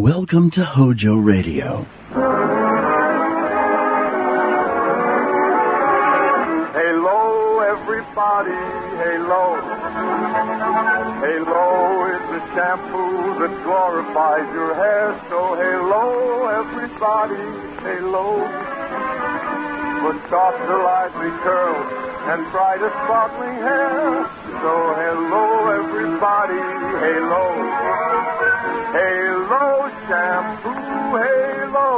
Welcome to HOJO Radio. Halo, everybody, halo. Halo is the shampoo that glorifies your hair. So halo, everybody, halo. For softer, lively curls and brighter, sparkling hair. So hello, everybody, halo. Halo shampoo, halo.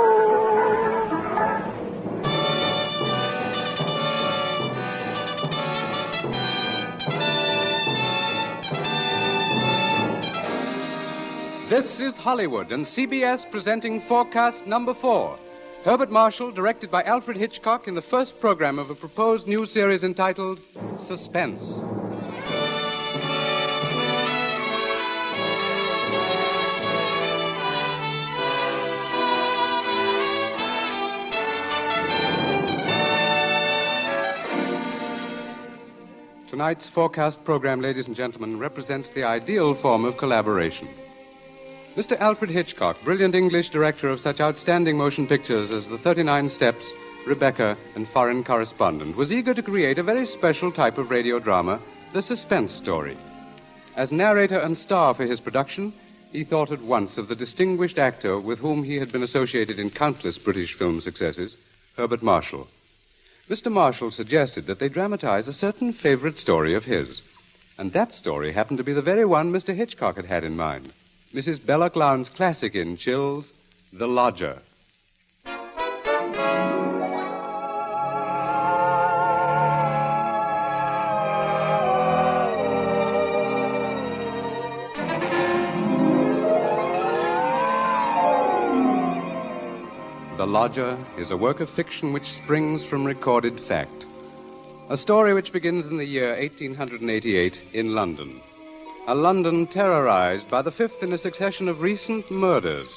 This is Hollywood and CBS presenting Forecast Number 4. Herbert Marshall, directed by Alfred Hitchcock in the first program of a proposed new series entitled Suspense. Tonight's Forecast program, ladies and gentlemen, represents the ideal form of collaboration. Mr. Alfred Hitchcock, brilliant English director of such outstanding motion pictures as The 39 Steps, Rebecca, and Foreign Correspondent, was eager to create a very special type of radio drama, the suspense story. As narrator and star for his production, he thought at once of the distinguished actor with whom he had been associated in countless British film successes, Herbert Marshall. Mr. Marshall suggested that they dramatize a certain favorite story of his. And that story happened to be the very one Mr. Hitchcock had had in mind. Mrs. Belloc Lowndes' classic in Chills, The Lodger. The Lodger is a work of fiction which springs from recorded fact. A story which begins in the year 1888 in London. A London terrorized by the fifth in a succession of recent murders.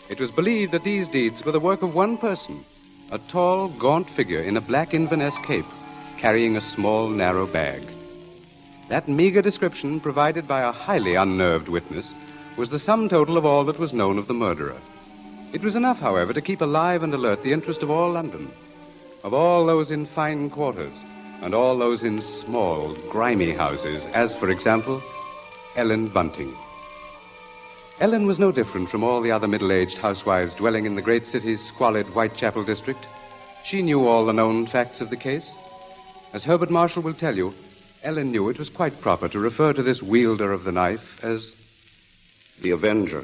It was believed that these deeds were the work of one person, a tall, gaunt figure in a black Inverness cape, carrying a small, narrow bag. That meager description, provided by a highly unnerved witness, was the sum total of all that was known of the murderer. It was enough, however, to keep alive and alert the interest of all London, of all those in fine quarters, and all those in small, grimy houses, as, for example, Ellen Bunting. Ellen was no different from all the other middle-aged housewives dwelling in the great city's squalid Whitechapel district. She knew all the known facts of the case. As Herbert Marshall will tell you, Ellen knew it was quite proper to refer to this wielder of the knife as the Avenger.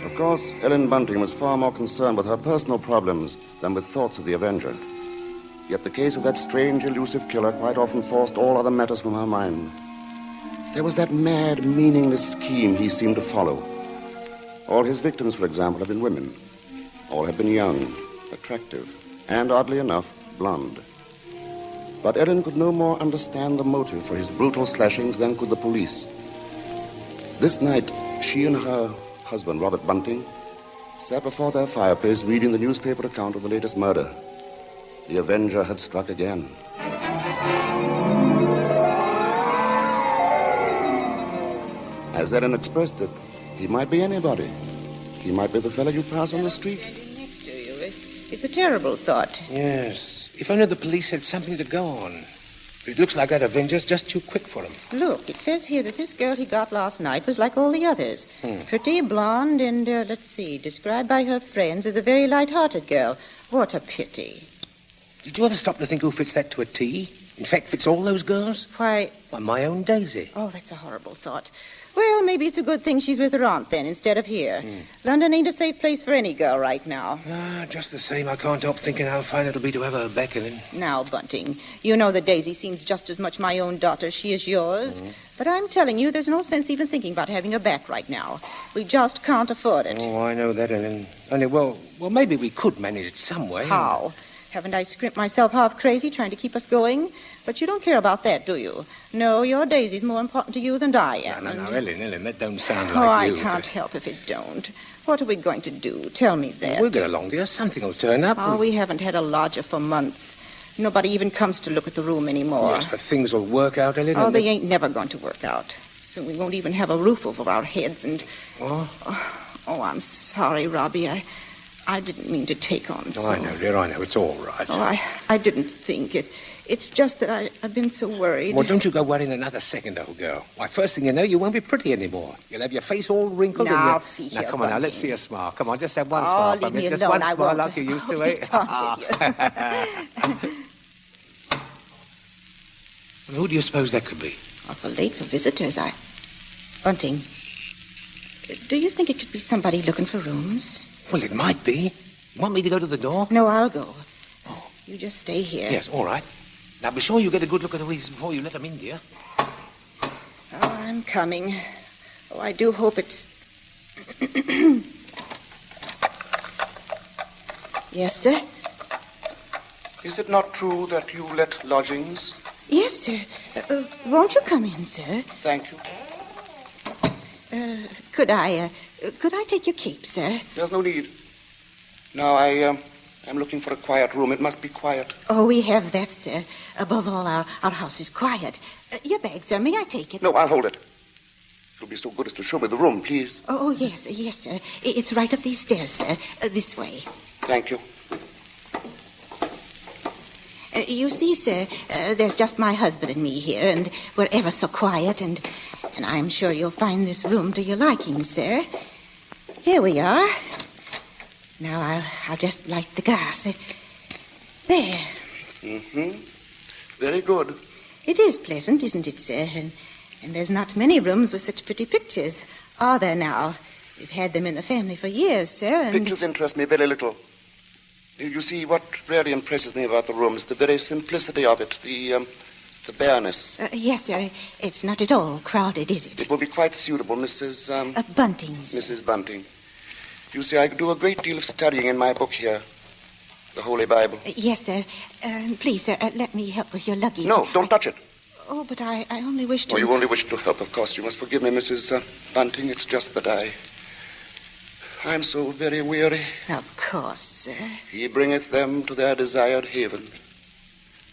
Of course, Ellen Bunting was far more concerned with her personal problems than with thoughts of the Avenger. Yet the case of that strange, elusive killer quite often forced all other matters from her mind. There was that mad, meaningless scheme he seemed to follow. All his victims, for example, had been women. All had been young, attractive, and, oddly enough, blonde. But Ellen could no more understand the motive for his brutal slashings than could the police. This night, she and her husband, Robert Bunting, sat before their fireplace reading the newspaper account of the latest murder. The Avenger had struck again. As Ellen expressed it, he might be anybody. He might be the fellow you pass on the street. Next to you. It's a terrible thought. Yes. If only the police had something to go on. But it looks like that Avenger's just too quick for him. Look, it says here that this girl he got last night was like all the others. Pretty, blonde, and, described by her friends as a very light-hearted girl. What a pity. Did you ever stop to think who fits that to a T? In fact, fits all those girls? Why, my own Daisy. Oh, that's a horrible thought. Well, maybe it's a good thing she's with her aunt, then, instead of here. London ain't a safe place for any girl right now. Just the same, I can't help thinking how fine it'll be to have her back in. Now, Bunting, you know that Daisy seems just as much my own daughter as she is yours. But I'm telling you, there's no sense even thinking about having her back right now. We just can't afford it. Oh, I know that, Ellen. Only, well, maybe we could manage it some way. How? Haven't I scrimped myself half crazy trying to keep us going? But you don't care about that, do you? No, your Daisy's more important to you than I am. No, Ellen, that don't sound like you. I can't help if it don't. What are we going to do? Tell me that. We'll get along, dear. Something will turn up. Oh, we haven't had a lodger for months. Nobody even comes to look at the room anymore. Yes, but things will work out, Ellen. Oh, they ain't never going to work out. Soon we won't even have a roof over our heads and... What? Oh, I'm sorry, Robbie. I didn't mean to take on so... Oh, I know, dear, I know. It's all right. Oh, I didn't think it. It's just that I've been so worried. Well, don't you go worrying another second, old girl. Why, first thing you know, you won't be pretty anymore. You'll have your face all wrinkled and Now, see here, Now, come on, now, let's see a smile. Come on, just have one Oh, smile. leave me Just alone, one I smile won't. like you used to, I'll eh? be done with you. Well, who do you suppose that could be? Awful late for visitors. Bunting, do you think it could be somebody looking for rooms? Well, it might be. You want me to go to the door? No, I'll go. Oh. You just stay here. Yes, all right. Now, be sure you get a good look at who he is before you let him in, dear. Oh, I'm coming. Oh, I do hope it's... Yes, sir? Is it not true that you let lodgings? Yes, sir. Won't you come in, sir? Thank you. Could I take your cape, sir? There's no need. Now, I'm looking for a quiet room. It must be quiet. Oh, we have that, sir. Above all, our house is quiet. Your bag, sir, may I take it? No, I'll hold it. You'll be so good as to show me the room, please. Oh, yes, sir. It's right up these stairs, sir. This way. Thank you. You see, sir, there's just my husband and me here, and we're ever so quiet, and I'm sure you'll find this room to your liking, sir. Here we are. Now, I'll just light the gas. There. Mm-hmm. Very good. It is pleasant, isn't it, sir? And there's not many rooms with such pretty pictures, are there now? We've had them in the family for years, sir, and... Pictures interest me very little. You see, what really impresses me about the room is the very simplicity of it, the bareness. Yes, sir. It's not at all crowded, is it? It will be quite suitable, Mrs. Bunting's. Mrs. Bunting. You see, I do a great deal of studying in my book here, the Holy Bible. Yes, sir. Please, sir, let me help with your luggage. No, don't touch it. Oh, but I only wish to... Oh, you only wish to help, of course. You must forgive me, Mrs. Bunting. It's just that I'm so very weary. Of course, sir. He bringeth them to their desired haven.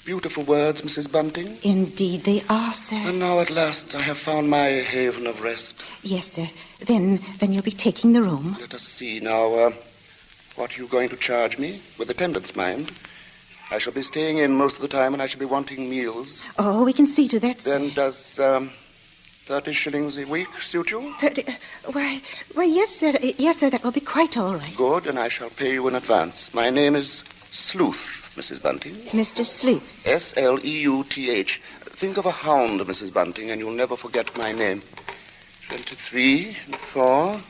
Beautiful words, Mrs. Bunting. Indeed they are, sir. And now at last I have found my haven of rest. Yes, sir. Then you'll be taking the room. Let us see now. What are you going to charge me? With attendance, mind. I shall be staying in most of the time, and I shall be wanting meals. Oh, we can see to that, sir. Then does 30 shillings a week suit you? 30... Why, yes, sir. Yes, sir, that will be quite all right. Good, and I shall pay you in advance. My name is Sleuth, Mrs. Bunting. Mr. Sleuth. Sleuth. Think of a hound, Mrs. Bunting, and you'll never forget my name. 23, 4,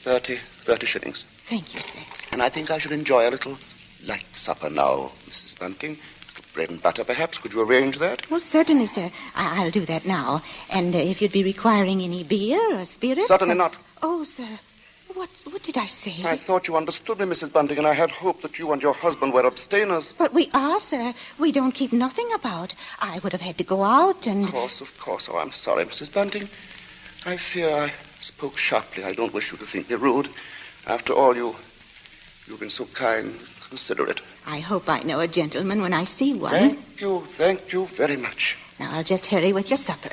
30 shillings. Thank you, sir. And I think I should enjoy a little light supper now, Mrs. Bunting. Bread and butter, perhaps. Could you arrange that? Oh, certainly, sir. I'll do that now. And if you'd be requiring any beer or spirits... Certainly not. Oh, sir. What did I say? I thought you understood me, Mrs. Bunting, and I had hoped that you and your husband were abstainers. But we are, sir. We don't keep nothing about. I would have had to go out and... Of course. Oh, I'm sorry, Mrs. Bunting. I fear I spoke sharply. I don't wish you to think me rude. After all, you've been so kind, considerate. I hope I know a gentleman when I see one. Thank you very much. Now, I'll just hurry with your supper.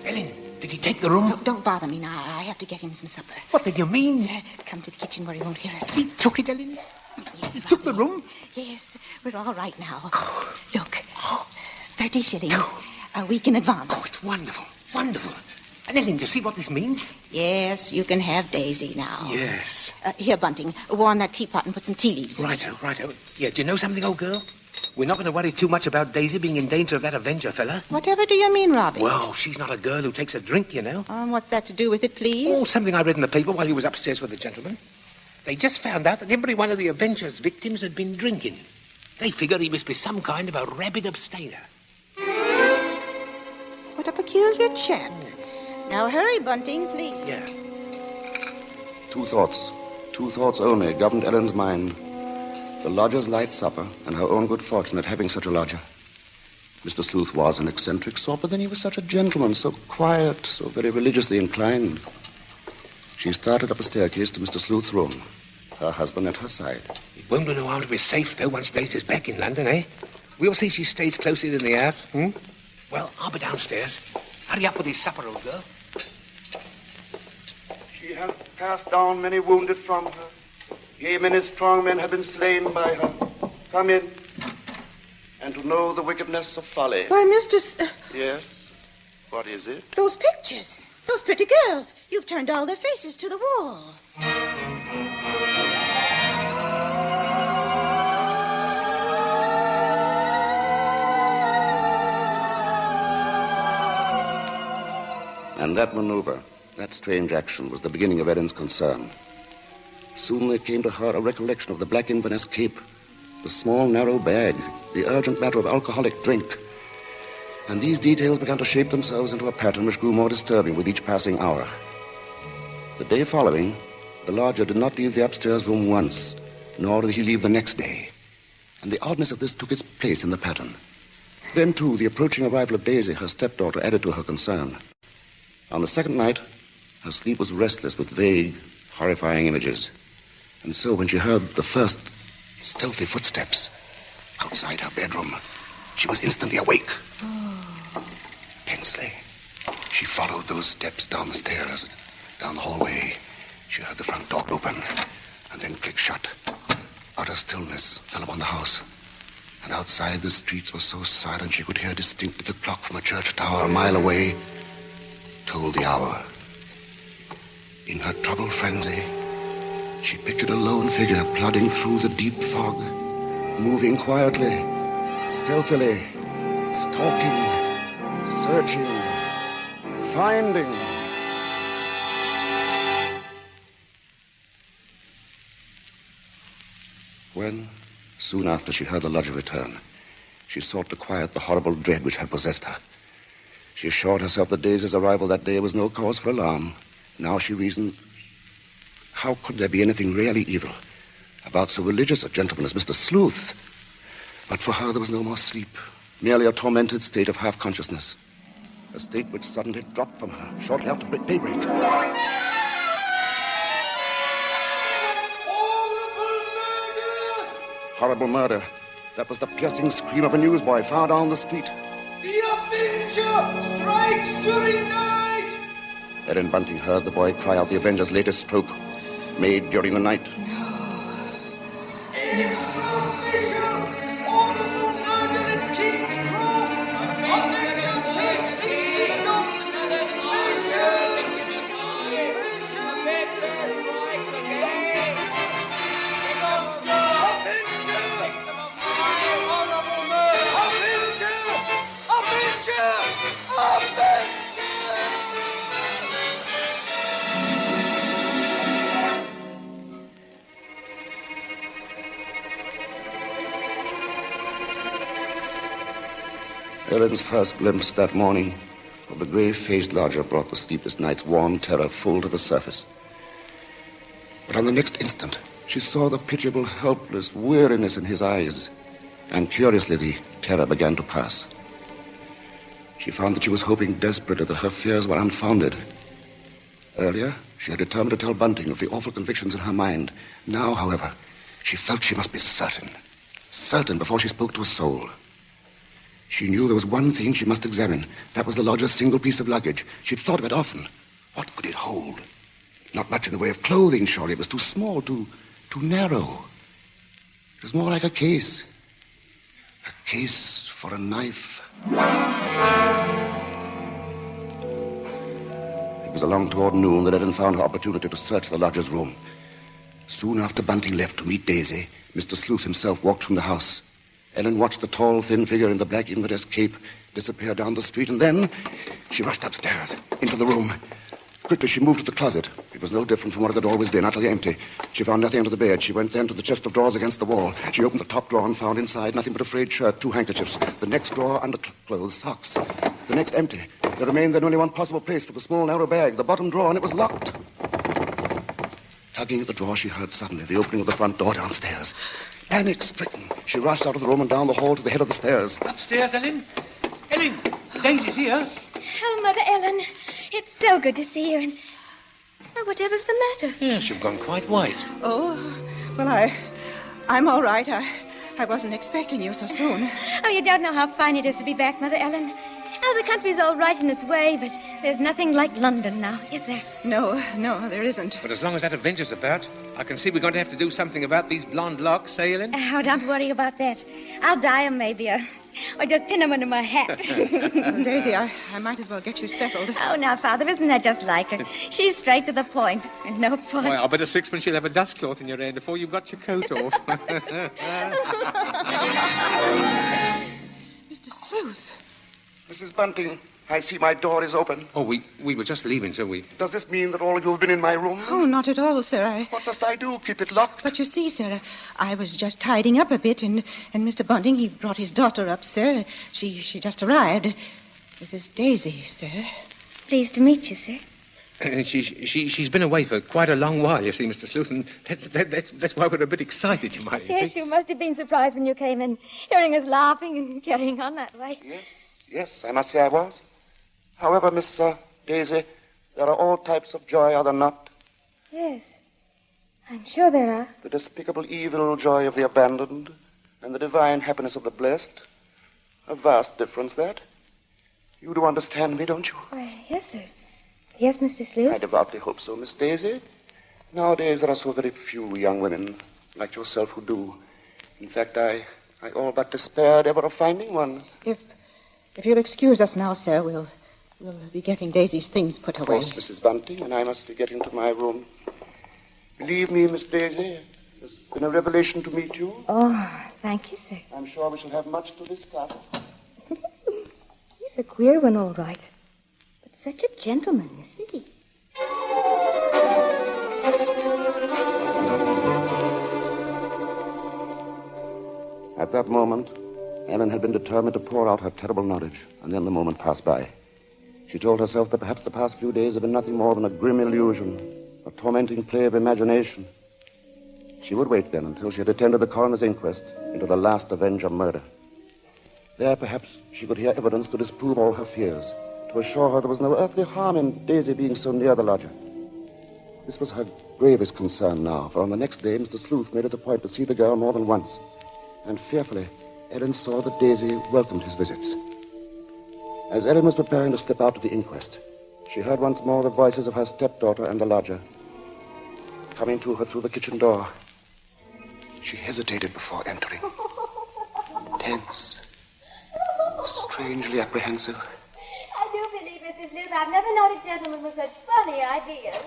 Ellen, did he take the room? No, don't bother me now. I have to get him some supper. What did you mean? Come to the kitchen where he won't hear us. He took it, Ellen? Yes, He took the room? Yes, we're all right now. Look, 30 shillings. A week in advance. Oh, it's wonderful. Wonderful. And Ellen, do you see what this means? Yes, you can have Daisy now. Yes. Here, Bunting, warm that teapot and put some tea leaves in it. Righto. Yeah, do you know something, old girl? We're not going to worry too much about Daisy being in danger of that Avenger fella. Whatever do you mean, Robbie? Well, she's not a girl who takes a drink, you know. What's that to do with it, please? Oh, something I read in the paper while he was upstairs with the gentleman. They just found out that every one of the Avenger's victims had been drinking. They figured he must be some kind of a rabid abstainer. What a peculiar chap. Now hurry, Bunting, please. Yeah. Two thoughts only governed Ellen's mind. The lodger's light supper and her own good fortune at having such a lodger. Mr. Sleuth was an eccentric sort, but then he was such a gentleman, so quiet, so very religiously inclined. She started up a staircase to Mr. Sleuth's room, her husband at her side. It won't do no harm to be safe, though, once Blaze is back in London, eh? We'll see she stays closer in the house, Well, I'll be downstairs. Hurry up with his supper, old girl. She hath cast down many wounded from her. Yea, many strong men have been slain by her. Come in, and to know the wickedness of folly. Why, Mr. Yes? What is it? Those pictures. Those pretty girls. You've turned all their faces to the wall. And that maneuver, that strange action, was the beginning of Ellen's concern. Soon there came to her a recollection of the black Inverness cape, the small, narrow bag, the urgent matter of alcoholic drink. And these details began to shape themselves into a pattern which grew more disturbing with each passing hour. The day following, the lodger did not leave the upstairs room once, nor did he leave the next day. And the oddness of this took its place in the pattern. Then, too, the approaching arrival of Daisy, her stepdaughter, added to her concern. On the second night, her sleep was restless with vague, horrifying images. And so when she heard the first stealthy footsteps outside her bedroom, she was instantly awake. Tensely, she followed those steps down the stairs, down the hallway. She heard the front door open, and then click shut. Utter stillness fell upon the house. And outside, the streets were so silent she could hear distinctly the clock from a church tower a mile away told the hour. In her troubled frenzy, she pictured a lone figure plodding through the deep fog, moving quietly, stealthily, stalking, searching, finding. When, soon after she heard the lodger return, she sought to quiet the horrible dread which had possessed her. She assured herself that Daisy's arrival that day was no cause for alarm. Now she reasoned, how could there be anything really evil about so religious a gentleman as Mr. Sleuth? But for her there was no more sleep, merely a tormented state of half-consciousness, a state which suddenly dropped from her shortly after daybreak. Horrible murder. That was the piercing scream of a newsboy far down the street. The Avenger strikes during night! Ellen Bunting heard the boy cry out the Avenger's latest stroke, made during the night. Ellen's first glimpse that morning of the grave-faced lodger brought the sleepless night's warm terror full to the surface. But on the next instant, she saw the pitiable, helpless weariness in his eyes, and curiously the terror began to pass. She found that she was hoping desperately that her fears were unfounded. Earlier, she had determined to tell Bunting of the awful convictions in her mind. Now, however, she felt she must be certain before she spoke to a soul. She knew there was one thing she must examine. That was the lodger's single piece of luggage. She'd thought of it often. What could it hold? Not much in the way of clothing, surely. It was too small, too narrow. It was more like a case. A case for a knife. It was along toward noon that Ellen found her opportunity to search the lodger's room. Soon after Bunting left to meet Daisy, Mr. Sleuth himself walked from the house. Ellen watched the tall, thin figure in the black Inverness cape disappear down the street, and then she rushed upstairs, into the room. Quickly, she moved to the closet. It was no different from what it had always been, utterly empty. She found nothing under the bed. She went then to the chest of drawers against the wall. She opened the top drawer and found inside nothing but a frayed shirt, 2 handkerchiefs. The next drawer, underclothes, socks. The next empty. There remained then only one possible place for the small, narrow bag, the bottom drawer, and it was locked. Tugging at the drawer, she heard suddenly the opening of the front door downstairs. Panic-stricken, she rushed out of the room and down the hall to the head of the stairs. Upstairs, Ellen? Ellen, Daisy's here. Oh, Mother Ellen, it's so good to see you. And whatever's the matter? Yes, you've gone quite white. Oh, well, I'm all right. I wasn't expecting you so soon. Oh, you don't know how fine it is to be back, Mother Ellen. Oh, the country's all right in its way, but there's nothing like London now, is there? No, there isn't. But as long as that Avenger's about, I can see we're going to have to do something about these blonde locks, eh, Ellen? Oh, don't worry about that. I'll dye them maybe, or just pin them under my hat. Daisy, I might as well get you settled. Oh, now, Father, isn't that just like her? She's straight to the point, and no fuss. Well, I'll bet a sixpence you'll have a dust cloth in your hand before you've got your coat off. Mr. Sleuth. Mrs. Bunting, I see my door is open. Oh, we were just leaving, so we... Does this mean that all of you have been in my room? Oh, not at all, sir. What must I do? Keep it locked? But you see, sir, I was just tidying up a bit, and Mr. Bunting, he brought his daughter up, sir. She just arrived. This is Daisy, sir. Pleased to meet you, sir. She's been away for quite a long while, you see, Mr. Sleuth, and that's why we're a bit excited, you might Yes, think. you must have been surprised when you came in, hearing us laughing and carrying on that way. Yes, I must say I was. However, Miss Daisy, there are all types of joy, are there not? Yes, I'm sure there are. The despicable evil joy of the abandoned and the divine happiness of the blessed. A vast difference, that. You do understand me, don't you? Why, yes, sir. Yes, Mr. Sleuth? I devoutly hope so, Miss Daisy. Nowadays, there are so very few young women like yourself who do. In fact, I all but despaired ever of finding one. If you'll excuse us now, sir, we'll be getting Daisy's things put away. Of course, Mrs. Bunting, and I must be getting to my room. Believe me, Miss Daisy, it's been a revelation to meet you. Oh, thank you, sir. I'm sure we shall have much to discuss. He's a queer one, all right. But such a gentleman, isn't he? At that moment, Ellen had been determined to pour out her terrible knowledge, and then the moment passed by. She told herself that perhaps the past few days had been nothing more than a grim illusion, a tormenting play of imagination. She would wait then until she had attended the coroner's inquest into the last Avenger murder. There, perhaps, she could hear evidence to disprove all her fears, to assure her there was no earthly harm in Daisy being so near the lodger. This was her gravest concern now, for on the next day, Mr. Sleuth made it a point to see the girl more than once, and fearfully, Ellen saw that Daisy welcomed his visits. As Ellen was preparing to step out to the inquest, she heard once more the voices of her stepdaughter and the lodger coming to her through the kitchen door. She hesitated before entering, tense, strangely apprehensive. I do believe, Mrs. Sleuth, I've never known a gentleman with such funny ideas.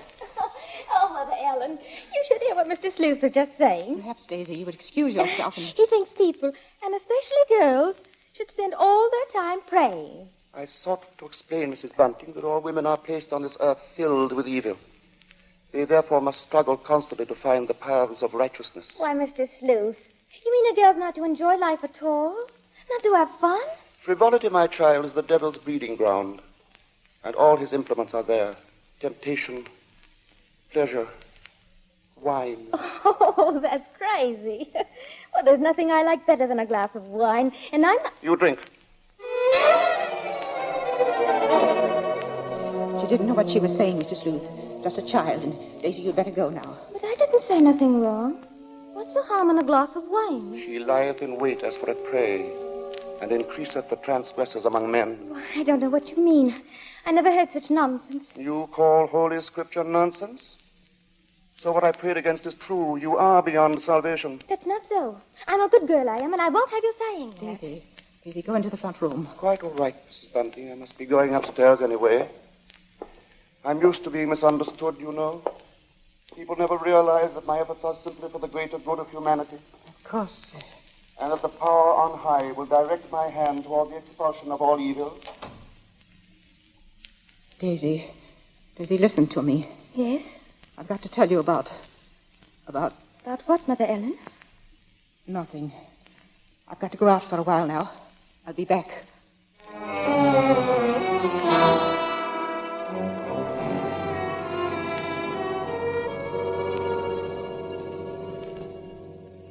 Oh, Mother Ellen, you should hear what Mr. Sleuth was just saying. Perhaps, Daisy, you would excuse yourself and... He thinks people, and especially girls, should spend all their time praying. I sought to explain, Mrs. Bunting, that all women are placed on this earth filled with evil. They therefore must struggle constantly to find the paths of righteousness. Why, Mr. Sleuth, you mean a girl's not to enjoy life at all? Not to have fun? Frivolity, my child, is the devil's breeding ground, and all his implements are there. Temptation, pleasure, wine. Oh, that's crazy. Well, there's nothing I like better than a glass of wine, and I'm not... You drink. She didn't know what she was saying, Mr. Sleuth. Just a child, and Daisy, you'd better go now. But I didn't say nothing wrong. What's the harm in a glass of wine? She lieth in wait as for a prey, and increaseth the transgressors among men. Well, I don't know what you mean. I never heard such nonsense. You call Holy Scripture nonsense? So what I prayed against is true. You are beyond salvation. That's not so. I'm a good girl, I am, and I won't have you saying that. Daisy, go into the front room. It's quite all right, Mrs. Bunting. I must be going upstairs anyway. I'm used to being misunderstood, you know. People never realize that my efforts are simply for the greater good of humanity. Of course, sir. And that the power on high will direct my hand toward the expulsion of all evil. Daisy, listen to me. Yes? I've got to tell you about... About what, Mother Ellen? Nothing. I've got to go out for a while now. I'll be back.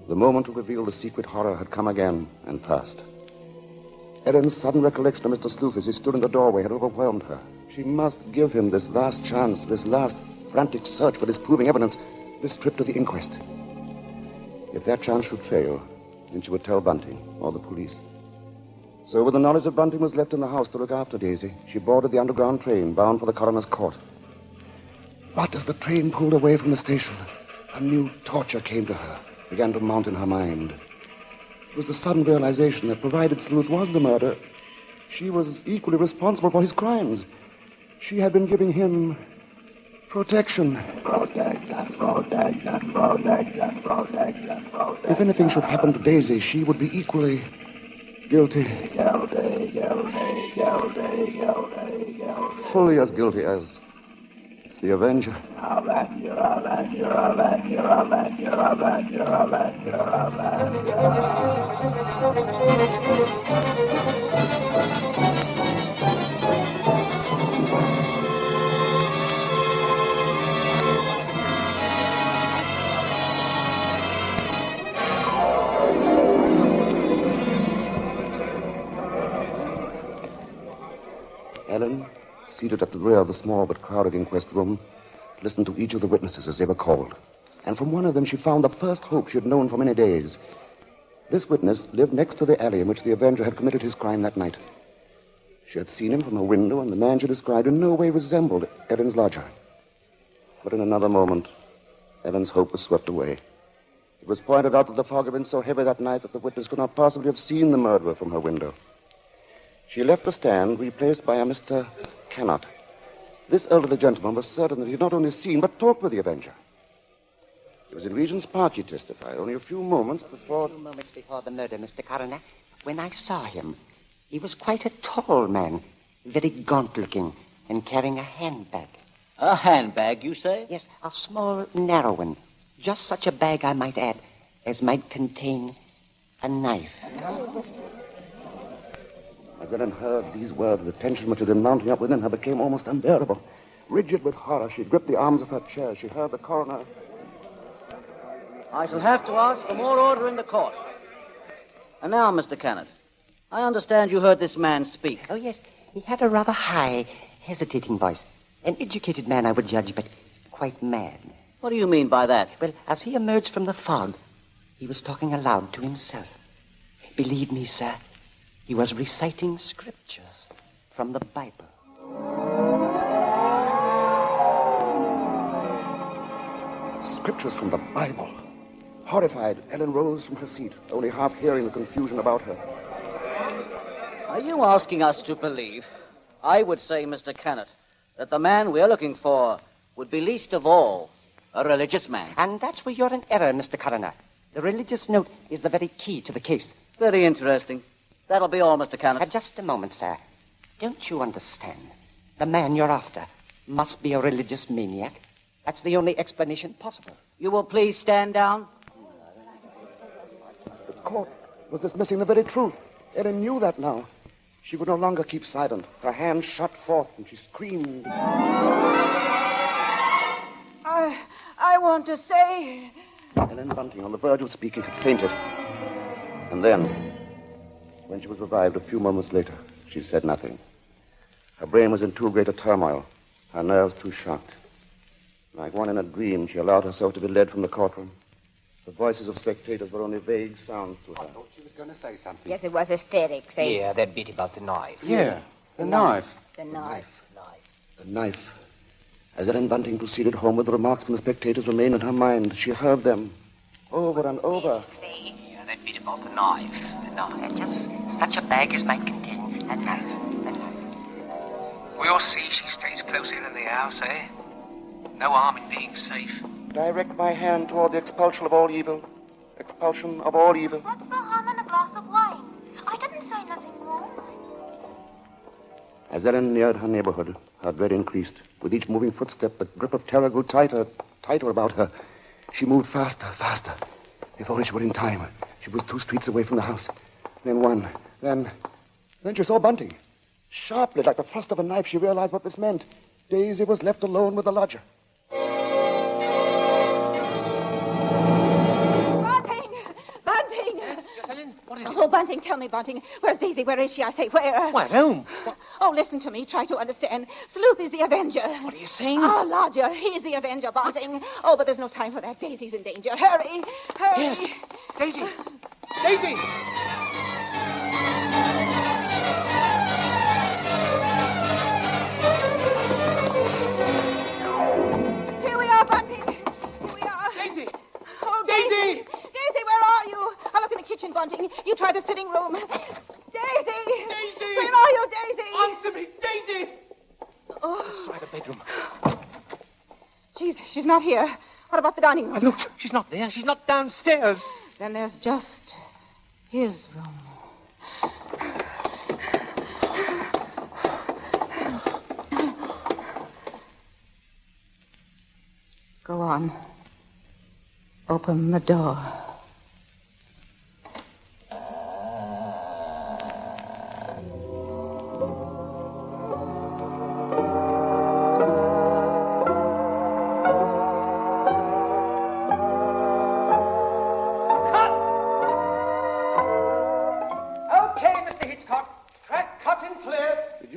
The moment to reveal the secret horror had come again and passed. Ellen's sudden recollection of Mr. Sleuth as he stood in the doorway had overwhelmed her. She must give him this last chance, this last frantic search for disproving evidence, this trip to the inquest. If that chance should fail, then she would tell Bunting or the police. So with the knowledge that Bunting was left in the house to look after Daisy, she boarded the underground train bound for the coroner's court. But as the train pulled away from the station, a new torture came to her, began to mount in her mind. It was the sudden realization that provided Sleuth was the murderer, she was equally responsible for his crimes. She had been giving him protection. If anything should happen to Daisy, she would be equally guilty. Fully as guilty as the Avenger. Ellen, seated at the rear of the small but crowded inquest room, listened to each of the witnesses as they were called. And from one of them she found the first hope she had known for many days. This witness lived next to the alley in which the Avenger had committed his crime that night. She had seen him from her window, and the man she described in no way resembled Ellen's lodger. But in another moment, Ellen's hope was swept away. It was pointed out that the fog had been so heavy that night that the witness could not possibly have seen the murderer from her window. She left the stand, replaced by a Mr. Cannot. This elderly gentleman was certain that he had not only seen, but talked with the Avenger. It was in Regent's Park, he testified, only a few moments before... the murder, Mr. Coroner. When I saw him, he was quite a tall man, very gaunt-looking, and carrying a handbag. A handbag, you say? Yes, a small, narrow one. Just such a bag, I might add, as might contain a knife. As Ellen heard these words, the tension which had been mounting up within her became almost unbearable. Rigid with horror, she gripped the arms of her chair. She heard the coroner... I shall have to ask for more order in the court. And now, Mr. Cannot, I understand you heard this man speak. Oh, yes. He had a rather high, hesitating voice. An educated man, I would judge, but quite mad. What do you mean by that? Well, as he emerged from the fog, he was talking aloud to himself. Believe me, sir, he was reciting scriptures from the Bible. Scriptures from the Bible. Horrified, Ellen rose from her seat, only half hearing the confusion about her. Are you asking us to believe, I would say, Mr. Cannot, that the man we're looking for would be least of all a religious man? And that's where you're in error, Mr. Coroner. The religious note is the very key to the case. Very interesting. That'll be all, Mr. Cannot. Just a moment, sir. Don't you understand? The man you're after must be a religious maniac. That's the only explanation possible. You will please stand down. The court was dismissing the very truth. Ellen knew that now. She would no longer keep silent. Her hands shot forth, and she screamed. I want to say... Ellen Bunting, on the verge of speaking, had fainted. And then, when she was revived a few moments later, she said nothing. Her brain was in too great a turmoil, her nerves too shocked. Like one in a dream, she allowed herself to be led from the courtroom. The voices of spectators were only vague sounds to her. I thought she was going to say something. Yes, it was hysterics, eh? Yeah, that bit about the knife. Yeah, the knife. The knife. The knife. As Ellen Bunting proceeded homeward, the remarks from the spectators remained in her mind. She heard them over and over. Yeah, that bit about the knife. The knife. Just such a bag as might contain a knife. We'll see she stays close in the house, eh? No harm in being safe. Direct my hand toward the expulsion of all evil. Expulsion of all evil. What's the harm in a glass of wine? I didn't say nothing wrong. As Ellen neared her neighborhood, her dread increased. With each moving footstep, the grip of terror grew tighter about her. She moved faster. If only she were in time. She was 2 streets away from the house. Then one. Then she saw Bunting. Sharply, like the thrust of a knife, she realized what this meant. Daisy was left alone with the lodger. Bunting! Yes, Ellen? What is it? Oh, Bunting, tell me, Bunting. Where's Daisy? Where is she? I say, where? What, home? What? Oh, listen to me. Try to understand. Sleuth is the Avenger. What are you saying? Oh, Lodger, he's the Avenger, Bunting. Oh, but there's no time for that. Daisy's in danger. Hurry, hurry. Yes. Daisy! Daisy! Here we are, Bunting. Here we are. Daisy! Oh, Daisy! Daisy, where are you? I'll look in the kitchen, Bunting. You try the sitting room. Daisy! Daisy! Where are you, Daisy? Answer me, Daisy! Oh. Try the bedroom. She's not here. What about the dining room? Look, she's not there. She's not downstairs. Then there's just his room. Go on. Open the door.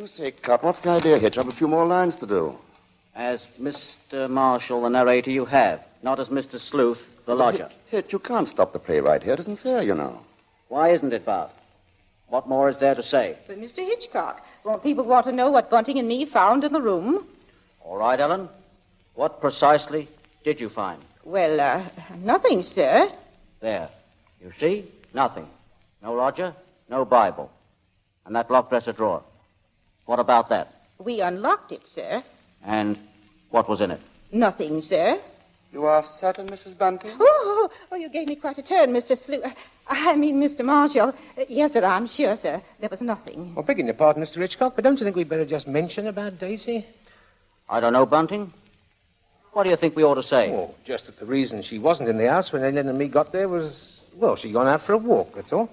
Say, cut. What's the idea, Hitch? I've a few more lines to do. As Mr. Marshall, the narrator, you have. Not as Mr. Sleuth, the lodger. Hitch, you can't stop the play right here. It isn't fair, you know. Why isn't it, Bart? What more is there to say? But, Mr. Hitchcock, won't people want to know what Bunting and me found in the room? All right, Ellen. What precisely did you find? Well, nothing, sir. There. You see? Nothing. No lodger, no Bible. And that locked dresser drawer. What about that? We unlocked it, sir. And what was in it? Nothing, sir. You are certain, Mrs. Bunting? Oh, you gave me quite a turn, Mr. Mr. Marshall. Yes, sir, I'm sure, sir. There was nothing. Well, begging your pardon, Mr. Hitchcock, but don't you think we'd better just mention about Daisy? I don't know, Bunting. What do you think we ought to say? Oh, just that the reason she wasn't in the house when Ellen and me got there was, well, she'd gone out for a walk, that's all.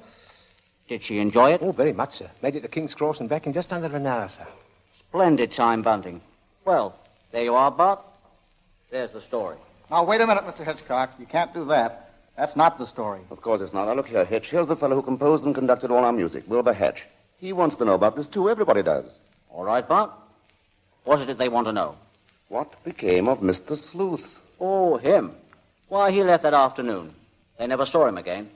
Did she enjoy it? Oh, very much, sir. Made it to King's Cross and back in just under an hour, sir. Splendid time, Bunting. Well, there you are, Bart. There's the story. Now, wait a minute, Mr. Hitchcock. You can't do that. That's not the story. Of course it's not. Now, look here, Hitch. Here's the fellow who composed and conducted all our music, Wilbur Hatch. He wants to know about this, too. Everybody does. All right, Bart. What is it they want to know? What became of Mr. Sleuth? Oh, him. Why, he left that afternoon. They never saw him again.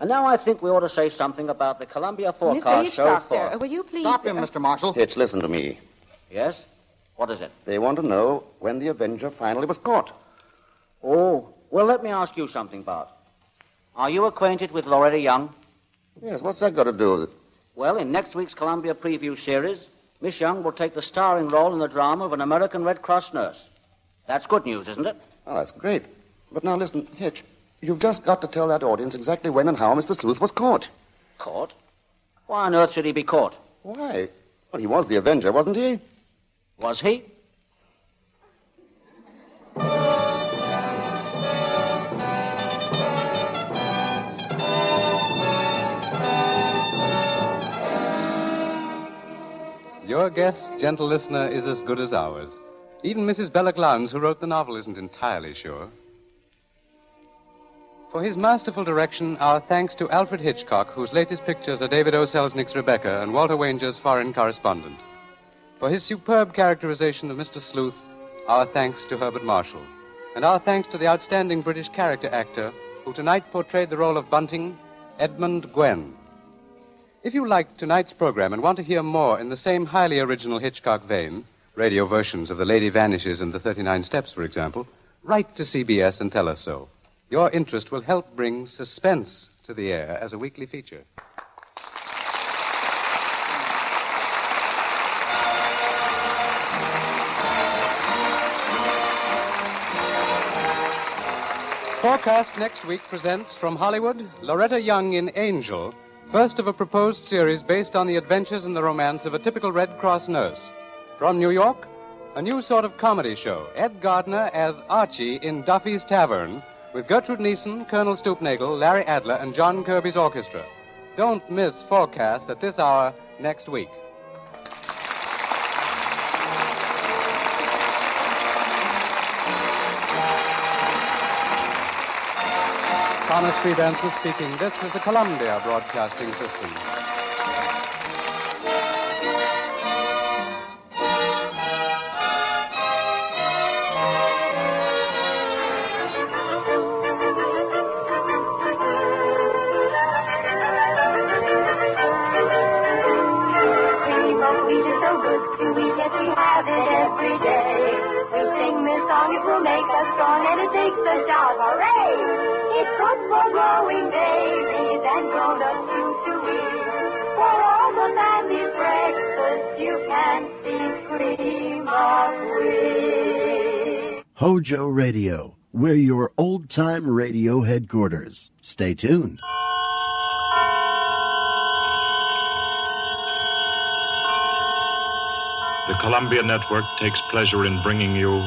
And now I think we ought to say something about the Columbia forecast Mr. Hitchcock, so far. sir, will you please... Stop him, Mr. Marshall. Hitch, listen to me. Yes? What is it? They want to know when the Avenger finally was caught. Oh, well, let me ask you something, Bart. Are you acquainted with Loretta Young? Yes, what's that got to do with it? Well, in next week's Columbia preview series, Miss Young will take the starring role in the drama of an American Red Cross nurse. That's good news, isn't it? Oh, that's great. But now listen, Hitch. You've just got to tell that audience exactly when and how Mr. Sleuth was caught. Caught? Why on earth should he be caught? Why? Well, he was the Avenger, wasn't he? Was he? Your guess, gentle listener, is as good as ours. Even Mrs. Belloc Lowndes, who wrote the novel, isn't entirely sure. For his masterful direction, our thanks to Alfred Hitchcock, whose latest pictures are David O. Selznick's Rebecca and Walter Wanger's Foreign Correspondent. For his superb characterization of Mr. Sleuth, our thanks to Herbert Marshall. And our thanks to the outstanding British character actor who tonight portrayed the role of Bunting, Edmund Gwen. If you liked tonight's program and want to hear more in the same highly original Hitchcock vein, radio versions of The Lady Vanishes and The 39 Steps, for example, write to CBS and tell us so. Your interest will help bring Suspense to the air as a weekly feature. Forecast next week presents from Hollywood, Loretta Young in Angel, first of a proposed series based on the adventures and the romance of a typical Red Cross nurse. From New York, a new sort of comedy show, Ed Gardner as Archie in Duffy's Tavern, with Gertrude Nielsen, Colonel Stoopnagle, Larry Adler, and John Kirby's orchestra. Don't miss Forecast at this hour next week. Thomas P. Benson speaking. This is the Columbia Broadcasting System. It will make us strong and it takes us out. Hooray! It's good for growing babies and grown-ups to eat. For all the family's breakfast, you can see cream of wheat. HOJO Radio, we're your old-time radio headquarters. Stay tuned. The Columbia Network takes pleasure in bringing you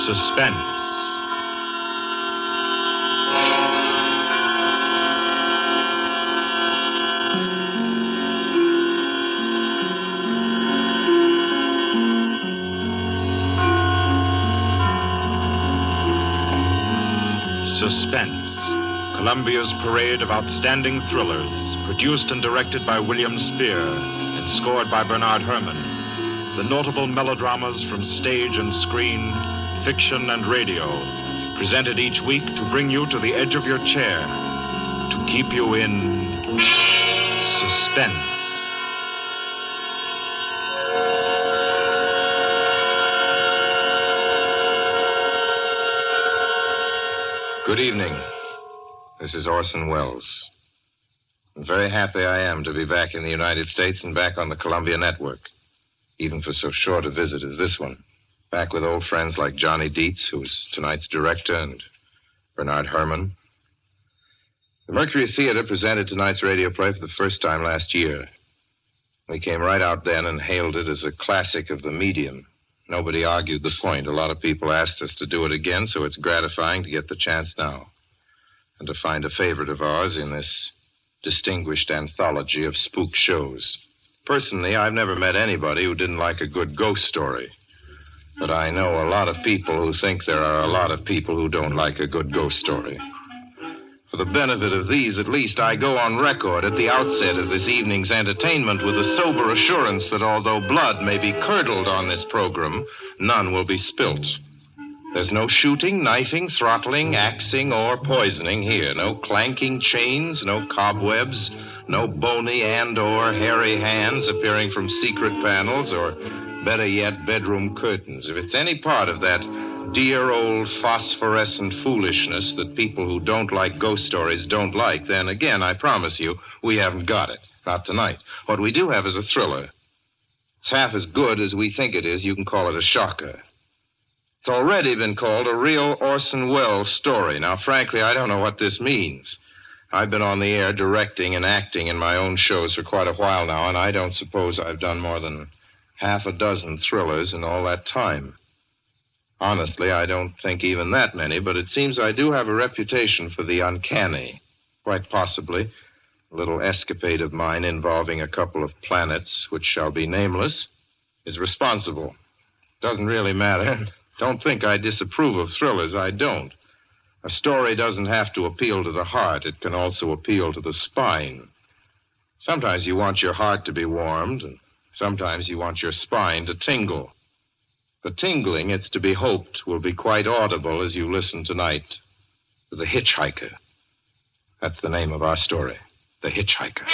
Suspense. Suspense, Columbia's parade of outstanding thrillers, produced and directed by William Spear and scored by Bernard Herrmann. The notable melodramas from stage and screen, fiction and radio, presented each week to bring you to the edge of your chair, to keep you in suspense. Good evening. This is Orson Welles. I'm very happy I am to be back in the United States and back on the Columbia Network, even for so short a visit as this one. Back with old friends like Johnny Dietz, who's tonight's director, and Bernard Herrmann. The Mercury Theater presented tonight's radio play for the first time last year. We came right out then and hailed it as a classic of the medium. Nobody argued the point. A lot of people asked us to do it again, so it's gratifying to get the chance now. And to find a favorite of ours in this distinguished anthology of spook shows. Personally, I've never met anybody who didn't like a good ghost story. But I know a lot of people who think there are a lot of people who don't like a good ghost story. For the benefit of these, at least, I go on record at the outset of this evening's entertainment with the sober assurance that although blood may be curdled on this program, none will be spilt. There's no shooting, knifing, throttling, axing, or poisoning here. No clanking chains, no cobwebs, no bony and or hairy hands appearing from secret panels, or better yet, bedroom curtains. If it's any part of that dear old phosphorescent foolishness that people who don't like ghost stories don't like, then again, I promise you, we haven't got it. Not tonight. What we do have is a thriller. It's half as good as we think it is. You can call it a shocker. It's already been called a real Orson Welles story. Now, frankly, I don't know what this means. I've been on the air directing and acting in my own shows for quite a while now, and I don't suppose I've done more than half a dozen thrillers in all that time. Honestly, I don't think even that many, but it seems I do have a reputation for the uncanny. Quite possibly, a little escapade of mine involving a couple of planets, which shall be nameless, is responsible. Doesn't really matter. Don't think I disapprove of thrillers. I don't. A story doesn't have to appeal to the heart. It can also appeal to the spine. Sometimes you want your heart to be warmed, and sometimes you want your spine to tingle. The tingling, it's to be hoped, will be quite audible as you listen tonight to The Hitchhiker. That's the name of our story, The Hitchhiker.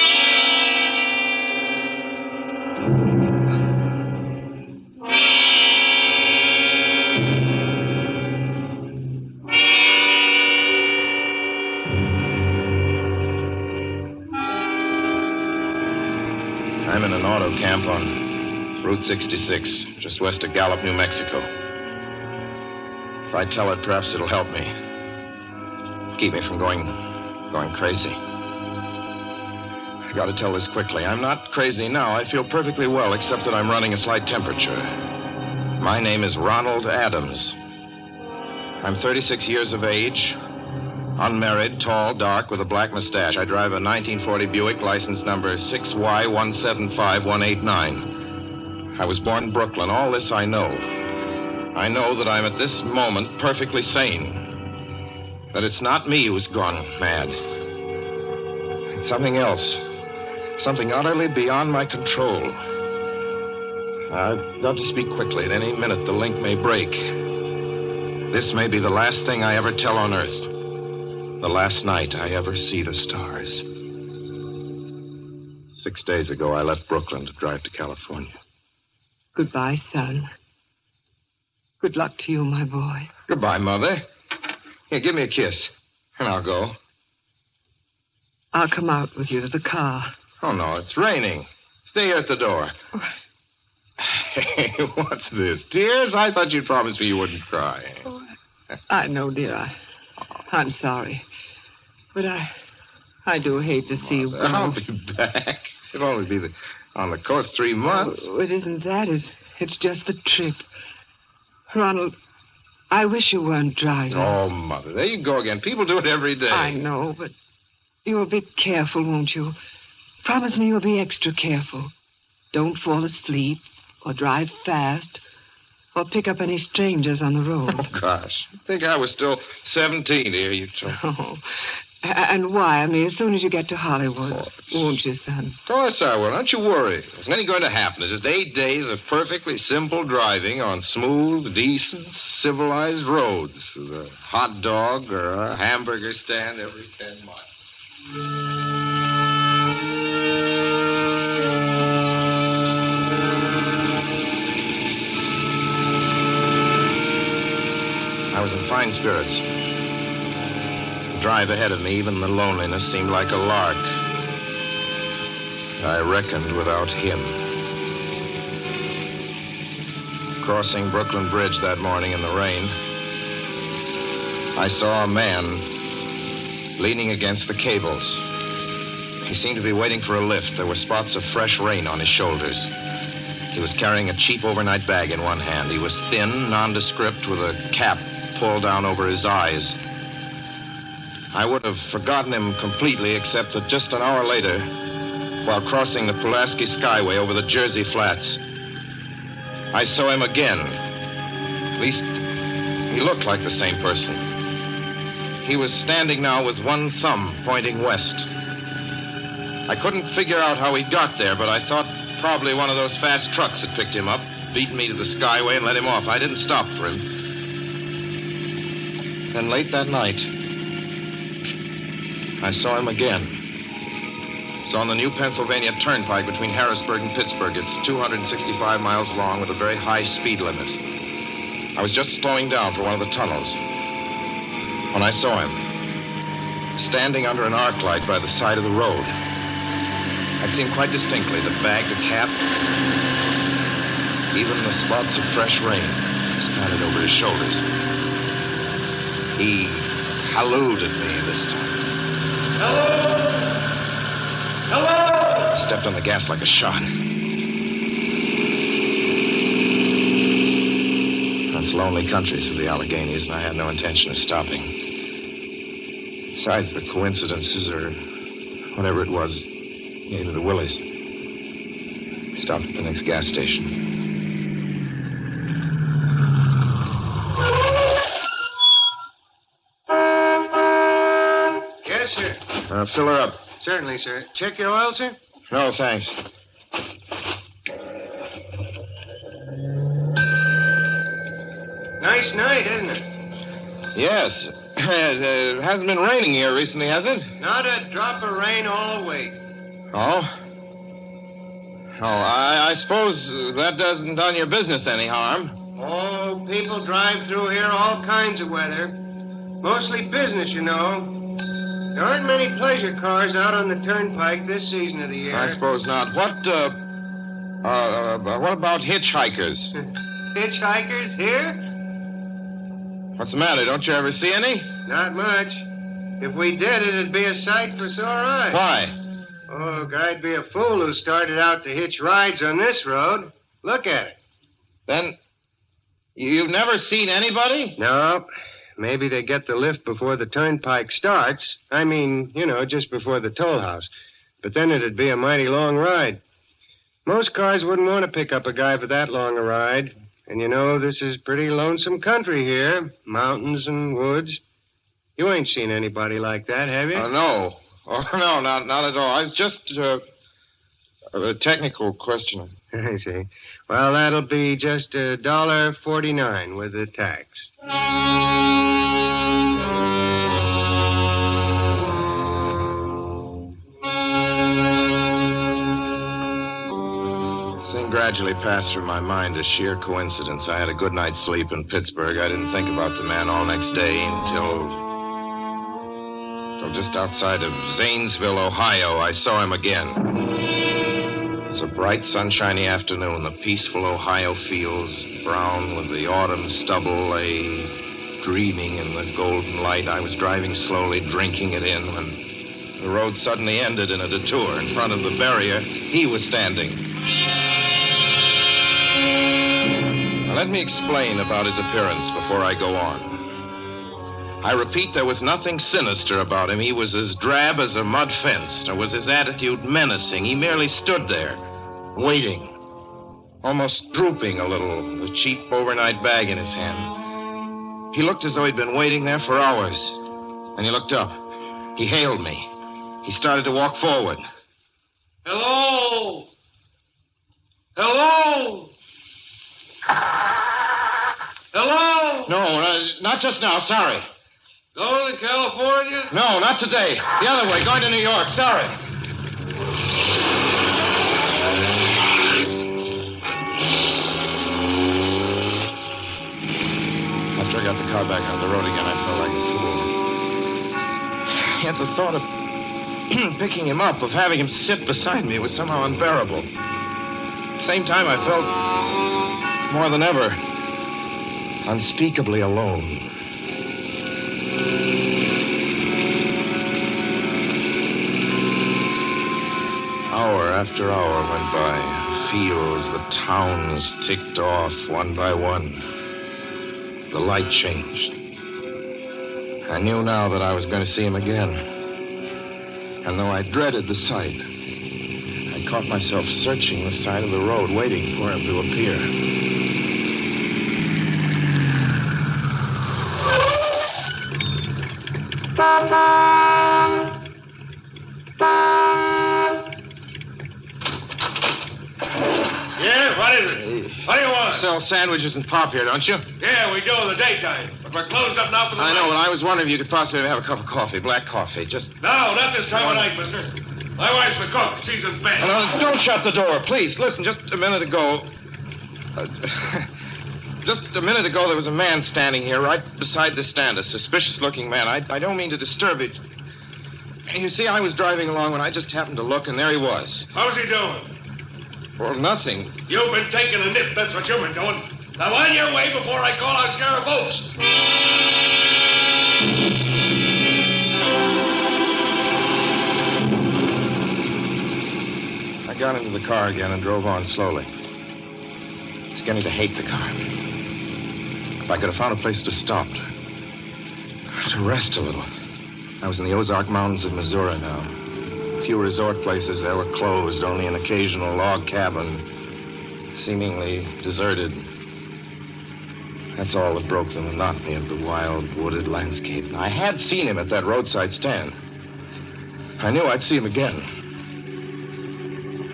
I'm in an auto camp on Route 66, just west of Gallup, New Mexico. If I tell it, perhaps it'll help me. Keep me from going crazy. I gotta tell this quickly. I'm not crazy now. I feel perfectly well, except that I'm running a slight temperature. My name is Ronald Adams. I'm 36 years of age, unmarried, tall, dark, with a black mustache. I drive a 1940 Buick, license number 6Y175189. I was born in Brooklyn. All this I know. I know that I'm at this moment perfectly sane. that it's not me who's gone mad. It's something else. Something utterly beyond my control. I've got to speak quickly. At any minute, the link may break. This may be the last thing I ever tell on Earth. The last night I ever see the stars. 6 days ago, I left Brooklyn to drive to California. Goodbye, son. Good luck to you, my boy. Goodbye, Mother. Here, give me a kiss, and I'll go. I'll come out with you to the car. Oh, no, it's raining. Stay here at the door. Hey, what's this? Tears? I thought you'd promised me you wouldn't cry. I know, dear. I'm sorry. But I do hate to see you go. I'll be back. It'll only be on the coast 3 months. Oh, it isn't that. It's just the trip. Ronald, I wish you weren't driving. Oh, Mother, there you go again. People do it every day. I know, but you'll be careful, won't you? Promise me you'll be extra careful. Don't fall asleep or drive fast or pick up any strangers on the road. Oh, gosh. I think I was still 17 to hear you talk. Oh. And wire me as soon as you get to Hollywood, won't you, son? Of course I will. Don't you worry. There's nothing going to happen. It's just 8 days of perfectly simple driving on smooth, decent, civilized roads with a hot dog or a hamburger stand every 10 miles. I was in fine spirits. The drive ahead of me, even the loneliness, seemed like a lark. I reckoned without him. Crossing Brooklyn Bridge that morning in the rain, I saw a man leaning against the cables. He seemed to be waiting for a lift. There were spots of fresh rain on his shoulders. He was carrying a cheap overnight bag in one hand. He was thin, nondescript, with a cap pulled down over his eyes. I would have forgotten him completely, except that just an hour later, while crossing the Pulaski Skyway over the Jersey Flats, I saw him again. At least, he looked like the same person. He was standing now with one thumb pointing west. I couldn't figure out how he got there, but I thought probably one of those fast trucks had picked him up, beaten me to the Skyway, and let him off. I didn't stop for him. Then late that night, I saw him again. It's on the new Pennsylvania Turnpike between Harrisburg and Pittsburgh. It's 265 miles long with a very high speed limit. I was just slowing down for one of the tunnels when I saw him standing under an arc light by the side of the road. I'd seen quite distinctly the bag, the cap, even the spots of fresh rain spattered over his shoulders. He hallooed at me this time. Hello! Hello! He stepped on the gas like a shot. That's lonely country through the Alleghenies, and I had no intention of stopping. Besides, the coincidences, or whatever it was, gave me the willies. I stopped at the next gas station. Yes, sir. Fill her up. Certainly, sir. Check your oil, sir? No, thanks. Nice night, isn't it? Yes. It hasn't been raining here recently, has it? Not a drop of rain all week. Oh? Oh, I suppose that doesn't done your business any harm. Oh, people drive through here all kinds of weather. Mostly business, you know. There aren't many pleasure cars out on the turnpike this season of the year. I suppose not. What about hitchhikers? Hitchhikers here? What's the matter? Don't you ever see any? Not much. If we did, it'd be a sight for sore eyes. Why? Oh, I'd be a fool who started out to hitch rides on this road. Look at it. Then, you've never seen anybody? No. Maybe they get the lift before the turnpike starts. I mean, you know, just before the toll house. But then it'd be a mighty long ride. Most cars wouldn't want to pick up a guy for that long a ride. And you know, this is pretty lonesome country here. Mountains and woods. You ain't seen anybody like that, have you? No. Oh, no, not at all. I was just a technical question. I see. Well, that'll be just $1.49 with the tax. Gradually passed through my mind a sheer coincidence. I had a good night's sleep in Pittsburgh. I didn't think about the man all next day until just outside of Zanesville, Ohio, I saw him again. It was a bright, sunshiny afternoon. The peaceful Ohio fields, brown with the autumn stubble, lay dreaming in the golden light. I was driving slowly, drinking it in, when the road suddenly ended in a detour. In front of the barrier, he was standing. Let me explain about his appearance before I go on. I repeat, there was nothing sinister about him. He was as drab as a mud fence, nor was his attitude menacing. He merely stood there, waiting, almost drooping a little, a cheap overnight bag in his hand. He looked as though he'd been waiting there for hours. And he looked up. He hailed me. He started to walk forward. Hello? Hello? Hello? No, not just now. Sorry. Going to California? No, not today. The other way, going to New York. Sorry. After I got the car back on the road again, I felt like a fool. Yet the thought of picking him up, of having him sit beside me, was somehow unbearable. At the same time, I felt more than ever unspeakably alone. Hour after hour went by. Fields, the towns ticked off one by one. The light changed. I knew now that I was going to see him again. And though I dreaded the sight, I caught myself searching the side of the road, waiting for him to appear. Yeah, what is it? What do you want? Sell sandwiches and pop here, don't you? Yeah, we do in the daytime. But we're closed up now for the night. I know, but I was wondering if you could possibly have a cup of coffee, black coffee, just... No, not this time of night, mister. My wife's a cook. She's in bed. No, don't shut the door, please. Listen, just a minute ago... Just a minute ago, there was a man standing here right beside the stand, a suspicious-looking man. I don't mean to disturb you. You see, I was driving along when I just happened to look, and there he was. How's he doing? Well, nothing. You've been taking a nip. That's what you've been doing. Now, on your way before I call out Sheriff Oates. I got into the car again and drove on slowly. It's getting to hate the car. If I could have found a place to stop, to rest a little. I was in the Ozark Mountains of Missouri now. A few resort places there were closed, only an occasional log cabin, seemingly deserted. That's all that broke the monotony of the wild, wooded landscape. I had seen him at that roadside stand. I knew I'd see him again.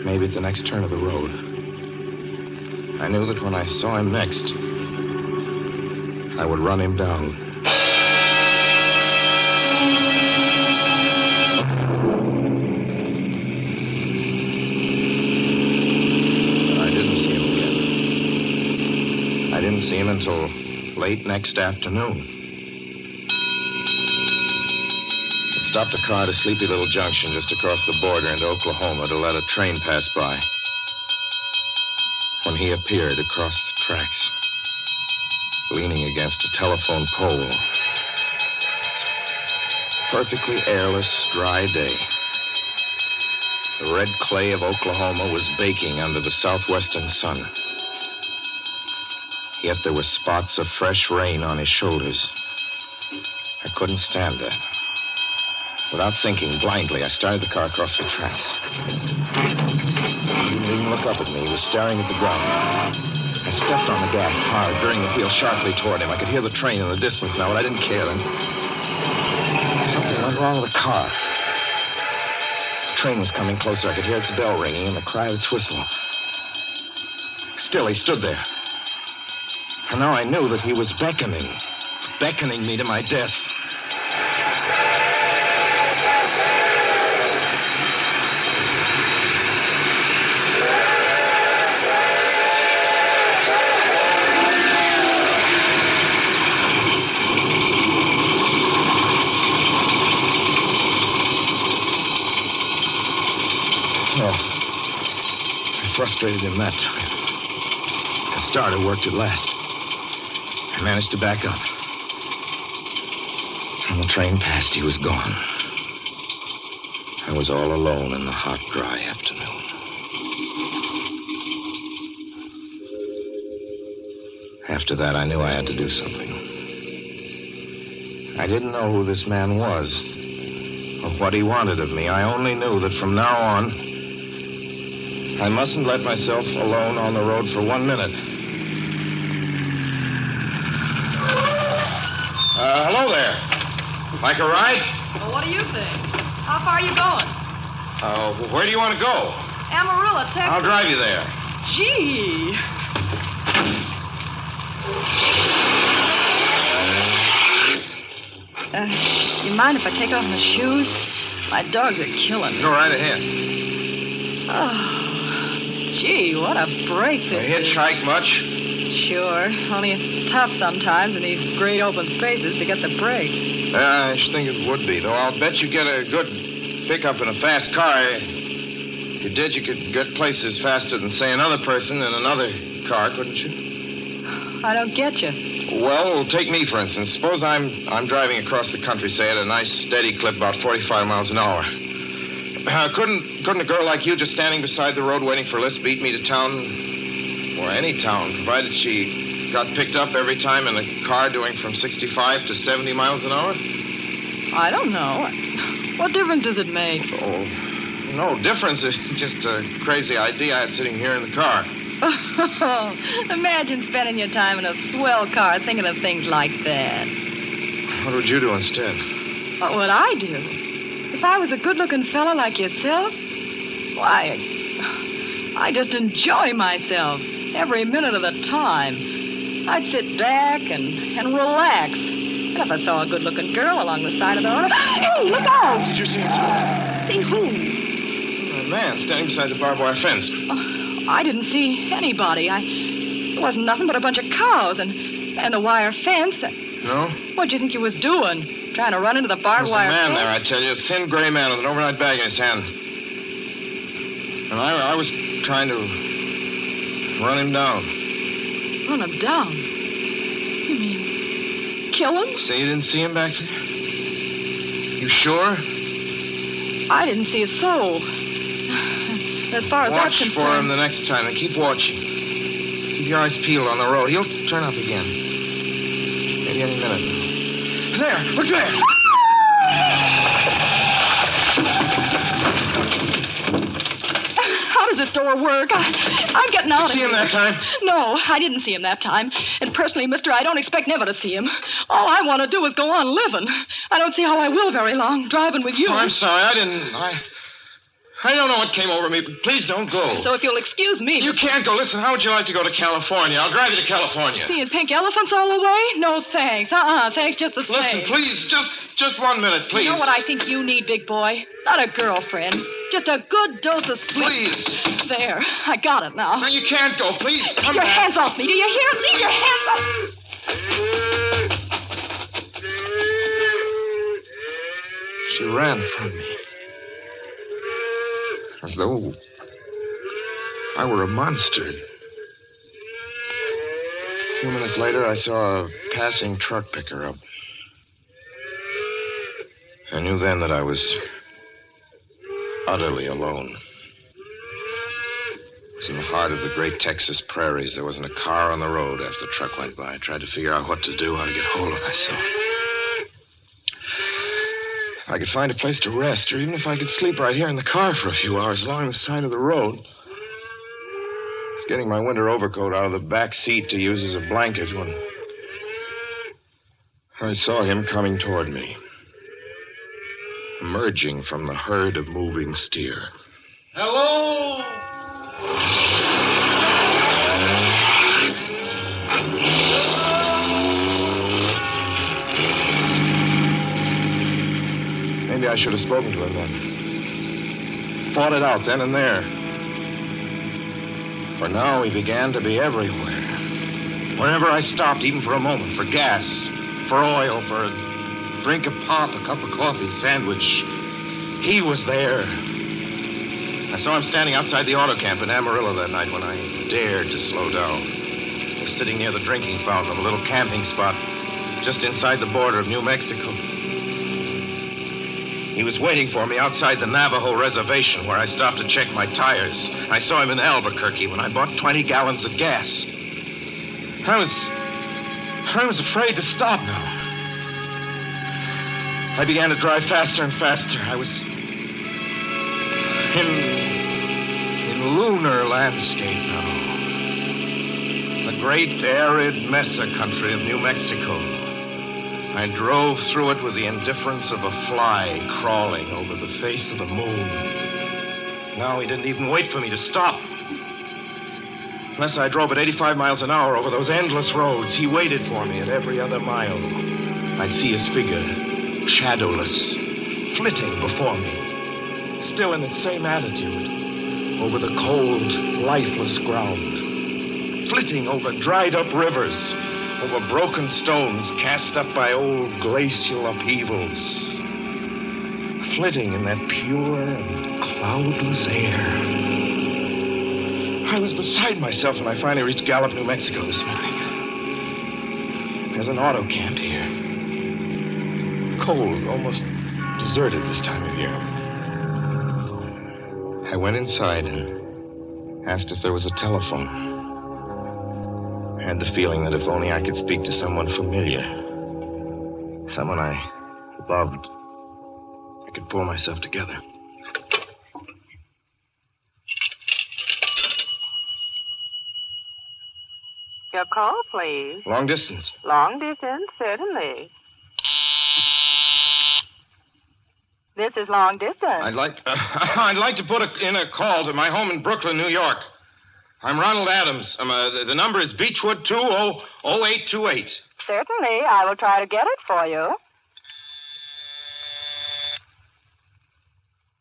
Maybe at the next turn of the road. I knew that when I saw him next, I would run him down. I didn't see him until late next afternoon. I stopped a car at a sleepy little junction just across the border into Oklahoma to let a train pass by. When he appeared across the tracks, leaning against a telephone pole. Perfectly airless, dry day. The red clay of Oklahoma was baking under the southwestern sun. Yet there were spots of fresh rain on his shoulders. I couldn't stand that. Without thinking, blindly, I started the car across the tracks. He didn't even look up at me. He was staring at the ground. I stepped on the gas hard, veering the wheel sharply toward him. I could hear the train in the distance now, but I didn't care. And call of the car. The train was coming closer. I could hear its bell ringing and the cry of its whistle. Still, he stood there. And now I knew that he was beckoning me to my death. Frustrated him that time. The starter worked at last. I managed to back up. When the train passed, he was gone. I was all alone in the hot, dry afternoon. After that, I knew I had to do something. I didn't know who this man was or what he wanted of me. I only knew that from now on, I mustn't let myself alone on the road for 1 minute. Hello there. Like a ride? Well, what do you think? How far are you going? Where do you want to go? Amarillo, Texas. I'll drive you there. Gee. You mind if I take off my shoes? My dogs are killing me. Go right ahead. Oh. Gee, what a break this is. Hitchhike much? Sure. Only it's tough sometimes in these great open spaces to get the break. I should think it would be, though I'll bet you get a good pickup in a fast car. If you did, you could get places faster than, say, another person in another car, couldn't you? I don't get you. Well, take me, for instance. Suppose I'm driving across the country, say, at a nice, steady clip, about 45 miles an hour. Couldn't a girl like you just standing beside the road waiting for Liz beat me to town? Or any town, provided she got picked up every time in a car doing from 65 to 70 miles an hour? I don't know. What difference does it make? Oh, no difference. It's just a crazy idea I had sitting here in the car. Imagine spending your time in a swell car thinking of things like that. What would you do instead? What would I do? If I was a good-looking fellow like yourself, why, I just enjoy myself every minute of the time. I'd sit back and relax. And if I saw a good-looking girl along the side of the road... Hey, look out! Did you see him? See who? A man standing beside the barbed wire fence. I didn't see anybody. It wasn't nothing but a bunch of cows and a wire fence. No? What'd you think you was doing? Trying to run into the barbed wire fence? There's a man fence? there, I tell you. A thin gray man with an overnight bag in his hand. And I was trying to run him down. Run him down? You mean kill him? Say you didn't see him back there? You sure? I didn't see a soul. As far as that's concerned... Watch for him the next time and keep watching. Keep your eyes peeled on the road. He'll turn up again. Maybe any minute now. There! Look there! How does this door work? I'm getting out of here. Did you see him that time? No, I didn't see him that time. And personally, mister, I don't expect never to see him. All I want to do is go on living. I don't see how I will very long, driving with you. Oh, I'm sorry. I don't know what came over me, but please don't go. So if you'll excuse me... You can't go. Listen, how would you like to go to California? I'll drive you to California. Seeing pink elephants all the way? No, thanks. Thanks just the same. Listen, please, just 1 minute, please. You know what I think you need, big boy? Not a girlfriend. Just a good dose of sweet... Please. There, I got it now. No, you can't go. Please, come Leave your back. hands off me. Do you hear? Leave your hands off... She ran from me. As though I were a monster. A few minutes later, I saw a passing truck pick her up. I knew then that I was utterly alone. It was in the heart of the great Texas prairies. There wasn't a car on the road after the truck went by. I tried to figure out what to do, how to get hold of myself. If I could find a place to rest, or even if I could sleep right here in the car for a few hours along the side of the road. I was getting my winter overcoat out of the back seat to use as a blanket when I saw him coming toward me. emerging from the herd of moving steer. Hello? Maybe I should have spoken to him then. Fought it out then and there. For now he began to be everywhere. Wherever I stopped, even for a moment, for gas, for oil, for a drink of pop, a cup of coffee, sandwich, he was there. I saw him standing outside the auto camp in Amarillo that night when I dared to slow down. I was sitting near the drinking fountain of a little camping spot just inside the border of New Mexico. He was waiting for me outside the Navajo reservation where I stopped to check my tires. I saw him in Albuquerque when I bought 20 gallons of gas. I was afraid to stop now. I began to drive faster and faster. I was in lunar landscape now. The great arid mesa country of New Mexico. I drove through it with the indifference of a fly crawling over the face of the moon. Now he didn't even wait for me to stop. Unless I drove at 85 miles an hour over those endless roads, he waited for me at every other mile. I'd see his figure, shadowless, flitting before me, still in its same attitude, over the cold, lifeless ground, flitting over dried-up rivers, over broken stones cast up by old glacial upheavals, flitting in that pure and cloudless air. I was beside myself when I finally reached Gallup, New Mexico this morning. There's an auto camp here. Cold, almost deserted this time of year. I went inside and asked if there was a telephone. I had the feeling that if only I could speak to someone familiar, someone I loved, I could pull myself together. Your call, please. Long distance. Long distance, certainly. This is long distance. I'd like to put in a call to my home in Brooklyn, New York. I'm Ronald Adams. The number is Beechwood 20828. Certainly. I will try to get it for you.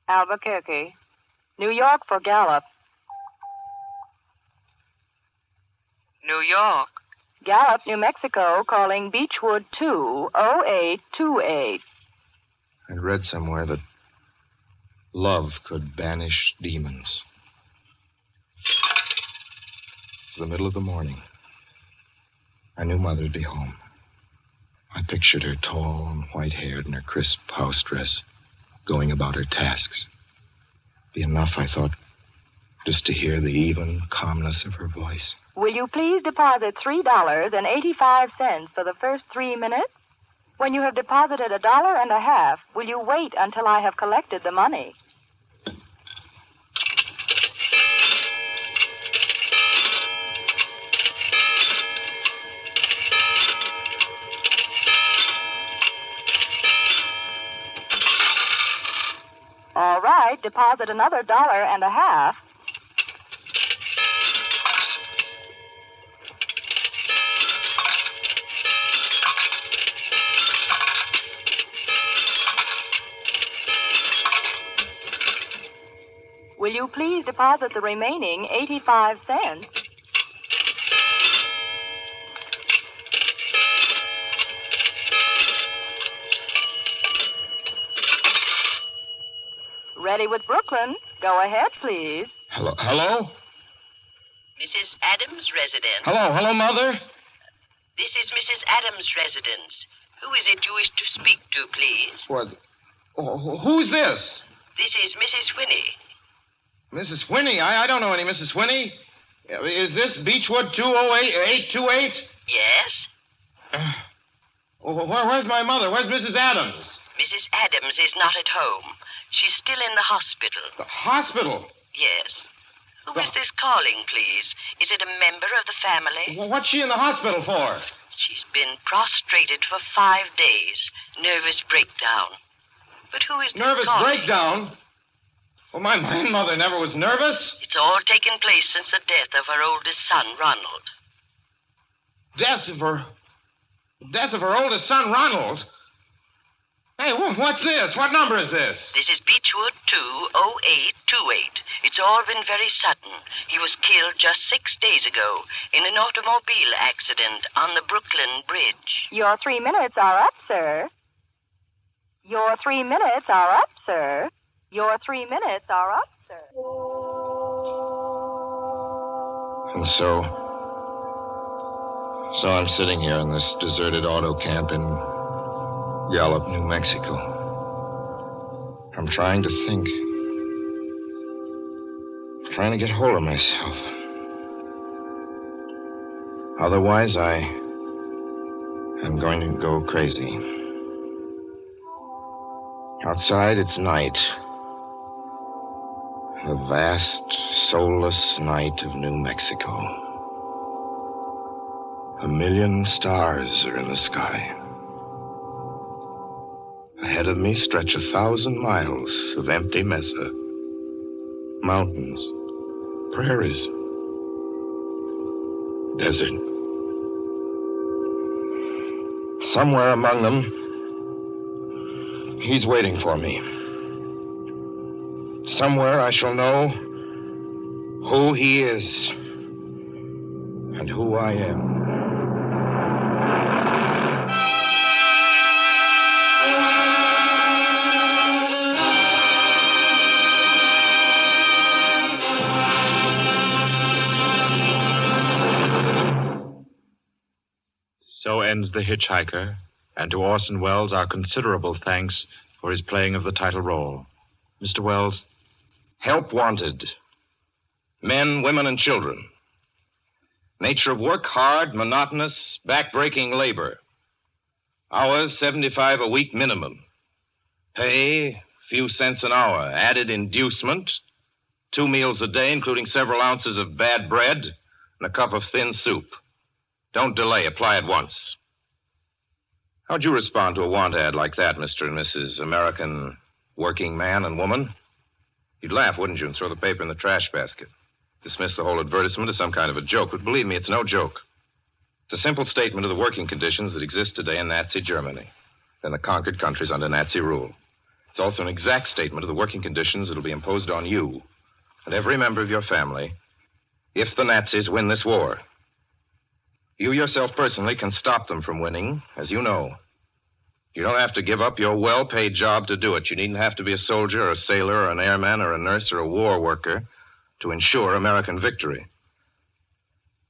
Albuquerque. New York for Gallup. New York. Gallup, New Mexico, calling Beechwood 20828. I'd read somewhere that love could banish demons. It was the middle of the morning. I knew Mother would be home. I pictured her tall and white-haired in her crisp house dress, going about her tasks. Be enough, I thought, just to hear the even calmness of her voice. Will you please deposit $3.85 for the first 3 minutes? When you have deposited $1.50, will you wait until I have collected the money? All right, deposit another $1.50. Will you please deposit the remaining 85 cents? Ready with Brooklyn. Go ahead, please. Hello? Mrs. Adams' residence. Hello, Mother? This is Mrs. Adams' residence. Who is it you wish to speak to, please? What? Who's this? This is Mrs. Whinney. Mrs. Whinney? I don't know any Mrs. Whinney. Is this Beechwood 20828? Yes? Where's my mother? Where's Mrs. Adams? Mrs. Adams is not at home. She's still in the hospital. The hospital? Yes. Who is this calling, please? Is it a member of the family? Well, what's she in the hospital for? She's been prostrated for 5 days. Nervous breakdown. But who is this Nervous calling? breakdown? Well, my mother never was nervous. It's all taken place since the death of her oldest son, Ronald. Death of her oldest son, Ronald? Hey, what's this? What number is this? This is Beechwood 20828. It's all been very sudden. He was killed just 6 days ago in an automobile accident on the Brooklyn Bridge. Your 3 minutes are up, sir. Your 3 minutes are up, sir. Your 3 minutes are up, sir. And so I'm sitting here in this deserted auto camp in Gallup, New Mexico. I'm trying to think. I'm trying to get hold of myself. Otherwise, I'm going to go crazy. Outside, it's night. The vast, soulless night of New Mexico. 1 million stars are in the sky. Ahead of me stretch 1,000 miles of empty mesa. Mountains, prairies, desert. Somewhere among them, he's waiting for me. Somewhere I shall know who he is and who I am. So ends The Hitchhiker, and to Orson Welles our considerable thanks for his playing of the title role. Mr. Welles? Help wanted. Men, women, and children. Nature of work, hard, monotonous, back-breaking labor. Hours, 75 a week minimum. Pay, few cents an hour. Added inducement, 2 meals a day, including several ounces of bad bread and a cup of thin soup. Don't delay. Apply at once. How'd you respond to a want ad like that, Mr. and Mrs. American working man and woman? You'd laugh, wouldn't you, and throw the paper in the trash basket. Dismiss the whole advertisement as some kind of a joke. But believe me, it's no joke. It's a simple statement of the working conditions that exist today in Nazi Germany and the conquered countries under Nazi rule. It's also an exact statement of the working conditions that will be imposed on you and every member of your family if the Nazis win this war. You yourself personally can stop them from winning, as you know. You don't have to give up your well-paid job to do it. You needn't have to be a soldier or a sailor or an airman or a nurse or a war worker to ensure American victory.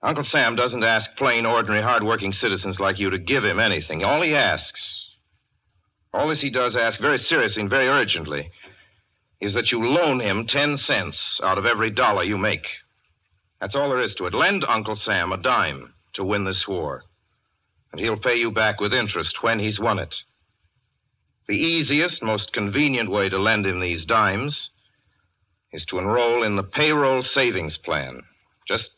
Uncle Sam doesn't ask plain, ordinary, hard-working citizens like you to give him anything. All he does ask very seriously and very urgently is that you loan him 10 cents out of every dollar you make. That's all there is to it. Lend Uncle Sam a dime to win this war, and he'll pay you back with interest when he's won it. The easiest, most convenient way to lend him these dimes is to enroll in the payroll savings plan. Just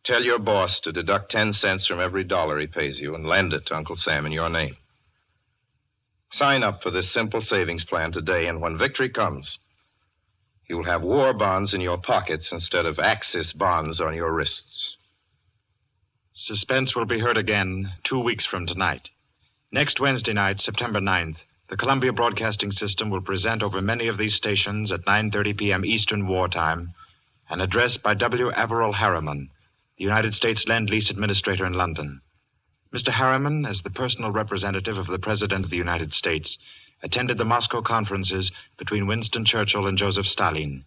tell your boss to deduct 10 cents from every dollar he pays you and lend it to Uncle Sam in your name. Sign up for this simple savings plan today, and when victory comes, you'll have war bonds in your pockets instead of Axis bonds on your wrists. Suspense will be heard again 2 weeks from tonight. Next Wednesday night, September 9th, the Columbia Broadcasting System will present over many of these stations at 9:30 p.m. Eastern Wartime an address by W. Averell Harriman, the United States Lend-Lease Administrator in London. Mr. Harriman, as the personal representative of the President of the United States, attended the Moscow conferences between Winston Churchill and Joseph Stalin.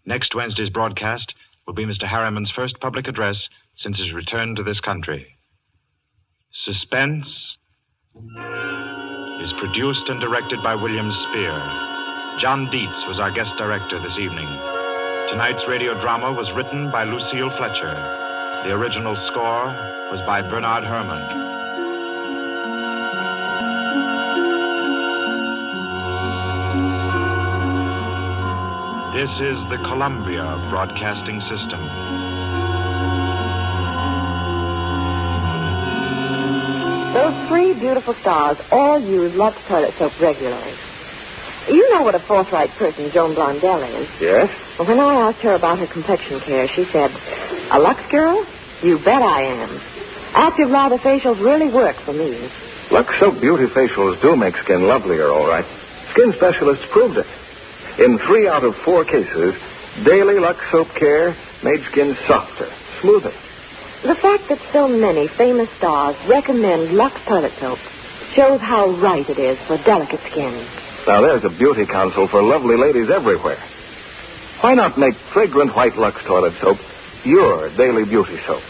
Next Wednesday's broadcast will be Mr. Harriman's first public address since his return to this country. Suspense is produced and directed by William Spear. John Dietz was our guest director this evening. Tonight's radio drama was written by Lucille Fletcher. The original score was by Bernard Herrmann. This is the Columbia Broadcasting System. Those 3 beautiful stars all use Lux toilet soap regularly. You know what a forthright person Joan Blondell is. Yes? Well, when I asked her about her complexion care, she said, "A Lux girl? You bet I am. Active lather facials really work for me." Lux Soap Beauty facials do make skin lovelier, all right. Skin specialists proved it. In 3 out of 4 cases, daily Lux Soap care made skin softer, smoother. The fact that so many famous stars recommend Lux toilet soap shows how right it is for delicate skin. Now, there's a beauty counsel for lovely ladies everywhere. Why not make fragrant white Lux toilet soap your daily beauty soap?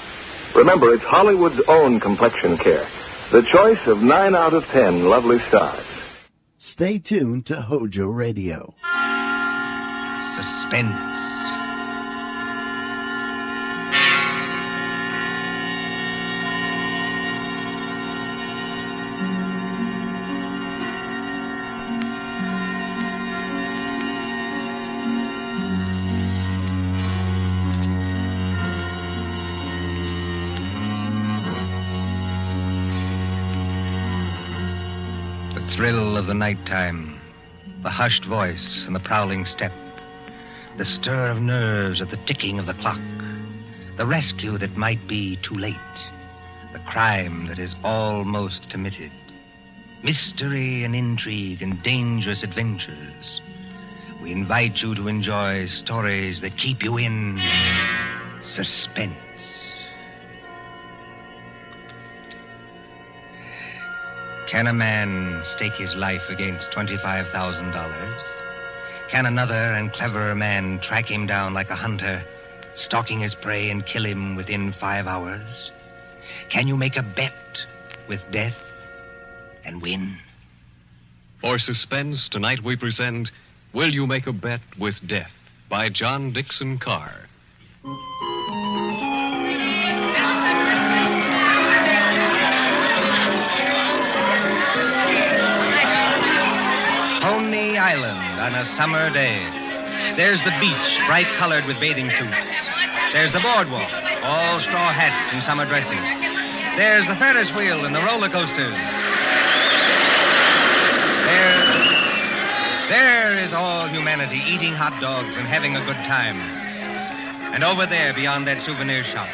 Remember, it's Hollywood's own complexion care. The choice of 9 out of 10 lovely stars. Stay tuned to HOJO Radio. Suspense. Thrill of the nighttime, the hushed voice and the prowling step, the stir of nerves at the ticking of the clock, the rescue that might be too late, the crime that is almost committed, mystery and intrigue and dangerous adventures. We invite you to enjoy stories that keep you in suspense. Can a man stake his life against $25,000? Can another and cleverer man track him down like a hunter, stalking his prey and kill him within 5 hours? Can you make a bet with death and win? For Suspense, tonight we present Will You Make a Bet with Death by John Dixon Carr. Coney Island on a summer day. There's the beach, bright colored with bathing suits. There's the boardwalk, all straw hats and summer dresses. There's the Ferris wheel and the roller coasters. There is all humanity eating hot dogs and having a good time. And over there, beyond that souvenir shop,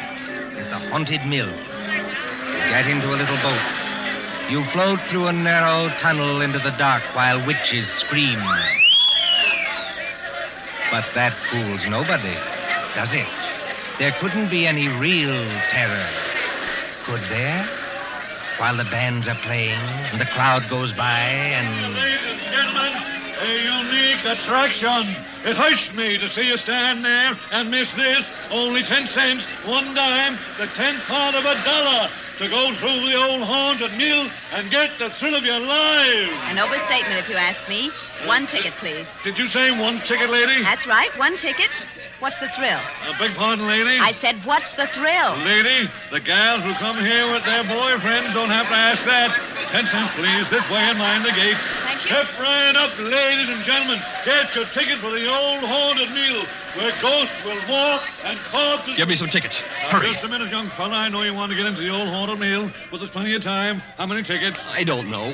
is the haunted mill. You get into a little boat. You float through a narrow tunnel into the dark while witches scream. But that fools nobody, does it? There couldn't be any real terror, could there? While the bands are playing and the crowd goes by and... Ladies and gentlemen, a unique attraction. It hurts me to see you stand there and miss this. Only 10 cents, 1 dime, the 10th part of $1 to go through the old haunted mill and get the thrill of your lives. An overstatement, if you ask me. 1 ticket, please. Did you say 1 ticket, lady? That's right, 1 ticket. What's the thrill? Beg pardon, lady? I said, what's the thrill? Lady, the gals who come here with their boyfriends don't have to ask that. 10 cents, please. This way and mind the gate. Thank you. Step right up, ladies and gentlemen. Get your ticket for the old haunted mill where ghosts will walk and corpses... Give me some tickets. Now, Hurry. just a minute, young fella. I know you want to get into the old haunted mill, but there's plenty of time. How many tickets? I don't know.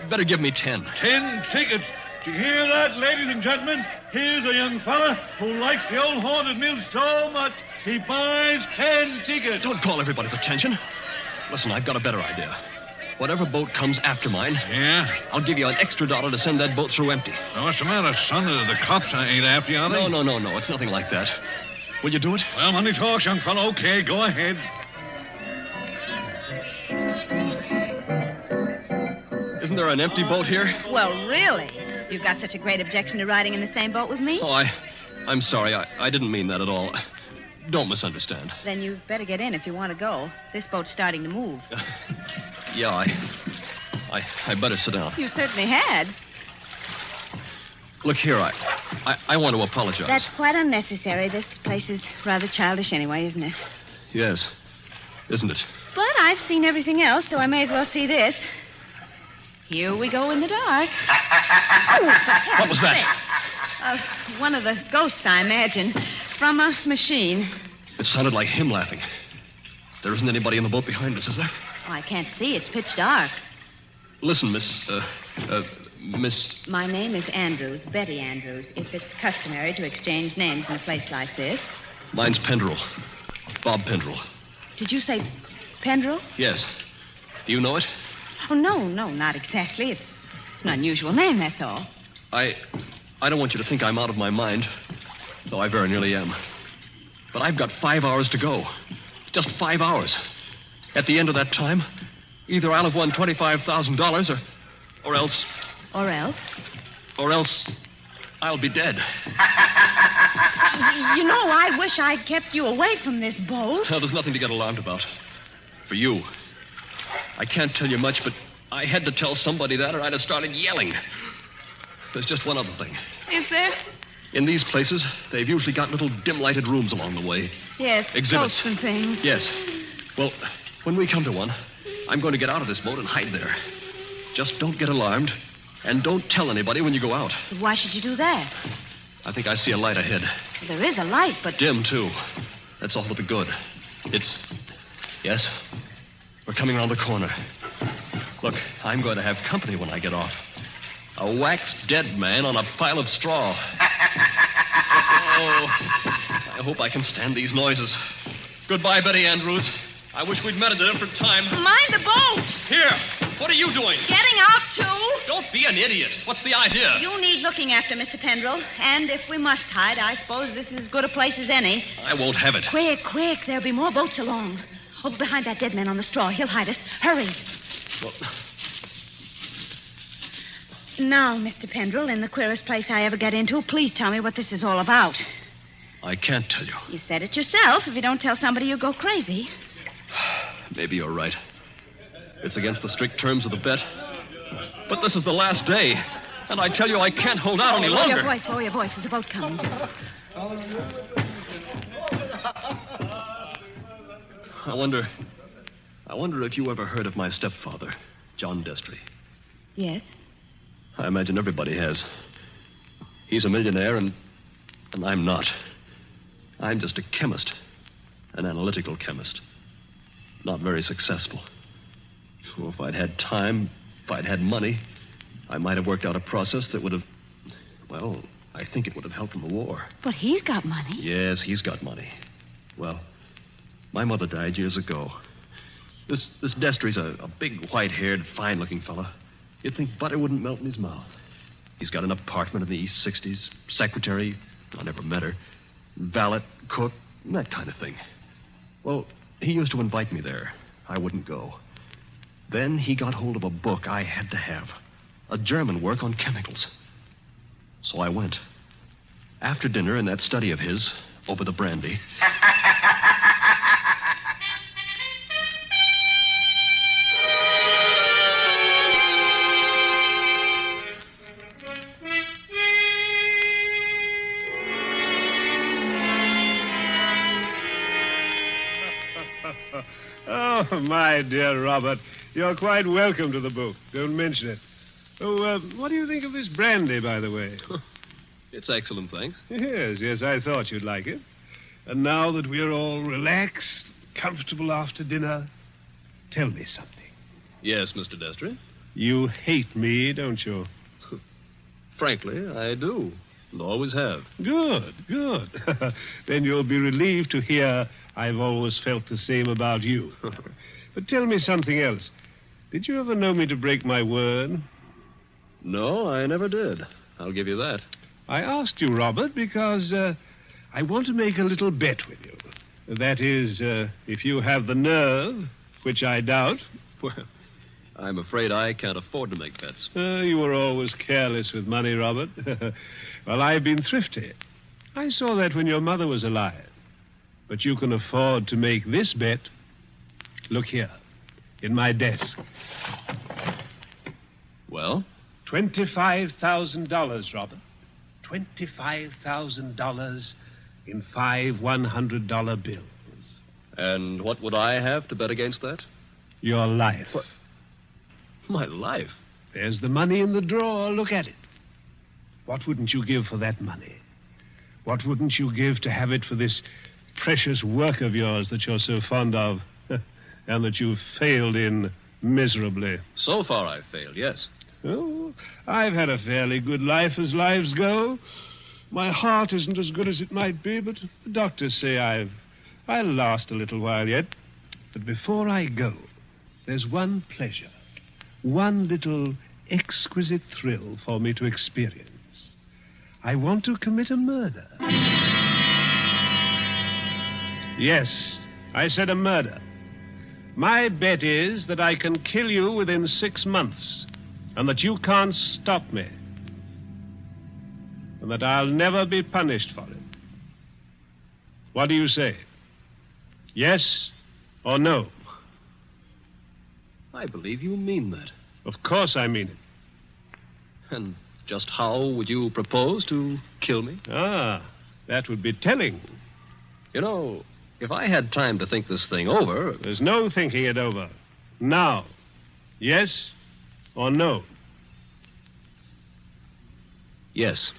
Better give me 10. 10 tickets. Do you hear that, ladies and gentlemen? Here's a young fella who likes the old haunted mill so much he buys 10 tickets. Don't call everybody's attention. Listen, I've got a better idea. Whatever boat comes after mine, I'll give you an extra $1 to send that boat through empty. Now, what's the matter, son? The cops ain't after you, are they? No. It's nothing like that. Will you do it? Well, money talks, young fellow. Okay, go ahead. Isn't there an empty boat here? Well, really? You've got such a great objection to riding in the same boat with me? Oh, I'm sorry. I didn't mean that at all. Don't misunderstand. Then you'd better get in if you want to go. This boat's starting to move. Yeah, I better sit down. You certainly had. Look here, I want to apologize. That's quite unnecessary. This place is rather childish anyway, isn't it? Yes, isn't it? But I've seen everything else, so I may as well see this. Here we go in the dark. What was that? One of the ghosts, I imagine, from a machine. It sounded like him laughing. There isn't anybody in the boat behind us, is there? Oh, I can't see. It's pitch dark. Listen, Miss... Miss... My name is Andrews, Betty Andrews, if it's customary to exchange names in a place like this. Mine's Pendrell. Bob Pendrell. Did you say Pendrell? Yes. Do you know it? Oh, no, not exactly. It's an unusual name, that's all. I don't want you to think I'm out of my mind, though I very nearly am. But I've got 5 hours to go. Just 5 hours. At the end of that time, either I'll have won $25,000 or else... Or else? Or else I'll be dead. You know, I wish I'd kept you away from this boat. Well, there's nothing to get alarmed about. For you. I can't tell you much, but I had to tell somebody that or I'd have started yelling. There's just one other thing. Is there? In these places, they've usually got little dim-lighted rooms along the way. Yes, Exhibits. boats and things. Yes. Well, when we come to one, I'm going to get out of this boat and hide there. Just don't get alarmed, and don't tell anybody when you go out. But why should you do that? I think I see a light ahead. There is a light, but... Dim, too. That's all to the good. It's... Yes? We're coming around the corner. Look, I'm going to have company when I get off. A waxed dead man on a pile of straw. Oh, I hope I can stand these noises. Goodbye, Betty Andrews. I wish we'd met at a different time. Mind the boat! Here, what are you doing? Getting out, too? Don't be an idiot. What's the idea? You need looking after, Mr. Pendrell. And if we must hide, I suppose this is as good a place as any. I won't have it. Quick. There'll be more boats along. Over behind that dead man on the straw. He'll hide us. Hurry. Well... Now, Mr. Pendrell, in the queerest place I ever get into, please tell me what this is all about. I can't tell you. You said it yourself. If you don't tell somebody, you'll go crazy. Maybe you're right. It's against the strict terms of the bet. But this is the last day. And I tell you, I can't hold out any longer. Lower your voice. There's a boat coming. I wonder if you ever heard of my stepfather, John Destry. Yes. I imagine everybody has. He's a millionaire, and I'm not. I'm just a chemist, an analytical chemist. Not very successful. So if I'd had time, if I'd had money, I might have worked out a process that would have... Well, I think it would have helped in the war. But he's got money. Yes, he's got money. Well, my mother died years ago. This Destry's a big, white-haired, fine-looking fella. You'd think butter wouldn't melt in his mouth. He's got an apartment in the East 60s, secretary, I never met her, valet, cook, that kind of thing. Well, he used to invite me there. I wouldn't go. Then he got hold of a book I had to have, a German work on chemicals. So I went. After dinner in that study of his, over the brandy... Oh, my dear Robert, you're quite welcome to the book. Don't mention it. Oh, what do you think of this brandy, by the way? It's excellent, thanks. Yes, I thought you'd like it. And now that we're all relaxed, comfortable after dinner, tell me something. Yes, Mr. Destry? You hate me, don't you? Frankly, I do. And always have. Good. Then you'll be relieved to hear I've always felt the same about you. But tell me something else. Did you ever know me to break my word? No, I never did. I'll give you that. I asked you, Robert, because I want to make a little bet with you. That is, if you have the nerve, which I doubt. Well, I'm afraid I can't afford to make bets. You were always careless with money, Robert. Well, I've been thrifty. I saw that when your mother was alive. But you can afford to make this bet. Look here, in my desk. Well? $25,000, Robert. $25,000 in 5 $100 bills. And what would I have to bet against that? Your life. What? My life? There's the money in the drawer. Look at it. What wouldn't you give for that money? What wouldn't you give to have it for this precious work of yours that you're so fond of and that you've failed in miserably? So far I've failed, yes. Oh, I've had a fairly good life as lives go. My heart isn't as good as it might be, but the doctors say I'll last a little while yet. But before I go, there's one pleasure, one little exquisite thrill for me to experience. I want to commit a murder. Yes, I said a murder. My bet is that I can kill you within 6 months, and that you can't stop me, and that I'll never be punished for it. What do you say? Yes or no? I believe you mean that. Of course I mean it. And just how would you propose to kill me? Ah, that would be telling. You know, if I had time to think this thing over... There's no thinking it over. Now. Yes or no? Yes.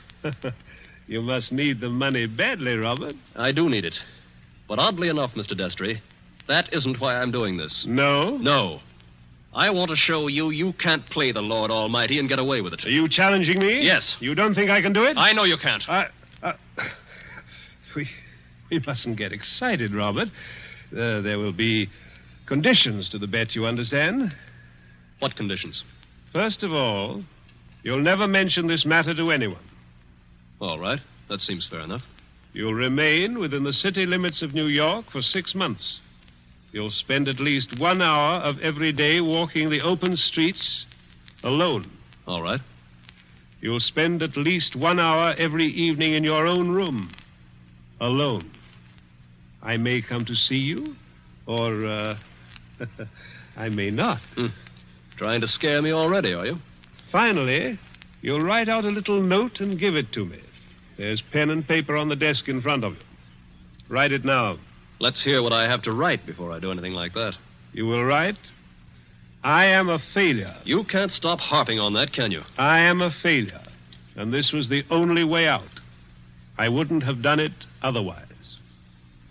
You must need the money badly, Robert. I do need it. But oddly enough, Mr. Destry, that isn't why I'm doing this. No? No. I want to show you can't play the Lord Almighty and get away with it. Are you challenging me? Yes. You don't think I can do it? I know you can't. We mustn't get excited, Robert. There will be conditions to the bet, you understand? What conditions? First of all, you'll never mention this matter to anyone. All right. That seems fair enough. You'll remain within the city limits of New York for 6 months. You'll spend at least 1 hour of every day walking the open streets alone. All right. You'll spend at least 1 hour every evening in your own room, alone. I may come to see you, or I may not. Trying to scare me already, are you? Finally, you'll write out a little note and give it to me. There's pen and paper on the desk in front of you. Write it now. Let's hear what I have to write before I do anything like that. You will write, I am a failure. You can't stop harping on that, can you? I am a failure, and this was the only way out. I wouldn't have done it otherwise.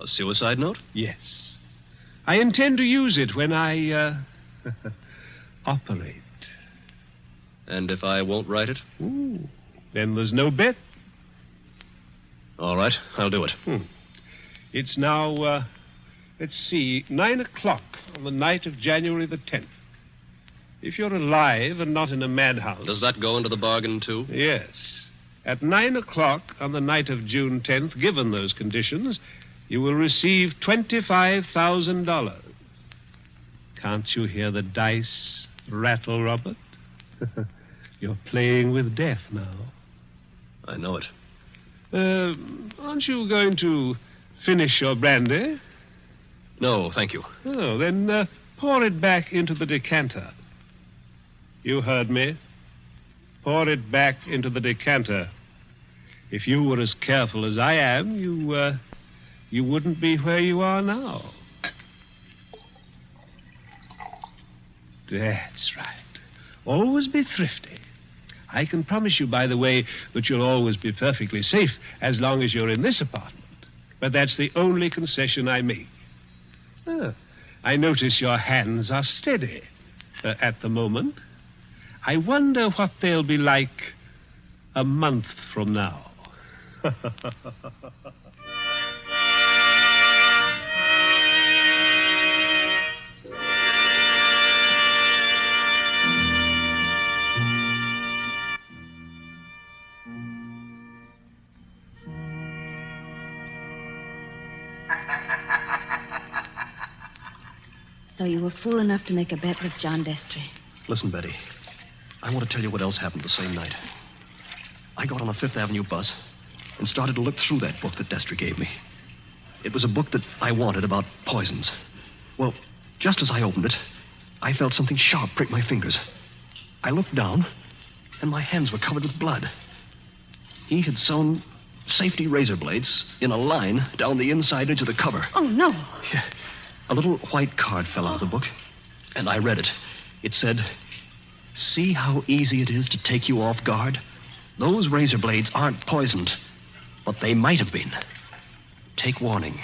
A suicide note? Yes. I intend to use it when I, operate. And if I won't write it? Ooh, then there's no bet. All right, I'll do it. It's now, let's see, 9 o'clock on the night of January the 10th. If you're alive and not in a madhouse... Does that go into the bargain, too? Yes. At 9 o'clock on the night of June 10th, given those conditions, you will receive $25,000. Can't you hear the dice rattle, Robert? You're playing with death now. I know it. Aren't you going to finish your brandy? No, thank you. Oh, then pour it back into the decanter. You heard me. Pour it back into the decanter. If you were as careful as I am, you wouldn't be where you are now. That's right. Always be thrifty. I can promise you, by the way, that you'll always be perfectly safe as long as you're in this apartment. But that's the only concession I make. I notice your hands are steady at the moment. I wonder what they'll be like a month from now. So you were fool enough to make a bet with John Destry. Listen, Betty. I want to tell you what else happened the same night. I got on a Fifth Avenue bus and started to look through that book that Destry gave me. It was a book that I wanted about poisons. Well, just as I opened it, I felt something sharp prick my fingers. I looked down, and my hands were covered with blood. He had sewn safety razor blades in a line down the inside edge of the cover. Oh, no. Yeah. A little white card fell out of the book, and I read it. It said, "See how easy it is to take you off guard? Those razor blades aren't poisoned, but they might have been. Take warning."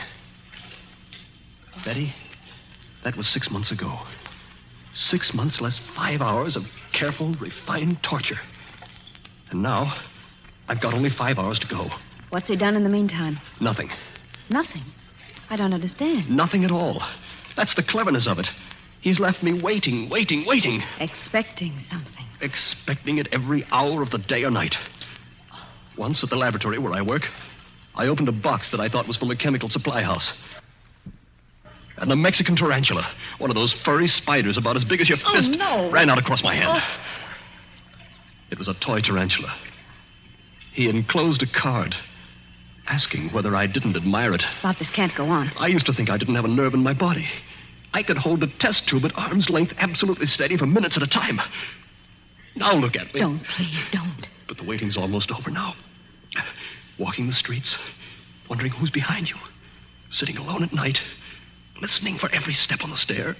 Betty, that was 6 months ago. 6 months less 5 hours of careful, refined torture. And now, I've got only 5 hours to go. What's he done in the meantime? Nothing. Nothing. I don't understand. Nothing at all. That's the cleverness of it. He's left me waiting. Expecting something. Expecting it every hour of the day or night. Once at the laboratory where I work, I opened a box that I thought was from a chemical supply house. And a Mexican tarantula, one of those furry spiders about as big as your fist, ran out across my hand. It was a toy tarantula. He enclosed a card asking whether I didn't admire it. Bob, this can't go on. I used to think I didn't have a nerve in my body. I could hold a test tube at arm's length absolutely steady for minutes at a time. Now look at me. Don't, please, don't. But the waiting's almost over now. Walking the streets, wondering who's behind you. Sitting alone at night, listening for every step on the stair.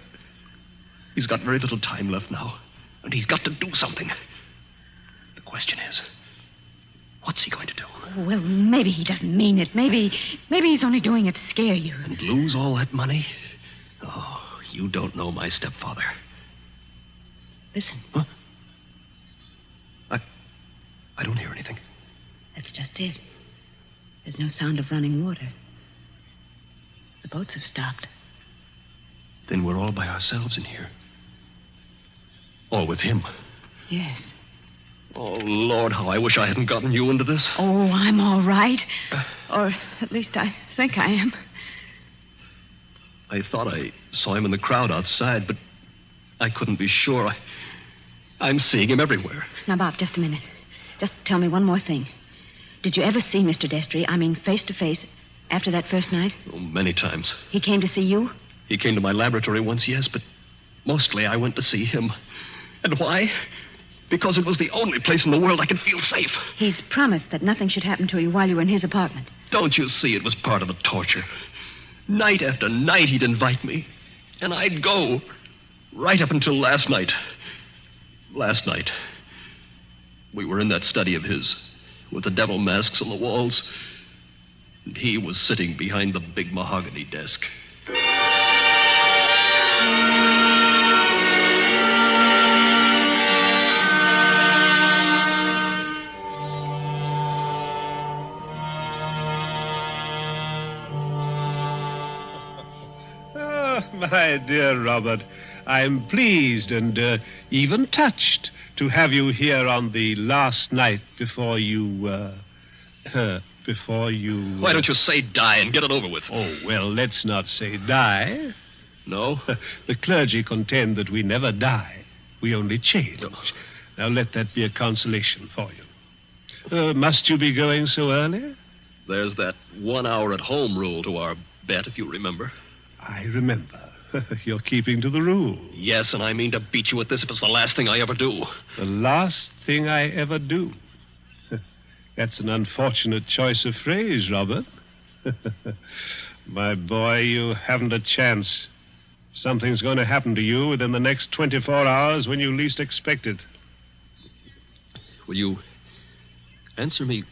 He's got very little time left now, and he's got to do something. The question is, what's he going to do? Well, maybe he doesn't mean it. Maybe he's only doing it to scare you. And lose all that money? Oh, you don't know my stepfather. Listen. Huh? I don't hear anything. That's just it. There's no sound of running water. The boats have stopped. Then we're all by ourselves in here. All with him. Yes. Oh, Lord, how I wish I hadn't gotten you into this. Oh, I'm all right. Or at least I think I am. I thought I saw him in the crowd outside, but I couldn't be sure. I'm seeing him everywhere. Now, Bob, just a minute. Just tell me one more thing. Did you ever see Mr. Destry, I mean face to face, after that first night? Oh, many times. He came to see you? He came to my laboratory once, yes, but mostly I went to see him. And why? Because it was the only place in the world I could feel safe. He's promised that nothing should happen to you while you were in his apartment. Don't you see it was part of the torture? Night after night he'd invite me, and I'd go, right up until last night. Last night, we were in that study of his, with the devil masks on the walls, and he was sitting behind the big mahogany desk. My dear Robert, I'm pleased and even touched to have you here on the last night before you... Why don't you say die and get it over with? Oh, well, let's not say die. No? The clergy contend that we never die. We only change. Oh. Now, let that be a consolation for you. Must you be going so early? There's that 1 hour at home rule to our bet, if you remember. I remember. You're keeping to the rule. Yes, and I mean to beat you at this if it's the last thing I ever do. The last thing I ever do? That's an unfortunate choice of phrase, Robert. My boy, you haven't a chance. Something's going to happen to you within the next 24 hours when you least expect it. Will you answer me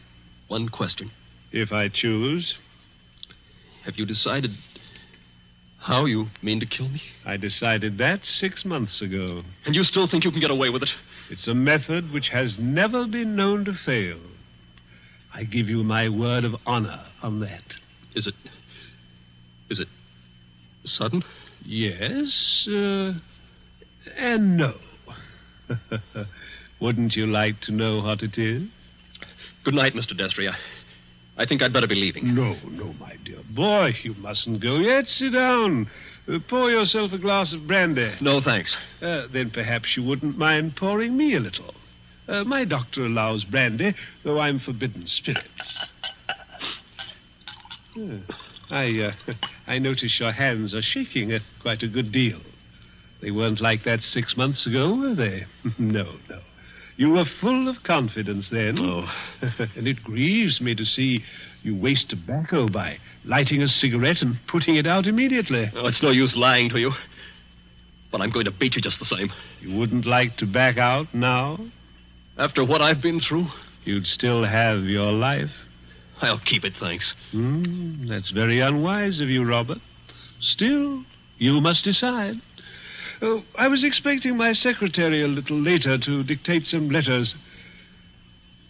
one question? If I choose. Have you decided how you mean to kill me? I decided that 6 months ago. And you still think you can get away with it? It's a method which has never been known to fail. I give you my word of honor on that. Is it sudden? Yes, and no. Wouldn't you like to know what it is? Good night, Mr. Destry. I think I'd better be leaving. No, my dear boy. You mustn't go yet. Sit down. Pour yourself a glass of brandy. No, thanks. Then perhaps you wouldn't mind pouring me a little. My doctor allows brandy, though I'm forbidden spirits. I notice your hands are shaking quite a good deal. They weren't like that 6 months ago, were they? No. You were full of confidence then. Oh. And it grieves me to see you waste tobacco by lighting a cigarette and putting it out immediately. Oh, it's no use lying to you. But I'm going to beat you just the same. You wouldn't like to back out now? After what I've been through? You'd still have your life. I'll keep it, thanks. That's very unwise of you, Robert. Still, you must decide. Oh, I was expecting my secretary a little later to dictate some letters.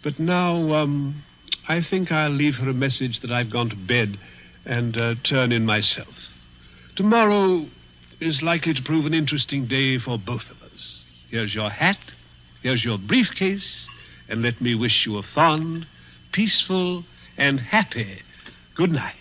But now, I think I'll leave her a message that I've gone to bed and turn in myself. Tomorrow is likely to prove an interesting day for both of us. Here's your hat, here's your briefcase, and let me wish you a fond, peaceful, and happy good night.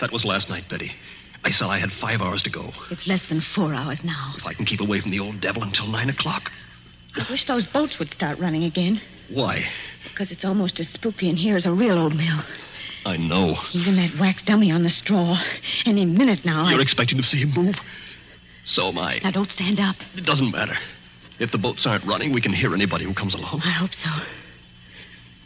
That was last night, Betty. I said I had 5 hours to go. It's less than 4 hours now. If I can keep away from the old devil until 9 o'clock. I wish those boats would start running again. Why? Because it's almost as spooky in here as a real old mill. I know. Even that wax dummy on the straw. Any minute now. You're expecting to see him move? So am I. Now, don't stand up. It doesn't matter. If the boats aren't running, we can hear anybody who comes along. I hope so.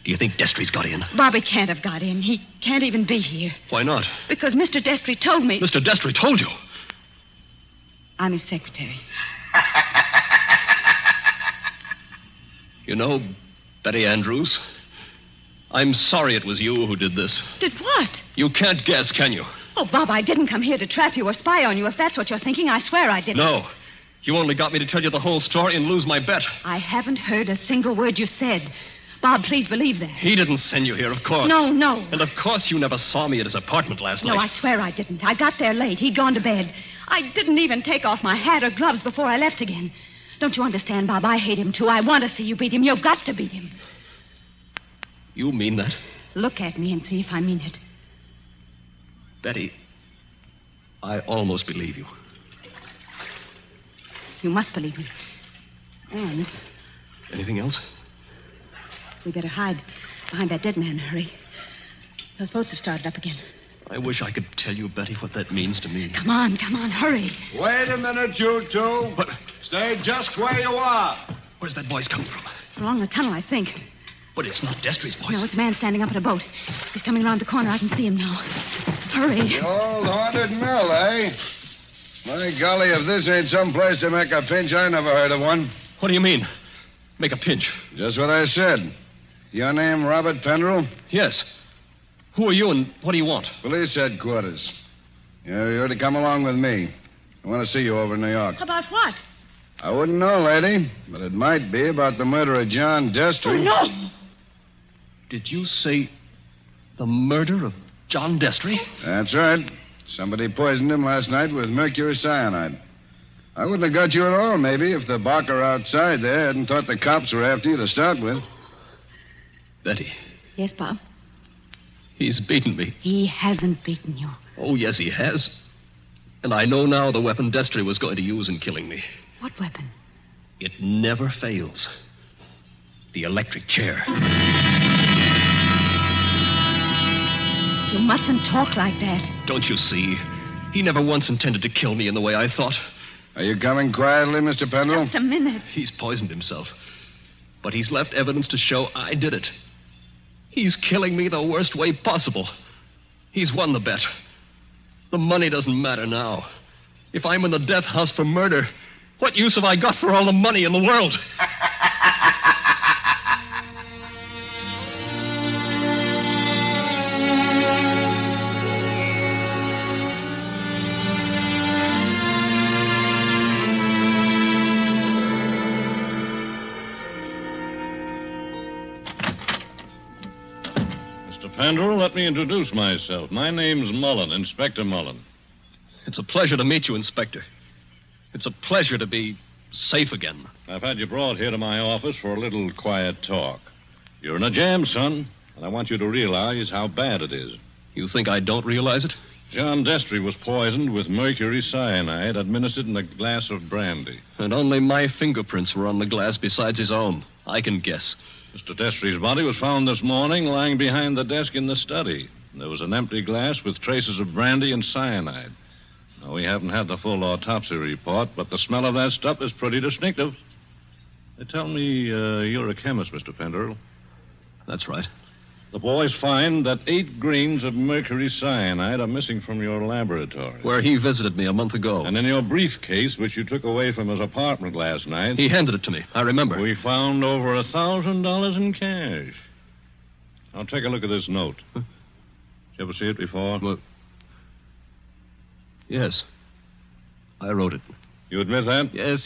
Do you think Destry's got in? Bobby can't have got in. He can't even be here. Why not? Because Mr. Destry told me... Mr. Destry told you? I'm his secretary. You know, Betty Andrews, I'm sorry it was you who did this. Did what? You can't guess, can you? Oh, Bob, I didn't come here to trap you or spy on you. If that's what you're thinking, I swear I didn't. No. You only got me to tell you the whole story and lose my bet. I haven't heard a single word you said. Bob, please believe that. He didn't send you here, of course. No. And of course you never saw me at his apartment last night. No, I swear I didn't. I got there late. He'd gone to bed. I didn't even take off my hat or gloves before I left again. Don't you understand, Bob? I hate him, too. I want to see you beat him. You've got to beat him. You mean that? Look at me and see if I mean it. Betty, I almost believe you. You must believe me. And anything else? we better hide behind that dead man. Hurry. Those boats have started up again. I wish I could tell you, Betty, what that means to me. Come on, hurry. Wait a minute, you two. What? Stay just where you are. Where's that voice coming from? Along the tunnel, I think. But it's not Destry's voice. No, it's a man standing up at a boat. He's coming around the corner. I can see him now. Hurry. The old haunted mill, eh? My golly, if this ain't some place to make a pinch, I never heard of one. What do you mean? Make a pinch? Just what I said. Your name, Robert Pendrell? Yes. Who are you and what do you want? Police headquarters. You're to come along with me. I want to see you over in New York. About what? I wouldn't know, lady, but it might be about the murder of John Destry. Oh, no! Did you say the murder of John Destry? That's right. Somebody poisoned him last night with mercury cyanide. I wouldn't have got you at all, maybe, if the barker outside there hadn't thought the cops were after you to start with. Betty. Yes, Bob? He's beaten me. He hasn't beaten you. Oh, yes, he has. And I know now the weapon Destry was going to use in killing me. What weapon? It never fails. The electric chair. You mustn't talk like that. Don't you see? He never once intended to kill me in the way I thought. Are you coming quietly, Mr. Pendrell? Just a minute. He's poisoned himself. But he's left evidence to show I did it. He's killing me the worst way possible. He's won the bet. The money doesn't matter now. If I'm in the death house for murder, what use have I got for all the money in the world? Pendrell, let me introduce myself. My name's Mullen, Inspector Mullen. It's a pleasure to meet you, Inspector. It's a pleasure to be safe again. I've had you brought here to my office for a little quiet talk. You're in a jam, son, and I want you to realize how bad it is. You think I don't realize it? John Destry was poisoned with mercury cyanide administered in a glass of brandy. And only my fingerprints were on the glass besides his own. I can guess. Mr. Destry's body was found this morning lying behind the desk in the study. There was an empty glass with traces of brandy and cyanide. Now, we haven't had the full autopsy report, but the smell of that stuff is pretty distinctive. They tell me you're a chemist, Mr. Pendrell. That's right. The boys find that 8 grains of mercury cyanide are missing from your laboratory. Where he visited me a month ago. And in your briefcase, which you took away from his apartment last night... He handed it to me. I remember. We found over $1,000 in cash. Now, take a look at this note. Huh? Did you ever see it before? Well, yes. I wrote it. You admit that? Yes.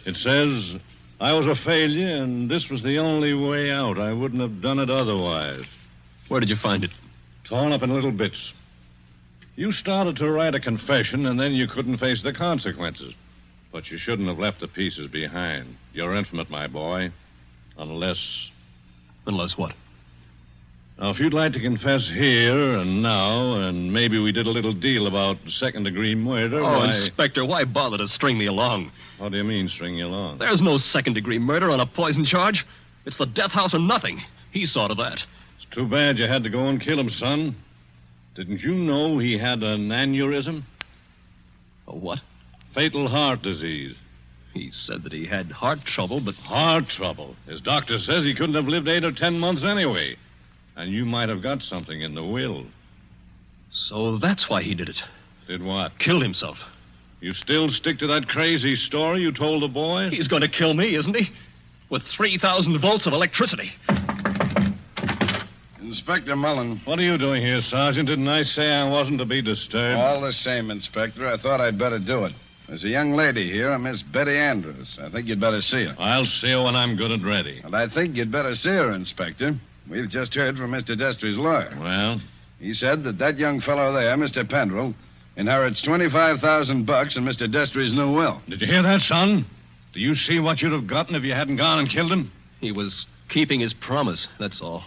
It says, I was a failure, and this was the only way out. I wouldn't have done it otherwise. Where did you find it? Torn up in little bits. You started to write a confession, and then you couldn't face the consequences. But you shouldn't have left the pieces behind. You're intimate, my boy. Unless... Unless what? Now, if you'd like to confess here and now, and maybe we did a little deal about second-degree murder... Oh, Inspector, why bother to string me along? What do you mean, string you along? There's no second-degree murder on a poison charge. It's the death house or nothing. He saw to that. It's too bad you had to go and kill him, son. Didn't you know he had an aneurysm? A what? Fatal heart disease. He said that he had heart trouble, but... Heart trouble? His doctor says he couldn't have lived 8 or 10 months anyway. And you might have got something in the will. So that's why he did it. Did what? Killed himself. You still stick to that crazy story you told the boys? He's going to kill me, isn't he? With 3,000 volts of electricity. Inspector Mullen. What are you doing here, Sergeant? Didn't I say I wasn't to be disturbed? All the same, Inspector, I thought I'd better do it. There's a young lady here, a Miss Betty Andrews. I think you'd better see her. I'll see her when I'm good and ready. And I think you'd better see her, Inspector. We've just heard from Mr. Destry's lawyer. Well? He said that young fellow there, Mr. Pendrell, inherits $25,000 in Mr. Destry's new will. Did you hear that, son? Do you see what you'd have gotten if you hadn't gone and killed him? He was keeping his promise, that's all.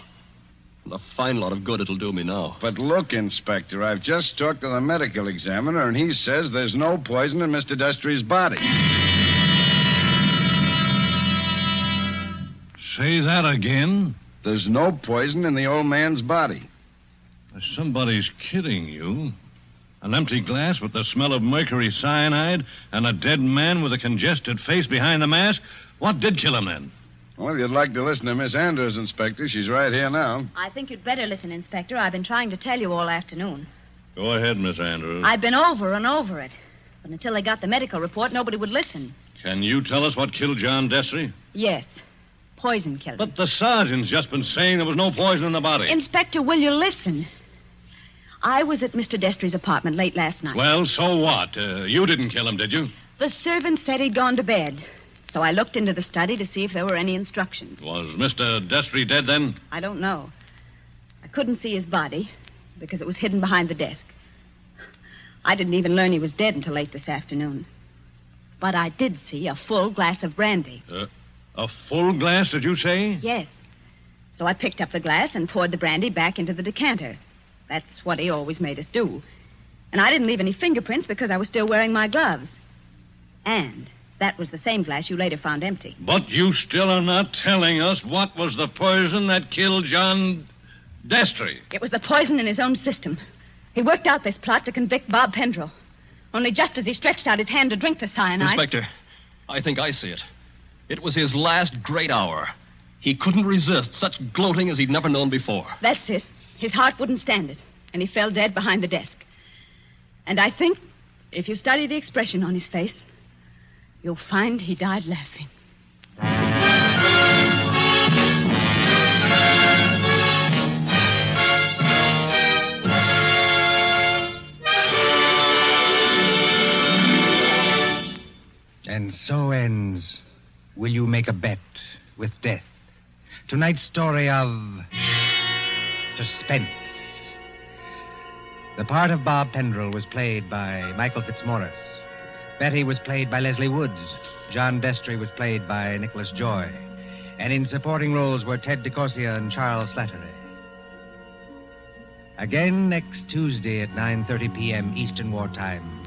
And a fine lot of good it'll do me now. But look, Inspector, I've just talked to the medical examiner, and he says there's no poison in Mr. Destry's body. Say that again? There's no poison in the old man's body. Somebody's kidding you. An empty glass with the smell of mercury cyanide and a dead man with a congested face behind the mask? What did kill him then? Well, if you'd like to listen to Miss Andrews, Inspector, she's right here now. I think you'd better listen, Inspector. I've been trying to tell you all afternoon. Go ahead, Miss Andrews. I've been over and over it. But until they got the medical report, nobody would listen. Can you tell us what killed John Destry? Yes. Poison killed him. But the sergeant's just been saying there was no poison in the body. Inspector, will you listen? I was at Mr. Destry's apartment late last night. Well, so what? You didn't kill him, did you? The servant said he'd gone to bed. So I looked into the study to see if there were any instructions. Was Mr. Destry dead then? I don't know. I couldn't see his body because it was hidden behind the desk. I didn't even learn he was dead until late this afternoon. But I did see a full glass of brandy. A full glass, did you say? Yes. So I picked up the glass and poured the brandy back into the decanter. That's what he always made us do. And I didn't leave any fingerprints because I was still wearing my gloves. And that was the same glass you later found empty. But you still are not telling us what was the poison that killed John Destry. It was the poison in his own system. He worked out this plot to convict Bob Pendrell. Only just as he stretched out his hand to drink the cyanide... Inspector, I think I see it. It was his last great hour. He couldn't resist such gloating as he'd never known before. That's it. His heart wouldn't stand it, and he fell dead behind the desk. And I think, if you study the expression on his face, you'll find he died laughing. And so ends Will You Make a Bet with Death? Tonight's story of suspense. The part of Bob Pendrell was played by Michael Fitzmaurice. Betty was played by Leslie Woods. John Destry was played by Nicholas Joy. And in supporting roles were Ted DeCorsia and Charles Slattery. Again next Tuesday at 9:30 p.m. Eastern Wartime.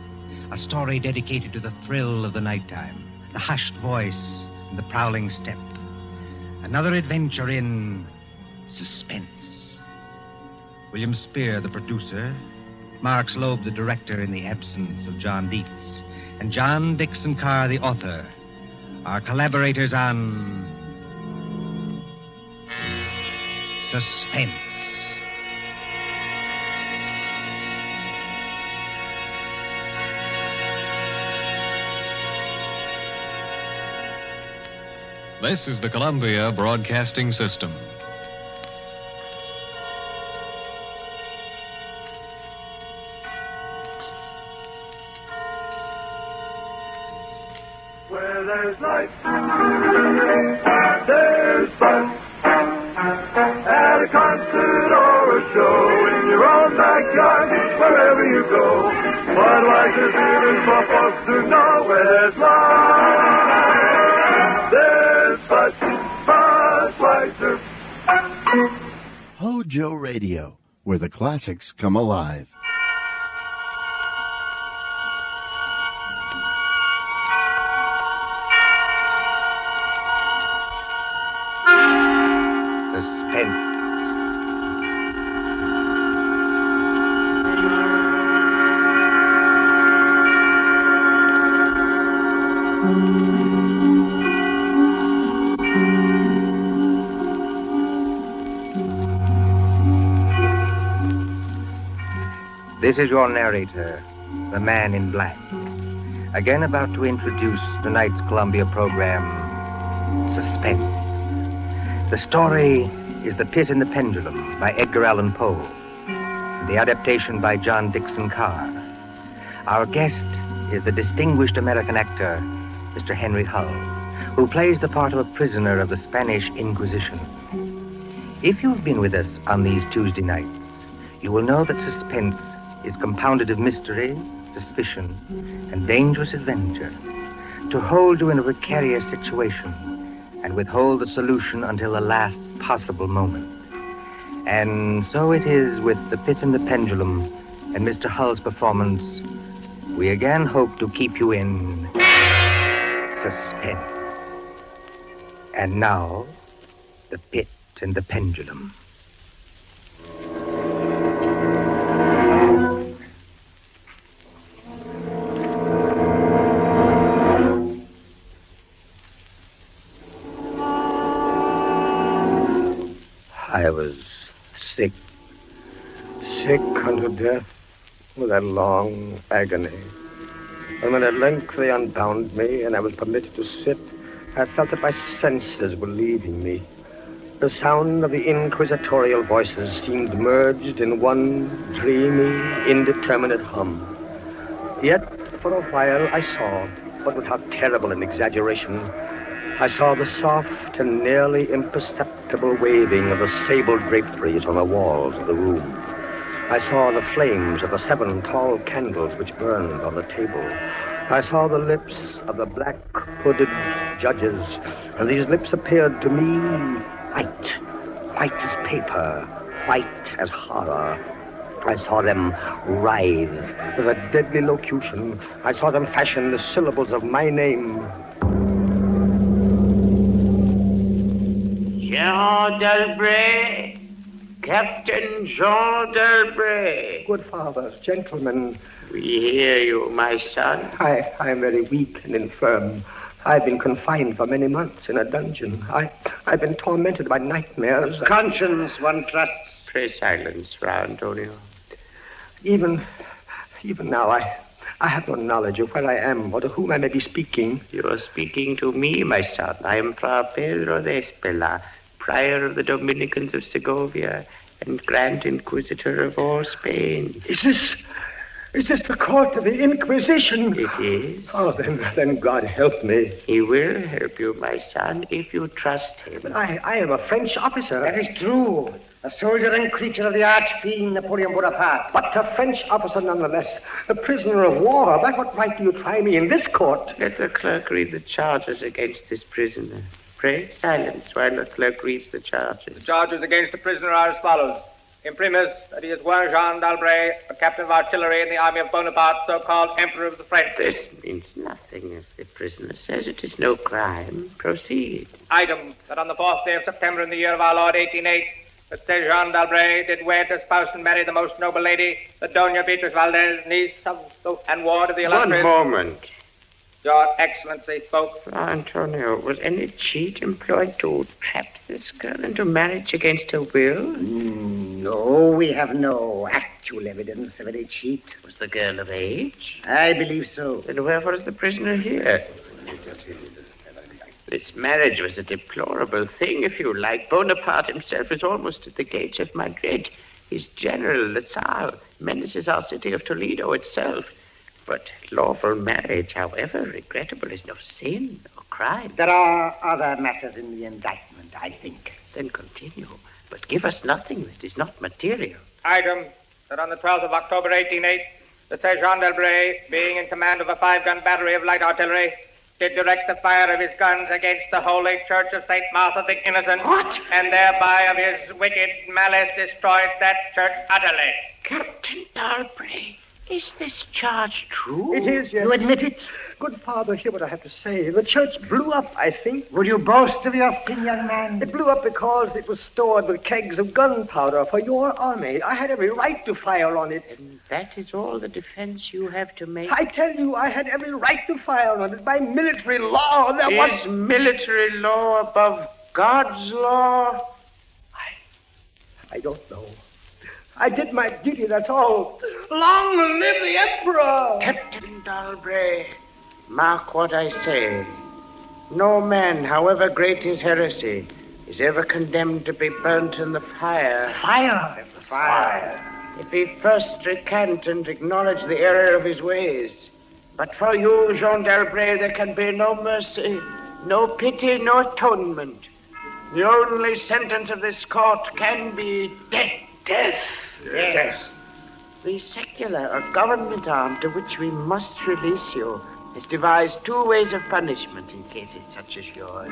A story dedicated to the thrill of the nighttime, the hushed voice and the prowling step. Another adventure in suspense. William Spear, the producer, Mark Slobe, the director in the absence of John Dietz, and John Dixon Carr, the author, are collaborators on Suspense. This is the Columbia Broadcasting System. Where there's life, there's fun. At a concert or a show, in your own backyard, wherever you go. Budweiser beer is for folks who know where there's life. There's Budweiser. HOJO Radio, where the classics come alive. Suspense. This is your narrator, the man in black, again about to introduce tonight's Columbia program, Suspense. The story is The Pit and the Pendulum by Edgar Allan Poe, the adaptation by John Dixon Carr. Our guest is the distinguished American actor, Mr. Henry Hull, who plays the part of a prisoner of the Spanish Inquisition. If you've been with us on these Tuesday nights, you will know that suspense is compounded of mystery, suspicion, and dangerous adventure, to hold you in a precarious situation and withhold the solution until the last possible moment. And so it is with The Pit and the Pendulum and Mr. Hull's performance. We again hope to keep you in suspense. And now, The Pit and the Pendulum. I was sick unto death with that long agony. And when at length they unbound me and I was permitted to sit, I felt that my senses were leaving me. The sound of the inquisitorial voices seemed merged in one dreamy, indeterminate hum. Yet, for a while, I saw, but without terrible an exaggeration, I saw the soft and nearly imperceptible waving of the sable draperies on the walls of the room. I saw the flames of the 7 tall candles which burned on the table. I saw the lips of the black hooded judges, and these lips appeared to me white as paper, white as horror. I saw them writhe with a deadly locution. I saw them fashion the syllables of my name. Jean Delbray, Captain Jean Delbray. Good fathers, gentlemen. We hear you, my son. I am very weak and infirm. I've been confined for many months in a dungeon. I've been tormented by nightmares. Conscience, one trusts. Pray silence, Fra Antonio. Even now, I have no knowledge of where I am or to whom I may be speaking. You are speaking to me, my son. I am Fra Pedro de Espela, prior of the Dominicans of Segovia and Grand Inquisitor of all Spain. Is this the court of the Inquisition? It is. Oh, then God help me. He will help you, my son, if you trust him. But I am a French officer. That is true. A soldier and creature of the arch-fiend Napoleon Bonaparte. But a French officer nonetheless. A prisoner of war. By what right do you try me in this court? Let the clerk read the charges against this prisoner. Pray silence while the clerk reads the charges. The charges against the prisoner are as follows. Imprimis, that he is one Jean d'Albret, a captain of artillery in the army of Bonaparte, so-called Emperor of the French. This means nothing, as the prisoner says. It is no crime. Proceed. Item, that on the 4th day of September in the year of our Lord 1808, that said Jean d'Albret did wed, espouse, and marry the most noble lady, the Doña Beatriz Valdez, niece of and ward of the illustrious... One moment. Your Excellency spoke. Fra Antonio, was any cheat employed to trap this girl into marriage against her will? No, we have no actual evidence of any cheat. Was the girl of age? I believe so. Then wherefore is the prisoner here? This marriage was a deplorable thing, if you like. Bonaparte himself is almost at the gates of Madrid. His general, Lasalle, menaces our city of Toledo itself. But lawful marriage, however regrettable, is no sin or crime. There are other matters in the indictment, I think. Then continue, but give us nothing that is not material. Item, that on the 12th of October, 1808, the Sergeant d'Albret, being in command of a 5-gun battery of light artillery, did direct the fire of his guns against the Holy Church of St. Martha the Innocent. What? And thereby of his wicked malice destroyed that church utterly. Captain d'Albret, is this charge true? It is, yes. You admit it? Good father, hear what I have to say. The church blew up, I think. Would you boast of your sin, young man? It blew up because it was stored with kegs of gunpowder for your army. I had every right to fire on it. And that is all the defense you have to make? I tell you, I had every right to fire on it by military law. Is military law above God's law? I don't know. I did my duty, that's all. Long live the Emperor! Captain d'Albret, mark what I say. No man, however great his heresy, is ever condemned to be burnt in the fire. Fire! Fire! If he first recant and acknowledge the error of his ways. But for you, Jean d'Albret, there can be no mercy, no pity, no atonement. The only sentence of this court can be death. Death. Yes. The secular or government arm to which we must release you has devised 2 ways of punishment in cases such as yours.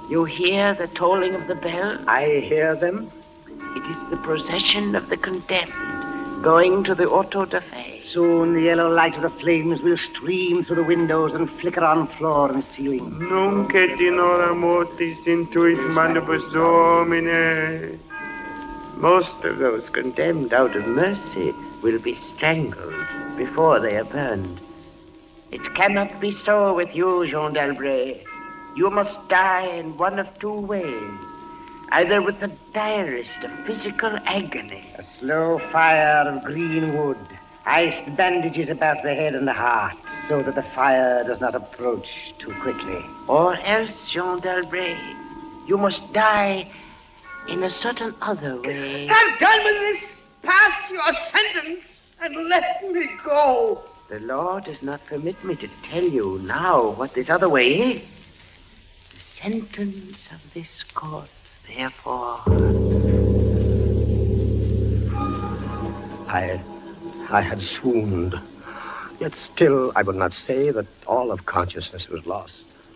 You hear the tolling of the bell? I hear them. It is the procession of the condemned going to the auto da fe. Soon the yellow light of the flames will stream through the windows and flicker on floor and ceiling. Nunc et in hora mortis intuit manibus Domine. Most of those condemned out of mercy will be strangled before they are burned. It cannot be so with you, Jean d'Albret. You must die in one of 2 ways. Either with the direst of physical agony. A slow fire of green wood. Iced bandages about the head and the heart, so that the fire does not approach too quickly. Or else, Jean d'Albret, you must die in a certain other way. Have done with this. Pass your sentence and let me go. The law does not permit me to tell you now what this other way is. The sentence of this court, therefore. I had swooned. Yet still I would not say that all of consciousness was lost.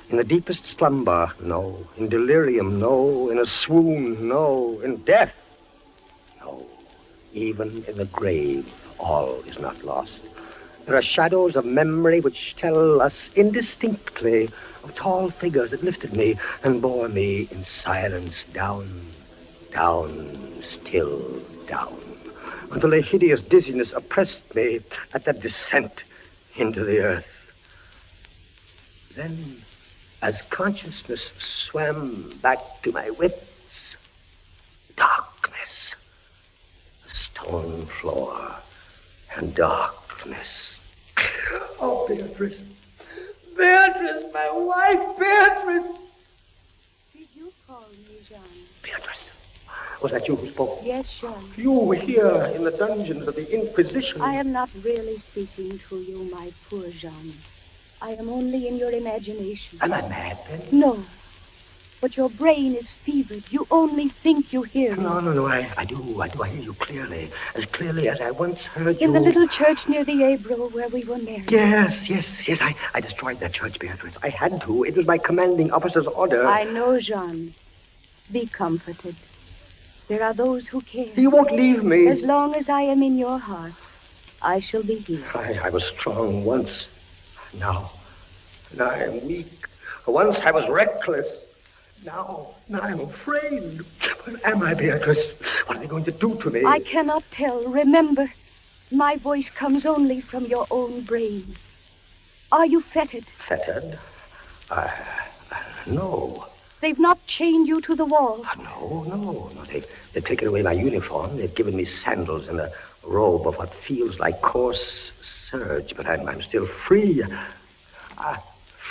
In the deepest slumber, no. In delirium, no. In a swoon, no. In death, no. Even in the grave, all is not lost. There are shadows of memory which tell us indistinctly of tall figures that lifted me and bore me in silence down, still down, until a hideous dizziness oppressed me at that descent into the earth. Then, as consciousness swam back to my wits, darkness, a stone floor, and darkness. Oh, Beatrice. Beatrice, my wife, Beatrice. Did you call me, Jean? Beatrice, was that you who spoke? Yes, Jean. You were here in the dungeons of the Inquisition. I am not really speaking to you, my poor Jean. I am only in your imagination. Am I mad, then? No. But your brain is fevered. You only think you hear me. No, I do. I hear you clearly. As clearly as I once heard you. In the little church near the Ebro where we were married. Yes. I destroyed that church, Beatrice. I had to. It was my commanding officer's order. I know, Jean. Be comforted. There are those who care. You won't leave me. As long as I am in your heart, I shall be here. I was strong once. Now I am weak. Once I was reckless. Now I'm afraid. Where am I, Beatrice? What are they going to do to me? I cannot tell. Remember, my voice comes only from your own brain. Are you fettered? Fettered? No. They've not chained you to the wall. No. They've taken away my uniform. They've given me sandals and a robe of what feels like coarse serge, but I'm still free.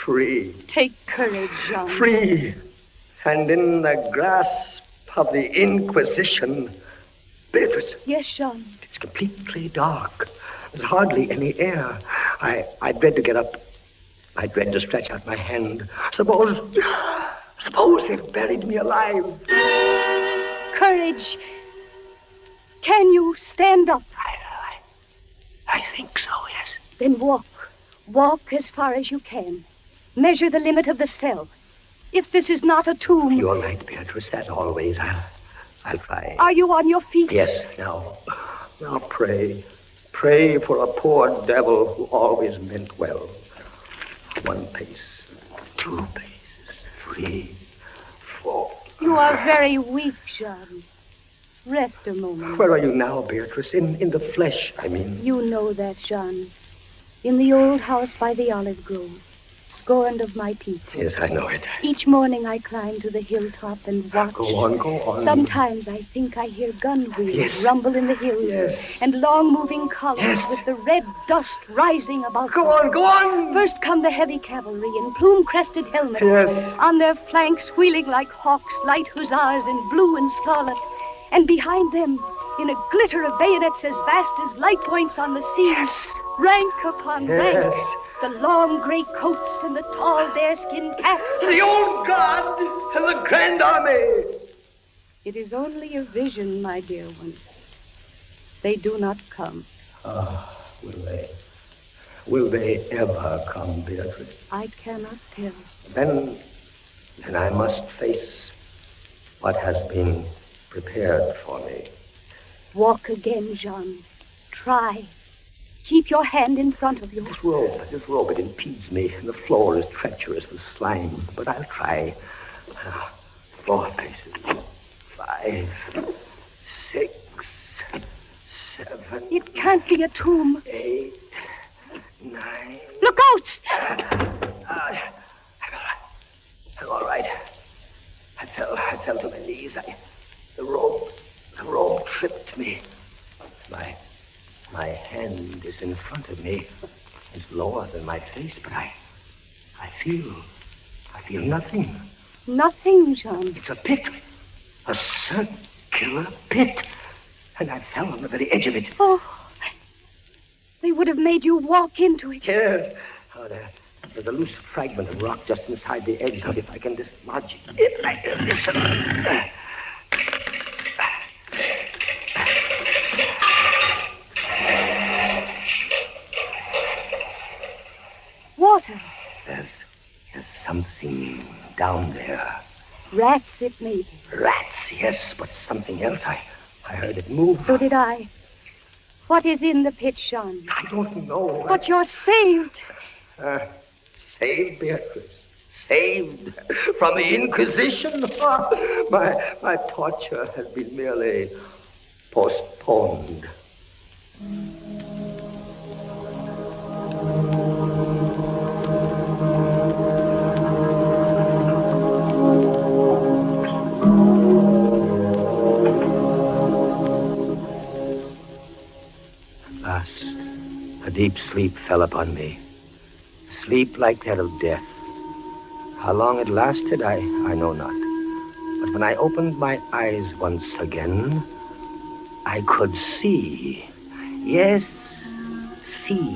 Free. Take courage, Jean. Free. And in the grasp of the Inquisition. Beatrice. Yes, Jean. It's completely dark. There's hardly any air. I dread to get up. I dread to stretch out my hand. Suppose they've buried me alive. Courage. Can you stand up? I think so, yes. Then walk. Walk as far as you can. Measure the limit of the cell. If this is not a tomb... You're right, Beatrice, as always. I'll try. Are you on your feet? Yes, now pray. Pray for a poor devil who always meant well. 1 pace, 2 paces, 3, 4. You are very weak, Jean. Rest a moment. Where are you now, Beatrice? In the flesh, I mean. You know that, Jean. In the old house by the olive grove. Scorned of my people. Yes, I know it. Each morning I climb to the hilltop and watch. Go on. Sometimes I think I hear gun wheels Yes. rumble in the hills. Yes. And long moving columns Yes. with the red dust rising above Go them. on. First come the heavy cavalry in plume-crested helmets. Yes. On their flanks wheeling like hawks, light hussars in blue and scarlet. And behind them, in a glitter of bayonets as vast as light points on the sea, rank upon rank, the long gray coats and the tall bearskin caps. The old guard and the grand army. It is only a vision, my dear one. They do not come. Will they? Will they ever come, Beatrice? I cannot tell. Then I must face what has been prepared for me. Walk again, Jean. Try. Keep your hand in front of you. This robe, it impedes me. The floor is treacherous with slime, but I'll try. 4 paces. 5, 6, 7. It can't be a tomb. 8, 9. Look out! I'm all right. I fell to my knees. The robe tripped me. My hand is in front of me. It's lower than my face, but I feel nothing. Nothing, Jean. It's a pit. A circular pit. And I fell on the very edge of it. Oh, they would have made you walk into it. Yes. Oh, there's a loose fragment of rock just inside the edge. Now, if I can dislodge it, listen. Water. There's something down there. Rats, it may be. Rats, yes, but something else. I heard it move. So did I. What is in the pit, Jean? I don't know. But you're saved. Saved, Beatrice. Saved from the Inquisition. My torture has been merely postponed. A deep sleep fell upon me. Sleep like that of death. How long it lasted, I know not. But when I opened my eyes once again, I could see. Yes, see.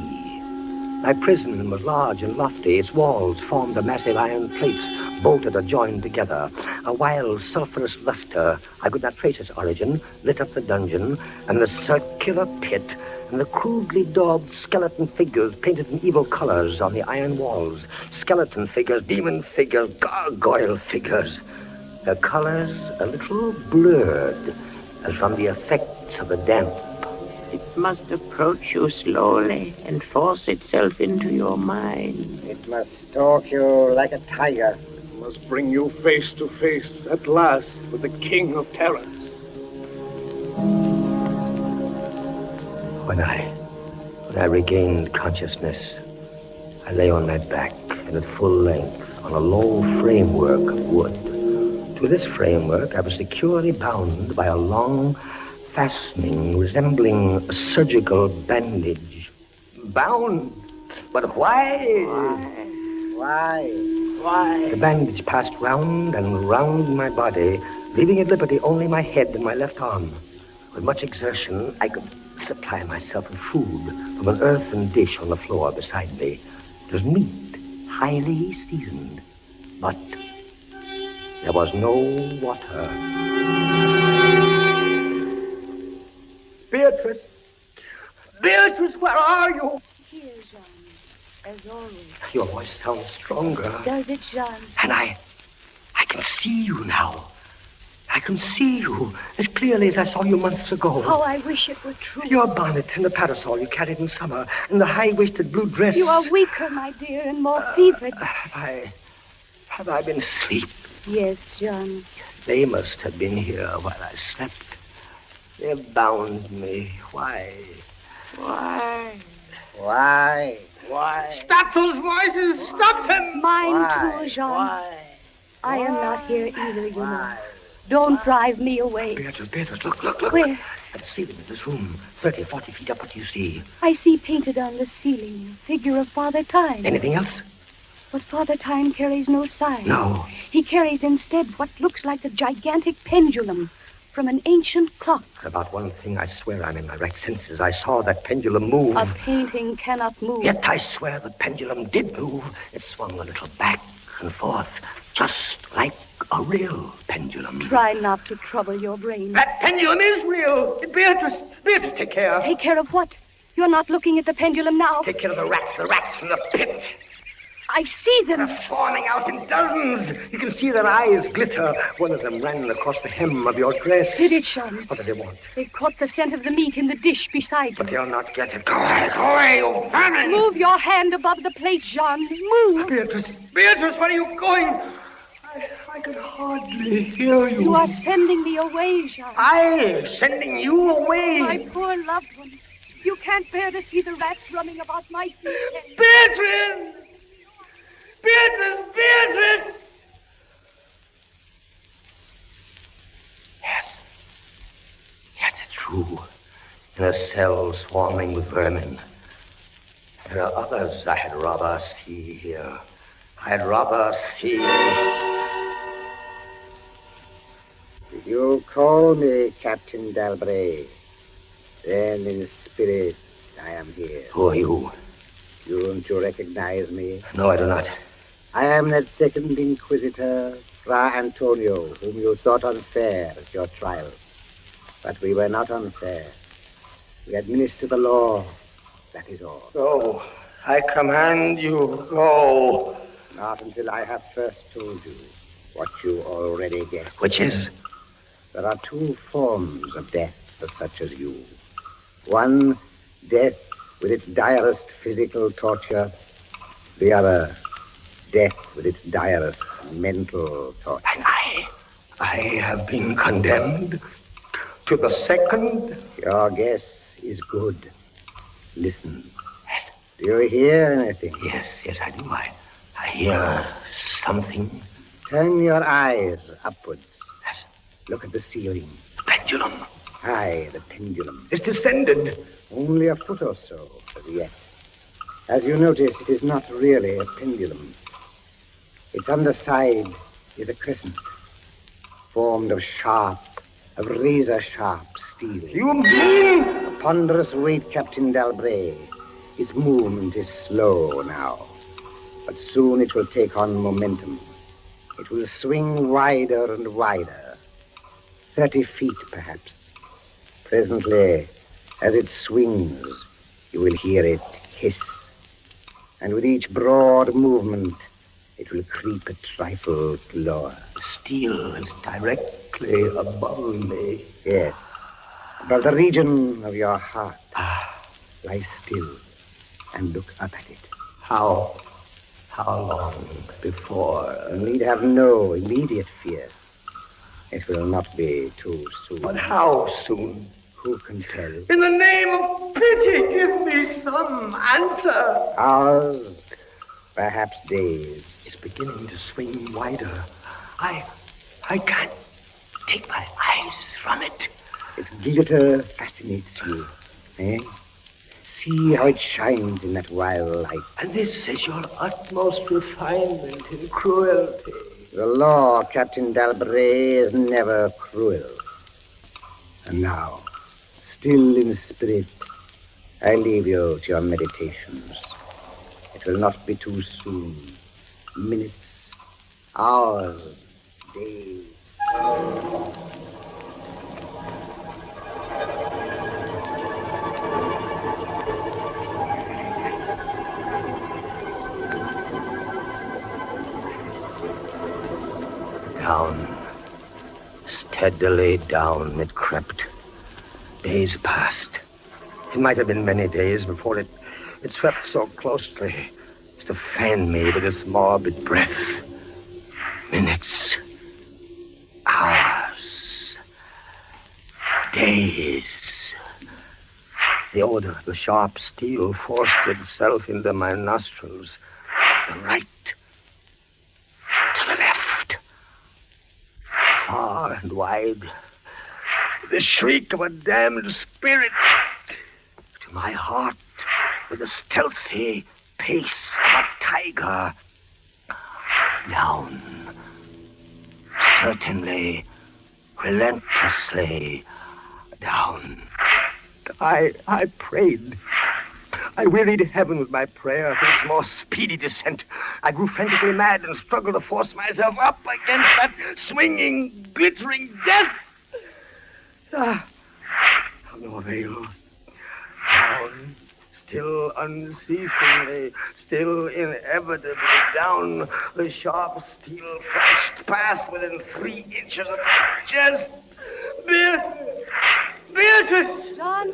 My prison was large and lofty. Its walls formed of massive iron plates, bolted or joined together. A wild, sulphurous luster, I could not trace its origin, lit up the dungeon, and the circular pit, and the crudely daubed skeleton figures painted in evil colors on the iron walls. Skeleton figures, demon figures, gargoyle figures. Their colors a little blurred, as from the effects of the damp. It must approach you slowly and force itself into your mind. It must stalk you like a tiger. It must bring you face to face, at last, with the king of terror. When I regained consciousness, I lay on my back and at full length on a low framework of wood. To this framework, I was securely bound by a long fastening resembling a surgical bandage. Bound? But why? Why? The bandage passed round and round my body, leaving at liberty only my head and my left arm. With much exertion, I could supply myself with food from an earthen dish on the floor beside me. It was meat, highly seasoned, but there was no water. Beatrice! Beatrice, where are you? Here, Jean, as always. Your voice sounds stronger. Does it, Jean? And I can see you now. I can see you as clearly as I saw you months ago. How I wish it were true. Your bonnet and the parasol you carried in summer, and the high-waisted blue dress. You are weaker, my dear, and more fevered. Have I been asleep? Yes, John. They must have been here while I slept. They've bound me. Why? Stop those voices! Stop them! Mine too, Jean. I am not here either, you know. Don't drive me away. Beatrice, look. Where? At the ceiling of this room, 30, 40 feet up. What do you see? I see painted on the ceiling a figure of Father Time. Anything else? But Father Time carries no sign. No. He carries instead what looks like a gigantic pendulum from an ancient clock. About one thing, I swear I'm in my right senses. I saw that pendulum move. A painting cannot move. Yet I swear the pendulum did move. It swung a little back and forth, just like a real pendulum. Try not to trouble your brain. That pendulum is real. Beatrice, take care. Take care of what? You're not looking at the pendulum now. Take care of the rats from the pit. I see them. They're swarming out in dozens. You can see their eyes glitter. One of them ran across the hem of your dress. Did it, Sean? What did they want? They caught the scent of the meat in the dish beside you. But they'll not get it. Go away, you vermin! Move your hand above the plate, Jean. Move. Beatrice, where are you going? I could hardly hear you. You are sending me away, Jean. Sending you away? My poor loved one. You can't bear to see the rats running about my feet. Beatrice! Yes, it's true. In a cell swarming with vermin. There are others I had rather see here. Did you call me, Captain Dalbray? Then in spirit, I am here. Who are you? Don't you recognize me? No, I do not. I am that second Inquisitor, Fra Antonio, whom you thought unfair at your trial. But we were not unfair. We administer the law, that is all. Go. I command you, go. Not until I have first told you what you already get. Which is? There are two forms of death for such as you. One, death with its direst physical torture. The other, death with its direst mental torture. And I have been condemned to the second? Your guess is good. Listen. Do you hear anything? Yes, I do. I hear something. Turn your eyes upwards. Look at the ceiling. The pendulum. Aye, the pendulum. It's descended. Only a foot or so as yet. As you notice, it is not really a pendulum. Its underside is a crescent, formed of razor-sharp steel. You mean? A ponderous weight, Captain Dalbray. Its movement is slow now, but soon it will take on momentum. It will swing wider and wider, 30 feet perhaps. Presently, as it swings, you will hear it hiss. And with each broad movement, it will creep a trifle lower. The steel is directly above me. Yes, above the region of your heart. Lie still and look up at it. How long before? You need have no immediate fear. It will not be too soon. But how soon? Who can tell? In the name of pity, give me some answer. Ours Perhaps days. It's beginning to swing wider. I can't take my eyes from it. Its glitter fascinates you, eh? See how it shines in that wild light. And this is your utmost refinement in cruelty. The law, Captain Dalbray, is never cruel. And now, still in spirit, I leave you to your meditations. It will not be too soon. Minutes, hours, days. Down. Steadily down it crept. Days passed. It might have been many days before it swept so closely as to fan me with its morbid breath. Minutes. Hours. Days. The odor of the sharp steel forced itself into my nostrils. The right. To the left. Far and wide. The shriek of a damned spirit. To my heart, with the stealthy pace of a tiger. Down. Certainly, relentlessly down. I prayed. I wearied heaven with my prayer for its more speedy descent. I grew frantically mad and struggled to force myself up against that swinging, glittering death. Of no avail. Down, still unceasingly, still inevitably down, the sharp steel flashed past within 3 inches of my chest. Beatrice! John?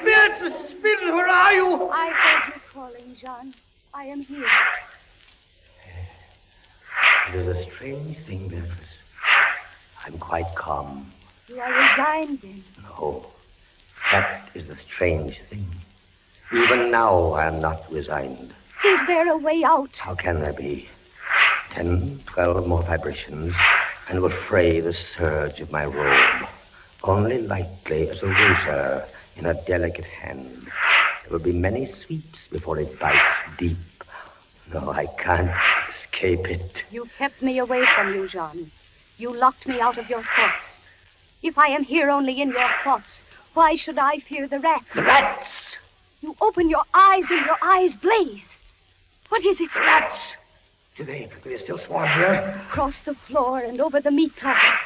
Beatrice, Beatrice, where are you? I heard you calling, John. I am here. It is a strange thing, Beatrice. I'm quite calm. You are resigned, then? No, that is the strange thing. Even now, I am not resigned. Is there a way out? How can there be? 10, 12 more vibrations, and it will fray the serge of my robe. Only lightly as a razor in a delicate hand. There will be many sweeps before it bites deep. No, I can't escape it. You kept me away from you, John. You locked me out of your thoughts. If I am here only in your thoughts, why should I fear the rats? The rats! You open your eyes and your eyes blaze. What is it? The rats! Do they still swarm here? Across the floor and over the meat platter.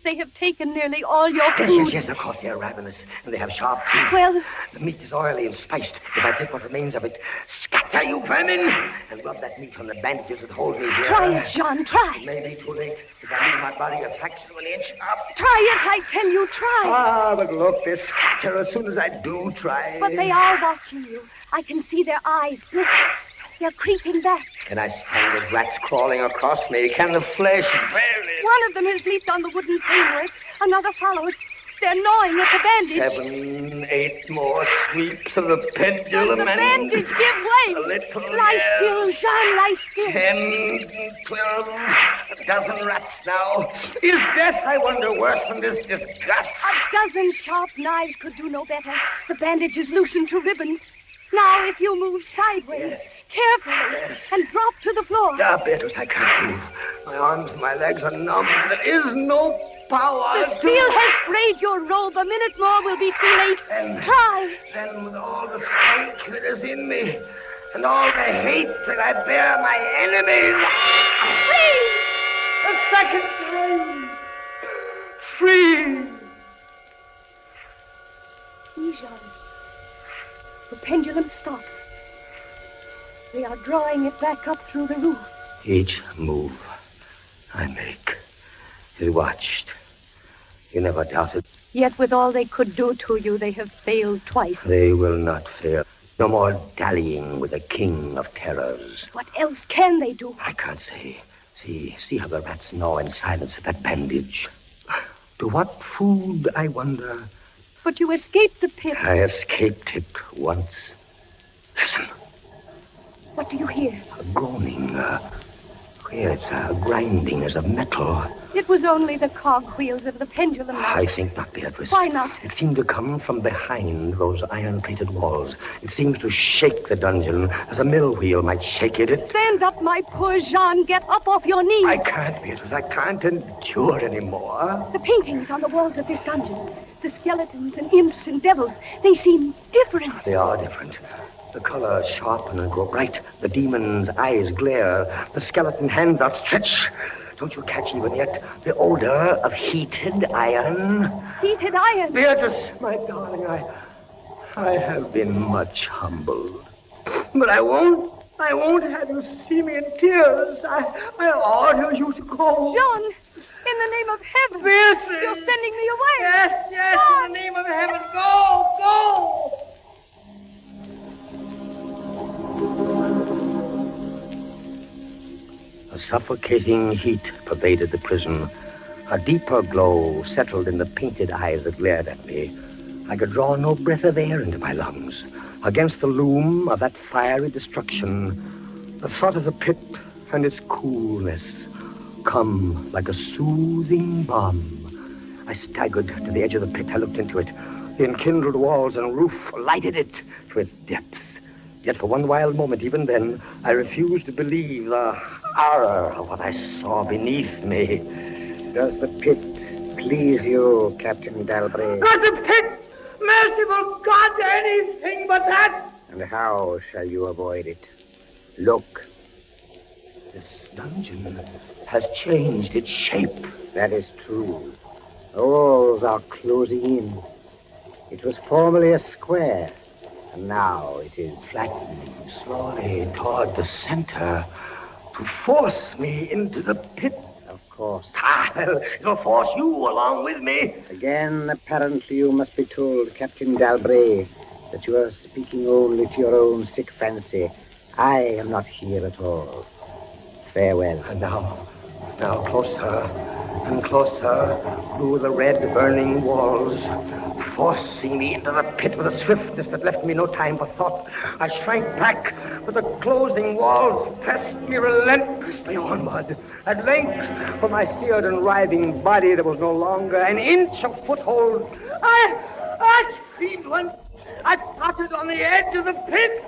They have taken nearly all your food. Yes, of course, they're ravenous, and they have sharp teeth. Well... The meat is oily and spiced. If I take what remains of it, scatter, you vermin! And rub that meat from the bandages that hold me here. Try it, John, try. It may be too late. If I leave my body a fraction of an inch up. Try it, I tell you, try. Ah, but look, they scatter as soon as I do try. But they are watching you. I can see their eyes glitter. They're creeping back. Can I stand the rats crawling across me? Can the flesh bear it? One of them has leaped on the wooden framework. Another follows. They're gnawing at the bandage. 7, 8 more sweeps of the pendulum. The bandage give way. A little. Lie still, Jean, lie still. 10, 12, a dozen rats now. Is death, I wonder, worse than this disgust? A dozen sharp knives could do no better. The bandage is loosened to ribbons. Now, if you move sideways, carefully, and drop to the floor. Beatrice, I can't move. My arms and my legs are numb. There is no power. The steel has frayed your robe. A minute more will be too late. Try. Then, with all the strength that is in me, and all the hate that I bear my enemies... Free! A second free! Jean. The pendulum stops. They are drawing it back up through the roof. Each move I make is watched. You never doubted. Yet with all they could do to you, they have failed twice. They will not fail. No more dallying with the king of terrors. What else can they do? I can't say. See how the rats gnaw in silence at that bandage. To what food, I wonder? But you escaped the pit. I escaped it once. Listen. What do you hear? A groaning. It's a grinding as of metal. It was only the cogwheels of the pendulum. I think not, Beatrice. Why not? It seemed to come from behind those iron-plated walls. It seems to shake the dungeon as a mill wheel might shake it. Stand up, my poor Jean. Get up off your knees. I can't, Beatrice. I can't endure anymore. The paintings on the walls of this dungeon, the skeletons and imps and devils, they seem different. They are different. The colors sharpen and grow bright. The demon's eyes glare. The skeleton hands outstretch. Don't you catch even yet the odor of heated iron? Heated iron? Beatrice, my darling, I have been much humbled. But I won't have you see me in tears. I order you to go. John, in the name of heaven. Beatrice. You're sending me away. Yes, John. in the name of heaven. Go. A suffocating heat pervaded the prison. A deeper glow settled in the painted eyes that glared at me. I could draw no breath of air into my lungs. Against the loom of that fiery destruction, the thought of the pit and its coolness come like a soothing balm. I staggered to the edge of the pit. I looked into it. The enkindled walls and roof lighted it to its depths. Yet for one wild moment, even then, I refused to believe the horror of what I saw beneath me. Does the pit please you, Captain Dalbray? Not the pit! Merciful God, anything but that! And how shall you avoid it? Look. This dungeon has changed its shape. That is true. The walls are closing in. It was formerly a square. And now it is flattening slowly toward the center to force me into the pit. Of course. It'll force you along with me. Again, apparently you must be told, Captain Dalbray, that you are speaking only to your own sick fancy. I am not here at all. Farewell. And now closer and closer through the red burning walls, forcing me into the pit with a swiftness that left me no time for thought. I shrank back, but the closing walls pressed me relentlessly onward. At length, for my seared and writhing body, there was no longer an inch of foothold. I screamed once. I tottered on the edge of the pit.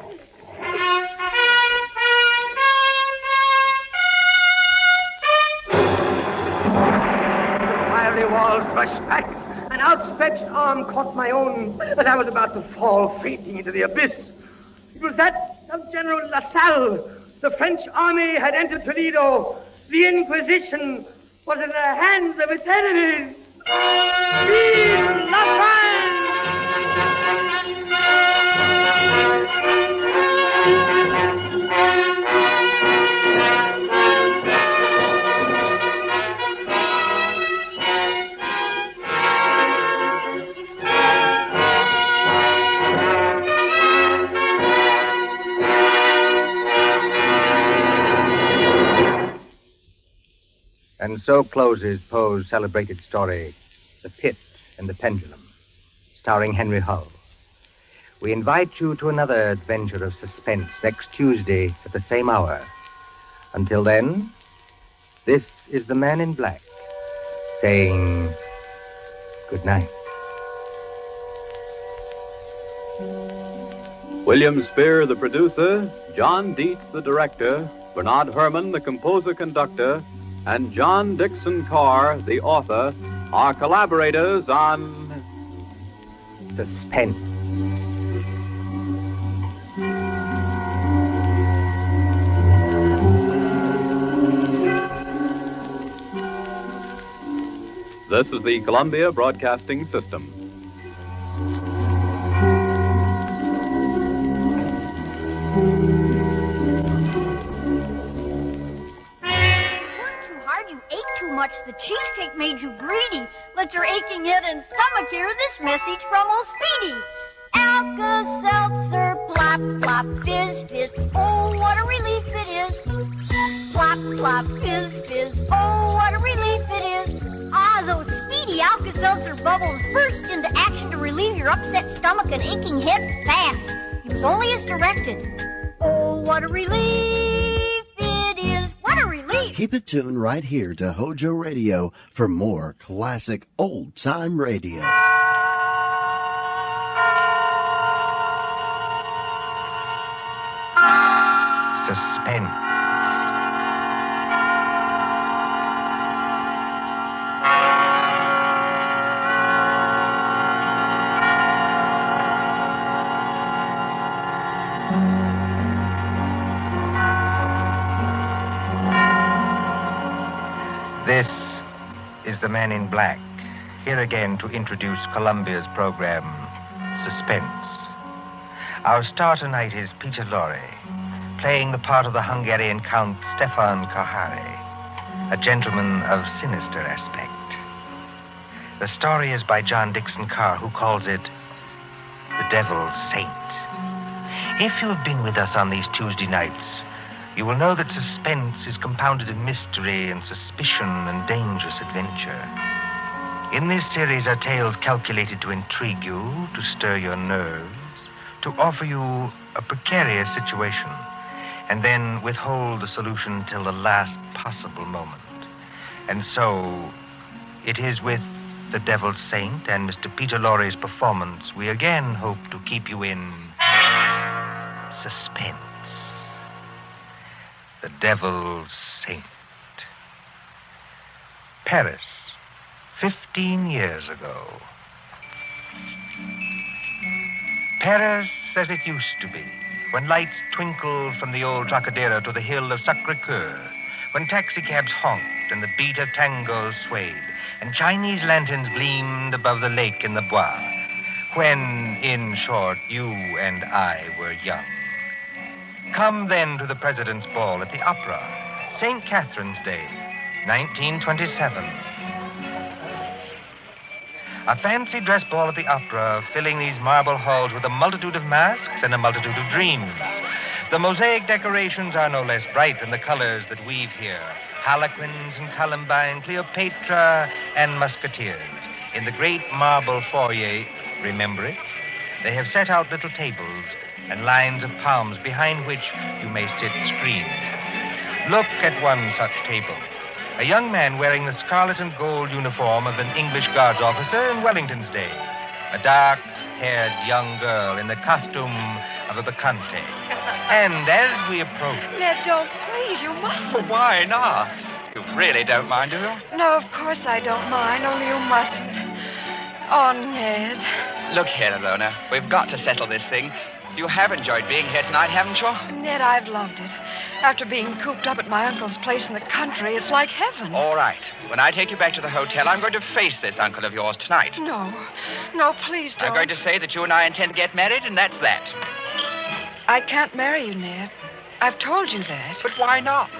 The walls rushed back. An outstretched arm caught my own as I was about to fall fainting into the abyss. It was that of General LaSalle. The French army had entered Toledo. The Inquisition was in the hands of its enemies. Vive la France! And so closes Poe's celebrated story, The Pit and the Pendulum, starring Henry Hull. We invite you to another adventure of suspense next Tuesday at the same hour. Until then, this is the Man in Black saying good night. William Spear, the producer, John Dietz, the director, Bernard Herrmann, the composer-conductor, and John Dixon Carr, the author, are collaborators on Suspense. This is the Columbia Broadcasting System. Much the cheesecake made you greedy. Let your aching head and stomach hear this message from old Speedy. Alka-Seltzer, plop, plop, fizz, fizz. Oh, what a relief it is. Plop, plop, fizz, fizz. Oh, what a relief it is. Ah, those Speedy Alka-Seltzer bubbles burst into action to relieve your upset stomach and aching head fast. Use only as directed. Oh, what a relief it is. What a relief. Keep it tuned right here to HOJO Radio for more classic old-time radio. Suspense. This is the Man in Black, here again to introduce Columbia's program, Suspense. Our star tonight is Peter Lorre, playing the part of the Hungarian Count Stefan Kahari, a gentleman of sinister aspect. The story is by John Dixon Carr, who calls it The Devil's Saint. If you have been with us on these Tuesday nights, you will know that suspense is compounded of mystery and suspicion and dangerous adventure. In this series are tales calculated to intrigue you, to stir your nerves, to offer you a precarious situation, and then withhold the solution till the last possible moment. And so, it is with The Devil's Saint and Mr. Peter Lorre's performance we again hope to keep you in suspense. The Devil's Saint. Paris, 15 years ago. Paris as it used to be, when lights twinkled from the old Trocadero to the hill of Sacré-Cœur, when taxicabs honked and the beat of tangos swayed, and Chinese lanterns gleamed above the lake in the Bois, when, in short, you and I were young. Come then to the President's Ball at the Opera, St. Catherine's Day, 1927. A fancy dress ball at the Opera, filling these marble halls with a multitude of masks and a multitude of dreams. The mosaic decorations are no less bright than the colors that weave here. Harlequins and Columbine, Cleopatra and Musketeers. In the great marble foyer, remember it? They have set out little tables and lines of palms behind which you may sit screened. Look at one such table. A young man wearing the scarlet and gold uniform of an English Guards officer in Wellington's day. A dark-haired young girl in the costume of a bacchante. And as we approach... Ned, don't, please. You mustn't. Why not? You really don't mind, do you? No, of course I don't mind, only you mustn't. Oh, Ned. Look here, Alona. We've got to settle this thing. You have enjoyed being here tonight, haven't you? Ned, I've loved it. After being cooped up at my uncle's place in the country, it's like heaven. All right. When I take you back to the hotel, I'm going to face this uncle of yours tonight. No, please don't. I'm going to say that you and I intend to get married, and that's that. I can't marry you, Ned. I've told you that. But why not?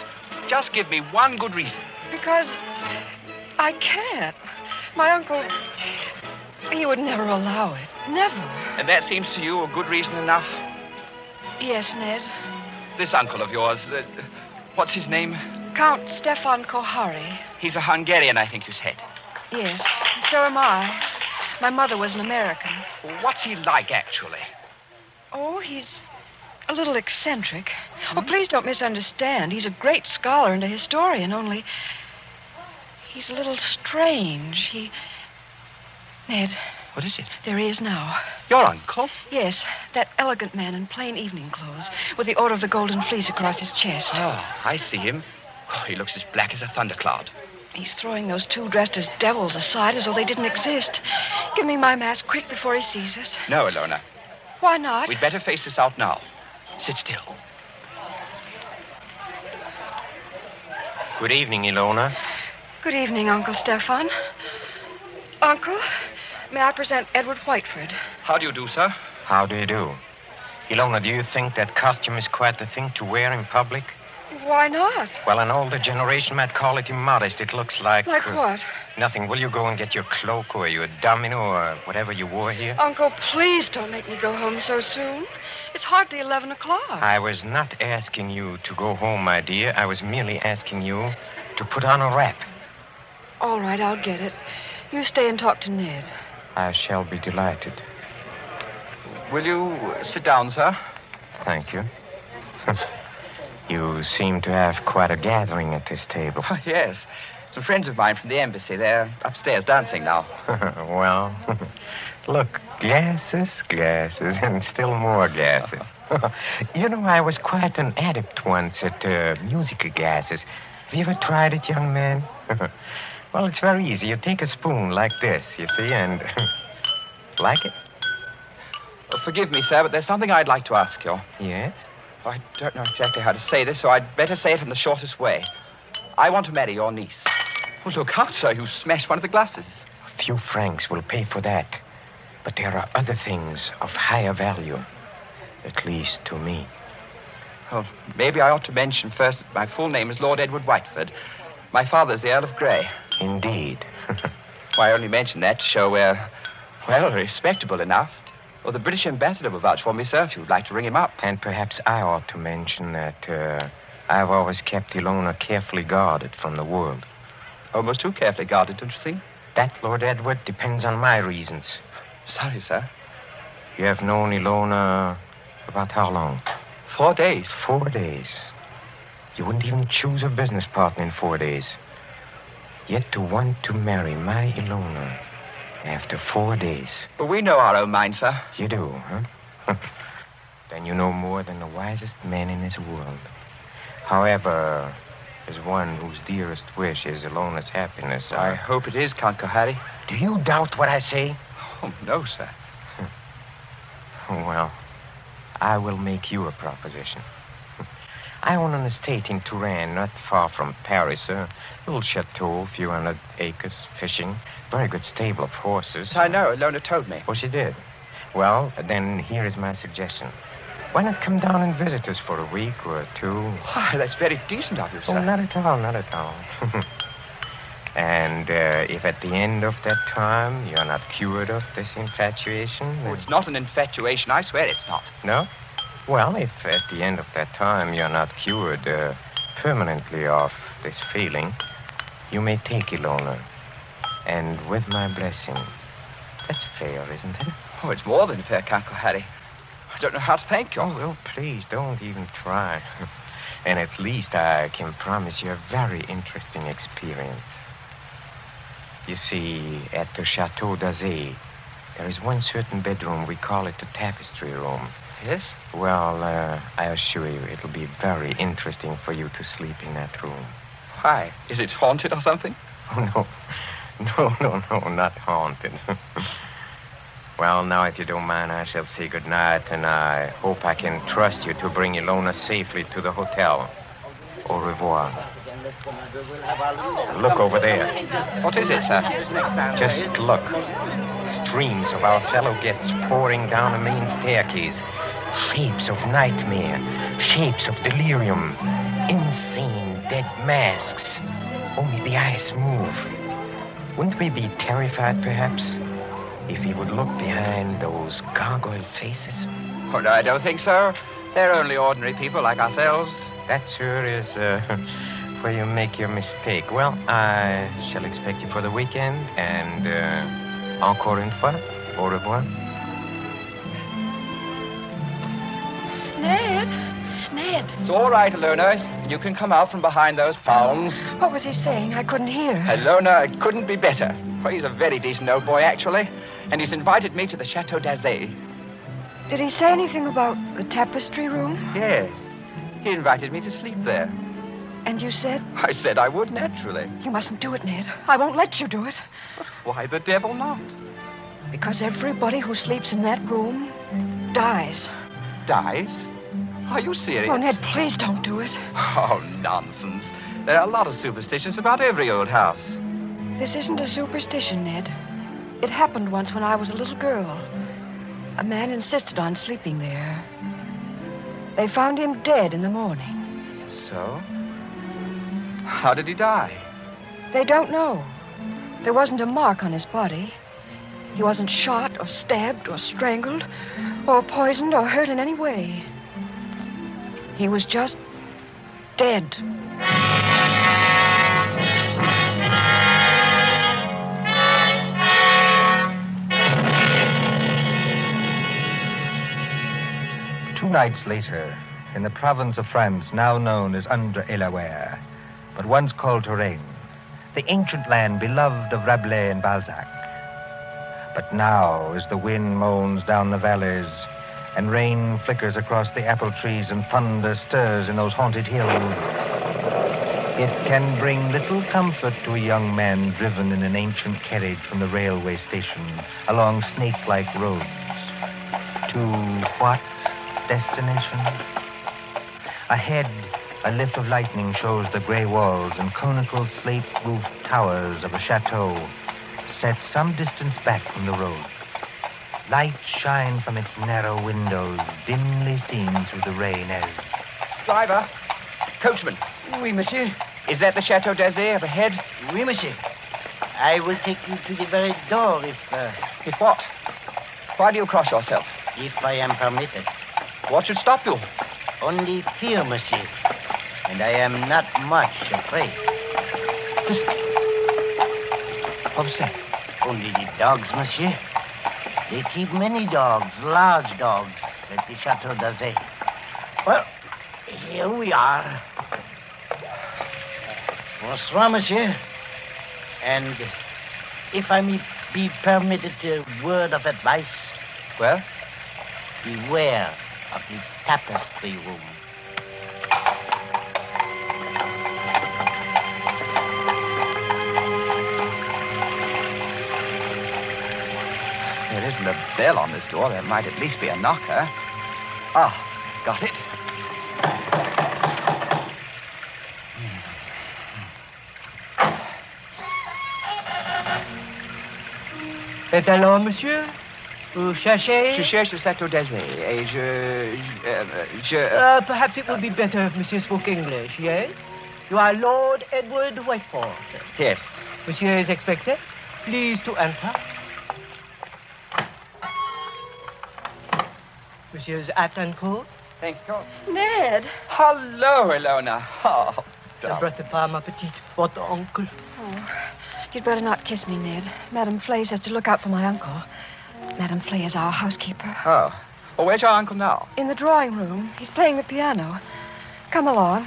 Just give me one good reason. Because I can't. My uncle, he would never allow it. Never. And that seems to you a good reason enough? Yes, Ned. This uncle of yours, what's his name? Count Stefan Kahari. He's a Hungarian, I think you said. Yes, so am I. My mother was an American. What's he like, actually? Oh, he's a little eccentric. Oh, please don't misunderstand. He's a great scholar and a historian, only he's a little strange. Ned. What is it? There he is now. Your uncle? Yes, that elegant man in plain evening clothes, with the Order of the Golden Fleece across his chest. Oh, I see him. Oh, he looks as black as a thundercloud. He's throwing those two dressed as devils aside as though they didn't exist. Give me my mask quick before he sees us. No, Alona. Why not? We'd better face this out now. Sit still. Good evening, Ilona. Good evening, Uncle Stefan. Uncle, may I present Edward Whiteford? How do you do, sir? How do you do? Ilona, do you think that costume is quite the thing to wear in public? Why not? Well, an older generation might call it immodest. It looks like... Like what? Nothing. Will you go and get your cloak or your domino or whatever you wore here? Uncle, please don't make me go home so soon. It's hardly 11 o'clock. I was not asking you to go home, my dear. I was merely asking you to put on a wrap. All right, I'll get it. You stay and talk to Ned. I shall be delighted. Will you sit down, sir? Thank you. You seem to have quite a gathering at this table. Oh, yes. Some friends of mine from the embassy. They're upstairs dancing now. Well, look, glasses, and still more glasses. You know, I was quite an adept once at musical gases. Have you ever tried it, young man? Well, it's very easy. You take a spoon like this, you see, and... Like it? Well, forgive me, sir, but there's something I'd like to ask you. Yes? I don't know exactly how to say this, so I'd better say it in the shortest way. I want to marry your niece. Well, look out, sir. You smashed one of the glasses. A few francs will pay for that. But there are other things of higher value. At least to me. Well, maybe I ought to mention first that my full name is Lord Edward Whiteford. My father's the Earl of Grey. Indeed. Why, I only mention that to show we're, well, respectable enough. Or the British ambassador will vouch for me, sir, if you'd like to ring him up. And perhaps I ought to mention that I've always kept Ilona carefully guarded from the world. Almost too carefully guarded, don't you think? That, Lord Edward, depends on my reasons. Sorry, sir. You have known Ilona about how long? 4 days. 4 days. You wouldn't even choose a business partner in 4 days. Yet to want to marry my Ilona after 4 days. But we know our own minds, sir. You do, huh? Then you know more than the wisest man in this world. However, as one whose dearest wish is Ilona's happiness, I hope it is, Count Kohari. Do you doubt what I say? Oh, no, sir. Well, I will make you a proposition. I own an estate in Touraine, not far from Paris. A little chateau, a few hundred acres, fishing, very good stable of horses. I know. Ilona told me. Oh, she did? Well, then here is my suggestion. Why not come down and visit us for a week or two? Why, that's very decent of you, sir. Oh, not at all, not at all. And if at the end of that time you're not cured of this infatuation... Oh, it's not an infatuation. I swear it's not. No? Well, if at the end of that time you're not cured permanently of this feeling, you may take Ilona. And with my blessing. That's fair, isn't it? Oh, it's more than fair, Count Kohari. I don't know how to thank you. Oh, well, please, don't even try. And at least I can promise you a very interesting experience. You see, at the Chateau d'Azay, there is one certain bedroom. We call it the tapestry room. Yes? Well, I assure you, it'll be very interesting for you to sleep in that room. Why? Is it haunted or something? Oh, no. No, not haunted. Well, now, if you don't mind, I shall say goodnight, and I hope I can trust you to bring Ilona safely to the hotel. Au revoir. Look over there. What is it, sir? Just look. Streams of our fellow guests pouring down the main staircase. Shapes of nightmare. Shapes of delirium. Insane dead masks. Only the eyes move. Wouldn't we be terrified, perhaps, if he would look behind those gargoyle faces? Oh, no, I don't think so. They're only ordinary people like ourselves. That, sir, is where you make your mistake. Well, I shall expect you for the weekend, and encore une fois, au revoir. Ned. It's all right, Ilona. You can come out from behind those palms. What was he saying? I couldn't hear. Ilona, it couldn't be better. Well, he's a very decent old boy, actually. And he's invited me to the Chateau d'Azay. Did he say anything about the tapestry room? Yes. He invited me to sleep there. And you said? I said I would, naturally. You mustn't do it, Ned. I won't let you do it. Why the devil not? Because everybody who sleeps in that room dies. Dies? Are you serious? Oh, Ned, please don't do it. Oh, nonsense. There are a lot of superstitions about every old house. This isn't a superstition, Ned. It happened once when I was a little girl. A man insisted on sleeping there. They found him dead in the morning. So? How did he die? They don't know. There wasn't a mark on his body. He wasn't shot or stabbed or strangled or poisoned or hurt in any way. He was just dead. Two nights later, in the province of France now known as Indre-et-Loire, but once called Touraine, the ancient land beloved of Rabelais and Balzac. But now, as the wind moans down the valleys, and rain flickers across the apple trees, and thunder stirs in those haunted hills, it can bring little comfort to a young man driven in an ancient carriage from the railway station along snake-like roads. To what destination? Ahead, a lift of lightning shows the gray walls and conical slate-roofed towers of a chateau set some distance back from the road. Lights shine from its narrow windows, dimly seen through the rain as... Driver! Coachman! Oui, monsieur. Is that the Chateau d'Azay up ahead? Oui, monsieur. I will take you to the very door if... If what? Why do you cross yourself? If I am permitted. What should stop you? Only fear, monsieur. And I am not much afraid. Listen. What was that? Only the dogs, monsieur. They keep many dogs, large dogs, at the Chateau d'Azay. Well, here we are. Bonsoir, monsieur. And if I may be permitted a word of advice... Well? Beware of the tapestry room. There isn't a bell on this door. There might at least be a knocker. Ah, got it. Et alors, monsieur? Vous cherchez? Je cherche le Château d'Azay, et perhaps it would be better if monsieur spoke English, yes? You are Lord Edward Whiteford. Yes. Monsieur is expected. Please to enter. Monsieur's hat and coat. Thank you. Ned. Hello, Ilona. Oh, N'importe pas, ma petite. Votre uncle. Oh, you'd better not kiss me, Ned. Madame Flay says to look out for my uncle. Madame Flay is our housekeeper. Oh. Well, where's your uncle now? In the drawing room. He's playing the piano. Come along.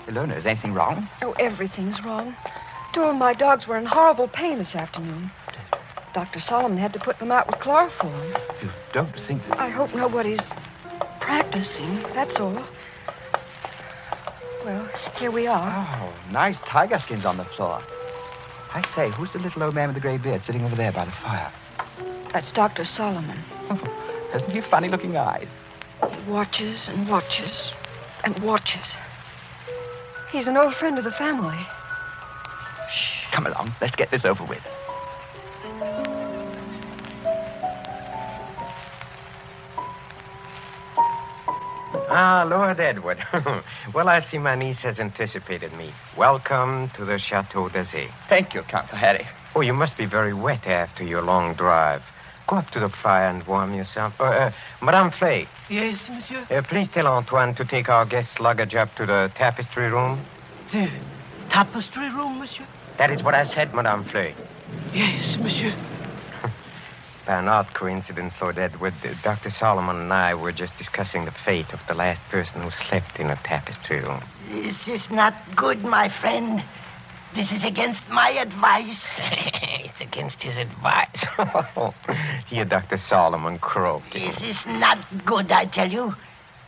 Ilona, is anything wrong? Oh, everything's wrong. 2 of my dogs were in horrible pain this afternoon. Dr. Solomon had to put them out with chloroform. You don't think that... I hope nobody's practicing, that's all. Well, here we are. Oh, nice tiger skins on the floor. I say, who's the little old man with the gray beard sitting over there by the fire? That's Dr. Solomon. Oh, hasn't he funny-looking eyes? He watches and watches and watches. He's an old friend of the family. Shh, come along. Let's get this over with. Ah, Lord Edward. Well, I see my niece has anticipated me. Welcome to the Chateau d'Azay. Thank you, Count Harry. Oh, you must be very wet after your long drive. Go up to the fire and warm yourself. Madame Flay. Yes, monsieur? Please tell Antoine to take our guest's luggage up to the tapestry room. The tapestry room, monsieur? That is what I said, Madame Flay. Yes, monsieur. By an odd coincidence, Lord Edward, Dr. Solomon and I were just discussing the fate of the last person who slept in a tapestry room. This is not good, my friend. This is against my advice. It's against his advice. Here, Dr. Solomon croaking. This is not good, I tell you.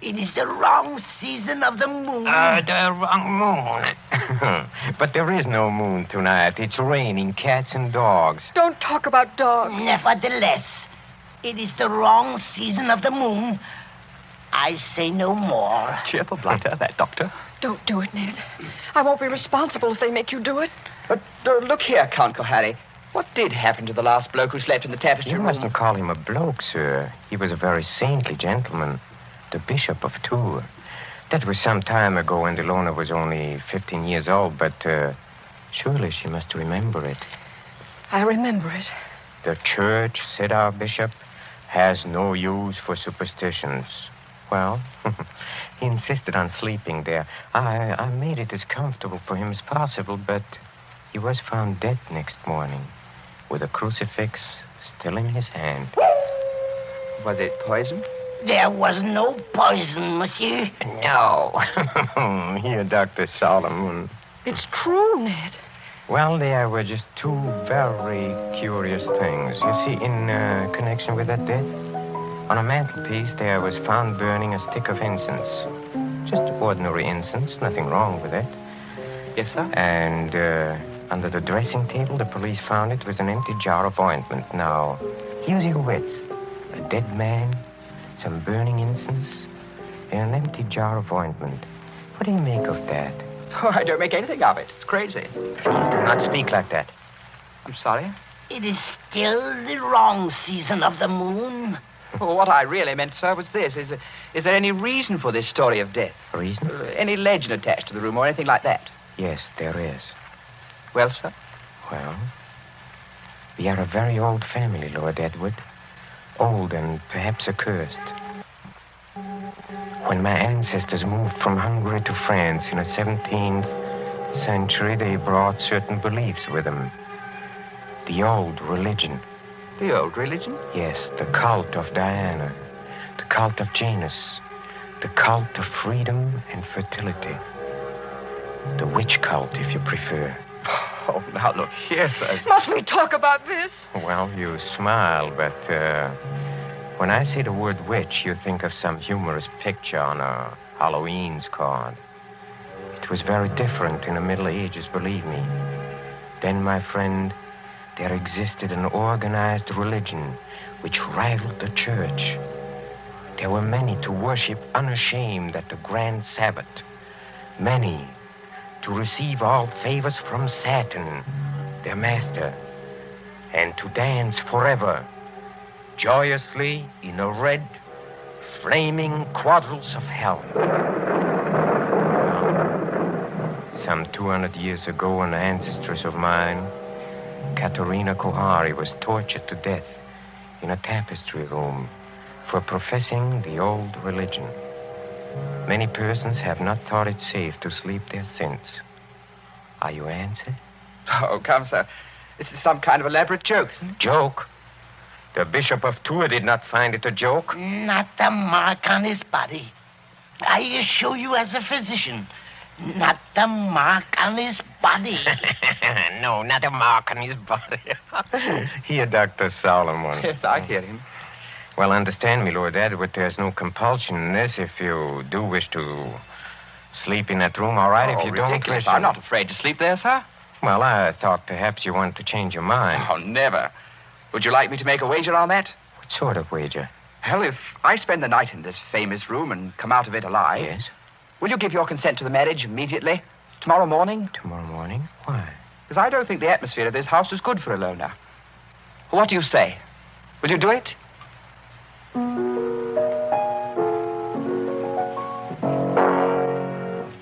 It is the wrong season of the moon. The wrong moon. But there is no moon tonight. It's raining cats and dogs. Don't talk about dogs. Nevertheless, it is the wrong season of the moon. I say no more. Cheerful blunder, that doctor. Don't do it, Ned. I won't be responsible if they make you do it. But look here, Count Harry. What did happen to the last bloke who slept in the tapestry room? You mustn't call him a bloke, sir. He was a very saintly gentleman. The Bishop of Tours. That was some time ago when Ilona was only 15 years old, but surely she must remember it. I remember it. The church, said our bishop, has no use for superstitions. Well, he insisted on sleeping there. I made it as comfortable for him as possible, but he was found dead next morning with a crucifix still in his hand. Was it poison? There was no poison, monsieur. No. Here, Dr. Solomon. It's true, Ned. Well, there were just two very curious things. You see, in connection with that death, on a mantelpiece there was found burning a stick of incense. Just ordinary incense, nothing wrong with it. Yes, sir? And under the dressing table, the police found it was an empty jar of ointment. Now, use your wits. A dead man, some burning incense, and an empty jar of ointment. What do you make of that? Oh, I don't make anything of it. It's crazy. Please do not speak like that. I'm sorry. It is still the wrong season of the moon. Well, what I really meant, sir, was this. Is there any reason for this story of death? Reason? Any legend attached to the room or anything like that? Yes, there is. Well, sir? Well, we are a very old family, Lord Edward. Old and perhaps accursed. When my ancestors moved from Hungary to France in the 17th century, they brought certain beliefs with them. The old religion. The old religion? Yes, the cult of Diana, the cult of Janus, the cult of freedom and fertility. The witch cult, if you prefer. Oh, now look here, sir. Must we talk about this? Well, you smile, but when I say the word witch, you think of some humorous picture on a Halloween's card. It was very different in the Middle Ages, believe me. Then, my friend, there existed an organized religion which rivaled the church. There were many to worship unashamed at the grand Sabbath. Many to receive all favors from Saturn, their master, and to dance forever, joyously in the red, flaming quadrilles of hell. Some 200 years ago, an ancestress of mine, Katerina Kohari, was tortured to death in a tapestry room for professing the old religion. Many persons have not thought it safe to sleep there since. Are you answered? Oh, come, sir. This is some kind of elaborate joke. Joke? The Bishop of Tours did not find it a joke. Not a mark on his body. I assure you as a physician, not a mark on his body. No, not a mark on his body. Here, Dr. Solomon. Yes, I hear him. Well, understand me, Lord Edward, there's no compulsion in this. If you do wish to sleep in that room, all right. If you ridiculous. don't wish... I'm not afraid to sleep there, sir. Well, I thought perhaps you wanted to change your mind. Oh, never. Would you like me to make a wager on that? What sort of wager? Well, if I spend the night in this famous room and come out of it alive... Yes? Will you give your consent to the marriage immediately? Tomorrow morning? Tomorrow morning? Why? Because I don't think the atmosphere of this house is good for a loner. What do you say? Will you do it?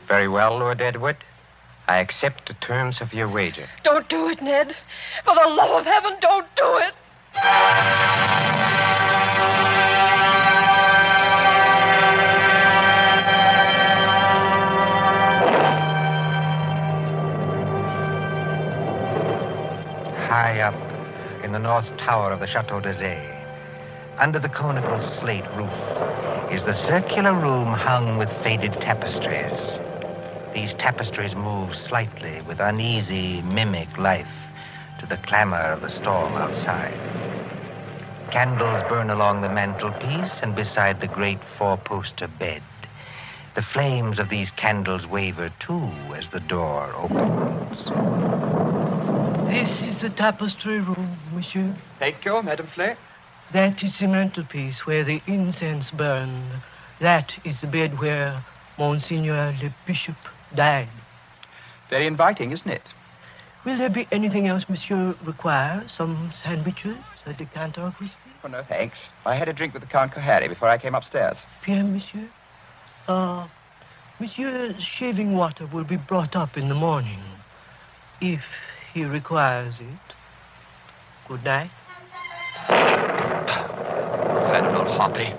Very well, Lord Edward. I accept the terms of your wager. Don't do it, Ned. For the love of heaven, don't do it. High up in the north tower of the Chateau d'Azay, under the conical slate roof, is the circular room hung with faded tapestries. These tapestries move slightly with uneasy, mimic life to the clamor of the storm outside. Candles burn along the mantelpiece and beside the great four-poster bed. The flames of these candles waver, too, as the door opens. This is the tapestry room, monsieur. Thank you, Madame Flay. That is the mantelpiece where the incense burned. That is the bed where Monseigneur le Bishop died. Very inviting, isn't it? Will there be anything else monsieur requires? Some sandwiches, a decanter of whiskey? Oh, no, thanks. I had a drink with the Count Kohari before I came upstairs. Bien, monsieur. Monsieur's shaving water will be brought up in the morning, if he requires it. Good night. That old hoppy.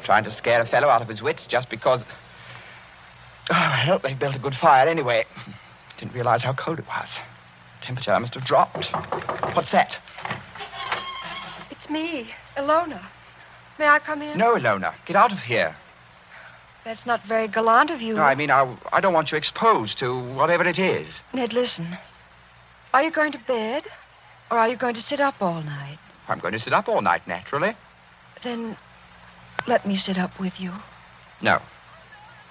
Trying to scare a fellow out of his wits just because... Oh, I hope they built a good fire anyway. Didn't realize how cold it was. Temperature must have dropped. What's that? It's me, Ilona. May I come in? No, Ilona. Get out of here. That's not very gallant of you. No, I mean, I don't want you exposed to whatever it is. Ned, listen. Are you going to bed? Or are you going to sit up all night? I'm going to sit up all night, naturally. Then let me sit up with you. No.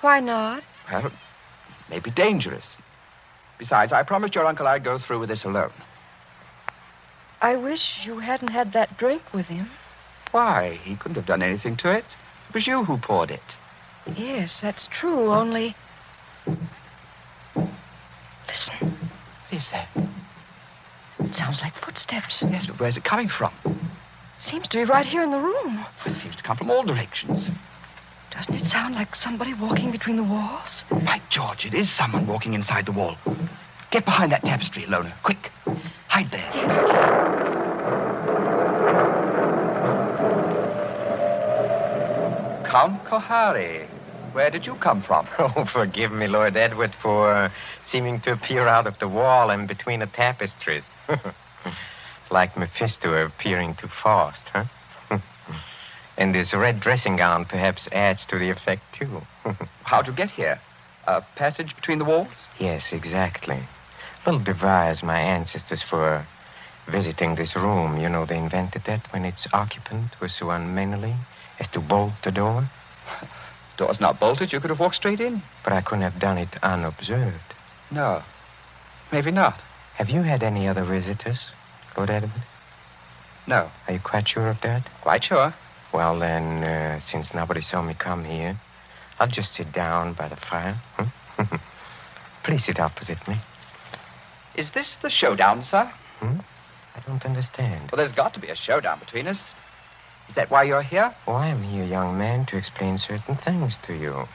Why not? Well, it may be dangerous. Besides, I promised your uncle I'd go through with this alone. I wish you hadn't had that drink with him. Why? He couldn't have done anything to it. It was you who poured it. Yes, that's true, only... Listen. What is that? It sounds like footsteps. Yes, but where's it coming from? Seems to be right here in the room. It seems to come from all directions. Doesn't it sound like somebody walking between the walls? By George, it is someone walking inside the wall. Get behind that tapestry, Ilona. Quick. Hide there. Count Kohari. Where did you come from? Oh, forgive me, Lord Edward, for seeming to appear out of the wall and between the tapestries. Like Mephisto appearing to Faust, huh? And this red dressing gown perhaps adds to the effect, too. How'd you get here? A passage between the walls? Yes, exactly. Little device my ancestors for visiting this room. You know, they invented that when its occupant was so unmannerly as to bolt the door. Door's not bolted. You could have walked straight in. But I couldn't have done it unobserved. No. Maybe not. Have you had any other visitors, Lord Edward? No. Are you quite sure of that? Quite sure. Well, then, since nobody saw me come here, I'll just sit down by the fire. Please sit opposite me. Is this the showdown, sir? I don't understand. Well, there's got to be a showdown between us. Is that why you're here? Oh, I'm here, young man, to explain certain things to you.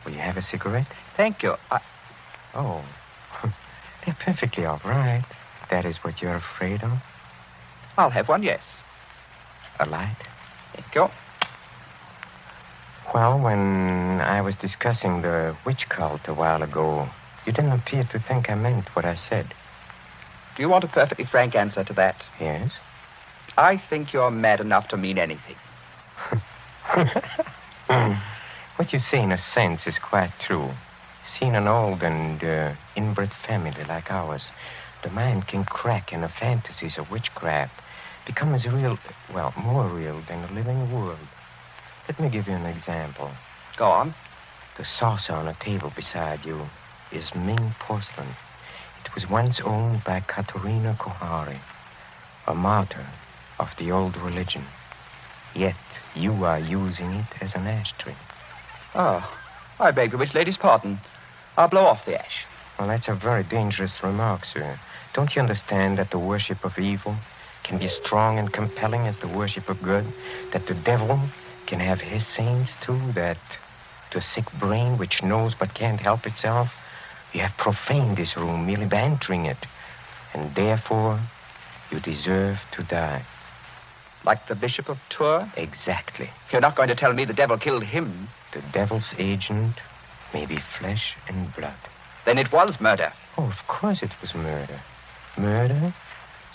Will you have a cigarette? Thank you. Oh, they're perfectly all right. If that is what you're afraid of. I'll have one, yes. A light? Thank you. Well, when I was discussing the witch cult a while ago, you didn't appear to think I meant what I said. Do you want a perfectly frank answer to that? Yes. I think you're mad enough to mean anything. What you say, in a sense, is quite true. See, in an old and inbred family like ours, the mind can crack and the fantasies of witchcraft become as real, well, more real than the living world. Let me give you an example. Go on. The saucer on a table beside you is Ming porcelain. It was once owned by Katerina Kohari, a martyr of the old religion. Yet you are using it as an ashtray. Oh, I beg the witch lady's pardon. I'll blow off the ash. Well, that's a very dangerous remark, sir. Don't you understand that the worship of evil can be as strong and compelling as the worship of good? That the devil can have his saints, too? That to a sick brain which knows but can't help itself, you have profaned this room merely by entering it. And therefore, you deserve to die. Like the Bishop of Tours? Exactly. You're not going to tell me the devil killed him? The devil's agent may be flesh and blood. Then it was murder. Oh, of course it was murder. Murder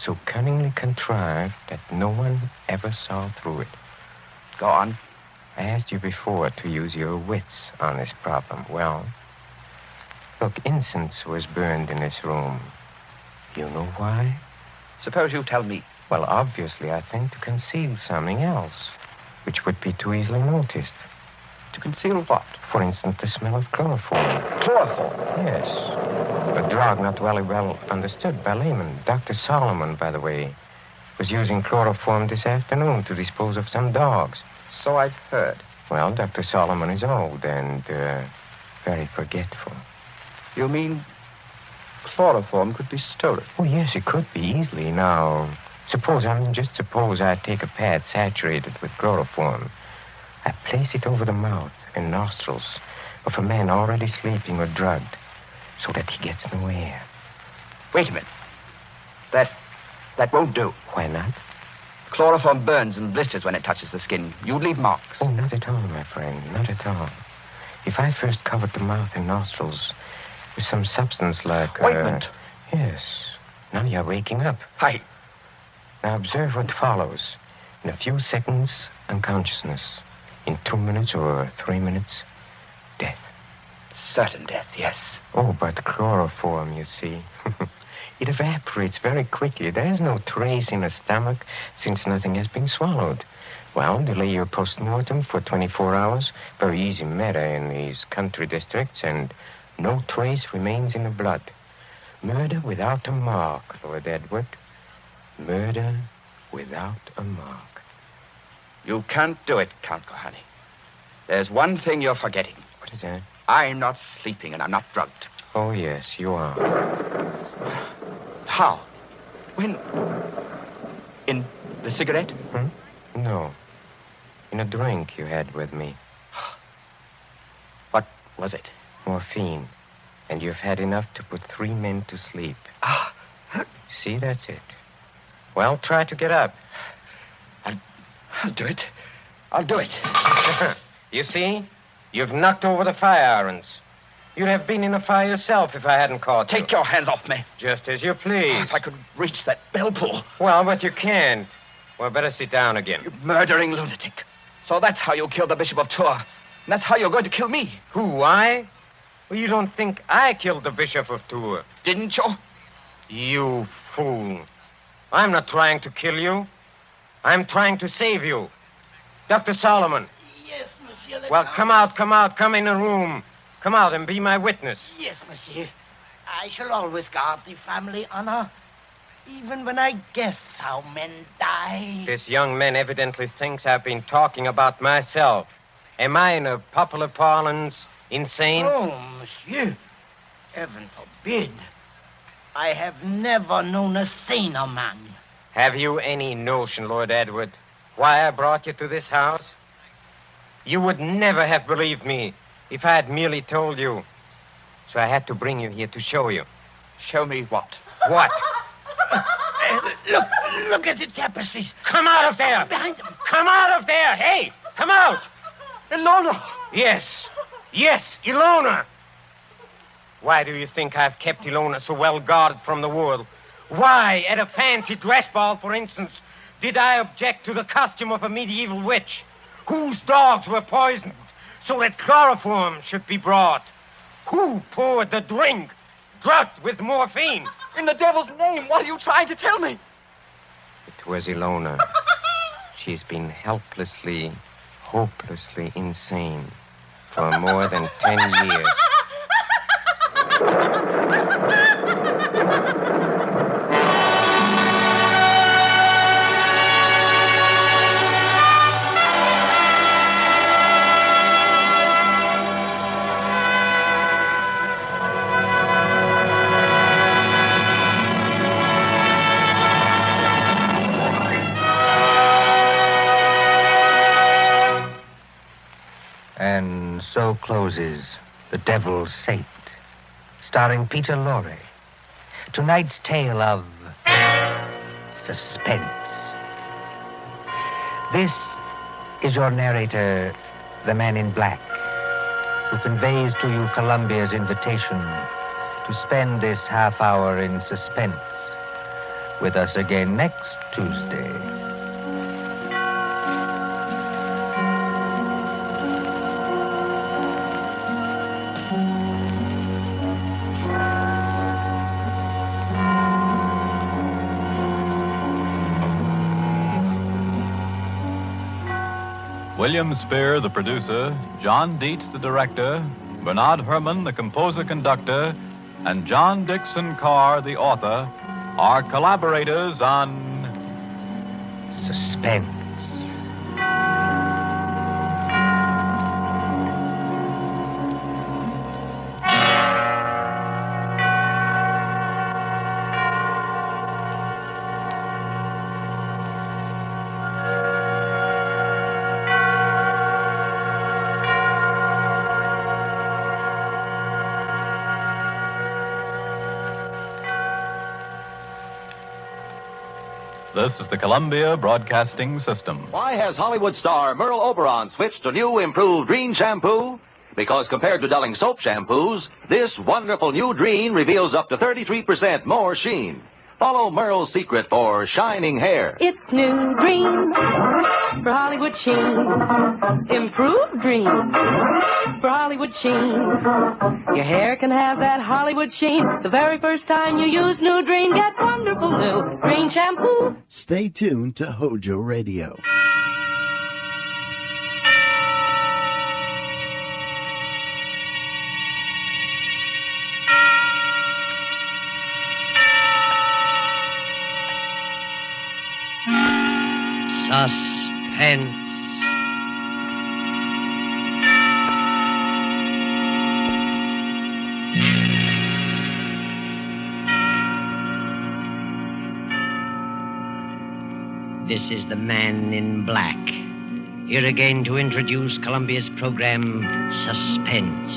so cunningly contrived that no one ever saw through it. Go on. I asked you before to use your wits on this problem. Well, look, incense was burned in this room. You know why? Suppose you tell me. Well, obviously, I think to conceal something else, which would be too easily noticed. To conceal what? For instance, the smell of chloroform. Chloroform? Yes. A drug not very well understood by laymen. Dr. Solomon, by the way, was using chloroform this afternoon to dispose of some dogs. So I've heard. Well, Dr. Solomon is old and very forgetful. You mean chloroform could be stolen? Oh, yes, it could be easily. Now, suppose I take a pad saturated with chloroform. I place it over the mouth and nostrils of a man already sleeping or drugged so that he gets no air. Wait a minute. That won't do. Why not? Chloroform burns and blisters when it touches the skin. You'd leave marks. Oh, not at all, my friend. Not at all. If I first covered the mouth and nostrils with some substance like... Ointment. Yes. Now you're waking up. Hi. Now observe what follows. In a few seconds, unconsciousness. In 2 minutes or 3 minutes, death. Certain death, yes. Oh, but chloroform, you see. It evaporates very quickly. There is no trace in the stomach since nothing has been swallowed. Well, delay your post-mortem for 24 hours. Very easy matter in these country districts, and no trace remains in the blood. Murder without a mark, Lord Edward. Murder without a mark. You can't do it, Count Kohani. There's one thing you're forgetting. What is that? I'm not sleeping and I'm not drugged. Oh, yes, you are. How? When? In the cigarette? No. In a drink you had with me. What was it? Morphine. And you've had enough to put 3 men to sleep. See, that's it. Well, try to get up. I'll do it. I'll do it. You see? You've knocked over the fire irons. You'd have been in a fire yourself if I hadn't caught you. Take your hands off me. Just as you please. If I could reach that bell pull. Well, but you can't. Well, better sit down again. You murdering lunatic. So that's how you killed the Bishop of Tours. And that's how you're going to kill me. Who, I? Well, you don't think I killed the Bishop of Tours. Didn't you? You fool. I'm not trying to kill you. I'm trying to save you. Dr. Solomon. Yes, monsieur. Well, come out. Come in the room. Come out and be my witness. Yes, monsieur. I shall always guard the family honor, even when I guess how men die. This young man evidently thinks I've been talking about myself. Am I, in a popular parlance, insane? Oh, monsieur. Heaven forbid. I have never known a saner man. Have you any notion, Lord Edward, why I brought you to this house? You would never have believed me if I had merely told you. So I had to bring you here to show you. Show me what? What? Look at the tapestries. Come out of there! Behind them. Come out of there! Hey, come out! Ilona! Yes, Ilona! Why do you think I've kept Ilona so well guarded from the world? Why, at a fancy dress ball, for instance, did I object to the costume of a medieval witch, whose dogs were poisoned so that chloroform should be brought? Who poured the drink, drugged with morphine? In the devil's name, what are you trying to tell me? It was Ilona. She's been helplessly, hopelessly insane for more than 10 years. And so closes The Devil's Saint, starring Peter Lorre. Tonight's tale of suspense. This is your narrator, the man in black, who conveys to you Columbia's invitation to spend this half hour in suspense with us again next Tuesday. William Spear, the producer, John Dietz, the director, Bernard Herrmann, the composer-conductor, and John Dixon Carr, the author, are collaborators on Suspense. This is the Columbia Broadcasting System. Why has Hollywood star Merle Oberon switched to new improved Dreen shampoo? Because compared to dulling soap shampoos, this wonderful new Dreen reveals up to 33% more sheen. Follow Merle's secret for shining hair. It's new dream for Hollywood sheen. Improved dream for Hollywood sheen. Your hair can have that Hollywood sheen. The very first time you use new dream, get wonderful new green shampoo. Stay tuned to HOJO Radio. Suspense. This is the Man in Black, here again to introduce Columbia's program, Suspense.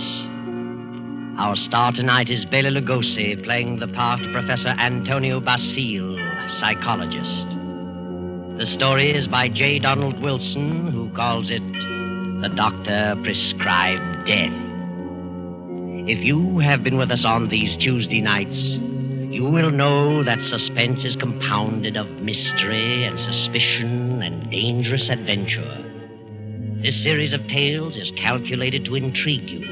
Our star tonight is Bela Lugosi, playing the part of Professor Antonio Basile, psychologist. The story is by J. Donald Wilson, who calls it The Doctor Prescribed Death. If you have been with us on these Tuesday nights, you will know that suspense is compounded of mystery and suspicion and dangerous adventure. This series of tales is calculated to intrigue you,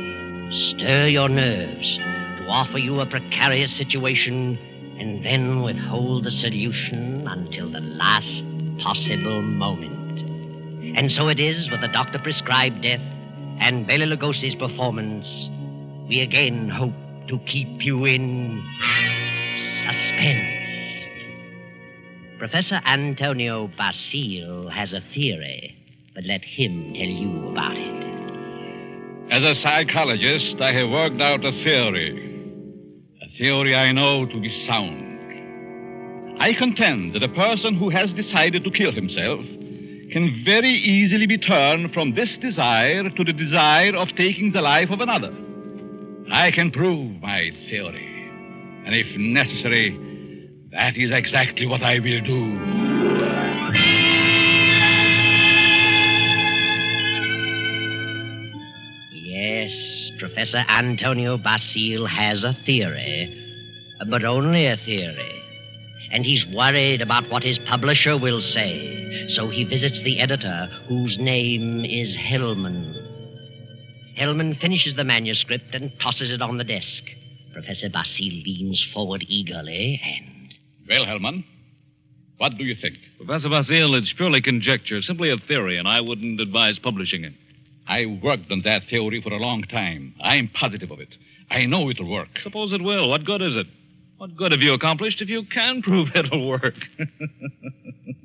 stir your nerves, to offer you a precarious situation, and then withhold the solution until the last possible moment. And so it is with the Doctor Prescribed Death and Bela Lugosi's performance. We again hope to keep you in suspense. Professor Antonio Basile has a theory, but let him tell you about it. As a psychologist, I have worked out a theory I know to be sound. I contend that a person who has decided to kill himself can very easily be turned from this desire to the desire of taking the life of another. I can prove my theory, and if necessary, that is exactly what I will do. Yes, Professor Antonio Basile has a theory, but only a theory. And he's worried about what his publisher will say, so he visits the editor, whose name is Hellman. Hellman finishes the manuscript and tosses it on the desk. Professor Basile leans forward eagerly and... Well, Hellman, what do you think? Professor Basile, it's purely conjecture, simply a theory, and I wouldn't advise publishing it. I worked on that theory for a long time. I'm positive of it. I know it'll work. Suppose it will. What good is it? What good have you accomplished if you can prove it'll work?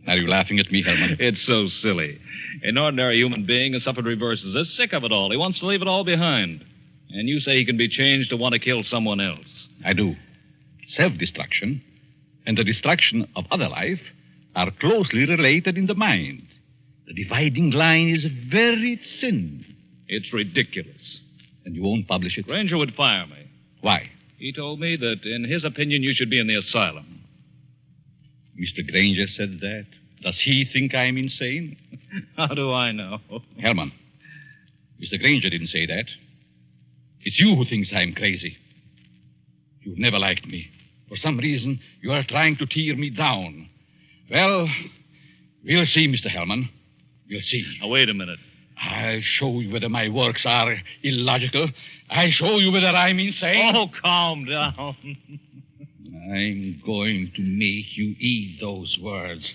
Are you laughing at me, Hellman? It's so silly. An ordinary human being has suffered reverses. Is sick of it all. He wants to leave it all behind. And you say he can be changed to want to kill someone else. I do. Self-destruction and the destruction of other life are closely related in the mind. The dividing line is very thin. It's ridiculous. And you won't publish it? Granger would fire me. Why? He told me that, in his opinion, you should be in the asylum. Mr. Granger said that. Does he think I'm insane? How do I know? Hellman, Mr. Granger didn't say that. It's you who thinks I'm crazy. You've never liked me. For some reason, you are trying to tear me down. Well, we'll see, Mr. Hellman. We'll see. Now, wait a minute. I'll show you whether my works are illogical. I'll show you whether I'm insane. Oh, calm down. I'm going to make you eat those words.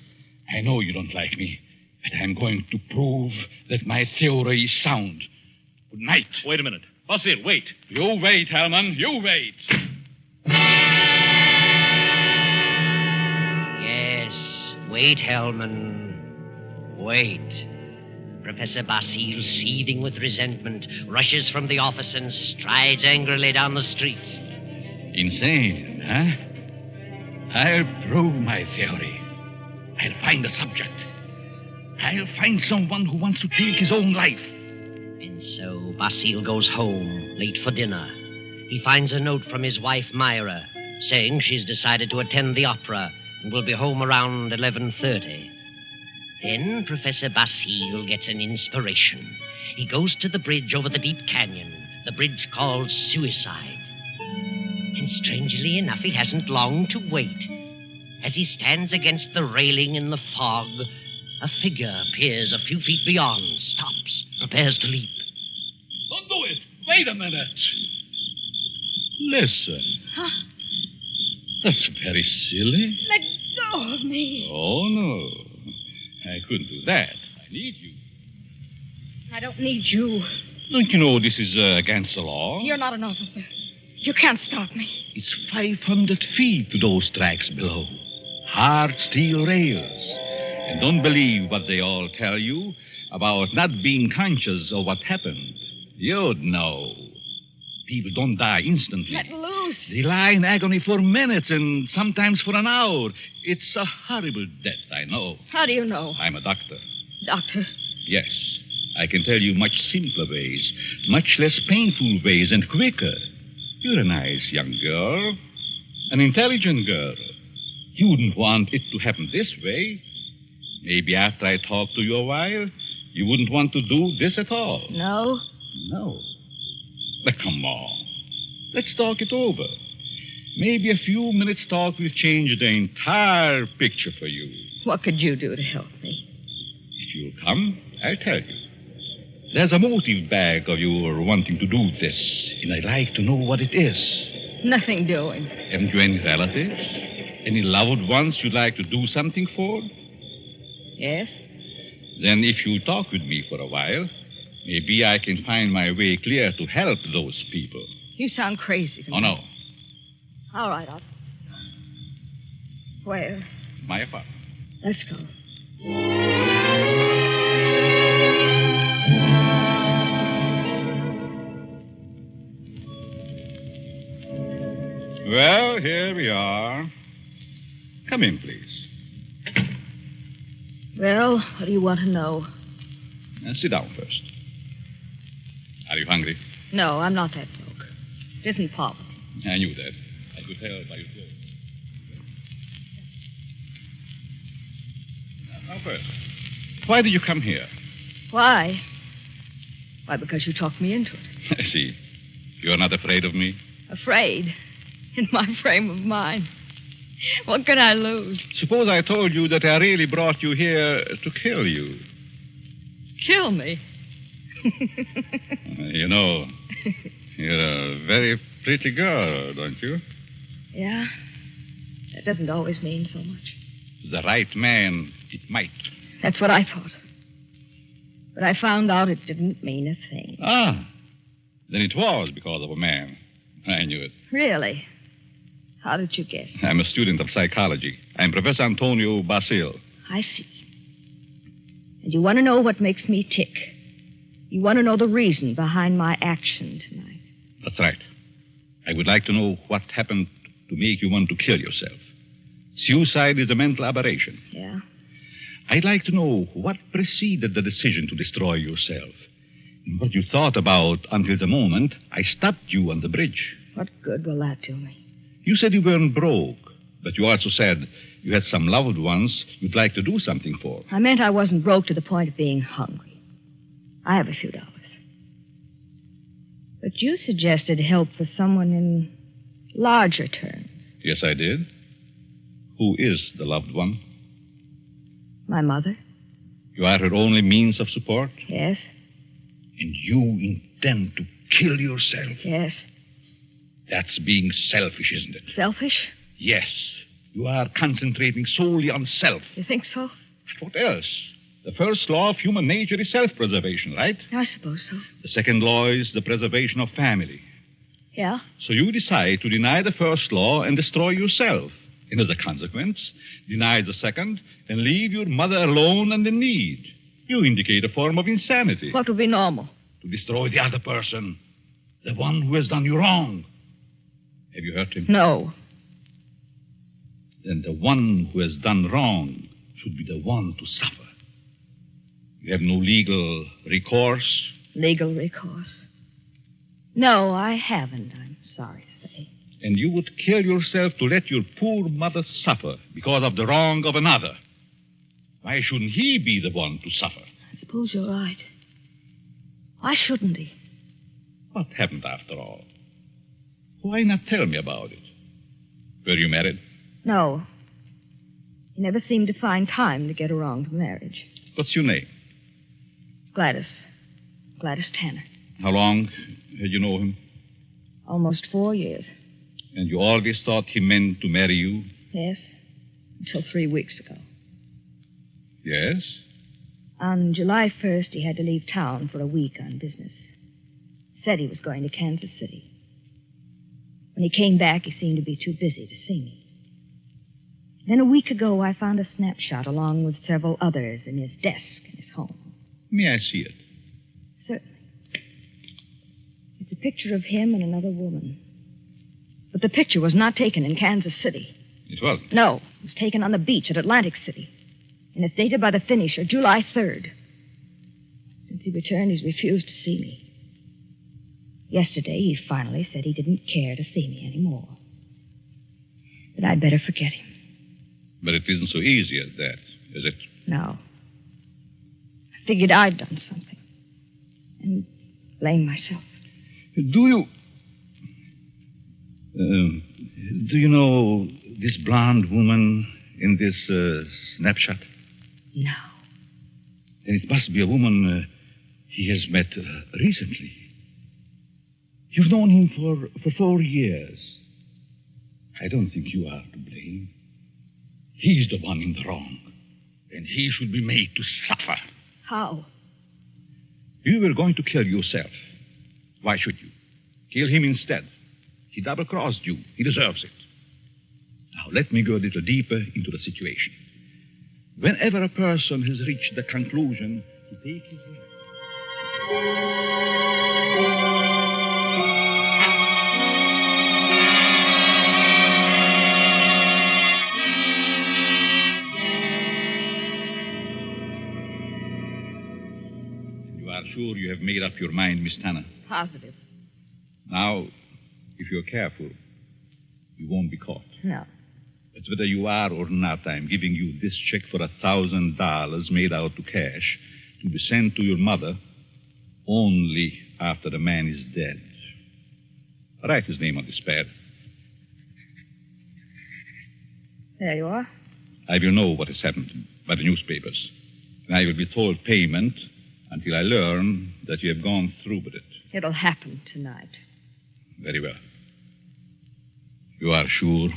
I know you don't like me, but I'm going to prove that my theory is sound. Good night. Wait a minute. Basile, wait. You wait, Hellman. You wait. Yes, wait, Hellman. Wait. Professor Basile, seething with resentment, rushes from the office and strides angrily down the street. Insane, huh? I'll prove my theory. I'll find a subject. I'll find someone who wants to take his own life. And so Basile goes home, late for dinner. He finds a note from his wife, Myra, saying she's decided to attend the opera and will be home around 11:30. Then Professor Basile gets an inspiration. He goes to the bridge over the deep canyon, the bridge called Suicide. And strangely enough, he hasn't long to wait. As he stands against the railing in the fog, a figure appears a few feet beyond, stops, prepares to leap. Don't do it. Wait a minute. Listen. Huh? That's very silly. Let go of me. Oh, no. I couldn't do that. I need you. I don't need you. Don't you know this is against the law? You're not an officer. You can't stop me. It's 500 feet to those tracks below. Hard steel rails. And don't believe what they all tell you about not being conscious of what happened. You'd know. People don't die instantly. Let loose. They lie in agony for minutes and sometimes for an hour. It's a horrible death, I know. How do you know? I'm a doctor. Doctor? Yes. I can tell you much simpler ways, much less painful ways, and quicker. You're a nice young girl, an intelligent girl. You wouldn't want it to happen this way. Maybe after I talk to you a while, you wouldn't want to do this at all. No? No. But come on. Let's talk it over. Maybe a few minutes' talk will change the entire picture for you. What could you do to help me? If you'll come, I'll tell you. There's a motive back of your wanting to do this, and I'd like to know what it is. Nothing doing. Haven't you any relatives? Any loved ones you'd like to do something for? Yes? Then if you'll talk with me for a while, maybe I can find my way clear to help those people. You sound crazy to me. Oh, no. All right, I'll... Where? My apartment. Let's go. Well, here we are. Come in, please. Well, what do you want to know? Sit down first. Are you hungry? No, I'm not that broke. It isn't poverty. I knew that. I could tell by your clothes. Now, first, why did you come here? Why? Why, because you talked me into it. I see. You're not afraid of me? Afraid? In my frame of mind. What can I lose? Suppose I told you that I really brought you here to kill you. Kill me? You know, you're a very pretty girl, don't you? Yeah. That doesn't always mean so much. The right man, it might. That's what I thought. But I found out it didn't mean a thing. Ah. Then it was because of a man. I knew it. Really? How did you guess? I'm a student of psychology. I'm Professor Antonio Basil. I see. And you want to know what makes me tick. You want to know the reason behind my action tonight. That's right. I would like to know what happened to make you want to kill yourself. Suicide is a mental aberration. Yeah? I'd like to know what preceded the decision to destroy yourself. And what you thought about until the moment I stopped you on the bridge. What good will that do me? You said you weren't broke, but you also said you had some loved ones you'd like to do something for. I meant I wasn't broke to the point of being hungry. I have a few dollars. But you suggested help for someone in larger terms. Yes, I did. Who is the loved one? My mother. You are her only means of support? Yes. And you intend to kill yourself? Yes. That's being selfish, isn't it? Selfish? Yes. You are concentrating solely on self. You think so? What else? The first law of human nature is self-preservation, right? I suppose so. The second law is the preservation of family. Yeah? So you decide to deny the first law and destroy yourself. And as a consequence, deny the second and leave your mother alone and in need. You indicate a form of insanity. What would be normal? To destroy the other person. The one who has done you wrong. Have you hurt him? No. Then the one who has done wrong should be the one to suffer. You have no legal recourse? Legal recourse? No, I haven't, I'm sorry to say. And you would kill yourself to let your poor mother suffer because of the wrong of another. Why shouldn't he be the one to suffer? I suppose you're right. Why shouldn't he? What happened after all? Why not tell me about it? Were you married? No. He never seemed to find time to get around to marriage. What's your name? Gladys Tanner. How long had you known him? Almost 4 years. And you always thought he meant to marry you? Yes, until 3 weeks ago. Yes? On July 1st, he had to leave town for a week on business. Said he was going to Kansas City. When he came back, he seemed to be too busy to see me. Then a week ago, I found a snapshot along with several others in his desk in his home. May I see it? Certainly. It's a picture of him and another woman. But the picture was not taken in Kansas City. It wasn't? No, it was taken on the beach at Atlantic City. And it's dated by the finisher, July 3rd. Since he returned, he's refused to see me. Yesterday, he finally said he didn't care to see me anymore. That I'd better forget him. But it isn't so easy as that, is it? No. I figured I'd done something. And blame myself. Do you know this blonde woman in this snapshot? No. Then it must be a woman he has met recently. You've known him for 4 years. I don't think you are to blame. He's the one in the wrong. And he should be made to suffer. How? You were going to kill yourself. Why should you? Kill him instead. He double-crossed you. He deserves it. Now, let me go a little deeper into the situation. Whenever a person has reached the conclusion to take his life... Sure you have made up your mind, Miss Tanner? Positive. Now, if you're careful, you won't be caught. No. But whether you are or not, I'm giving you this check for $1,000 made out to cash to be sent to your mother only after the man is dead. Write his name on this pad. There you are. I will know what has happened by the newspapers. And I will be told payment until I learn that you have gone through with it. It'll happen tonight. Very well. You are sure?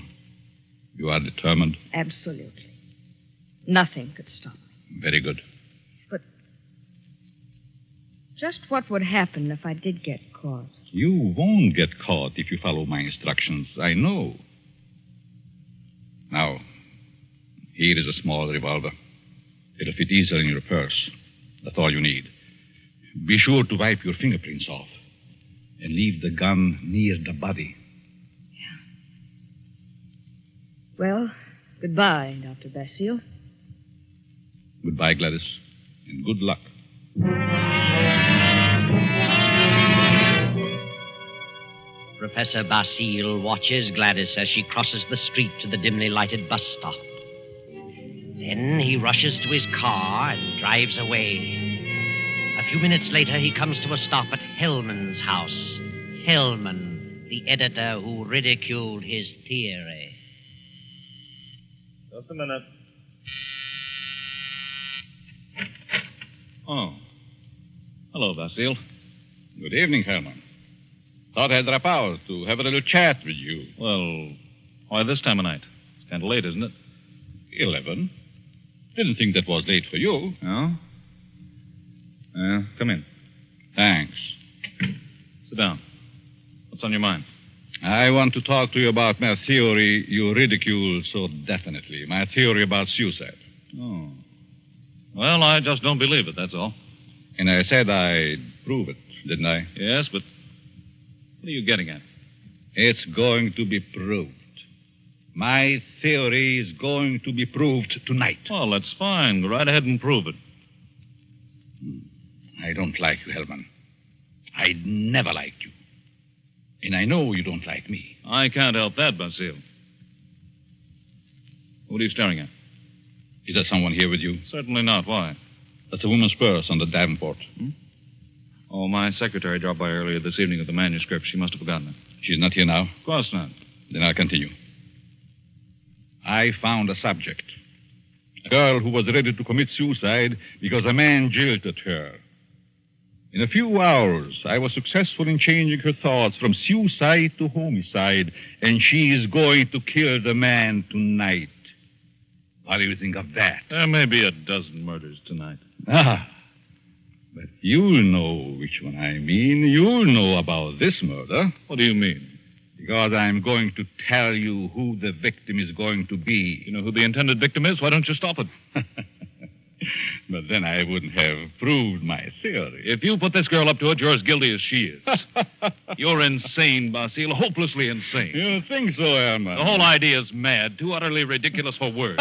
You are determined? Absolutely. Nothing could stop me. Very good. But just what would happen if I did get caught? You won't get caught if you follow my instructions. I know. Now, here is a small revolver. It'll fit easily in your purse. That's all you need. Be sure to wipe your fingerprints off and leave the gun near the body. Yeah. Well, goodbye, Dr. Basile. Goodbye, Gladys, and good luck. Professor Basile watches Gladys as she crosses the street to the dimly lighted bus stop. Then he rushes to his car and drives away. A few minutes later, he comes to a stop at Hellman's house. Hellman, the editor who ridiculed his theory. Just a minute. Oh. Hello, Basile. Good evening, Hellman. Thought I'd drop out to have a little chat with you. Well, why this time of night? It's kind of late, isn't it? 11. Didn't think that was late for you. No? Come in. Thanks. Sit down. What's on your mind? I want to talk to you about my theory you ridicule so definitely. My theory about suicide. Oh. Well, I just don't believe it, that's all. And I said I'd prove it, didn't I? Yes, but what are you getting at? It's going to be proved. My theory is going to be proved tonight. Well, that's fine. Go right ahead and prove it. I don't like you, Hellman. I never liked you. And I know you don't like me. I can't help that, Basile. What are you staring at? Is there someone here with you? Certainly not. Why? That's a woman's purse on the Davenport. Oh, my secretary dropped by earlier this evening with the manuscript. She must have forgotten it. She's not here now? Of course not. Then I'll continue. I found a subject. A girl who was ready to commit suicide because a man jilted her. In a few hours, I was successful in changing her thoughts from suicide to homicide, and she is going to kill the man tonight. What do you think of that? There may be a dozen murders tonight. Ah, but you'll know which one I mean. You'll know about this murder. What do you mean? Because I'm going to tell you who the victim is going to be. You know who the intended victim is? Why don't you stop it? But then I wouldn't have proved my theory. If you put this girl up to it, you're as guilty as she is. You're insane, Basile, hopelessly insane. You think so, Herman? The whole idea is mad, too utterly ridiculous for words.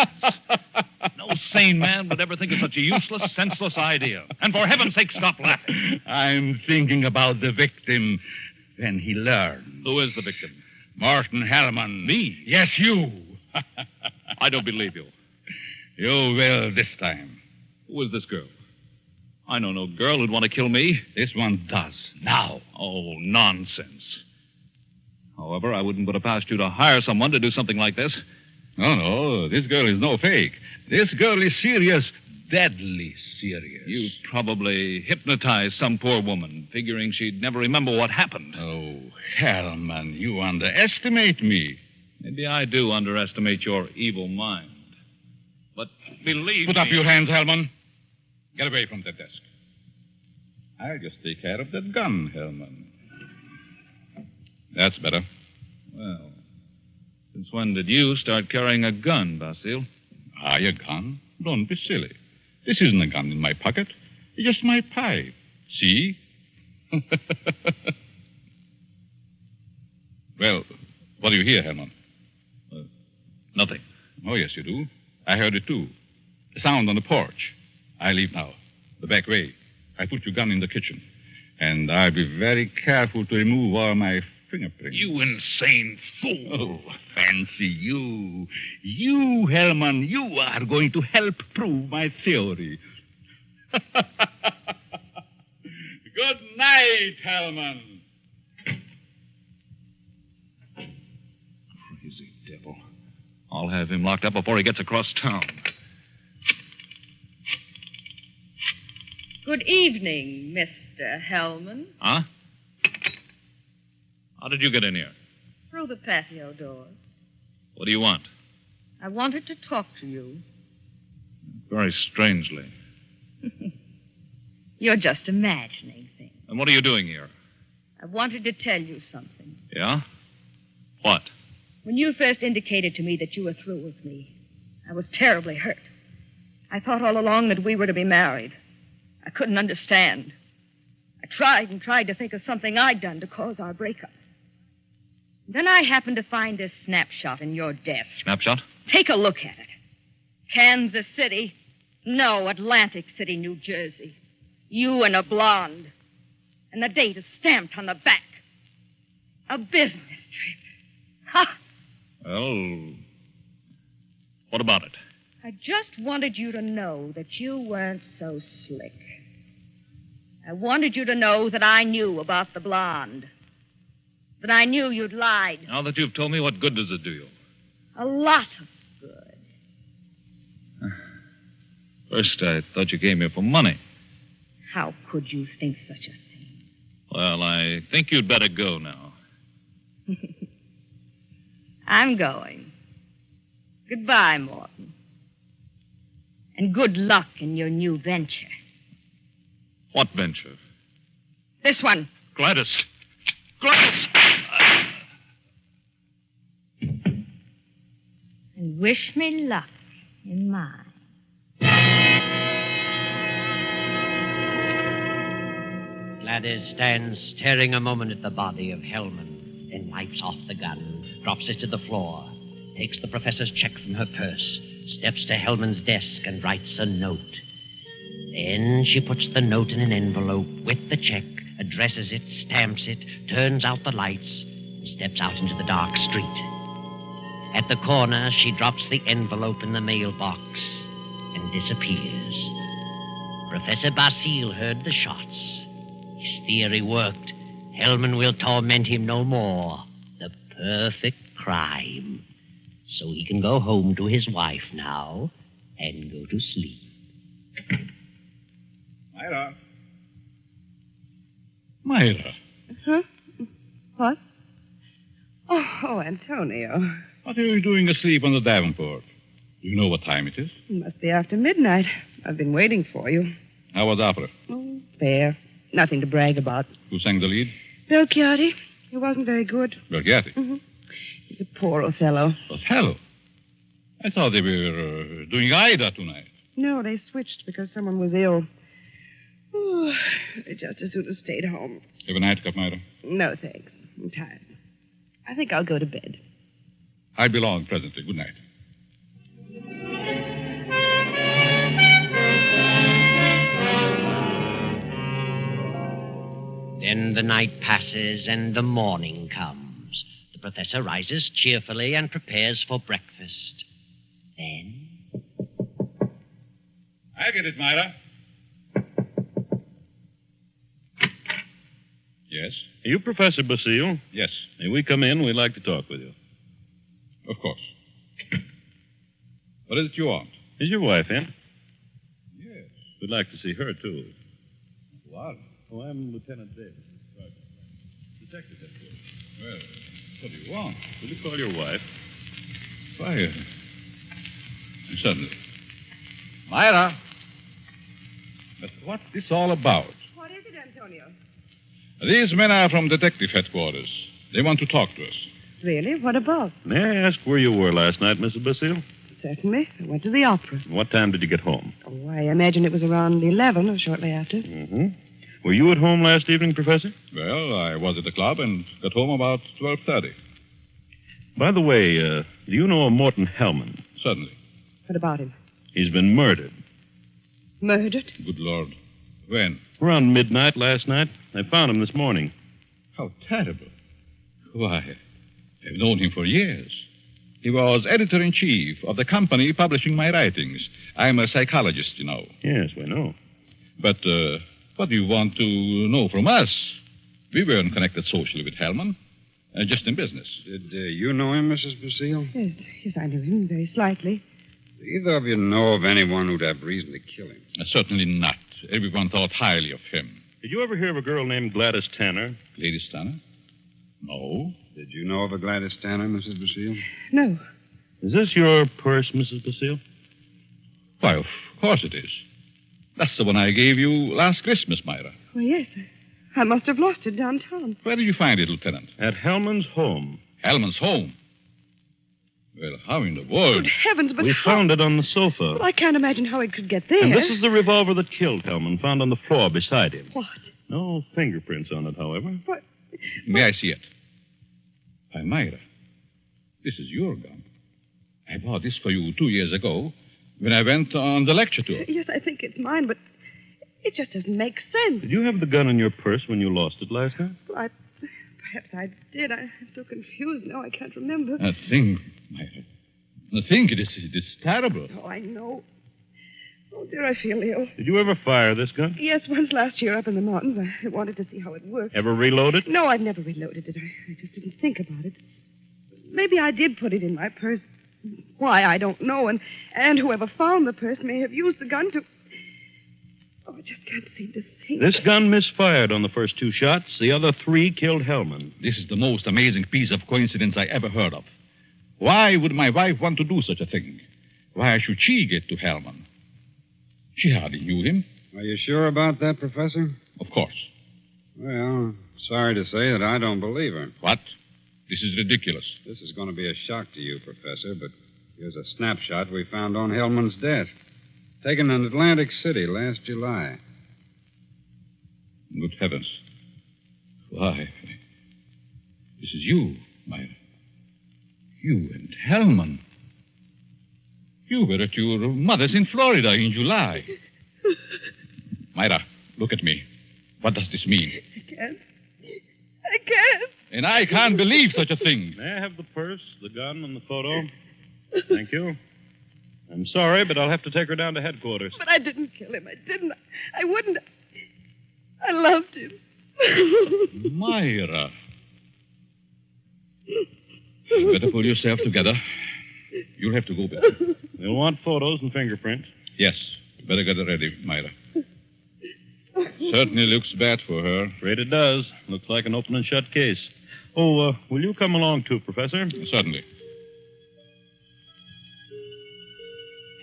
No sane man would ever think of such a useless, senseless idea. And for heaven's sake, stop laughing. I'm thinking about the victim when he learned. Who is the victim? Martin Hellman. Me? Yes, you. I don't believe you. You will this time. Who is this girl? I know no girl who'd want to kill me. This one does. Now. Oh, nonsense. However, I wouldn't put it past you to hire someone to do something like this. No, this girl is no fake. This girl is serious, deadly serious. You probably hypnotized some poor woman, figuring she'd never remember what happened. Oh, Hellman, you underestimate me. Maybe I do underestimate your evil mind. But believe Put me... up your hands, Hellman. Get away from that desk. I'll just take care of that gun, Hellman. That's better. Well, since when did you start carrying a gun, Basile? A gun? Don't be silly. This isn't a gun in my pocket. It's just my pipe. See? Well, what do you hear, Herman? Nothing. Oh, yes, you do. I heard it, too. The sound on the porch. I leave now. The back way. I put your gun in the kitchen. And I'll be very careful to remove all my fingerprints. You insane fool. Oh, fancy you. You, Hellman, you are going to help prove my theory. Good night, Hellman. Crazy devil. I'll have him locked up before he gets across town. Good evening, Mr. Hellman. Huh? How did you get in here? Through the patio door. What do you want? I wanted to talk to you. Very strangely. You're just imagining things. And what are you doing here? I wanted to tell you something. Yeah? What? When you first indicated to me that you were through with me, I was terribly hurt. I thought all along that we were to be married. I couldn't understand. I tried and tried to think of something I'd done to cause our breakup. Then I happened to find this snapshot in your desk. Snapshot? Take a look at it. Kansas City. No, Atlantic City, New Jersey. You and a blonde. And the date is stamped on the back. A business trip. Ha! Well, what about it? I just wanted you to know that you weren't so slick. I wanted you to know that I knew about the blonde. That I knew you'd lied. Now that you've told me, what good does it do you? A lot of good. First, I thought you came here for money. How could you think such a thing? Well, I think you'd better go now. I'm going. Goodbye, Morton. And good luck in your new venture. What venture? This one. Gladys. Gladys! And wish me luck in mine. Gladys stands staring a moment at the body of Hellman, then wipes off the gun, drops it to the floor, takes the professor's check from her purse, steps to Hellman's desk and writes a note. Then she puts the note in an envelope with the check, addresses it, stamps it, turns out the lights, and steps out into the dark street. At the corner, she drops the envelope in the mailbox and disappears. Professor Basile heard the shots. His theory worked. Hellman will torment him no more. The perfect crime. So he can go home to his wife now and go to sleep. Myra. Huh? What? Oh, Antonio. What are you doing asleep on the Davenport? Do you know what time it is? It must be after midnight. I've been waiting for you. How was opera? Oh, fair. Nothing to brag about. Who sang the lead? Belchiati. He wasn't very good. Belchiati. Mm-hmm. He's a poor Othello. Othello? I thought they were doing Aida tonight. No, they switched because someone was ill. Oh, I just as soon have stayed home. Have a nightcap, Myra? No, thanks. I'm tired. I think I'll go to bed. I'll be along presently. Good night. Then the night passes and the morning comes. The professor rises cheerfully and prepares for breakfast. Then... I get it, Myra. Yes? Are you Professor Basile? Yes. May we come in? We'd like to talk with you. Of course. What is it you want? Is your wife in? Yes. We'd like to see her, too. What? Oh, I'm Lieutenant Davis. Detective headquarters. Well, what do you want? Will you call your wife? Why, certainly. Myra! But what's this all about? What is it, Antonio? These men are from detective headquarters. They want to talk to us. Really? What about? May I ask where you were last night, Mrs. Basile? Certainly. I went to the opera. What time did you get home? Oh, I imagine it was around 11 or shortly after. Mm-hmm. Were you at home last evening, Professor? Well, I was at the club and got home about 12:30. By the way, do you know a Morton Hellman? Certainly. What about him? He's been murdered. Murdered? Good Lord. When? Around midnight last night. I found him this morning. How terrible. Why, I've known him for years. He was editor-in-chief of the company publishing my writings. I'm a psychologist, you know. Yes, we know. But, what do you want to know from us? We weren't connected socially with Hellman. Just in business. Did you know him, Mrs. Basile? Yes, I knew him very slightly. Do either of you know of anyone who'd have reason to kill him? Certainly not. Everyone thought highly of him. Did you ever hear of a girl named Gladys Tanner? Gladys Tanner? No. Did you know of a Gladys Tanner, Mrs. Basile? No. Is this your purse, Mrs. Basile? Why, of course it is. That's the one I gave you last Christmas, Myra. Well, yes. I must have lost it downtown. Where did you find it, Lieutenant? At Hellman's home. Hellman's home? Well, how in the world? Good heavens, but We found it on the sofa. Well, I can't imagine how it could get there. And this is the revolver that killed Hellman, found on the floor beside him. What? No fingerprints on it, however. What? May I see it? Why, Myra, this is your gun. I bought this for you 2 years ago when I went on the lecture tour. Yes, I think it's mine, but it just doesn't make sense. Did you have the gun in your purse when you lost it last night? Well, perhaps I did. I'm so confused now I can't remember. That thing, Myra. The thing, it is terrible. Oh, I know. Oh, dear, I feel ill. Did you ever fire this gun? Yes, once last year up in the mountains. I wanted to see how it worked. Ever reload it? No, I've never reloaded it. I just didn't think about it. Maybe I did put it in my purse. Why, I don't know. And whoever found the purse may have used the gun to... Oh, I just can't seem to think. This gun misfired on the first 2 shots. The other 3 killed Hellman. This is the most amazing piece of coincidence I ever heard of. Why would my wife want to do such a thing? Why should she get to Hellman? She hardly knew him. Are you sure about that, Professor? Of course. Well, sorry to say that I don't believe her. What? This is ridiculous. This is going to be a shock to you, Professor, but here's a snapshot we found on Hellman's desk. Taken in Atlantic City last July. Good heavens. Why, this is you, Myra. You and Hellman. You were at your mother's in Florida in July. Myra, look at me. What does this mean? I can't. And I can't believe such a thing. May I have the purse, the gun, and the photo? Thank you. I'm sorry, but I'll have to take her down to headquarters. But I didn't kill him. I didn't. I wouldn't. I loved him. Myra. You better pull yourself together. You'll have to go back. They'll want photos and fingerprints. Yes. Better get it ready, Myra. Certainly looks bad for her. Afraid it does. Looks like an open and shut case. Oh, will you come along too, Professor? Certainly.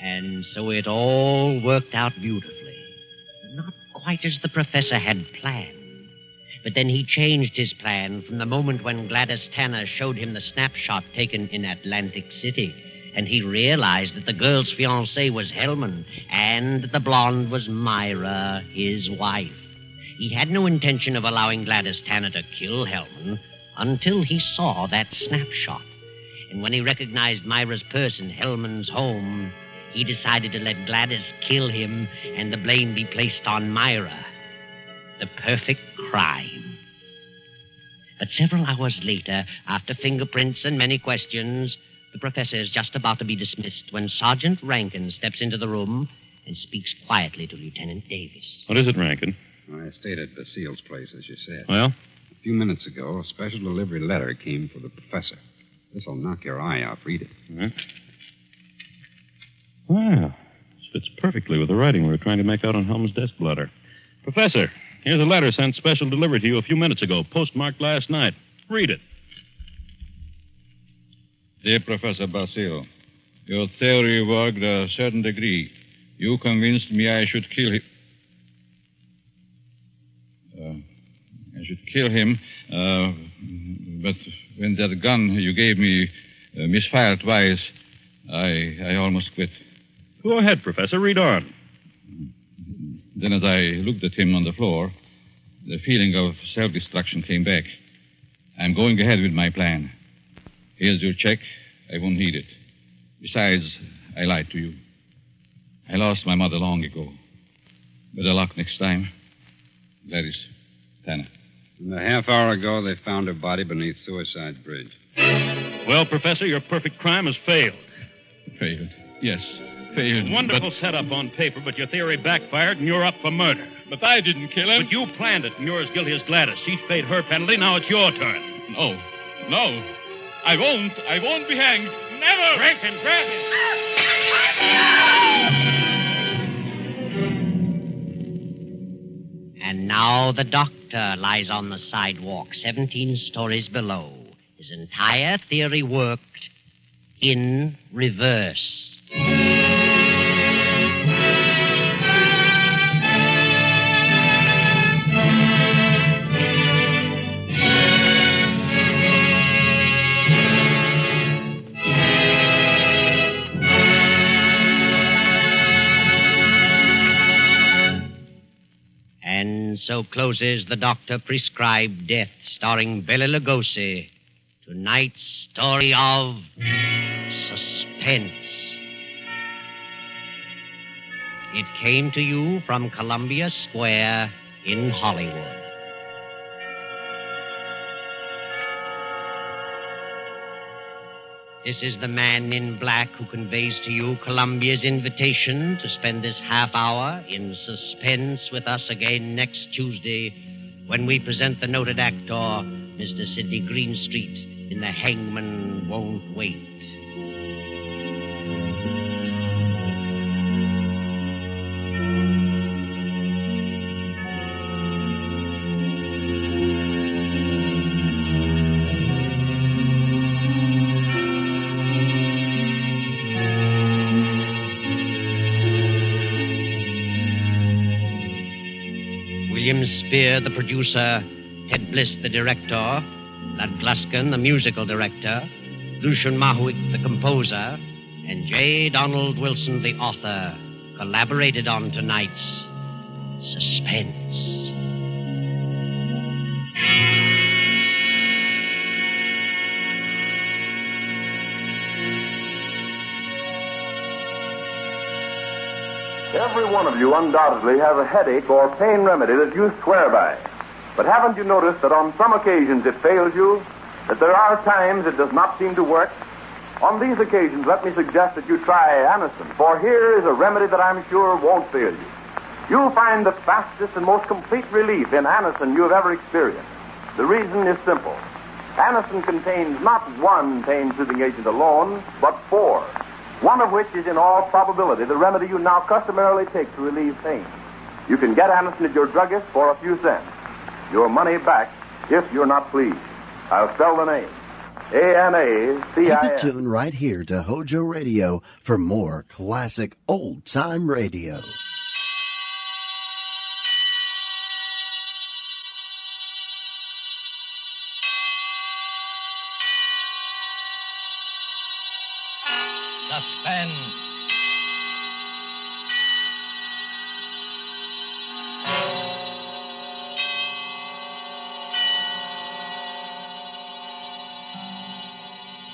And so it all worked out beautifully. Not quite as the professor had planned. But then he changed his plan from the moment when Gladys Tanner showed him the snapshot taken in Atlantic City. And he realized that the girl's fiancé was Hellman, and the blonde was Myra, his wife. He had no intention of allowing Gladys Tanner to kill Hellman until he saw that snapshot. And when he recognized Myra's purse in Hellman's home, he decided to let Gladys kill him and the blame be placed on Myra. The perfect crime. But several hours later, after fingerprints and many questions, the professor is just about to be dismissed when Sergeant Rankin steps into the room and speaks quietly to Lieutenant Davis. What is it, Rankin? I stayed at Basile's place, as you said. Well? A few minutes ago, a special delivery letter came for the professor. This'll knock your eye out. Read it. Mm-hmm. Wow. This fits perfectly with the writing we were trying to make out on Helm's desk blotter. Professor, here's a letter sent special delivery to you a few minutes ago, postmarked last night. Read it. Dear Professor Basile, your theory worked a certain degree. You convinced me I should kill him. But when that gun you gave me misfired twice, I almost quit. Go ahead, Professor. Read on. Then as I looked at him on the floor, the feeling of self-destruction came back. I'm going ahead with my plan. Here's your check. I won't need it. Besides, I lied to you. I lost my mother long ago. Better luck next time. Gladys Tanner. And a half hour ago, they found her body beneath Suicide Bridge. Well, Professor, your perfect crime has failed. Failed? Yes, failed. Wonderful setup on paper, but your theory backfired and you're up for murder. But I didn't kill him. But you planned it, and you're as guilty as Gladys. She's paid her penalty. Now it's your turn. No. I won't be hanged. Never! Rankin, grab him. And now the doctor lies on the sidewalk 17 stories below. His entire theory worked in reverse. And so closes the doctor-prescribed death, starring Bela Lugosi. Tonight's story of suspense. It came to you from Columbia Square in Hollywood. This is the man in black who conveys to you Columbia's invitation to spend this half hour in suspense with us again next Tuesday when we present the noted actor, Mr. Sidney Greenstreet, in The Hangman Won't Wait. William Spear, the producer, Ted Bliss, the director, Lud Gluskin, the musical director, Lucian Mahuik, the composer, and J. Donald Wilson, the author, collaborated on tonight's Suspense. Every one of you undoubtedly has a headache or pain remedy that you swear by. But haven't you noticed that on some occasions it fails you? That there are times it does not seem to work? On these occasions, let me suggest that you try Anacin, for here is a remedy that I'm sure won't fail you. You'll find the fastest and most complete relief in Anacin you have ever experienced. The reason is simple. Anacin contains not one pain-soothing agent alone, but 4, one of which is in all probability the remedy you now customarily take to relieve pain. You can get Anacin at your druggist for a few cents. Your money back if you're not pleased. I'll spell the name. A-N-A-C-I-N. Keep it tuned right here to HOJO Radio for more classic old-time radio. Suspense.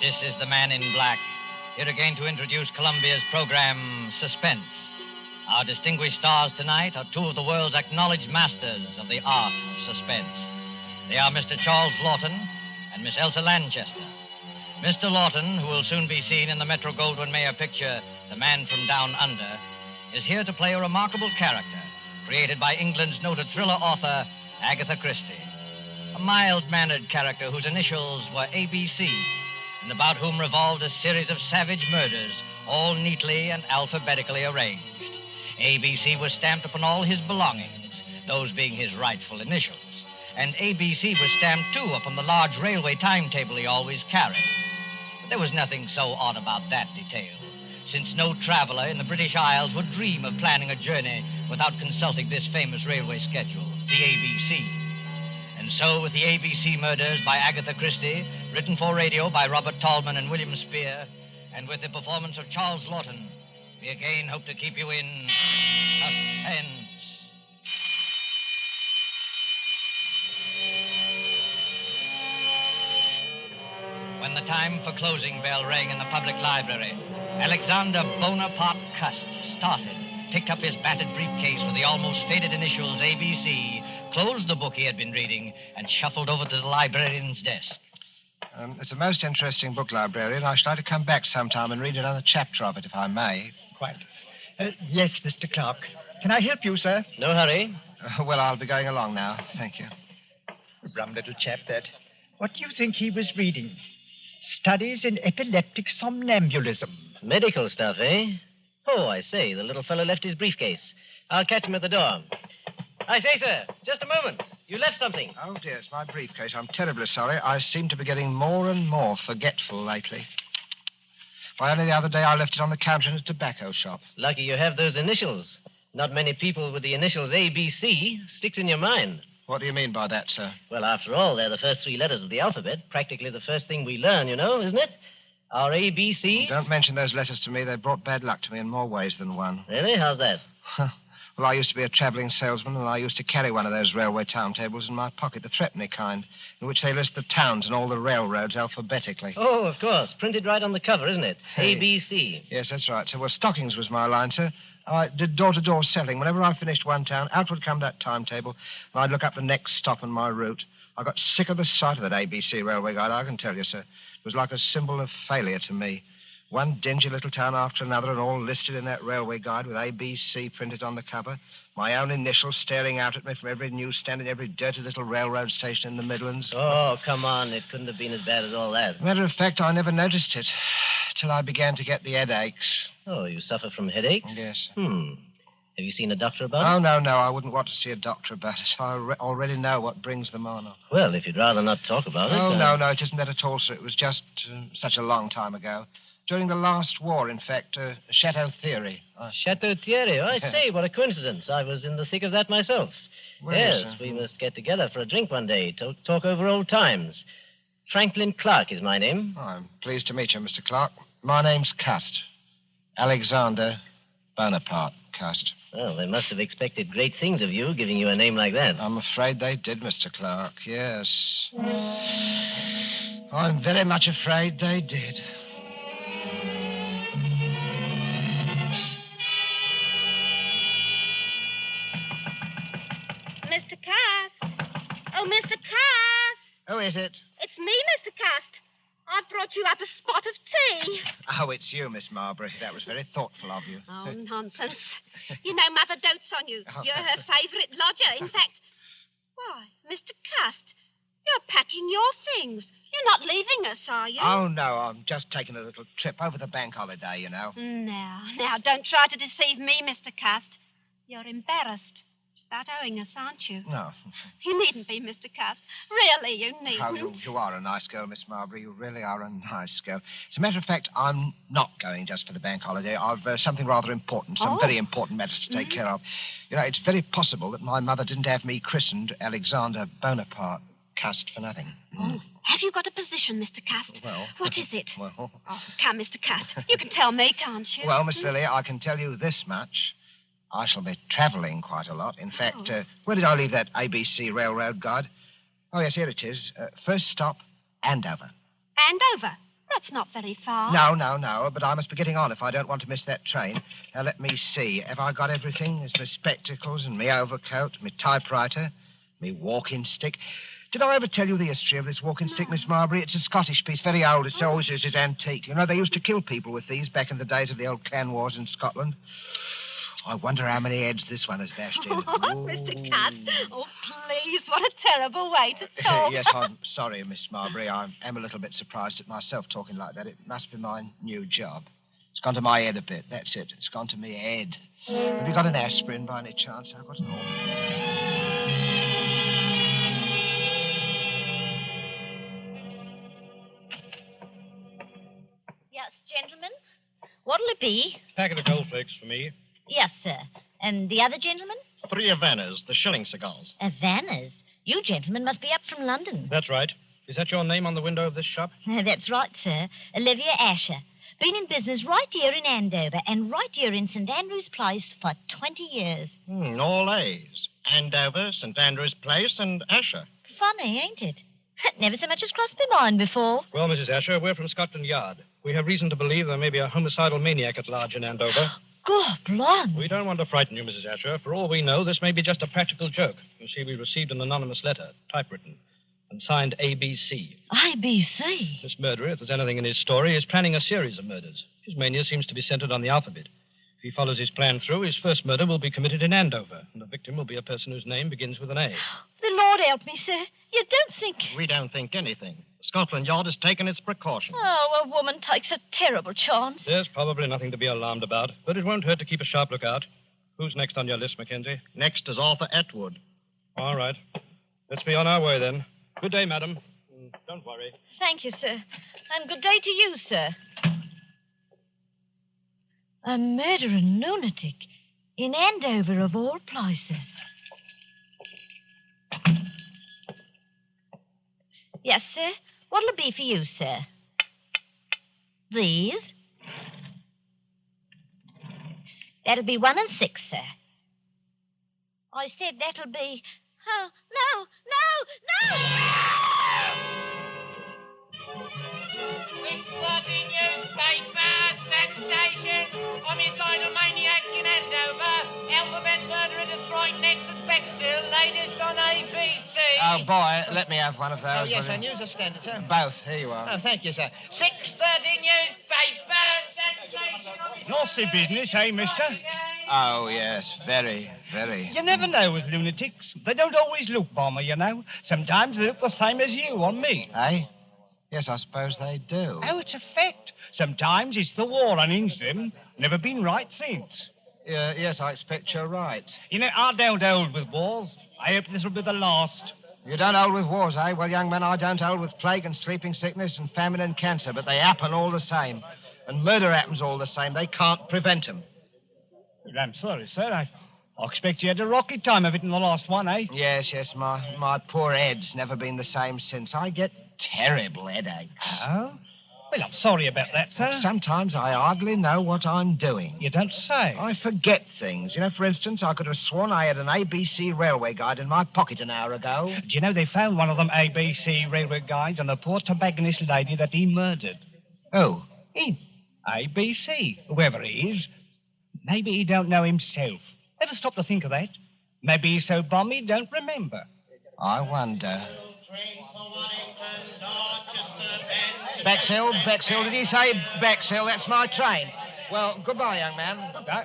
This is the Man in Black, here again to introduce Columbia's program, Suspense. Our distinguished stars tonight are two of the world's acknowledged masters of the art of suspense. They are Mr. Charles Lawton and Miss Elsa Lanchester. Mr. Lawton, who will soon be seen in the Metro-Goldwyn-Mayer picture, The Man from Down Under, is here to play a remarkable character created by England's noted thriller author, Agatha Christie. A mild-mannered character whose initials were ABC, and about whom revolved a series of savage murders, all neatly and alphabetically arranged. ABC was stamped upon all his belongings, those being his rightful initials. And ABC was stamped, too, upon the large railway timetable he always carried. But there was nothing so odd about that detail, since no traveler in the British Isles would dream of planning a journey without consulting this famous railway schedule, the ABC. And so, with the ABC Murders by Agatha Christie, written for radio by Robert Tallman and William Spear, and with the performance of Charles Lawton, we again hope to keep you in suspense. When the time for closing bell rang in the public library, Alexander Bonaparte Cust started, picked up his battered briefcase with the almost faded initials ABC, closed the book he had been reading, and shuffled over to the librarian's desk. It's a most interesting book, librarian. I should like to come back sometime and read another chapter of it, if I may. Quite. Yes, Mr. Clark. Can I help you, sir? No hurry. Well, I'll be going along now. Thank you. Rum little chap, that. What do you think he was reading? Studies in epileptic somnambulism. Medical stuff, eh? Oh, I say, the little fellow left his briefcase. I'll catch him at the door. I say, sir, just a moment. You left something. Oh, dear, it's my briefcase. I'm terribly sorry. I seem to be getting more and more forgetful lately. Why, only the other day I left it on the counter in a tobacco shop. Lucky you have those initials. Not many people with the initials ABC sticks in your mind. What do you mean by that, sir? Well, after all, they're the first 3 letters of the alphabet. Practically the first thing we learn, you know, isn't it? Our ABC. Don't mention those letters to me. They've brought bad luck to me in more ways than one. Really? How's that? Well, I used to be a travelling salesman, and I used to carry one of those railway timetables in my pocket, the threepenny kind, in which they list the towns and all the railroads alphabetically. Oh, of course. Printed right on the cover, isn't it? Hey. ABC. Yes, that's right, sir. Well, stockings was my line, sir. I did door-to-door selling. Whenever I finished one town, out would come that timetable, and I'd look up the next stop on my route. I got sick of the sight of that ABC railway guide, I can tell you, sir. It was like a symbol of failure to me. One dingy little town after another, and all listed in that railway guide with ABC printed on the cover. My own initials staring out at me from every newsstand and every dirty little railroad station in the Midlands. Oh, come on. It couldn't have been as bad as all that. Matter of fact, I never noticed it till I began to get the headaches. Oh, you suffer from headaches? Yes. Have you seen a doctor about it? Oh, no. I wouldn't want to see a doctor about it. I already know what brings them on. Well, if you'd rather not talk about it... Oh, no, it isn't that at all, sir. It was just such a long time ago. During the last war, in fact, Chateau Theory. Chateau Thierry? I say, what a coincidence. I was in the thick of that myself. Well, yes, we must get together for a drink one day, talk over old times. Franklin Clark is my name. Oh, I'm pleased to meet you, Mr. Clark. My name's Cust. Alexander Bonaparte Cust. Well, they must have expected great things of you, giving you a name like that. I'm afraid they did, Mr. Clark, yes. I'm very much afraid they did. Mr. Cust. Oh, Mr. Cust. Who is it? It's me, Mr. Cust. I've brought you up a spot of tea. Oh, it's you, Miss Marbury. That was very thoughtful of you. Oh, nonsense. You know, Mother dotes on you. You're her favourite lodger. In fact, why, Mr. Cust, you're packing your things. You're not leaving us, are you? Oh, no, I'm just taking a little trip over the bank holiday, you know. Now, don't try to deceive me, Mr. Cast. You're embarrassed about owing us, aren't you? No. You needn't be, Mr. Cast. Really, you needn't. Oh, you are a nice girl, Miss Marbury. You really are a nice girl. As a matter of fact, I'm not going just for the bank holiday. I've something rather important, some very important matters to take care of. You know, it's very possible that my mother didn't have me christened Alexander Bonaparte. Cast for nothing. Oh, have you got a position, Mr. Cast? Well... What is it? Well... Oh, come, Mr. Cast. You can tell me, can't you? Well, Miss Lily, I can tell you this much. I shall be travelling quite a lot. In fact, where did I leave that ABC Railroad guide? Oh, yes, here it is. First stop, Andover. Andover? That's not very far. No, but I must be getting on if I don't want to miss that train. Now, let me see. Have I got everything? There's my spectacles and my overcoat, my typewriter, my walking stick. Did I ever tell you the history of this walking stick, Miss Marbury? It's a Scottish piece, very old. It's always it's antique. You know, they used to kill people with these back in the days of the old clan wars in Scotland. I wonder how many heads this one has bashed in. Oh, Mr. Cast. Oh, please, what a terrible way to talk. Yes, I'm sorry, Miss Marbury. I am a little bit surprised at myself talking like that. It must be my new job. It's gone to my head a bit. That's it. It's gone to me head. Have you got an aspirin by any chance? I've got an all. Yes, gentlemen. What'll it be? Packet of goldflakes for me. Yes, sir. And the other gentleman? 3 Havanas, the shilling cigars. Havanas? You gentlemen must be up from London. That's right. Is that your name on the window of this shop? That's right, sir. Olivia Asher. Been in business right here in Andover and right here in St. Andrew's Place for 20 years. All A's. Andover, St. Andrew's Place, and Asher. Funny, ain't it? Never so much as crossed my mind before. Well, Mrs. Asher, we're from Scotland Yard. We have reason to believe there may be a homicidal maniac at large in Andover. God, blimey. We don't want to frighten you, Mrs. Asher. For all we know, this may be just a practical joke. You see, we received an anonymous letter, typewritten, and signed ABC. ABC? This murderer, if there's anything in his story, is planning a series of murders. His mania seems to be centered on the alphabet. If he follows his plan through, his first murder will be committed in Andover, and the victim will be a person whose name begins with an A. The Lord help me, sir. You don't think... We don't think anything. Scotland Yard has taken its precautions. Oh, a woman takes a terrible chance. There's probably nothing to be alarmed about, but it won't hurt to keep a sharp lookout. Who's next on your list, Mackenzie? Next is Arthur Atwood. All right. Let's be on our way, then. Good day, madam. Don't worry. Thank you, sir. And good day to you, sir. A murdering lunatic in Andover, of all places. Yes, sir. What'll it be for you, sir? These? That'll be 1 and 6, sir. I said that'll be... Oh, no! 6:30 newspaper, sensation, homicidal maniac in Andover, alphabet murderer destroying necks at Bexhill, latest on ABC. Oh, boy, let me have one of those. Oh, yes, will a you? news standard, sir. Both. Here you are. Oh, thank you, sir. 6:30 newspaper, sensation. Nasty business, eh, mister? Oh, yes, very, very. You never know with lunatics. They don't always look bomber, you know. Sometimes they look the same as you on me. Eh? Yes, I suppose they do. Oh, it's a fact. Sometimes it's the war unhinged them. Never been right since. Yes, I expect you're right. You know, I don't hold with wars. I hope this will be the last. You don't hold with wars, eh? Well, young man, I don't hold with plague and sleeping sickness and famine and cancer, but they happen all the same. And murder happens all the same. They can't prevent them. I'm sorry, sir. I expect you had a rocky time of it in the last one, eh? Yes, my poor head's never been the same since. I get terrible headaches. Oh? Well, I'm sorry about that, sir. Sometimes I hardly know what I'm doing. You don't say. I forget things. You know, for instance, I could have sworn I had an ABC railway guide in my pocket an hour ago. Do you know they found one of them ABC railway guides on the poor tobacconist lady that he murdered? Who? Him. ABC, whoever he is. Maybe he don't know himself. Ever stop to think of that? Maybe he's so bum he don't remember. I wonder. Bexhill, did he say Bexhill? That's my train. Well, goodbye, young man. Goodbye.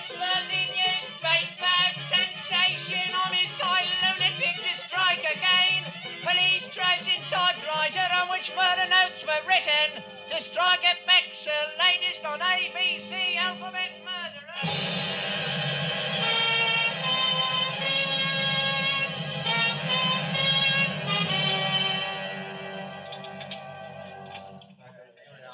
6:30 newspaper, sensation, homicidal lunatic destroyed which murder notes were written to strike at Bexhill, latest on ABC Alphabet Murderer.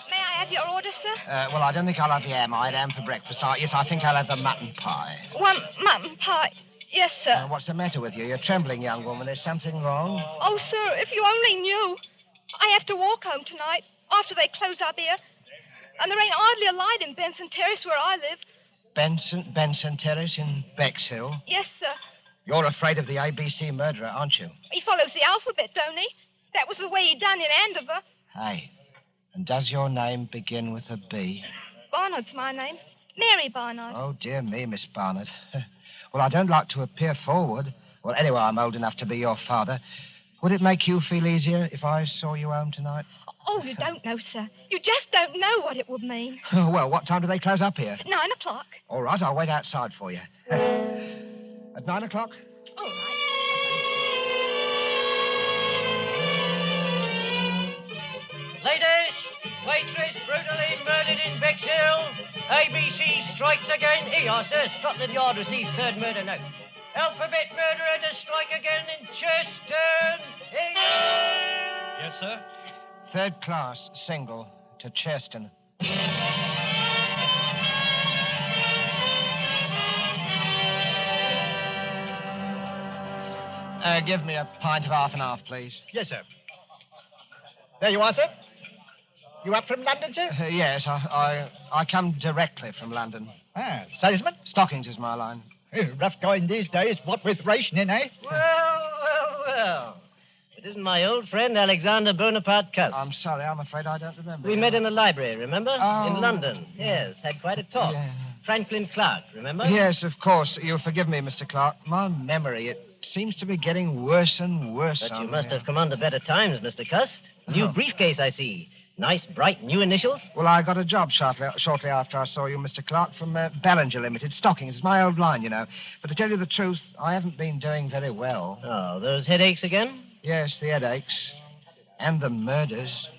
May I have your order, sir? Well, I don't think I'll have the ham. I'd ham for breakfast. Yes, I think I'll have the mutton pie. One mutton pie. Yes, sir. What's the matter with you? You're trembling, young woman. Is something wrong? Oh, sir, if you only knew. I have to walk home tonight after they close up here. And there ain't hardly a light in Benson Terrace where I live. Benson Terrace in Bexhill? Yes, sir. You're afraid of the ABC murderer, aren't you? He follows the alphabet, don't he? That was the way he done in Andover. Hey, and does your name begin with a B? Barnard's my name. Mary Barnard. Oh, dear me, Miss Barnard. Well, I don't like to appear forward. Well, anyway, I'm old enough to be your father. Would it make you feel easier if I saw you home tonight? Oh, you don't know, sir. You just don't know what it would mean. Oh, well, what time do they close up here? 9 o'clock. All right, I'll wait outside for you. At 9 o'clock? All right. Ladies, waitress brutally murdered in Bexhill. ABC strikes again. Here you are, sir. Scotland Yard receives third murder note. Alphabet murderer to strike again in Chester. Yes, sir? Third class, single, to Cheston. Give me a pint of half and half, please. Yes, sir. There you are, sir. You up from London, sir? Yes, I come directly from London. Ah, salesman? Stockings is my line. Rough going these days, what with rationing, eh? Well. It isn't my old friend Alexander Bonaparte Cuss. I'm sorry, I'm afraid I don't remember. We met in the library, remember? Oh. In London. Yes, had quite a talk. Yeah. Franklin Clark, remember? Yes, of course. You'll forgive me, Mr. Clark. My memory, it seems to be getting worse and worse. But you must have come under better times, Mr. Cuss. New briefcase, I see. Nice, bright, new initials? Well, I got a job shortly after I saw you, Mr. Clark, from Ballinger Limited. Stockings. It's my old line, you know. But to tell you the truth, I haven't been doing very well. Oh, those headaches again? Yes, the headaches. And the murders.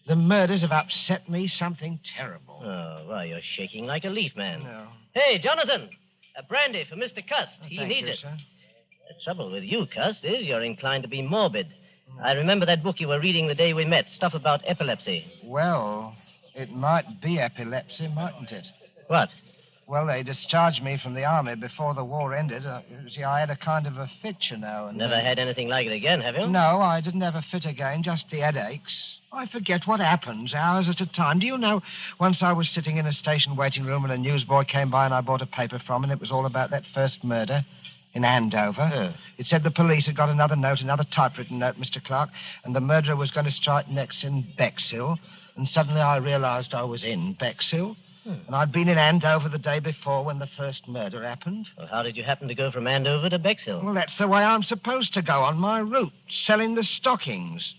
The murders have upset me something terrible. Oh, well, you're shaking like a leaf, man. No. Hey, Jonathan, a brandy for Mr. Cust. He Thank needs you, it. sir. The trouble with you, Cust, is you're inclined to be morbid. I remember that book you were reading the day we met, stuff about epilepsy. Well, it might be epilepsy, mightn't it? What? Well, they discharged me from the army before the war ended. You see, I had a kind of a fit, you know. And, Never had anything like it again, have you? No, I didn't have a fit again, just the headaches. I forget what happens, hours at a time. Do you know, once I was sitting in a station waiting room and a newsboy came by and I bought a paper from him, and it was all about that first murder in Andover. Huh. It said the police had got another typewritten note, Mr. Clark, and the murderer was going to strike next in Bexhill. And suddenly I realized I was in Bexhill. And I'd been in Andover the day before when the first murder happened. Well, how did you happen to go from Andover to Bexhill? Well, that's the way I'm supposed to go on my route, selling the stockings.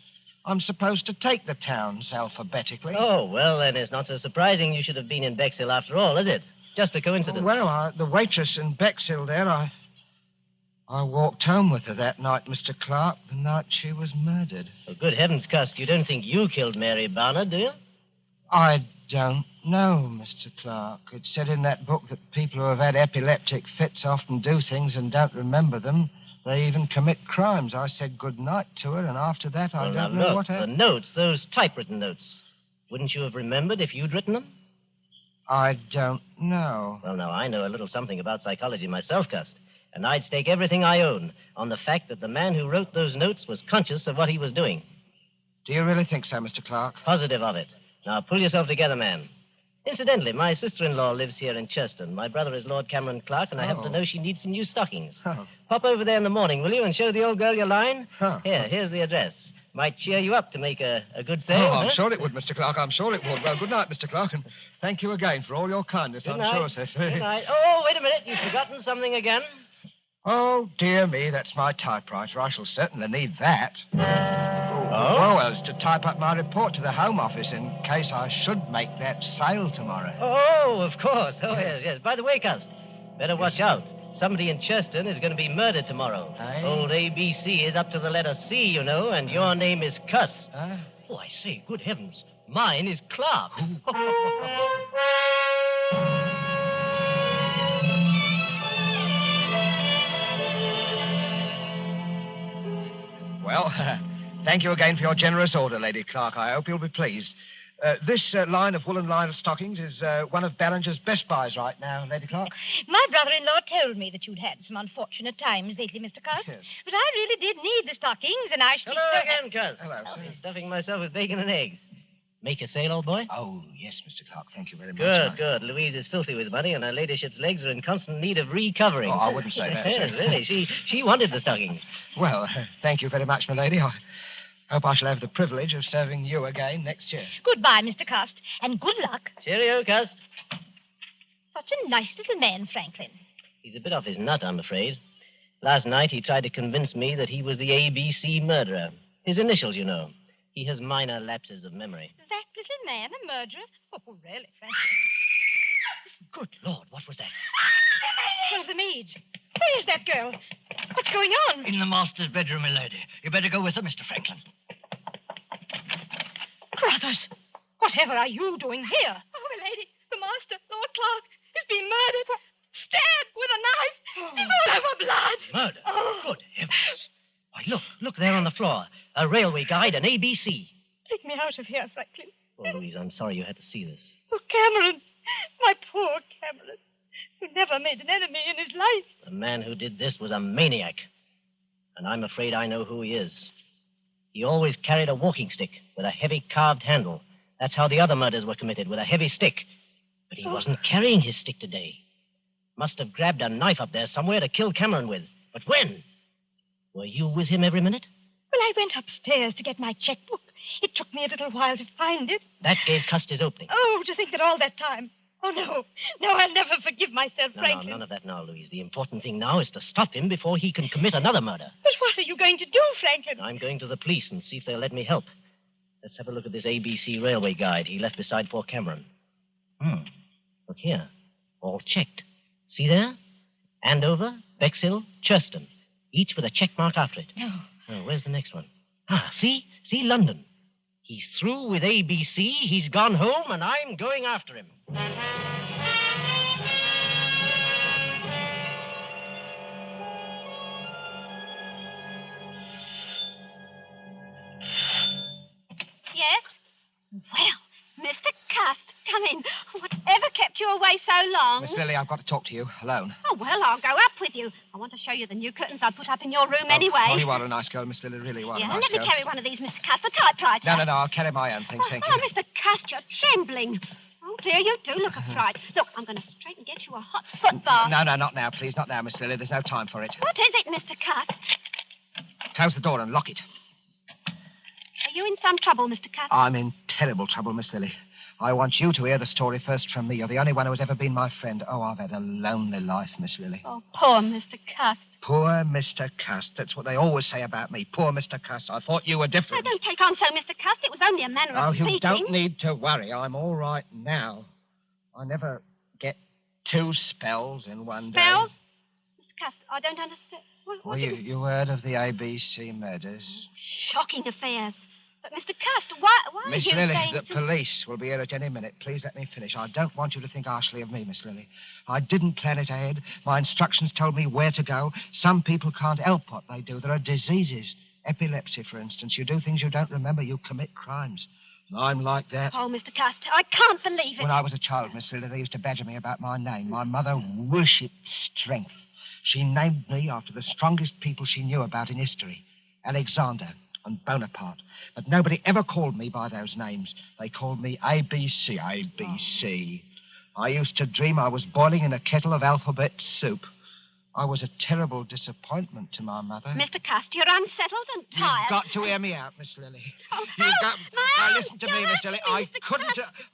I'm supposed to take the towns alphabetically. Oh, well, then it's not so surprising you should have been in Bexhill after all, is it? Just a coincidence. Well, the waitress in Bexhill there, I walked home with her that night, Mr. Clark, the night she was murdered. Well, good heavens, Cusk, you don't think you killed Mary Barnard, do you? I don't know, Mr. Clark. It said in that book that people who have had epileptic fits often do things and don't remember them. They even commit crimes. I said good night to her, and after that, I don't know what happened. The notes, those typewritten notes. Wouldn't you have remembered if you'd written them? I don't know. Well, now, I know a little something about psychology myself, Cust. And I'd stake everything I own on the fact that the man who wrote those notes was conscious of what he was doing. Do you really think so, Mr. Clark? Positive of it. Now, pull yourself together, man. Incidentally, my sister-in-law lives here in Cheston. My brother is Lord Cameron Clark, and I happen to know she needs some new stockings. Oh. Pop over there in the morning, will you, and show the old girl your line? Huh. Here's the address. Might cheer you up to make a good sale. I'm huh? sure it would, Mr. Clark. I'm sure it would. Well, good night, Mr. Clark, and thank you again for all your kindness. Good I'm night. sure, sir. Good night. Oh, wait a minute. You've forgotten something again. Oh, dear me, that's my typewriter. I shall certainly need that. Oh? Well, it's to type up my report to the Home Office in case I should make that sale tomorrow. Oh, of course. Oh, yes. By the way, Cust, better watch out. Somebody in Cheston is going to be murdered tomorrow. Aye. Old ABC is up to the letter C, you know, and your name is Cuss. Huh? Oh, I say, good heavens. Mine is Clark. Well, thank you again for your generous order, Lady Clark. I hope you'll be pleased. This line of woolen lined stockings is one of Ballinger's best buys right now, Lady Clark. My brother-in-law told me that you'd had some unfortunate times lately, Mr. Cust. Yes. But I really did need the stockings, and I should Hello be again, Cuz. Hello, I've sir. been stuffing myself with bacon and eggs. Make a sale, old boy? Oh, yes, Mr. Clark. Thank you very much. Good, good. Louise is filthy with money, and her ladyship's legs are in constant need of recovering. Oh, I wouldn't say that, Yes, sir. really. She wanted the stockings. Well, thank you very much, my lady. I hope I shall have the privilege of serving you again next year. Goodbye, Mr. Cust, and good luck. Cheerio, Cuz. Such a nice little man, Franklin. He's a bit off his nut, I'm afraid. Last night he tried to convince me that he was the ABC murderer. His initials, you know. He has minor lapses of memory. That little man a murderer? Oh, really, Franklin? Good Lord, what was that? One of the maids. Where's that girl? What's going on? In the master's bedroom, milady. You better go with her, Mr. Franklin. Brothers, whatever are you doing here? Oh, my lady, the master, Lord Clark, is being murdered. Stabbed with a knife. He's all over blood. Murder? Oh. Good heavens. Why, look there on the floor. A railway guide and ABC. Take me out of here, Franklin. Oh, Louise, I'm sorry you had to see this. Oh, Cameron. My poor Cameron. Who never made an enemy in his life. The man who did this was a maniac. And I'm afraid I know who he is. He always carried a walking stick with a heavy carved handle. That's how the other murders were committed, with a heavy stick. But he wasn't carrying his stick today. Must have grabbed a knife up there somewhere to kill Cameron with. But when? Were you with him every minute? Well, I went upstairs to get my checkbook. It took me a little while to find it. That gave Cust his opening. Oh, to think that all that time. Oh, no. No, I'll never forgive myself, No, Franklin. none of that now, Louise. The important thing now is to stop him before he can commit another murder. But what are you going to do, Franklin? I'm going to the police and see if they'll let me help. Let's have a look at this ABC railway guide he left beside poor Cameron. Look here. All checked. See there? Andover, Bexhill, Churston. Each with a check mark after it. No. Oh, where's the next one? See? See London. He's through with ABC, he's gone home, and I'm going after him. Yes? Well, Mr. Cust, come in. Whatever kept you away so long? Miss Lily, I've got to talk to you alone. Oh, well, I'll go up with you. I want to show you the new curtains I put up in your room anyway. Oh, you are a nice girl, Miss Lily, really are Yeah, a nice let me girl. carry one of these, Mr. Cust, the typewriter. No, I'll carry my own things, thank Oh, you. Mr. Cust, you're trembling. Oh, dear, you do look a fright. Look, I'm going to straight and get you a hot foot bath. No, not now, please, not now, Miss Lily. There's no time for it. What is it, Mr. Cust? Close the door and lock it. Are you in some trouble, Mr. Cust? I'm in terrible trouble, Miss Lily. I want you to hear the story first from me. You're the only one who has ever been my friend. Oh, I've had a lonely life, Miss Lily. Oh, poor Mr. Cust. Poor Mr. Cust. That's what they always say about me. Poor Mr. Cust. I thought you were Now, different. don't take on so, Mr. Cust. It was only a manner Oh, of speaking. you don't need to worry. I'm all right now. I never get 2 spells in one day. Spells? Mr. Cust, I don't understand. What Well, do you heard of the ABC murders? Shocking affairs. But, Mr. Cust, why Miss are you Lily, saying the to... police will be here at any minute. Please let me finish. I don't want you to think harshly of me, Miss Lily. I didn't plan it ahead. My instructions told me where to go. Some people can't help what they do. There are diseases. Epilepsy, for instance. You do things you don't remember. You commit crimes. And I'm like that. Oh, Mr. Cust, I can't believe it. When I was a child, Miss Lily, they used to badger me about my name. My mother worshipped strength. She named me after the strongest people she knew about in history. Alexander and Bonaparte. But nobody ever called me by those names. They called me ABC. ABC. I used to dream I was boiling in a kettle of alphabet soup. I was a terrible disappointment to my mother. Mr. Cust, you're unsettled and tired. You've got to hear me out, Miss Lily. Oh, You've got... my Now, listen to me, Miss Lily.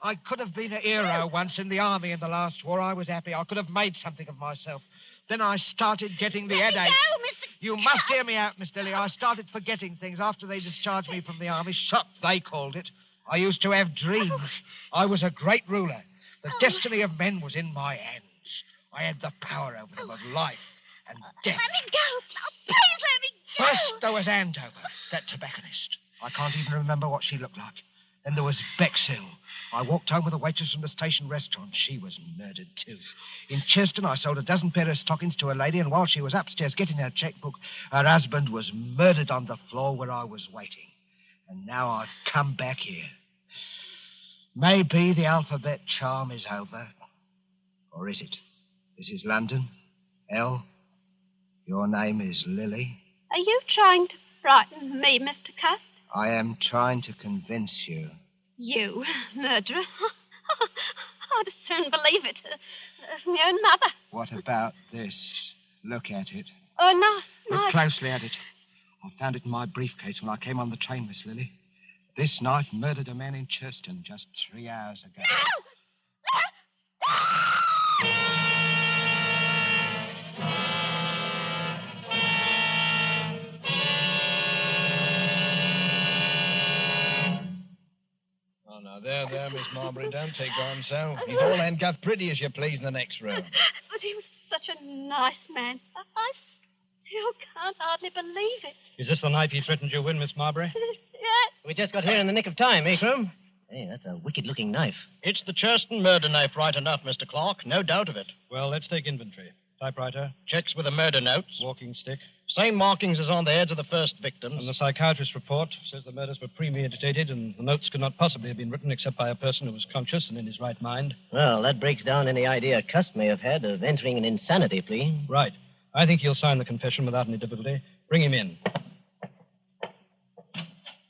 I could have been a hero once in the army in the last war. I was happy. I could have made something of myself. Then I started getting the headache. No, Mr. You must hear me out, Miss Lily. I started forgetting things after they discharged me from the army. Shock, they called it. I used to have dreams. I was a great ruler. The destiny of men was in my hands. I had the power over them of life and death. Let me go. Oh, please let me go. First, there was Andover, that tobacconist. I can't even remember what she looked like. Then there was Bexhill. I walked home with a waitress from the station restaurant. She was murdered, too. In Cheston, I sold a dozen pair of stockings to a lady, and while she was upstairs getting her checkbook, her husband was murdered on the floor where I was waiting. And now I've come back here. Maybe the alphabet charm is over. Or is it? This is London. L. Your name is Lily. Are you trying to frighten me, Mr. Cust? I am trying to convince you. You, murderer? I'd as soon believe it as my own mother. What about this? Look at it. Oh, no, no. Look closely at it. I found it in my briefcase when I came on the train, Miss Lily. This knife murdered a man in Churston just 3 hours ago. Oh, now, there, Miss Marbury. Don't take on so. He's all handcuffed pretty as you please in the next room. But he was such a nice man. I still can't hardly believe it. Is this the knife he threatened you with, Miss Marbury? Yes. We just got here in the nick of time, eh, Crum? Hey, that's a wicked-looking knife. It's the Churston murder knife, right enough, Mr. Clark. No doubt of it. Well, let's take inventory. Typewriter. Checks with the murder notes. Walking stick. Same markings as on the heads of the first victims. And the psychiatrist's report says the murders were premeditated and the notes could not possibly have been written except by a person who was conscious and in his right mind. Well, that breaks down any idea Cust may have had of entering an insanity plea. Right. I think he'll sign the confession without any difficulty. Bring him in.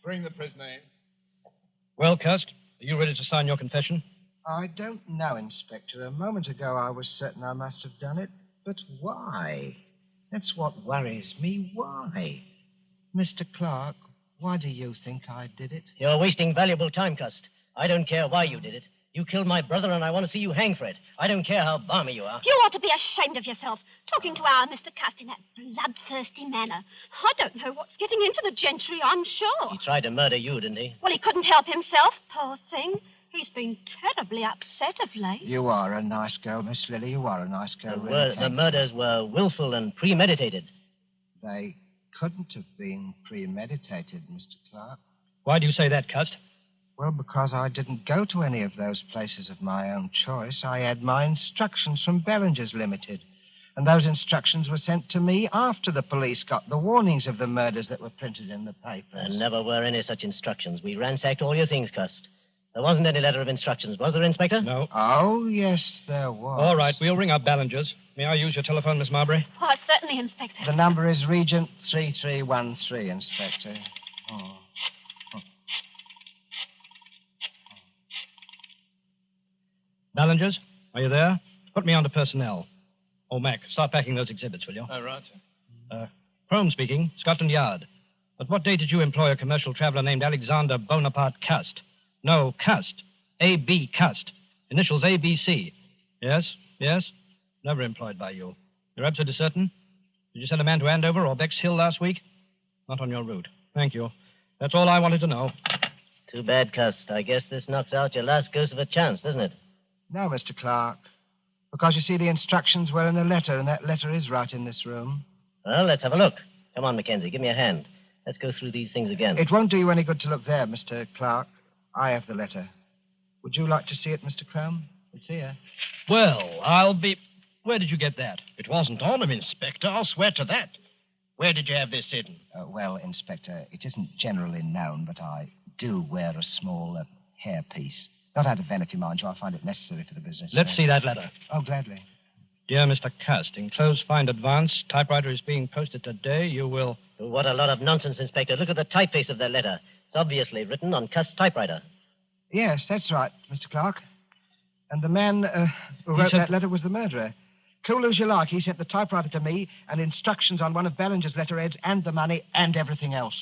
Bring the prisoner in. Well, Cust, are you ready to sign your confession? I don't know, Inspector. A moment ago I was certain I must have done it. But why? That's what worries me. Why? Mr. Clark, why do you think I did it? You're wasting valuable time, Cust. I don't care why you did it. You killed my brother, and I want to see you hang for it. I don't care how balmy you are. You ought to be ashamed of yourself, talking to our Mr. Cust in that bloodthirsty manner. I don't know what's getting into the gentry, I'm sure. He tried to murder you, didn't he? Well, he couldn't help himself, poor thing. He's been terribly upset of late. You are a nice girl, Miss Lily. You are a nice girl, really. The murders were willful and premeditated. They couldn't have been premeditated, Mr. Clark. Why do you say that, Cust? Well, because I didn't go to any of those places of my own choice. I had my instructions from Bellinger's Limited. And those instructions were sent to me after the police got the warnings of the murders that were printed in the papers. There never were any such instructions. We ransacked all your things, Cust. There wasn't any letter of instructions, was there, Inspector? No. Oh, yes, there was. All right, we'll ring up Ballinger's. May I use your telephone, Miss Marbury? Oh, certainly, Inspector. The number is Regent 3313, Inspector. Oh. Ballinger's, are you there? Put me on to personnel. Oh, Mac, start packing those exhibits, will you? Oh, right, sir. Crome speaking, Scotland Yard. At what date did you employ a commercial traveler named Alexander Bonaparte Cust? No, Cust. A.B. Cust. Initials A.B.C. Yes, yes. Never employed by you. You're absolutely certain? Did you send a man to Andover or Bexhill last week? Not on your route. Thank you. That's all I wanted to know. Too bad, Cust. I guess this knocks out your last ghost of a chance, doesn't it? No, Mr. Clark. Because, you see, the instructions were in a letter, and that letter is right in this room. Well, let's have a look. Come on, Mackenzie. Give me a hand. Let's go through these things again. It won't do you any good to look there, Mr. Clark. I have the letter. Would you like to see it, Mr. Crome? It's here. Well, I'll be... Where did you get that? It wasn't on him, Inspector. I'll swear to that. Where did you have this hidden? Well, Inspector, it isn't generally known, but I do wear a small hairpiece. Not out of vanity, mind you. I find it necessary for the business. Let's see that letter. Oh, gladly. Dear Mr. Cust, enclosed find advance. Typewriter is being posted today. You will... What a lot of nonsense, Inspector. Look at the typeface of that letter. It's obviously written on Cust's typewriter. Yes, that's right, Mr. Clark. And the man who wrote that letter was the murderer. Cool as you like, he sent the typewriter to me and instructions on one of Ballinger's letterheads and the money and everything else.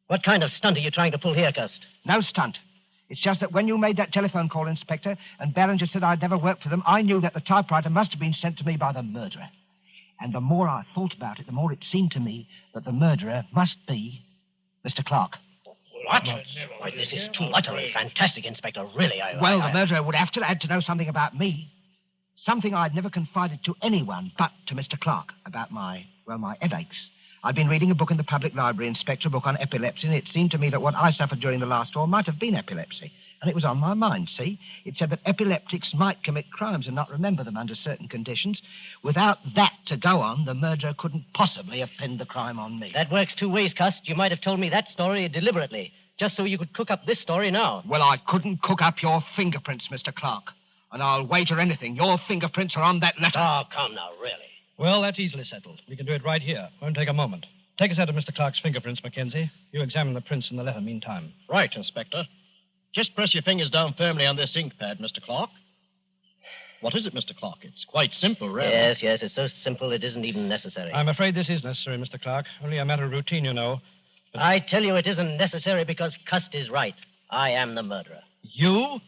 What kind of stunt are you trying to pull here, Cust? No stunt. It's just that when you made that telephone call, Inspector, and Ballinger said I'd never worked for them, I knew that the typewriter must have been sent to me by the murderer. And the more I thought about it, the more it seemed to me that the murderer must be Mr. Clark. What? Why, this is too utterly fantastic, Inspector. Really, the murderer would have to had to know something about me. Something I'd never confided to anyone but to Mr. Clark about my headaches. I'd been reading a book in the public library, Inspector, a book on epilepsy, and it seemed to me that what I suffered during the last war might have been epilepsy. And it was on my mind, see? It said that epileptics might commit crimes and not remember them under certain conditions. Without that to go on, the murderer couldn't possibly have pinned the crime on me. That works two ways, Cust. You might have told me that story deliberately, just so you could cook up this story now. Well, I couldn't cook up your fingerprints, Mr. Clark. And I'll wager anything. Your fingerprints are on that letter. Oh, come now, really. Well, that's easily settled. We can do it right here. Won't take a moment. Take a set of Mr. Clark's fingerprints, Mackenzie. You examine the prints in the letter meantime. Right, Inspector. Just press your fingers down firmly on this ink pad, Mr. Clark. What is it, Mr. Clark? It's quite simple, really. Yes, it's so simple it isn't even necessary. I'm afraid this is necessary, Mr. Clark. Only a matter of routine, you know. But I tell you it isn't necessary because Cust is right. I am the murderer. You?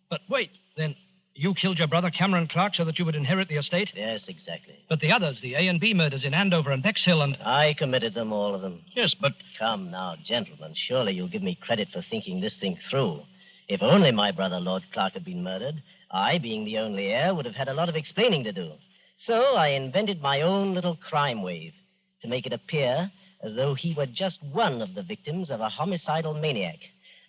But wait, then you killed your brother Cameron Clark so that you would inherit the estate? Yes, exactly. But the others, the A and B murders in Andover and Bexhill and... I committed them, all of them. Yes, but... Come now, gentlemen, surely you'll give me credit for thinking this thing through. If only my brother Lord Clark had been murdered, I, being the only heir, would have had a lot of explaining to do. So I invented my own little crime wave to make it appear as though he were just one of the victims of a homicidal maniac.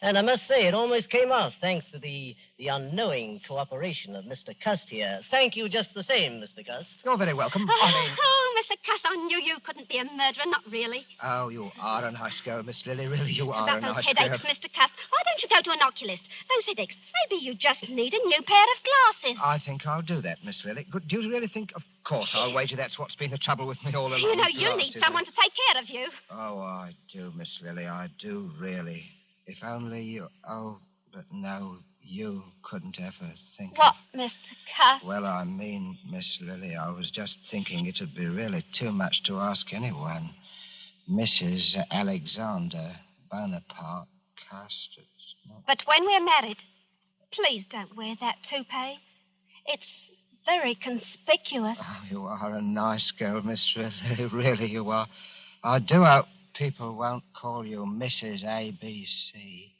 And I must say, it almost came off, thanks to the unknowing cooperation of Mr. Cust here. Thank you just the same, Mr. Cust. You're very welcome. Oh, Mr. Cuss, I knew you couldn't be a murderer, not really. Oh, you are a nice girl, Miss Lily. Really, you are About a those nice headaches, girl. Mr. Cuss, why don't you go to an oculist? Those headaches, maybe you just need a new pair of glasses. I think I'll do that, Miss Lily. Do you really think? Of course, I'll wager that's what's been the trouble with me all along. You know, you need someone to take care of you. Oh, I do, Miss Lily. I do, really. If only you... Oh, but no, you couldn't ever think What, Mr. Cuss? Well, I mean, Miss Lily, I was just thinking it'd be really too much to ask anyone. Mrs. Alexander Bonaparte Cust. But when we're married, please don't wear that toupee. It's very conspicuous. Oh, you are a nice girl, Miss Lily. Really, you are. I do hope people won't call you Mrs. ABC.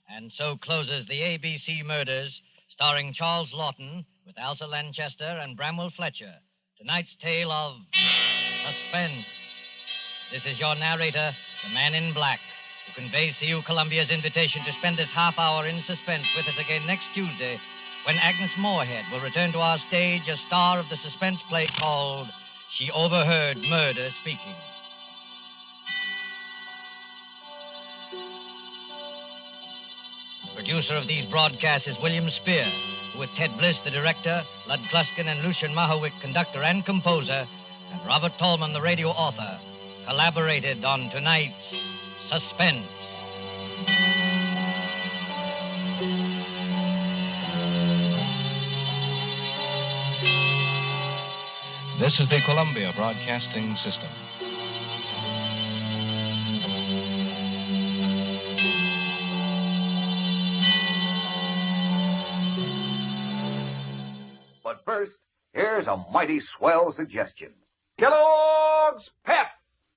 And so closes the ABC Murders, starring Charles Lawton with Elsa Lanchester and Bramwell Fletcher. Tonight's tale of suspense. This is your narrator, the Man in Black, who conveys to you Columbia's invitation to spend this half hour in suspense with us again next Tuesday, when Agnes Moorehead will return to our stage as star of the suspense play called She Overheard Murder Speaking. Producer of these broadcasts is William Spear, who with Ted Bliss, the director, Lud Gluskin and Lucian Mahowick, conductor and composer, and Robert Tolman, the radio author, collaborated on tonight's Suspense. This is the Columbia Broadcasting System. But first, here's a mighty swell suggestion. Kellogg's Pep!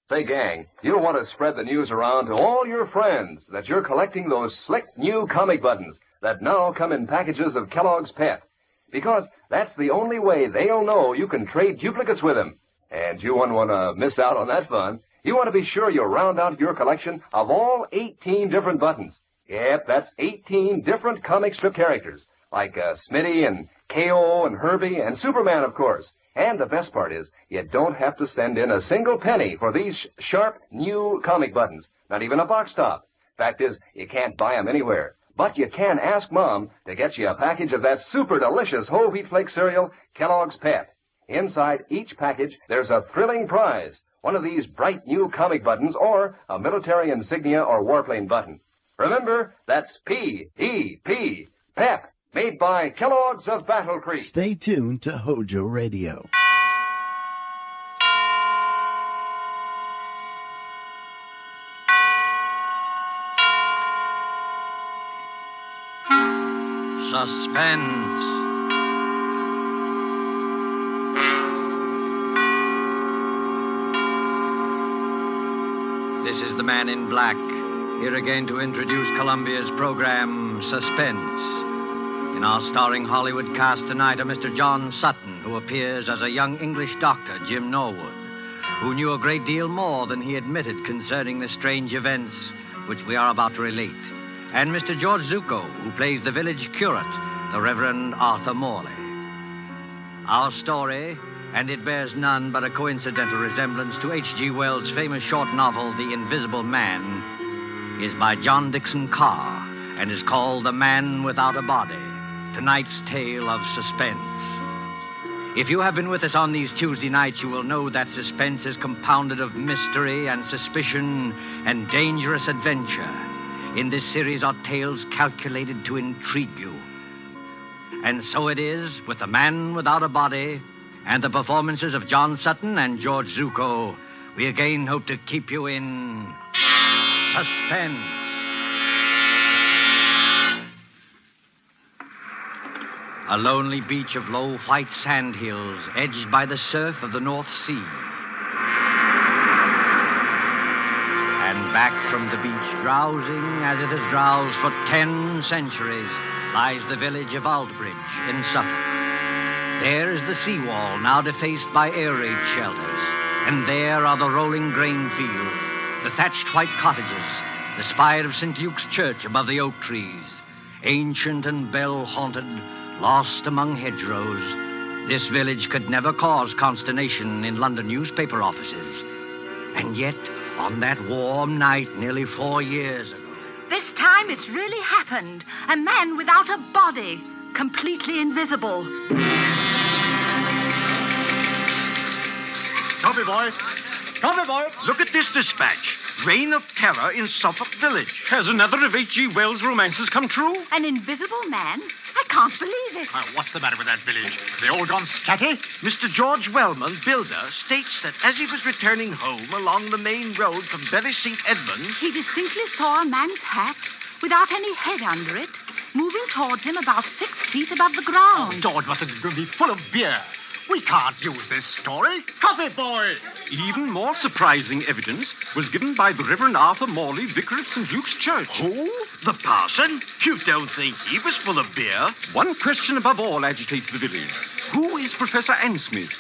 Say, gang, you'll want to spread the news around to all your friends that you're collecting those slick new comic buttons that now come in packages of Kellogg's Pep. Because that's the only way they'll know you can trade duplicates with them. And you wouldn't want to miss out on that fun. You want to be sure you round out your collection of all 18 different buttons. Yep, that's 18 different comic strip characters, like Smitty and K.O. and Herbie and Superman, of course. And the best part is, you don't have to send in a single penny for these sharp, new comic buttons, not even a box top. Fact is, you can't buy them anywhere. But you can ask Mom to get you a package of that super delicious whole wheat flake cereal, Kellogg's Pep. Inside each package, there's a thrilling prize, one of these bright new comic buttons or a military insignia or warplane button. Remember, that's P-E-P, Pep, made by Kellogg's of Battle Creek. Stay tuned to HOJO Radio. Suspense. 1, This is the Man in Black, here again to introduce Columbia's program, Suspense. In our starring Hollywood cast tonight are Mr. John Sutton, who appears as a young English doctor, Jim Norwood, who knew a great deal more than he admitted concerning the strange events which we are about to relate, and Mr. George Zuko, who plays the village curate, the Reverend Arthur Morley. Our story, and it bears none but a coincidental resemblance to H.G. Wells' famous short novel, The Invisible Man, is by John Dixon Carr and is called The Man Without a Body, tonight's tale of suspense. If you have been with us on these Tuesday nights, you will know that suspense is compounded of mystery and suspicion and dangerous adventure. In this series are tales calculated to intrigue you. And so it is with The Man Without a Body and the performances of John Sutton and George Zuko. We again hope to keep you in suspense. A lonely beach of low white sand hills edged by the surf of the North Sea. And back from the beach, drowsing as it has drowsed for 10 centuries, lies the village of Aldbridge in Suffolk. There is the seawall, now defaced by air raid shelters. And there are the rolling grain fields, the thatched white cottages, the spire of St. Luke's Church above the oak trees. Ancient and bell-haunted, lost among hedgerows, this village could never cause consternation in London newspaper offices. And yet, on that warm night nearly 4 years ago... This time it's really happened. A man without a body, completely invisible. Copy, boy. Copy, boy. Look at this dispatch. Reign of terror in Suffolk Village. Has another of H.G. Wells' romances come true? An invisible man? I can't believe it. What's the matter with that village? They all gone scatty? Mr. George Wellman, builder, states that as he was returning home along the main road from Bury St. Edmunds... He distinctly saw a man's hat, without any head under it, moving towards him about 6 feet above the ground. George must have been full of beer. We can't use this story. Coffee boy! Even more surprising evidence was given by the Reverend Arthur Morley, vicar of St. Luke's Church. Who? The parson? You don't think he was full of beer? One question above all agitates the village. Who is Professor Ansmith?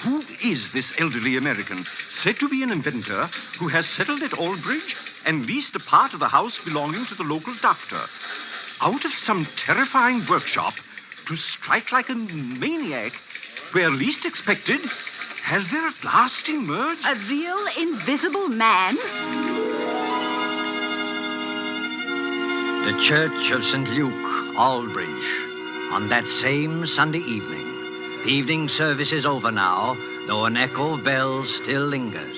Who is this elderly American, said to be an inventor, who has settled at Aldbridge and leased a part of the house belonging to the local doctor? Out of some terrifying workshop, to strike like a maniac, where least expected, has there at last emerged... A real invisible man? The Church of St. Luke, Aldbridge, on that same Sunday evening. The evening service is over now, though an echo of bells still lingers.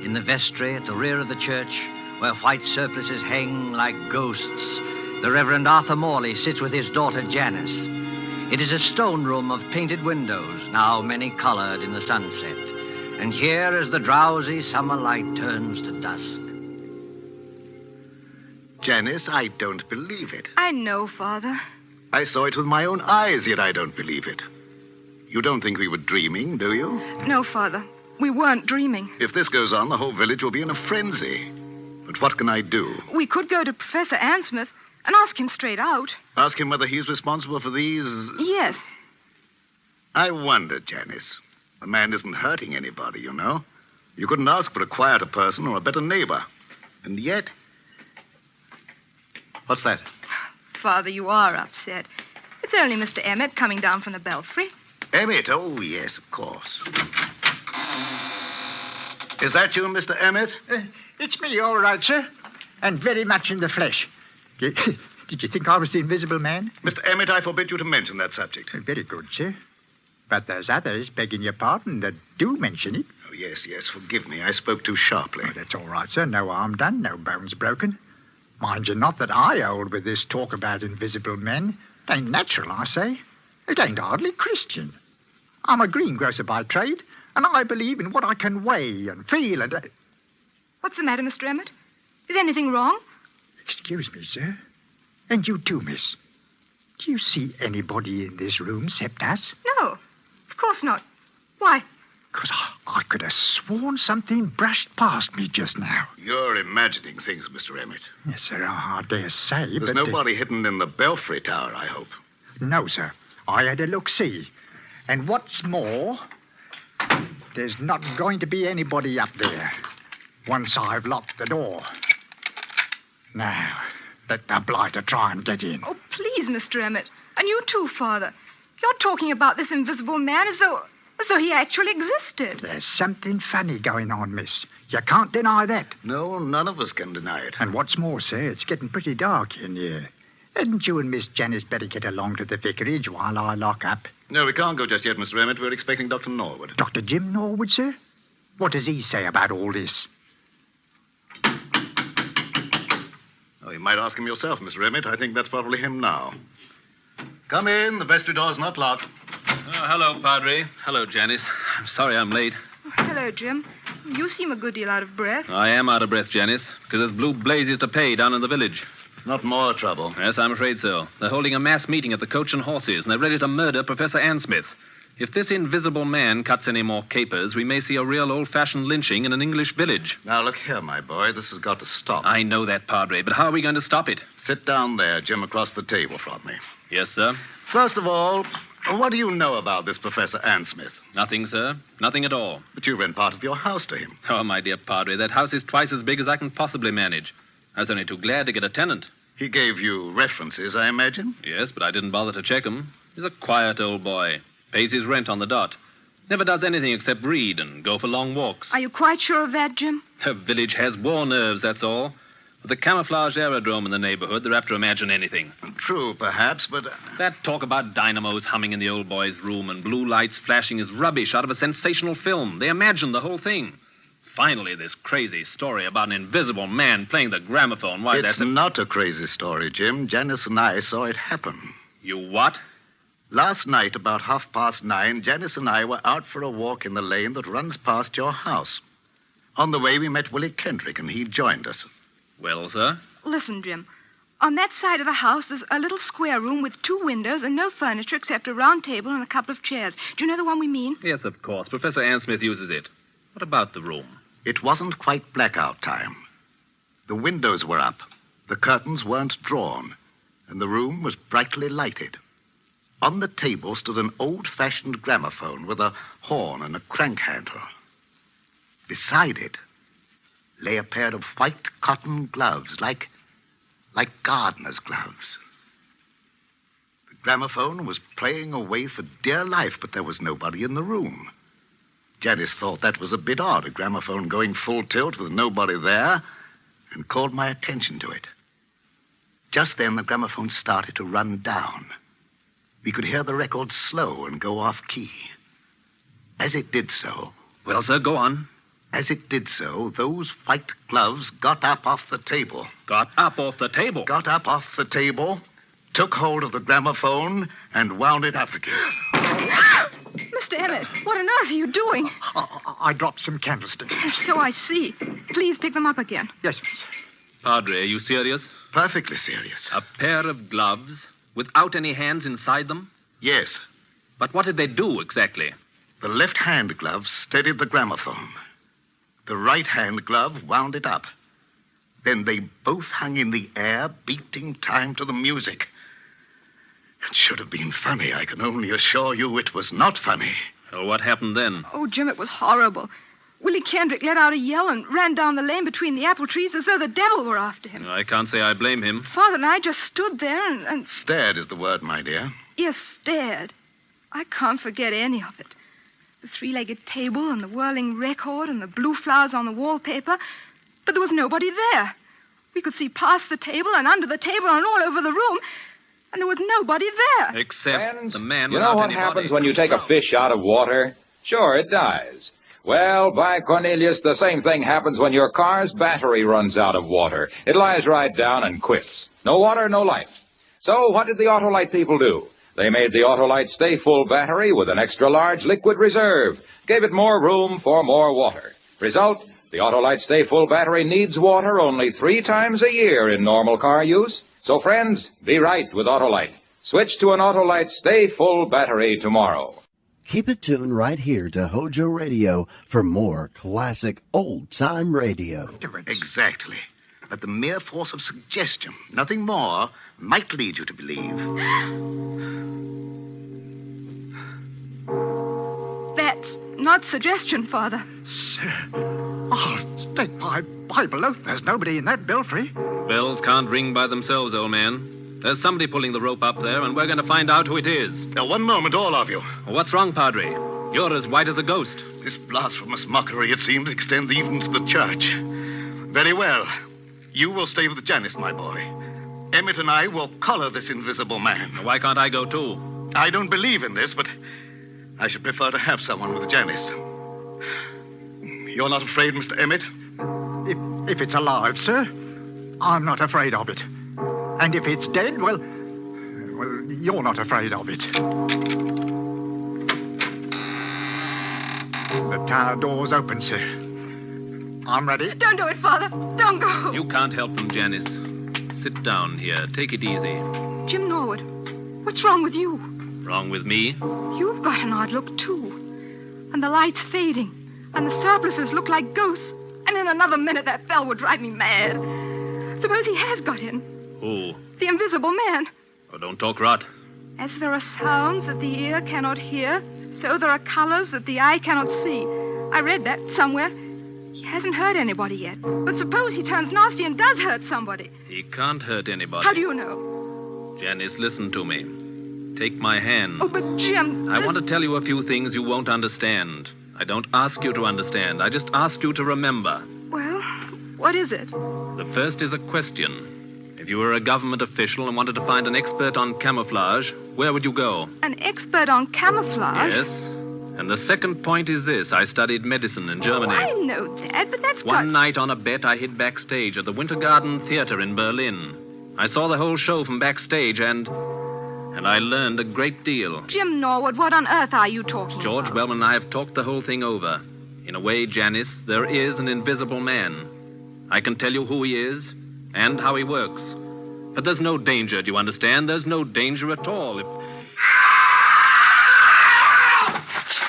In the vestry at the rear of the church, where white surplices hang like ghosts, the Reverend Arthur Morley sits with his daughter Janice. It is a stone room of painted windows, now many-colored in the sunset. And here, as the drowsy summer light turns to dusk... Janice, I don't believe it. I know, Father. I saw it with my own eyes, yet I don't believe it. You don't think we were dreaming, do you? No, Father. We weren't dreaming. If this goes on, the whole village will be in a frenzy. But what can I do? We could go to Professor Ansmith and ask him straight out. Ask him whether he's responsible for these... Yes. I wonder, Janice. The man isn't hurting anybody, you know. You couldn't ask for a quieter person or a better neighbor. And yet... What's that? Father, you are upset. It's only Mr. Emmett coming down from the belfry. Emmett? Oh, yes, of course. Is that you, Mr. Emmett? It's me, all right, sir. And very much in the flesh. Did you think I was the invisible man? Mr. Emmett, I forbid you to mention that subject. Very good, sir. But there's others, begging your pardon, that do mention it. Oh, yes, forgive me. I spoke too sharply. Oh, that's all right, sir. No harm done, no bones broken. Mind you not that I hold with this talk about invisible men. It ain't natural, I say. It ain't hardly Christian. I'm a greengrocer by trade, and I believe in what I can weigh and feel and... What's the matter, Mr. Emmett? Is anything wrong? Excuse me, sir. And you too, miss. Do you see anybody in this room except us? No, of course not. Why, Because I could have sworn something brushed past me just now. You're imagining things, Mr. Emmett. Yes, sir, I dare say, There's but... nobody hidden in the Belfry Tower, I hope. No, sir. I had a look-see. And what's more, there's not going to be anybody up there once I've locked the door. Now, let the blighter try and get in. Oh, please, Mr. Emmett. And you too, Father. You're talking about this invisible man as though he actually existed. There's something funny going on, miss. You can't deny that. No, none of us can deny it. And what's more, sir, it's getting pretty dark in here. Hadn't you and Miss Janice better get along to the vicarage while I lock up? No, we can't go just yet, Mr. Emmett. We're expecting Dr. Norwood. Dr. Jim Norwood, sir? What does he say about all this? Oh, you might ask him yourself, Mr. Emmett. I think that's probably him now. Come in. The vestry door's not locked. Oh, hello, Padre. Hello, Janice. I'm sorry I'm late. Hello, Jim. You seem a good deal out of breath. I am out of breath, Janice, because there's blue blazes to pay down in the village. Not more trouble. Yes, I'm afraid so. They're holding a mass meeting at the Coach and Horses, and they're ready to murder Professor Ansmith. If this invisible man cuts any more capers, we may see a real old-fashioned lynching in an English village. Now, look here, my boy. This has got to stop. I know that, Padre, but how are we going to stop it? Sit down there, Jim, across the table from me. Yes, sir. First of all, what do you know about this Professor Ansmith? Nothing, sir. Nothing at all. But you rent part of your house to him. Oh, my dear Padre, that house is twice as big as I can possibly manage. I was only too glad to get a tenant. He gave you references, I imagine? Yes, but I didn't bother to check him. He's a quiet old boy. Pays his rent on the dot. Never does anything except read and go for long walks. Are you quite sure of that, Jim? The village has war nerves, that's all. With the camouflage aerodrome in the neighborhood, they're apt to imagine anything. True, perhaps, but... That talk about dynamos humming in the old boy's room and blue lights flashing is rubbish out of a sensational film. They imagine the whole thing. Finally, this crazy story about an invisible man playing the gramophone. Why, It's not a crazy story, Jim. Janice and I saw it happen. You what? Last night, about 9:30, Janice and I were out for a walk in the lane that runs past your house. On the way, we met Willie Kendrick, and he joined us. Well, sir? Listen, Jim. On that side of the house, there's a little square room with 2 windows and no furniture except a round table and a couple of chairs. Do you know the one we mean? Yes, of course. Professor Ansmith uses it. What about the room? It wasn't quite blackout time. The windows were up, the curtains weren't drawn, and the room was brightly lighted. On the table stood an old-fashioned gramophone with a horn and a crank handle. Beside it lay a pair of white cotton gloves, like gardener's gloves. The gramophone was playing away for dear life, but there was nobody in the room. Janice thought that was a bit odd, a gramophone going full tilt with nobody there, and called my attention to it. Just then, the gramophone started to run down. We could hear the record slow and go off-key. As it did so... Well, sir, go on. As it did so, those white gloves got up off the table. Got up off the table? Got up off the table, took hold of the gramophone, and wound it up again. Mr. Emmett, what on earth are you doing? I dropped some candlesticks. So I see. Please pick them up again. Yes. Padre, are you serious? Perfectly serious. A pair of gloves without any hands inside them? Yes. But what did they do exactly? The left-hand glove steadied the gramophone. The right-hand glove wound it up. Then they both hung in the air, beating time to the music. It should have been funny. I can only assure you it was not funny. So what happened then? Oh, Jim, it was horrible. Willie Kendrick let out a yell and ran down the lane between the apple trees as though the devil were after him. I can't say I blame him. Father and I just stood there and... Stared is the word, my dear. Yes, stared. I can't forget any of it. The 3-legged table and the whirling record and the blue flowers on the wallpaper. But there was nobody there. We could see past the table and under the table and all over the room. And there was nobody there. Except the man You know what anybody. happens when you take a fish out of water? Sure, it dies. Well, by Cornelius, the same thing happens when your car's battery runs out of water. It lies right down and quits. No water, no life. So what did the Autolite people do? They made the Autolite Stay Full battery with an extra-large liquid reserve. Gave it more room for more water. Result, the Autolite Stay Full battery needs water only 3 times a year in normal car use. So, friends, be right with Autolite. Switch to an Autolite Stay Full battery tomorrow. Keep it tuned right here to HOJO Radio for more classic old-time radio. Exactly. But the mere force of suggestion, nothing more, might lead you to believe. That's not suggestion, Father. Oh, stake my Bible oath, there's nobody in that belfry. Bells can't ring by themselves, old man. There's somebody pulling the rope up there, and we're going to find out who it is. Now, one moment, all of you. What's wrong, Padre? You're as white as a ghost. This blasphemous mockery, it seems, extends even to the church. Very well. You will stay with Janice, my boy. Emmett and I will collar this invisible man. Why can't I go, too? I don't believe in this, but I should prefer to have someone with Janice. You're not afraid, Mr. Emmett? If it's alive, sir, I'm not afraid of it. And if it's dead, well, you're not afraid of it. The tower door's open, sir. I'm ready. Don't do it, Father. Don't go. You can't help them, Janice. Sit down here. Take it easy. Jim Norwood, what's wrong with you? Wrong with me? You've got an odd look, too. And the light's fading. And the surplices look like ghosts. And in another minute, that bell would drive me mad. Suppose he has got in. Who? The invisible man. Oh, don't talk rot. As there are sounds that the ear cannot hear, so there are colors that the eye cannot see. I read that somewhere. He hasn't hurt anybody yet. But suppose he turns nasty and does hurt somebody. He can't hurt anybody. How do you know? Janice, listen to me. Take my hand. Oh, but Jim... I want to tell you a few things you won't understand. I don't ask you to understand. I just ask you to remember. Well, what is it? The first is a question. If you were a government official and wanted to find an expert on camouflage, where would you go? An expert on camouflage? Yes. And the second point is this. I studied medicine in Germany. Oh, I know that, but that's One night on a bet, I hid backstage at the Winter Garden Theater in Berlin. I saw the whole show from backstage, and I learned a great deal. Jim Norwood, what on earth are you talking George about? Wellman and I have talked the whole thing over. In a way, Janice, there is an invisible man. I can tell you who he is and how he works. But there's no danger, do you understand? There's no danger at all.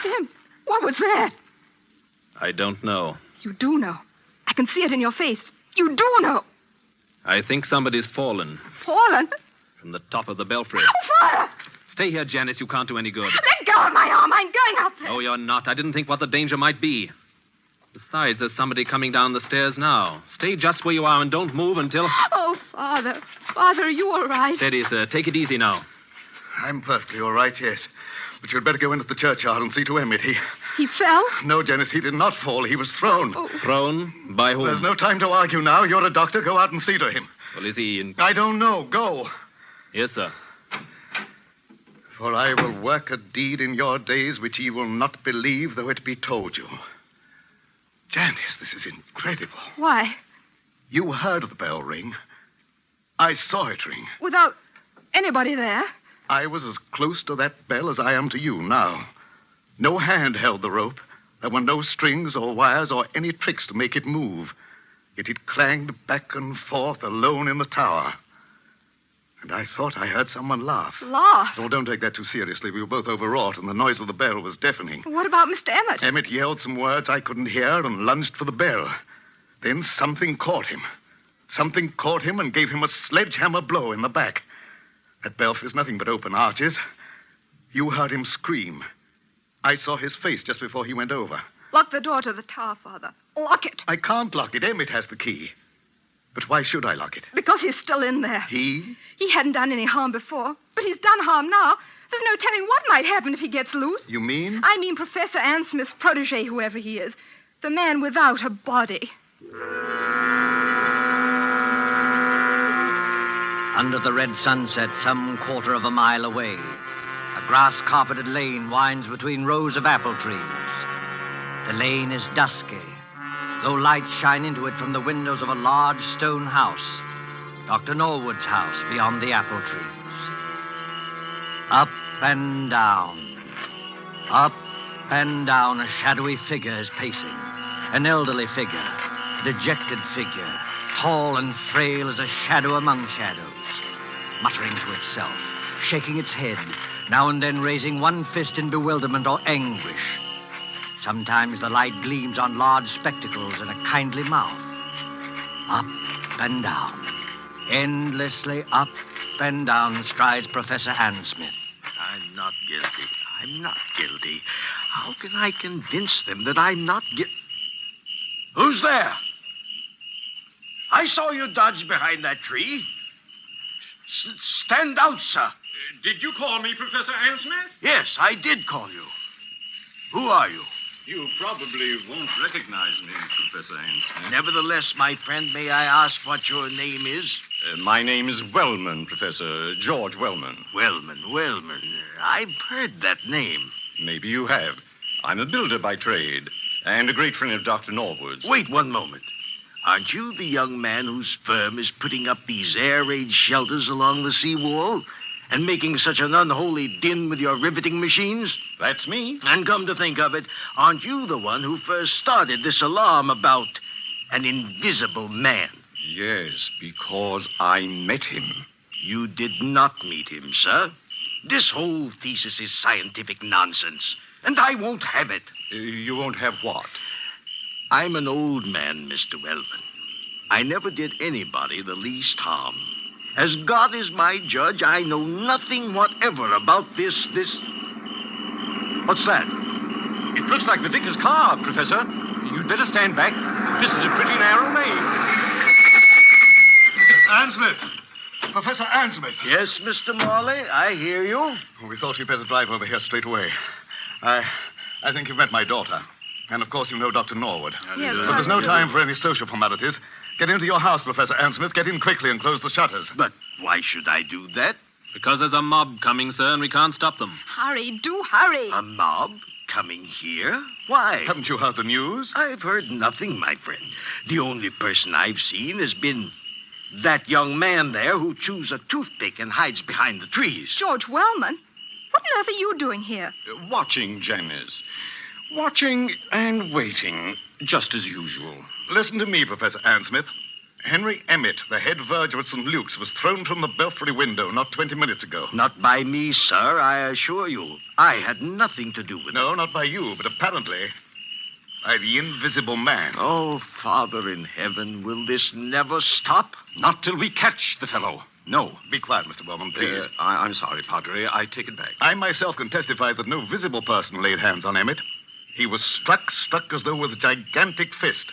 Jim, what was that? I don't know. You do know. I can see it in your face. You do know. I think somebody's fallen Fallen? from the top of the belfry. Father! Stay here, Janice. You can't do any good. Let go of my arm. I'm going up there. No, you're not. I didn't think what the danger might be. Besides, there's somebody coming down the stairs now. Stay just where you are and don't move until... Oh, Father. Father, are you all right? Steady, sir. Take it easy now. I'm perfectly all right, yes. But you'd better go into the churchyard and see to Emmett. He fell? No, Janice, he did not fall. He was thrown. Oh. Thrown? By whom? There's no time to argue now. You're a doctor. Go out and see to him. Well, is he in... I don't know. Go. Yes, sir. For I will work a deed in your days which ye will not believe, though it be told you. Janice, this is incredible. Why? You heard the bell ring. I saw it ring. Without anybody there? I was as close to that bell as I am to you now. No hand held the rope. There were no strings or wires or any tricks to make it move. Yet it clanged back and forth alone in the tower. And I thought I heard someone laugh. Laugh? Oh, don't take that too seriously. We were both overwrought, and the noise of the bell was deafening. What about Mr. Emmett? Emmett yelled some words I couldn't hear and lunged for the bell. Then something caught him. Something caught him and gave him a sledgehammer blow in the back. That belfry's nothing but open arches. You heard him scream. I saw his face just before he went over. Lock the door to the tower, Father. Lock it. I can't lock it. Emmett has the key. But why should I lock it? Because he's still in there. He? He hadn't done any harm before, but he's done harm now. There's no telling what might happen if he gets loose. You mean? I mean Professor Ann Smith's protege, whoever he is. The man without a body. Under the red sunset, some quarter of a mile away, a grass-carpeted lane winds between rows of apple trees. The lane is dusky, though lights shine into it from the windows of a large stone house, Dr. Norwood's house beyond the apple trees. Up and down, a shadowy figure is pacing. An elderly figure, a dejected figure, tall and frail as a shadow among shadows, muttering to itself, shaking its head, now and then raising one fist in bewilderment or anguish. Sometimes the light gleams on large spectacles and a kindly mouth. Up and down, endlessly up and down strides Professor Ansmith. I'm not guilty. I'm not guilty. How can I convince them that I'm not guilty? Who's there? I saw you dodge behind that tree. Stand out, sir. Did you call me Professor Ansmith? Yes, I did call you. Who are you? You probably won't recognize me, Professor Ansmith. Nevertheless, my friend, may I ask what your name is? My name is Wellman, Professor. George Wellman. Wellman. I've heard that name. Maybe you have. I'm a builder by trade, and a great friend of Dr. Norwood's. Wait one moment. Aren't you the young man whose firm is putting up these air-raid shelters along the seawall and making such an unholy din with your riveting machines? That's me. And come to think of it, aren't you the one who first started this alarm about an invisible man? Yes, because I met him. You did not meet him, sir. This whole thesis is scientific nonsense, and I won't have it. You won't have what? I'm an old man, Mr. Wellman. I never did anybody the least harm. As God is my judge, I know nothing whatever about this... What's that? It looks like the vicar's car, Professor. You'd better stand back. This is a pretty narrow lane. Ansmith! Professor Ansmith! Yes, Mr. Morley, I hear you. Well, we thought you'd better drive over here straight away. I think you've met my daughter. And, of course, you know Dr. Norwood. Yes, but there's no time for any social formalities. Get into your house, Professor Ansmith. Get in quickly and close the shutters. But why should I do that? Because there's a mob coming, sir, and we can't stop them. Hurry, do hurry. A mob coming here? Why? Haven't you heard the news? I've heard nothing, my friend. The only person I've seen has been that young man there who chews a toothpick and hides behind the trees. George Wellman? What on earth are you doing here? Watching, Janice. Watching and waiting, just as usual. Listen to me, Professor Ansmith. Henry Emmett, the head verger at St. Luke's, was thrown from the belfry window not 20 minutes ago. Not by me, sir, I assure you. I had nothing to do with it. No, not by you, but apparently by the invisible man. Oh, Father in heaven, will this never stop? Not till we catch the fellow. No. Be quiet, Mr. Wellman, please. I'm sorry, Padre. I take it back. I myself can testify that no visible person laid hands on Emmett. He was struck as though with a gigantic fist.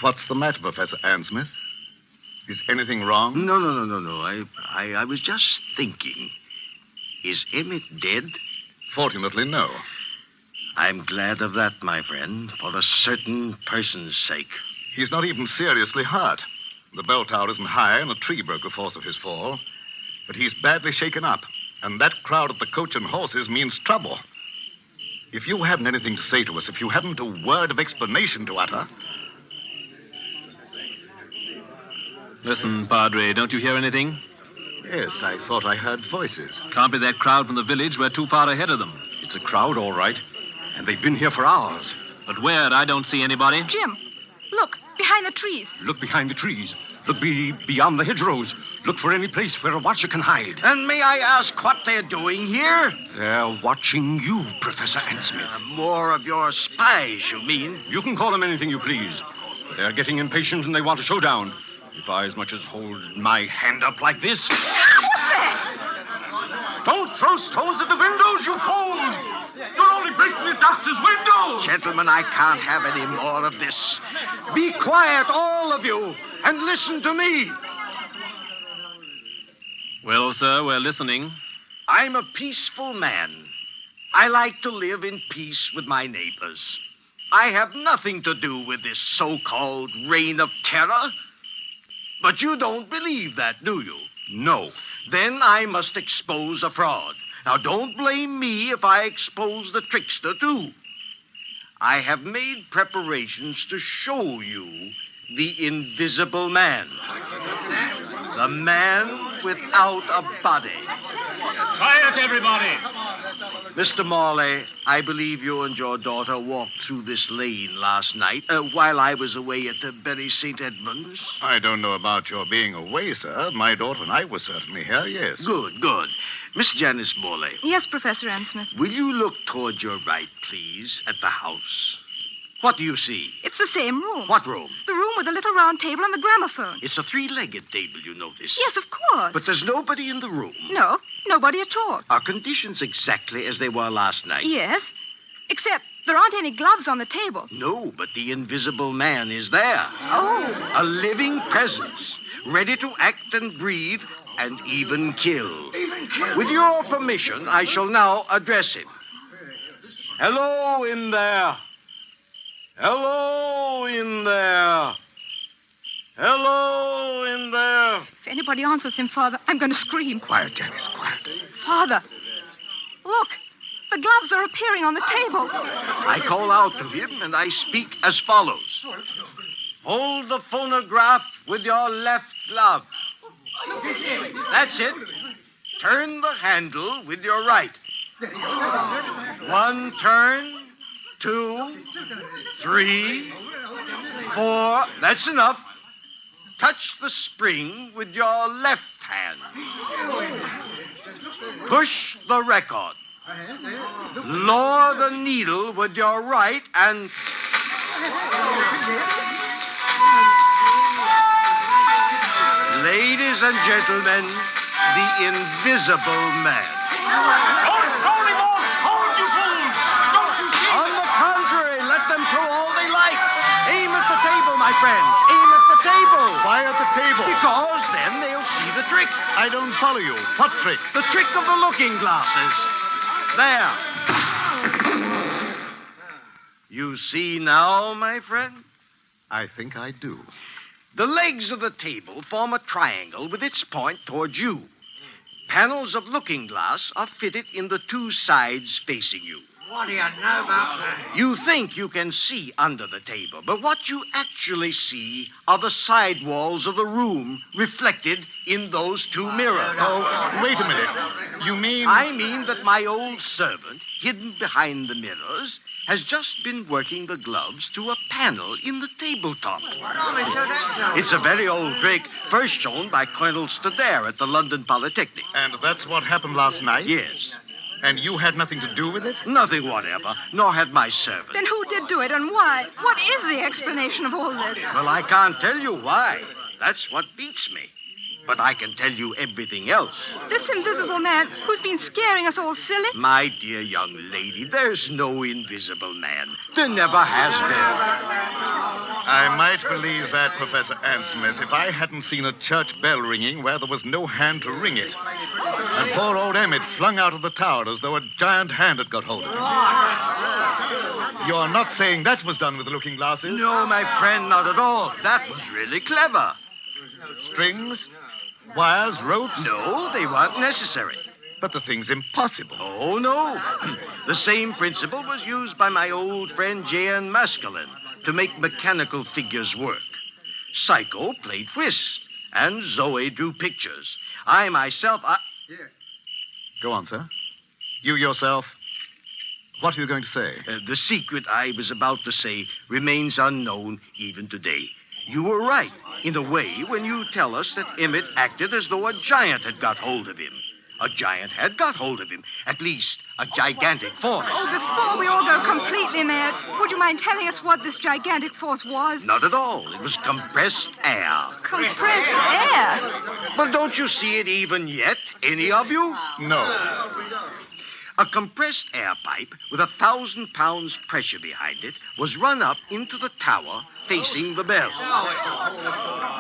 What's the matter, Professor Ansmith? Is anything wrong? No. I was just thinking. Is Emmett dead? Fortunately, no. I'm glad of that, my friend, for a certain person's sake. He's not even seriously hurt. The bell tower isn't high, and a tree broke the force of his fall. But he's badly shaken up, and that crowd at the Coach and Horses means trouble. If you haven't anything to say to us, if you haven't a word of explanation to utter... Listen, Padre, don't you hear anything? Yes, I thought I heard voices. Can't be that crowd from the village. We're too far ahead of them. It's a crowd, all right. And they've been here for hours. But where? I don't see anybody. Jim, look, behind the trees. Look behind the trees. Look beyond the hedgerows. Look for any place where a watcher can hide. And may I ask what they're doing here? They're watching you, Professor Ansmith. More of your spies, you mean? You can call them anything you please. But they're getting impatient and they want a showdown. If I as much as hold my hand up like this... What's that? Don't throw stones at the windows, you fools! You're only breaking the doctor's windows! Gentlemen, I can't have any more of this. Be quiet, all of you, and listen to me. Well, sir, we're listening. I'm a peaceful man. I like to live in peace with my neighbors. I have nothing to do with this so-called reign of terror. But you don't believe that, do you? No. Then I must expose a fraud. Now, don't blame me if I expose the trickster, too. I have made preparations to show you the invisible man. The man without a body. Quiet, everybody. Mr. Morley, I believe you and your daughter walked through this lane last night while I was away at the Bury St. Edmunds. I don't know about your being away, sir. My daughter and I were certainly here, yes. Good, good. Miss Janice Morley. Yes, Professor Ansmith. Will you look toward your right, please, at the house? What do you see? It's the same room. What room? The room with the little round table and the gramophone. It's a three-legged table, you notice. Yes, of course. But there's nobody in the room. No, nobody at all. Are conditions exactly as they were last night? Yes, except there aren't any gloves on the table. No, but the invisible man is there. Oh. A living presence, ready to act and breathe and even kill. With your permission, I shall now address him. Hello in there. Hello in there. Hello in there. If anybody answers him, Father, I'm going to scream. Quiet, Janice, quiet. Father, look. The gloves are appearing on the table. I call out to him, and I speak as follows. Hold the phonograph with your left glove. That's it. Turn the handle with your right. One turn, 2, 3, 4. That's enough. Touch the spring with your left hand. Push the record. Lower the needle with your right and... Ladies and gentlemen, the Invisible Man. Hold him off! Hold, you fools! Don't you see? On the contrary, let them throw all they like. Aim at the table, my friend. Aim at the table. Why at the table? Because then they'll see the trick. I don't follow you. What trick? The trick of the looking glasses. There. You see now, my friend? I think I do. The legs of the table form a triangle with its point toward you. Panels of looking glass are fitted in the two sides facing you. What do you know about that? You think you can see under the table, but what you actually see are the side walls of the room reflected in those two mirrors. Oh, wait a minute. You mean... I mean that my old servant, hidden behind the mirrors, has just been working the gloves to a panel in the tabletop. It's a very old trick, first shown by Colonel Stadair at the London Polytechnic. And that's what happened last night? Yes. And you had nothing to do with it? Nothing whatever, nor had my servant. Then who did do it and why? What is the explanation of all this? Well, I can't tell you why. That's what beats me. But I can tell you everything else. This invisible man who's been scaring us all silly? My dear young lady, there's no invisible man. There never has been. I might believe that, Professor Ansmith, if I hadn't seen a church bell ringing where there was no hand to ring it. And poor old Emmett flung out of the tower as though a giant hand had got hold of him. You're not saying that was done with the looking glasses? No, my friend, not at all. That was really clever. Strings? Wires? Ropes? No, they weren't necessary. But the thing's impossible. Oh, no. The same principle was used by my old friend J.N. Maskelyne to make mechanical figures work. Psycho played whist, and Zoe drew pictures. I myself... Go on, sir. You yourself... What are you going to say? The secret I was about to say remains unknown even today. You were right, in a way, when you tell us that Emmett acted as though a giant had got hold of him. A giant had got hold of him. At least, a gigantic force. Oh, before we all go completely mad, would you mind telling us what this gigantic force was? Not at all. It was compressed air. Compressed air? But don't you see it even yet, any of you? No. A compressed air pipe with 1,000 pounds pressure behind it was run up into the tower facing the bell.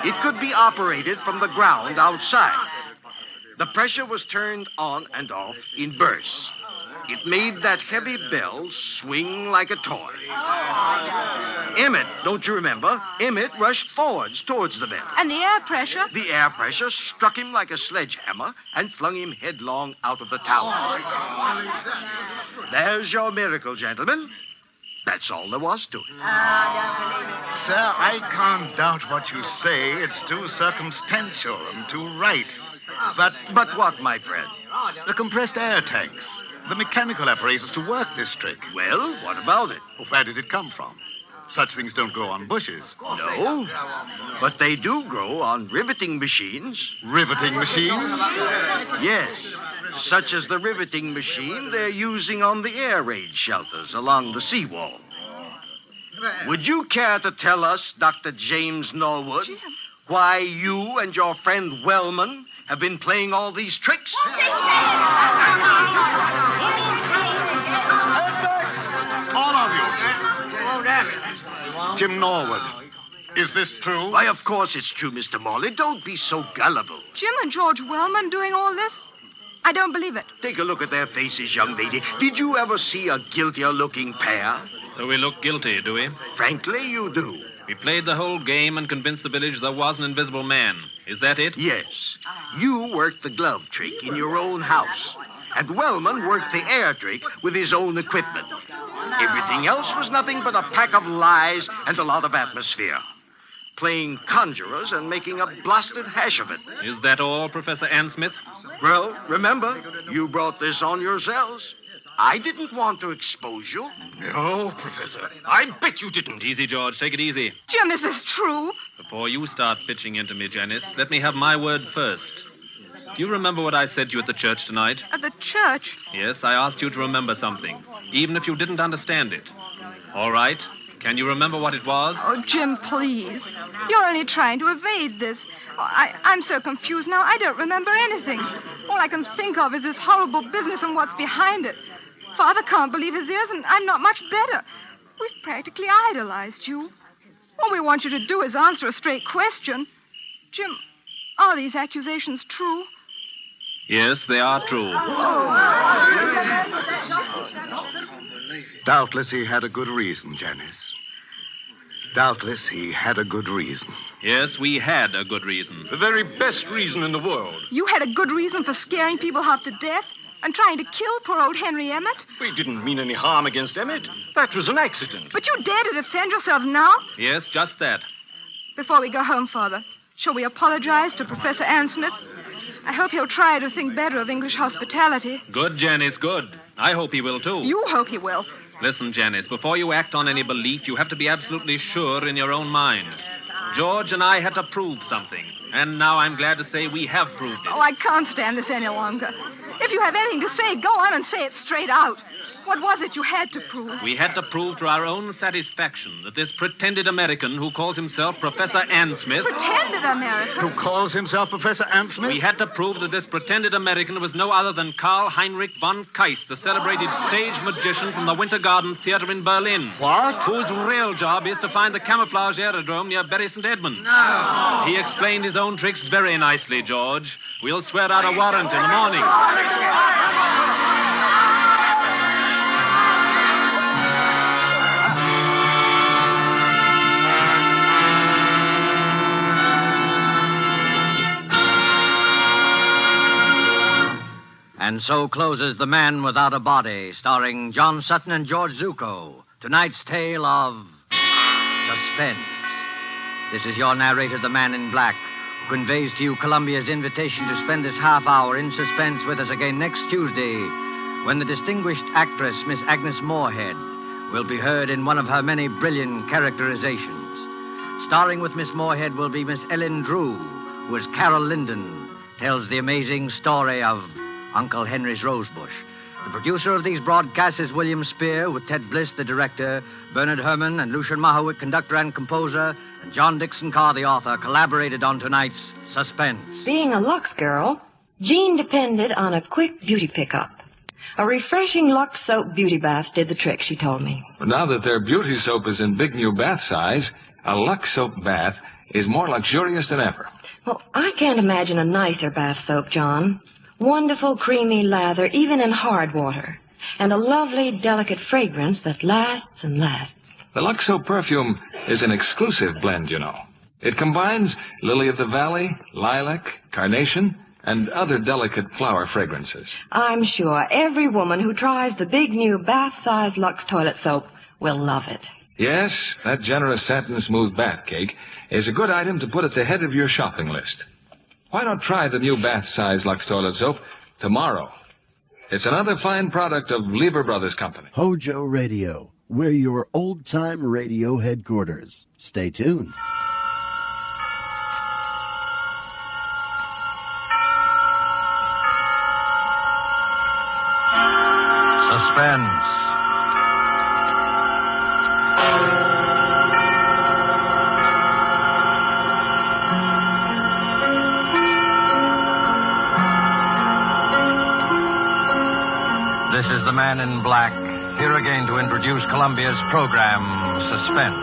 It could be operated from the ground outside. The pressure was turned on and off in bursts. It made that heavy bell swing like a toy. Emmett, don't you remember? Emmett rushed forwards towards the bell. And the air pressure? The air pressure struck him like a sledgehammer and flung him headlong out of the tower. There's your miracle, gentlemen. That's all there was to it. Sir, I can't doubt what you say. It's too circumstantial and too right. But what, my friend? The compressed air tanks. the mechanical apparatus to work this trick. Well, what about it? Well, where did it come from? Such things don't grow on bushes. No, but they do grow on riveting machines. Riveting machines? Yes, such as the riveting machine they're using on the air raid shelters along the seawall. Would you care to tell us, Dr. James Norwood, why you and your friend Wellman have been playing all these tricks? All of you. Jim Norwood, is this true? Why, of course it's true, Mr. Morley. Don't be so gullible. Jim and George Wellman doing all this? I don't believe it. Take a look at their faces, young lady. Did you ever see a guiltier-looking pair? So we look guilty, do we? Frankly, you do. We played the whole game and convinced the village there was an invisible man. Is that it? Yes. You worked the glove trick in your own house. And Wellman worked the air trick with his own equipment. Everything else was nothing but a pack of lies and a lot of atmosphere. Playing conjurers and making a blasted hash of it. Is that all, Professor Ann Smith? Well, remember, you brought this on yourselves. I didn't want to expose you. No, Professor. I bet you didn't. Easy, George. Take it easy. Jim, is this true? Before you start pitching into me, Janice, let me have my word first. Do you remember what I said to you at the church tonight? At the church? Yes, I asked you to remember something, even if you didn't understand it. All right. Can you remember what it was? Oh, Jim, please. You're only trying to evade this. Oh, I'm so confused now, I don't remember anything. All I can think of is this horrible business and what's behind it. Father can't believe his ears, and I'm not much better. We've practically idolized you. All we want you to do is answer a straight question. Jim, are these accusations true? Yes, they are true. Doubtless he had a good reason, Janice. Doubtless he had a good reason. Yes, we had a good reason. The very best reason in the world. You had a good reason for scaring people half to death and trying to kill poor old Henry Emmett? We didn't mean any harm against Emmett. That was an accident. But you dare to defend yourselves now? Yes, just that. Before we go home, Father, shall we apologize to Professor Ann Smith? I hope he'll try to think better of English hospitality. Good, Janice, good. I hope he will, too. You hope he will. Listen, Janice, before you act on any belief, you have to be absolutely sure in your own mind. George and I had to prove something, and now I'm glad to say we have proved it. Oh, I can't stand this any longer. If you have anything to say, go on and say it straight out. What was it you had to prove? We had to prove to our own satisfaction that this pretended American who calls himself Professor Ann Smith... Pretended American? Who calls himself Professor Ann Smith? We had to prove that this pretended American was no other than Karl Heinrich von Keist, the celebrated stage magician from the Winter Garden Theater in Berlin. What? Whose real job is to find the camouflage aerodrome near Bury St. Edmunds. No. He explained his own tricks very nicely, George. We'll swear out a warrant in the morning. And so closes The Man Without a Body, starring John Sutton and George Zuko. Tonight's tale of suspense. This is your narrator, the Man in Black, who conveys to you Columbia's invitation to spend this half hour in suspense with us again next Tuesday, when the distinguished actress, Miss Agnes Moorehead, will be heard in one of her many brilliant characterizations. Starring with Miss Moorehead will be Miss Ellen Drew, who as Carol Linden tells the amazing story of Uncle Henry's Rosebush. The producer of these broadcasts is William Spear, with Ted Bliss, the director, Bernard Herrmann and Lucian Mahowick, conductor and composer, and John Dixon Carr, the author, collaborated on tonight's Suspense. Being a Lux girl, Jean depended on a quick beauty pickup. A refreshing Lux soap beauty bath did the trick, she told me. But now that their beauty soap is in big new bath size, a Lux soap bath is more luxurious than ever. Well, I can't imagine a nicer bath soap, John. Wonderful creamy lather, even in hard water. And a lovely, delicate fragrance that lasts and lasts. The Lux soap perfume is an exclusive blend, you know. It combines lily of the valley, lilac, carnation, and other delicate flower fragrances. I'm sure every woman who tries the big new bath-size Lux toilet soap will love it. Yes, that generous satin smooth bath cake is a good item to put at the head of your shopping list. Why not try the new bath-size Lux toilet soap tomorrow? It's another fine product of Lever Brothers Company. HOJO Radio. We're your old-time radio headquarters. Stay tuned. Suspense. This is the Man in Black, here again to introduce Columbia's program, Suspense.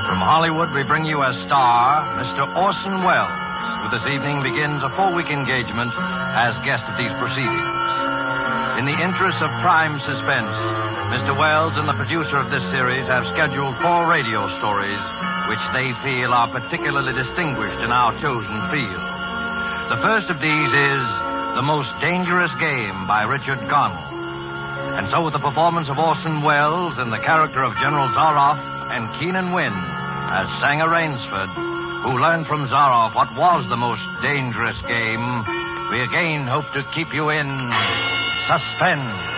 From Hollywood, we bring you as star Mr. Orson Welles, who this evening begins a 4-week engagement as guest at these proceedings. In the interest of prime suspense, Mr. Welles and the producer of this series have scheduled 4 radio stories which they feel are particularly distinguished in our chosen field. The first of these is The Most Dangerous Game by Richard Connell. And so with the performance of Orson Welles in the character of General Zaroff and Keenan Wynn as Sanger Rainsford, who learned from Zaroff what was the most dangerous game, we again hope to keep you in suspense.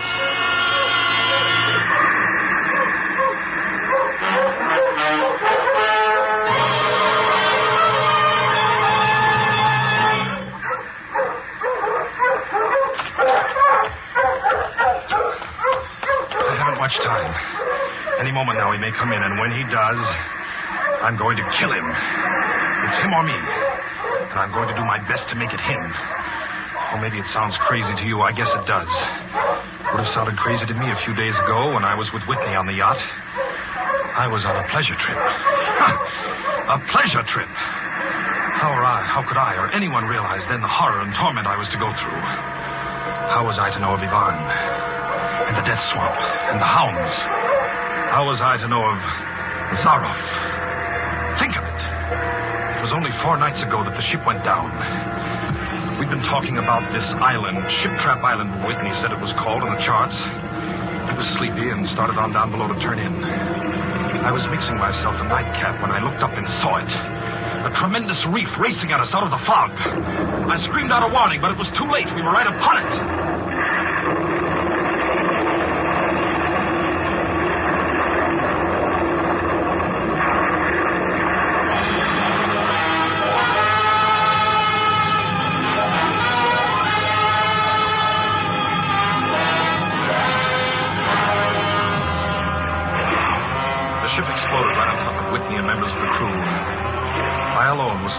Much time. Any moment now he may come in, and when he does, I'm going to kill him. It's him or me. And I'm going to do my best to make it him. Or maybe it sounds crazy to you. I guess it does. Would have sounded crazy to me a few days ago when I was with Whitney on the yacht. I was on a pleasure trip. A pleasure trip. How could I or anyone realize then the horror and torment I was to go through? How was I to know of Yvonne? And the death swamp? And the hounds? How was I to know of Zaroff? Think of it. It was only 4 nights ago that the ship went down. We'd been talking about this island, Ship Trap Island, Whitney said it was called in the charts. I was sleepy and started on down below to turn in. I was mixing myself a nightcap when I looked up and saw it. A tremendous reef racing at us out of the fog. I screamed out a warning, but it was too late. We were right upon it.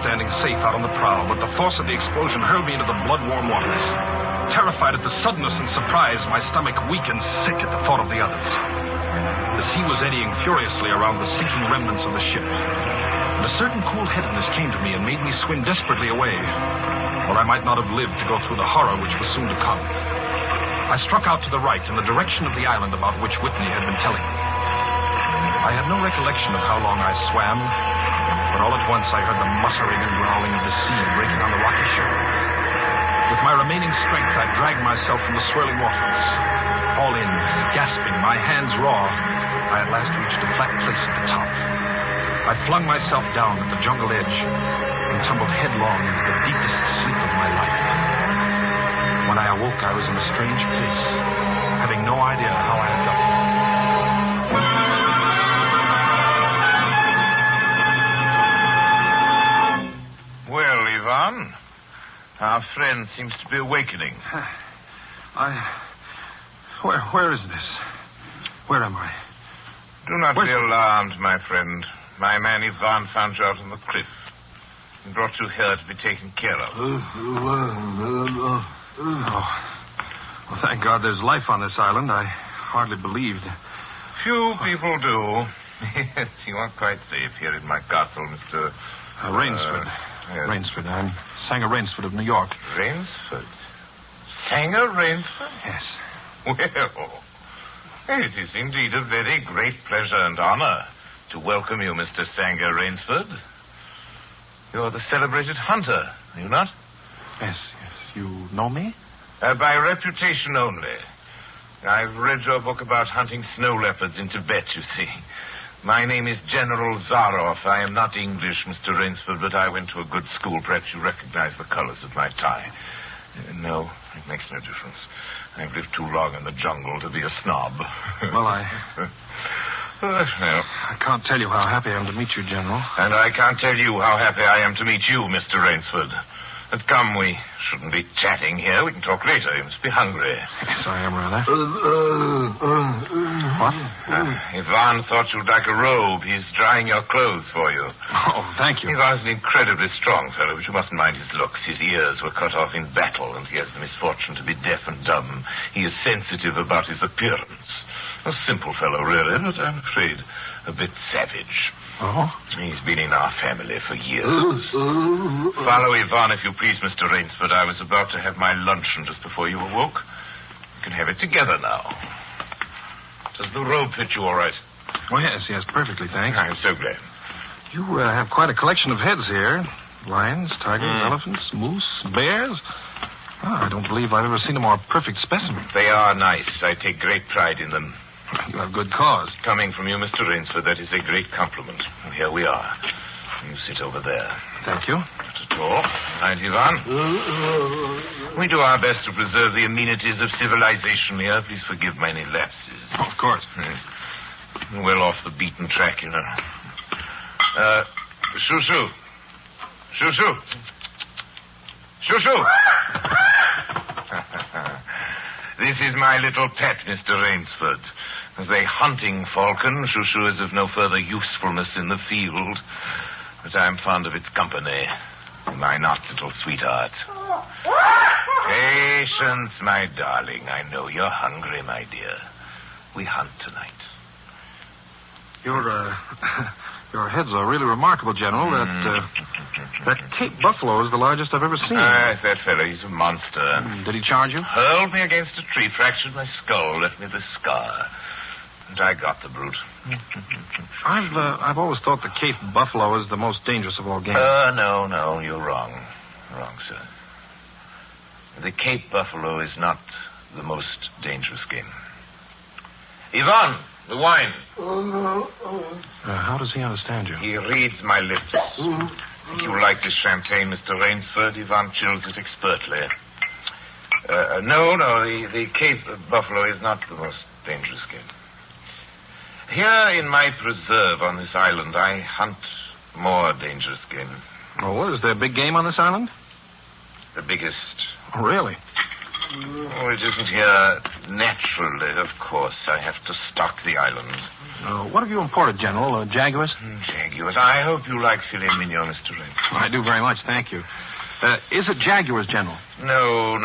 Standing safe out on the prow, but the force of the explosion hurled me into the blood-warm waters. Terrified at the suddenness and surprise, my stomach weak and sick at the thought of the others. The sea was eddying furiously around the sinking remnants of the ship. And a certain cool-headedness came to me and made me swim desperately away, or I might not have lived to go through the horror which was soon to come. I struck out to the right in the direction of the island about which Whitney had been telling me. I had no recollection of how long I swam, but all at once I heard the muttering and growling of the sea breaking on the rocky shore. With my remaining strength, I dragged myself from the swirling waters. All in, gasping, my hands raw, I at last reached a flat place at the top. I flung myself down at the jungle edge and tumbled headlong into the deepest sleep of my life. When I awoke, I was in a strange place, having no idea how I had got there. Well, Yvonne, our friend seems to be awakening. Where is this? Where am I? Do not be alarmed, my friend. My man Yvonne found you out on the cliff and brought you here to be taken care of. Well, thank God there's life on this island. I hardly believed. Few people do. Yes, you are quite safe here in my castle, Mr. Rainsford. Yes. Rainsford. I'm Sanger Rainsford of New York. Rainsford? Sanger Rainsford? Yes. Well, it is indeed a very great pleasure and honor to welcome you, Mr. Sanger Rainsford. You're the celebrated hunter, are you not? Yes. You know me? By reputation only. I've read your book about hunting snow leopards in Tibet, you see. My name is General Zaroff. I am not English, Mr. Rainsford, but I went to a good school. Perhaps you recognize the colors of my tie. No, it makes no difference. I've lived too long in the jungle to be a snob. Well, I can't tell you how happy I am to meet you, General. And I can't tell you how happy I am to meet you, Mr. Rainsford. But come, we shouldn't be chatting here. We can talk later. You must be hungry. Yes, I am rather. What? Ivan thought you'd like a robe. He's drying your clothes for you. Oh, thank you. Ivan's an incredibly strong fellow, but you mustn't mind his looks. His ears were cut off in battle, and he has the misfortune to be deaf and dumb. He is sensitive about his appearance. A simple fellow, really, but I'm afraid a bit savage. Oh? He's been in our family for years. Follow Ivan, if you please, Mr. Rainsford. I was about to have my luncheon just before you awoke. You can have it together now. Does the robe fit you all right? Oh, yes, perfectly, thanks. I'm so glad. You have quite a collection of heads here. Lions, tigers, elephants, moose, bears. Oh, I don't believe I've ever seen a more perfect specimen. They are nice. I take great pride in them. You have good cause. Coming from you, Mr. Rainsford, that is a great compliment. And here we are. You sit over there. Thank you. Not at all. Right, Ivan? We do our best to preserve the amenities of civilization here. Please forgive my any lapses. Of course. Yes. Well off the beaten track, you know. Shoo-shoo. Shoo-shoo. Shoo-shoo. This is my little pet, Mr. Rainsford. As a hunting falcon, Shoo-shoo is of no further usefulness in the field. But I'm fond of its company. Am I not, little sweetheart? Patience, my darling. I know you're hungry, my dear. We hunt tonight. Your heads are really remarkable, General. That Cape Buffalo is the largest I've ever seen. Yes, that fellow. He's a monster. Did he charge you? Hurled me against a tree, fractured my skull, left me the scar. And I got the brute. I've always thought the Cape Buffalo is the most dangerous of all game. No, you're wrong. Wrong, sir. The Cape Buffalo is not the most dangerous game. Ivan, the wine. How does he understand you? He reads my lips. Think you like this champagne, Mr. Rainsford? Ivan chills it expertly. No, the Cape Buffalo is not the most dangerous game. Here in my preserve on this island, I hunt more dangerous game. Oh, what? Is there big game on this island? The biggest. Oh, really? Oh, it isn't here naturally, of course. I have to stock the island. What have you imported, General? Jaguars? Jaguars. I hope you like filet mignon, Mr. Rainsford. I do very much, thank you. Is it jaguars, General? No.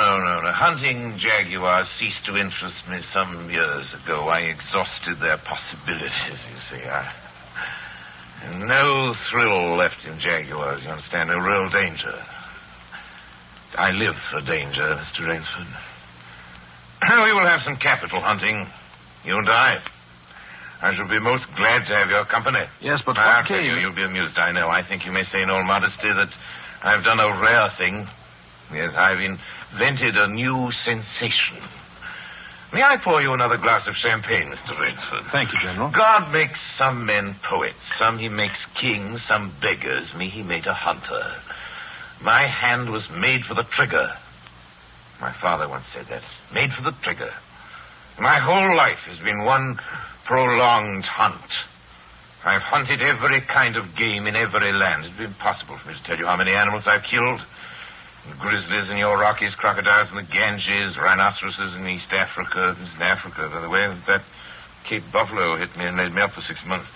Hunting jaguars ceased to interest me some years ago. I exhausted their possibilities, you see. No thrill left in jaguars, you understand? No real danger. I live for danger, Mr. Rainsford. We will have some capital hunting, you and I. I shall be most glad to have your company. Yes, but I'll tell you, you'll be amused, I know. I think you may say in all modesty that I've done a rare thing. Yes, I've invented a new sensation. May I pour you another glass of champagne, Mr. Rainsford? Thank you, General. God makes some men poets. Some he makes kings, some beggars. Me he made a hunter. My hand was made for the trigger. My father once said that. Made for the trigger. My whole life has been one prolonged hunt. I've hunted every kind of game in every land. It'd be impossible for me to tell you how many animals I've killed. Grizzlies in your Rockies, crocodiles in the Ganges, rhinoceroses in East Africa. This is in Africa, by the way. That Cape Buffalo hit me and laid me up for 6 months.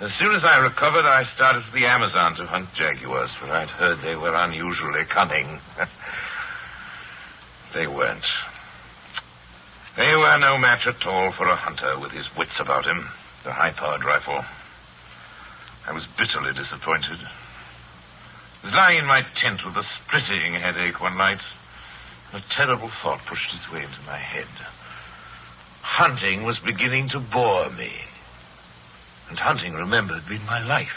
As soon as I recovered, I started for the Amazon to hunt jaguars, for I'd heard they were unusually cunning. They weren't. They were no match at all for a hunter with his wits about him, the high-powered rifle. I was bitterly disappointed. I was lying in my tent with a splitting headache one night. A terrible thought pushed its way into my head. Hunting was beginning to bore me. And hunting, remember, had been my life.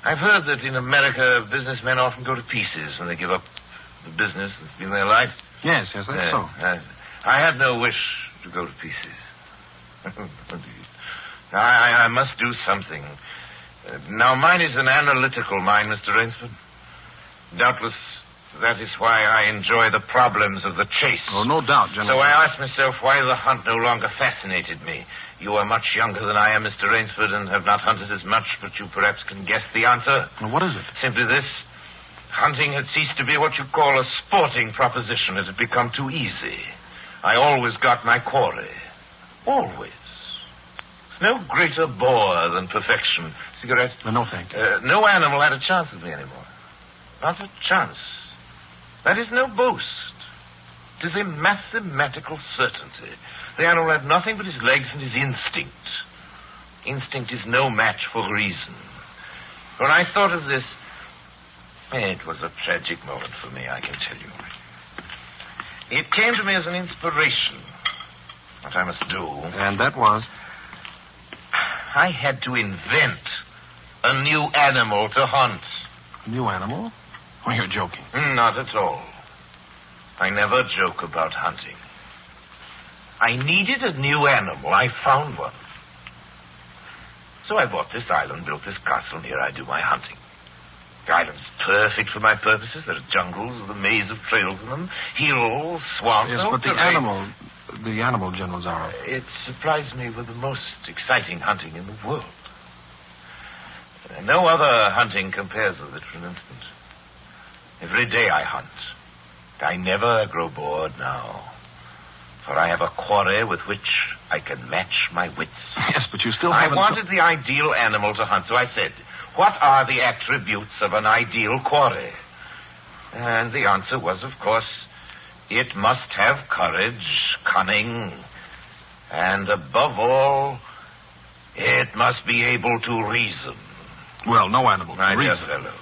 I've heard that in America, businessmen often go to pieces when they give up the business that's been their life. Yes, that's so. I had no wish to go to pieces. I must do something. Now, mine is an analytical mind, Mr. Rainsford. Doubtless, That is why I enjoy the problems of the chase. Oh, no doubt, General. So I asked myself why the hunt no longer fascinated me. You are much younger than I am, Mr. Rainsford, and have not hunted as much, but you perhaps can guess the answer. Well, what is it? Simply this. Hunting had ceased to be what you call a sporting proposition. It had become too easy. I always got my quarry. Always. There's no greater bore than perfection. Cigarette? No, thank you. No animal had a chance with me anymore. Not a chance. That is no boast. It is a mathematical certainty. The animal had nothing but his legs and his instinct. Instinct is no match for reason. When I thought of this, it was a tragic moment for me, I can tell you. It came to me as an inspiration. What I must do. And that was? I had to invent a new animal to hunt. A new animal? Oh, you're joking. Not at all. I never joke about hunting. I needed a new animal. I found one. So I bought this island, built this castle, and here I do my hunting. The island's perfect for my purposes. There are jungles with a maze of trails in them, hills, swamps. Yes, but the animal, General Zaroff. It supplies me with the most exciting hunting in the world. No other hunting compares with it for an instant. Every day I hunt. I never grow bored now. For I have a quarry with which I can match my wits. Yes, but you still haven't... I wanted the ideal animal to hunt, so I said, what are the attributes of an ideal quarry? And the answer was, of course, it must have courage, cunning, and above all, it must be able to reason. Well, no animal can reason. My dear fellow,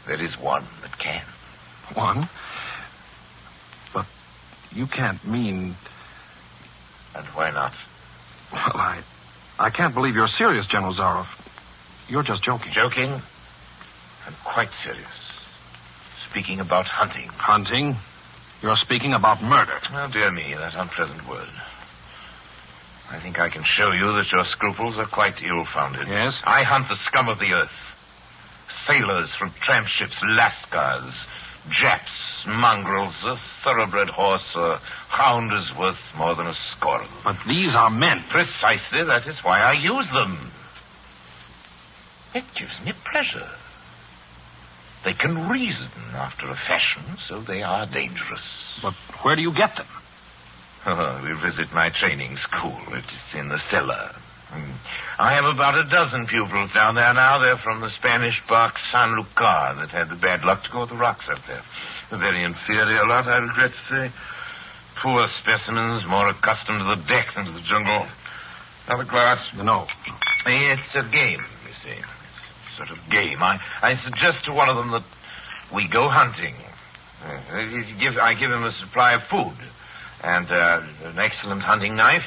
there is one that can. One? But you can't mean... And why not? Well, I can't believe you're serious, General Zaroff. You're just joking. Joking? I'm quite serious. Speaking about hunting. Hunting? You're speaking about murder. Oh, dear me, that unpleasant word. I think I can show you that your scruples are quite ill-founded. Yes? I hunt the scum of the earth. Sailors from tramp ships, lascars, Japs, mongrels, a thoroughbred horse, a hound is worth more than a score of them. But these are men. Precisely, that is why I use them. It gives me pleasure. They can reason after a fashion, so they are dangerous. But where do you get them? We visit my training school. It's in the cellar. I have about a dozen pupils down there now. They're from the Spanish bark San Lucar that had the bad luck to go with the rocks up there. A very inferior lot, I regret to say. Poor specimens, more accustomed to the deck than to the jungle. Have a glass? No. It's a game, you see. It's a sort of game. I suggest to one of them that we go hunting. I give him a supply of food and an excellent hunting knife.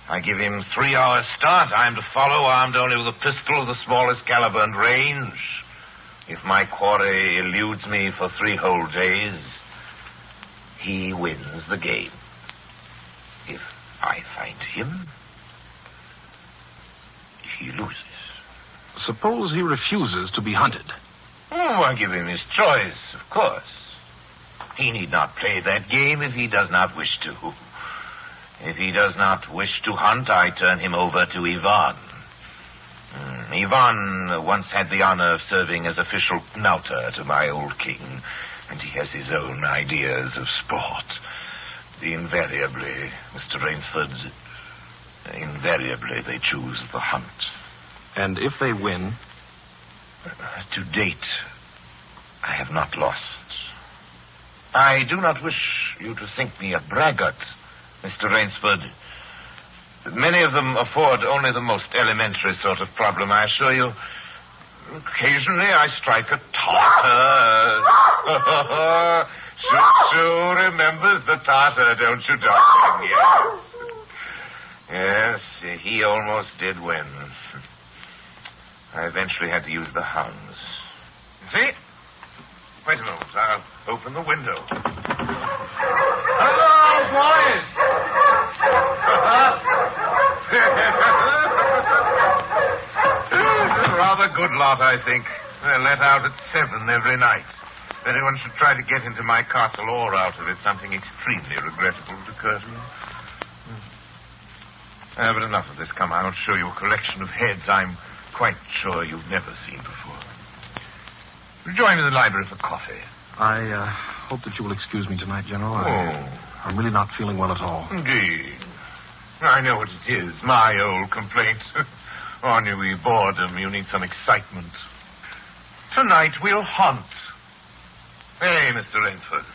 I give him 3 hours start. I am to follow, armed only with a pistol of the smallest caliber and range. If my quarry eludes me for 3 whole days, he wins the game. If I find him, he loses. Suppose he refuses to be hunted. Oh, I give him his choice, of course. He need not play that game if he does not wish to. If he does not wish to hunt, I turn him over to Ivan. Ivan once had the honor of serving as official knouter to my old king, and he has his own ideas of sport. Invariably, Mr. Rainsford, invariably they choose the hunt. And if they win? To date, I have not lost. I do not wish you to think me a braggart, Mr. Rainsford. Many of them afford only the most elementary sort of problem, I assure you. Occasionally I strike a Tartar. Shoo remembers the Tartar, don't you, darling? Yes, he almost did win. I eventually had to use the hounds. See? Wait a moment. I'll open the window. Hello, boys! Rather good lot, I think. They're let out at 7 every night. If anyone should try to get into my castle or out of it, something extremely regrettable would occur to me. But enough of this. Come, I'll show you a collection of heads I'm quite sure you've never seen before. Join me in the library for coffee. I hope that you will excuse me tonight, General. I'm really not feeling well at all. Indeed. I know what it is. My old complaint. Ennui, boredom. You need some excitement. Tonight we'll hunt. Hey, Mr. Rainsford.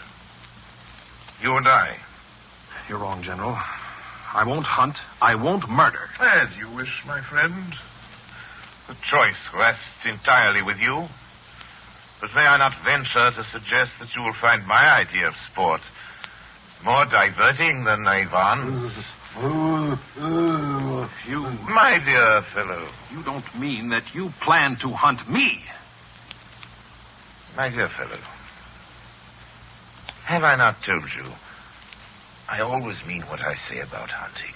You and I. You're wrong, General. I won't hunt. I won't murder. As you wish, my friend. The choice rests entirely with you. But may I not venture to suggest that you will find my idea of sport more diverting than Ivan's? You... My dear fellow. You don't mean that you plan to hunt me? My dear fellow. Have I not told you? I always mean what I say about hunting.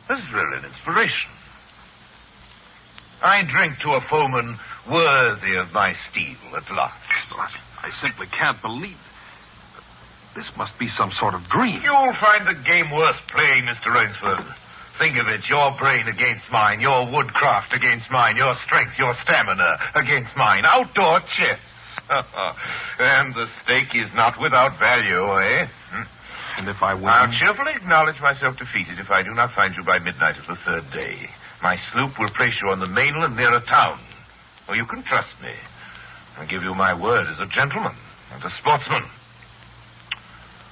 This is really an inspiration. I drink to a foeman worthy of my steel at last. I simply can't believe it. This must be some sort of dream. You'll find the game worth playing, Mr. Rainsford. Think of it, your brain against mine, your woodcraft against mine, your strength, your stamina against mine. Outdoor chess. And the stake is not without value, eh? And if I win? I'll cheerfully acknowledge myself defeated if I do not find you by midnight of the third day. My sloop will place you on the mainland near a town. Well, you can trust me. I give you my word as a gentleman and a sportsman.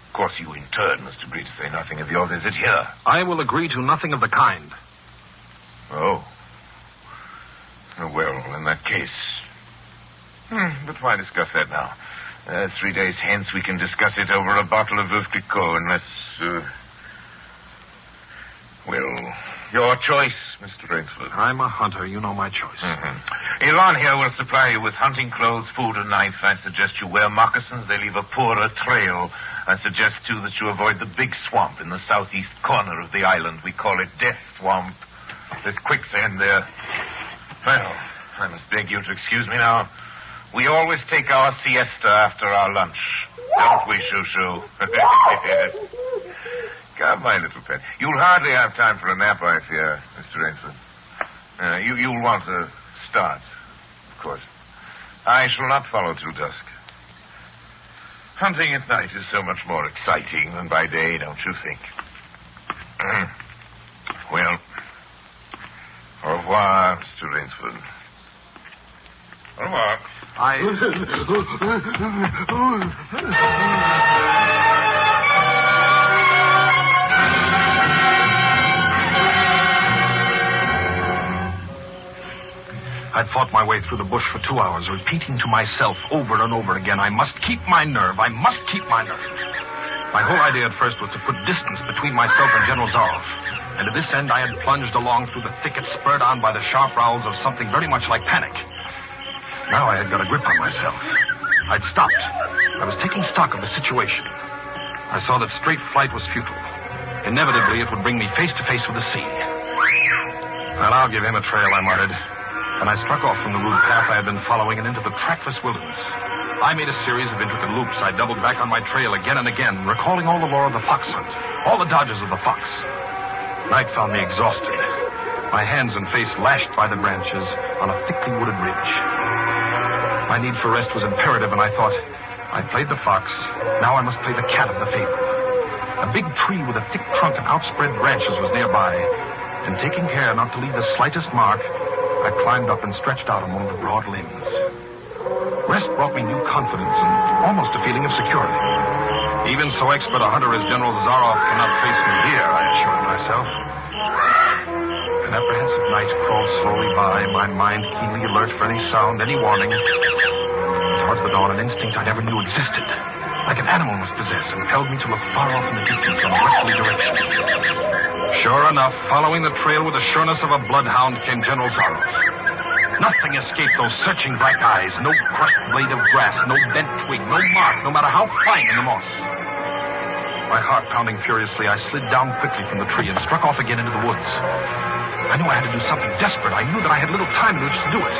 Of course, you in turn must agree to say nothing of your visit here. I will agree to nothing of the kind. Oh. Well, in that case... But why discuss that now? 3 days hence we can discuss it over a bottle of Veuve Clicquot, unless... Well, your choice, Mr. Rainsford. I'm a hunter. You know my choice. Elon here will supply you with hunting clothes, food, and knife. I suggest you wear moccasins. They leave a poorer trail. I suggest, too, that you avoid the big swamp in the southeast corner of the island. We call it Death Swamp. There's quicksand there. Well, I must beg you to excuse me now. We always take our siesta after our lunch. Don't we, Shoo-Shoo? Come, my little pet. You'll hardly have time for a nap, I fear, Mr. Rainsford. You'll want to start, of course. I shall not follow till dusk. Hunting at night is so much more exciting than by day, don't you think? Well, au revoir, Mr. Rainsford. Au revoir. I'd fought my way through the bush for 2 hours, repeating to myself over and over again, I must keep my nerve. I must keep my nerve. My whole idea at first was to put distance between myself and General Zaroff. And to this end, I had plunged along through the thicket, spurred on by the sharp growls of something very much like panic. Now I had got a grip on myself. I'd stopped. I was taking stock of the situation. I saw that straight flight was futile. Inevitably, it would bring me face to face with the sea. Well, I'll give him a trail, I muttered. And I struck off from the rude path I had been following and into the trackless wilderness. I made a series of intricate loops. I doubled back on my trail again and again, recalling all the lore of the fox hunt, all the dodges of the fox. Night found me exhausted, my hands and face lashed by the branches on a thickly wooded ridge. My need for rest was imperative, and I thought, I played the fox, now I must play the cat of the fable. A big tree with a thick trunk and outspread branches was nearby, and taking care not to leave the slightest mark, I climbed up and stretched out on one of the broad limbs. Rest brought me new confidence and almost a feeling of security. Even so expert a hunter as General Zaroff cannot face me here, I assured myself. An apprehensive night crawled slowly by, my mind keenly alert for any sound, any warning. Towards the dawn, an instinct I never knew existed, like an animal must possess, impelled me to look far off in the distance in a westerly direction. Sure enough, following the trail with the sureness of a bloodhound came General Zaroff. Nothing escaped those searching black eyes. No crushed blade of grass, no bent twig, no mark, no matter how fine in the moss. My heart pounding furiously, I slid down quickly from the tree and struck off again into the woods. I knew I had to do something desperate. I knew that I had little time in which to do it.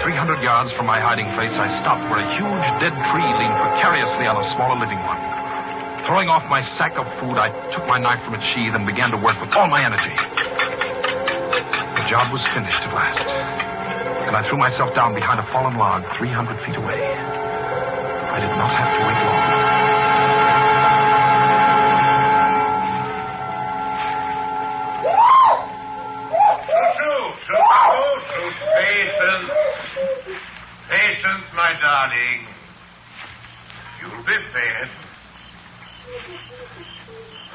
300 yards from my hiding place, I stopped where a huge dead tree leaned precariously on a smaller living one. Throwing off my sack of food, I took my knife from its sheath and began to work with all my energy. The job was finished at last, and I threw myself down behind a fallen log 300 feet away. I did not have to wait long. Patience. Patience, my darling. You'll be fed.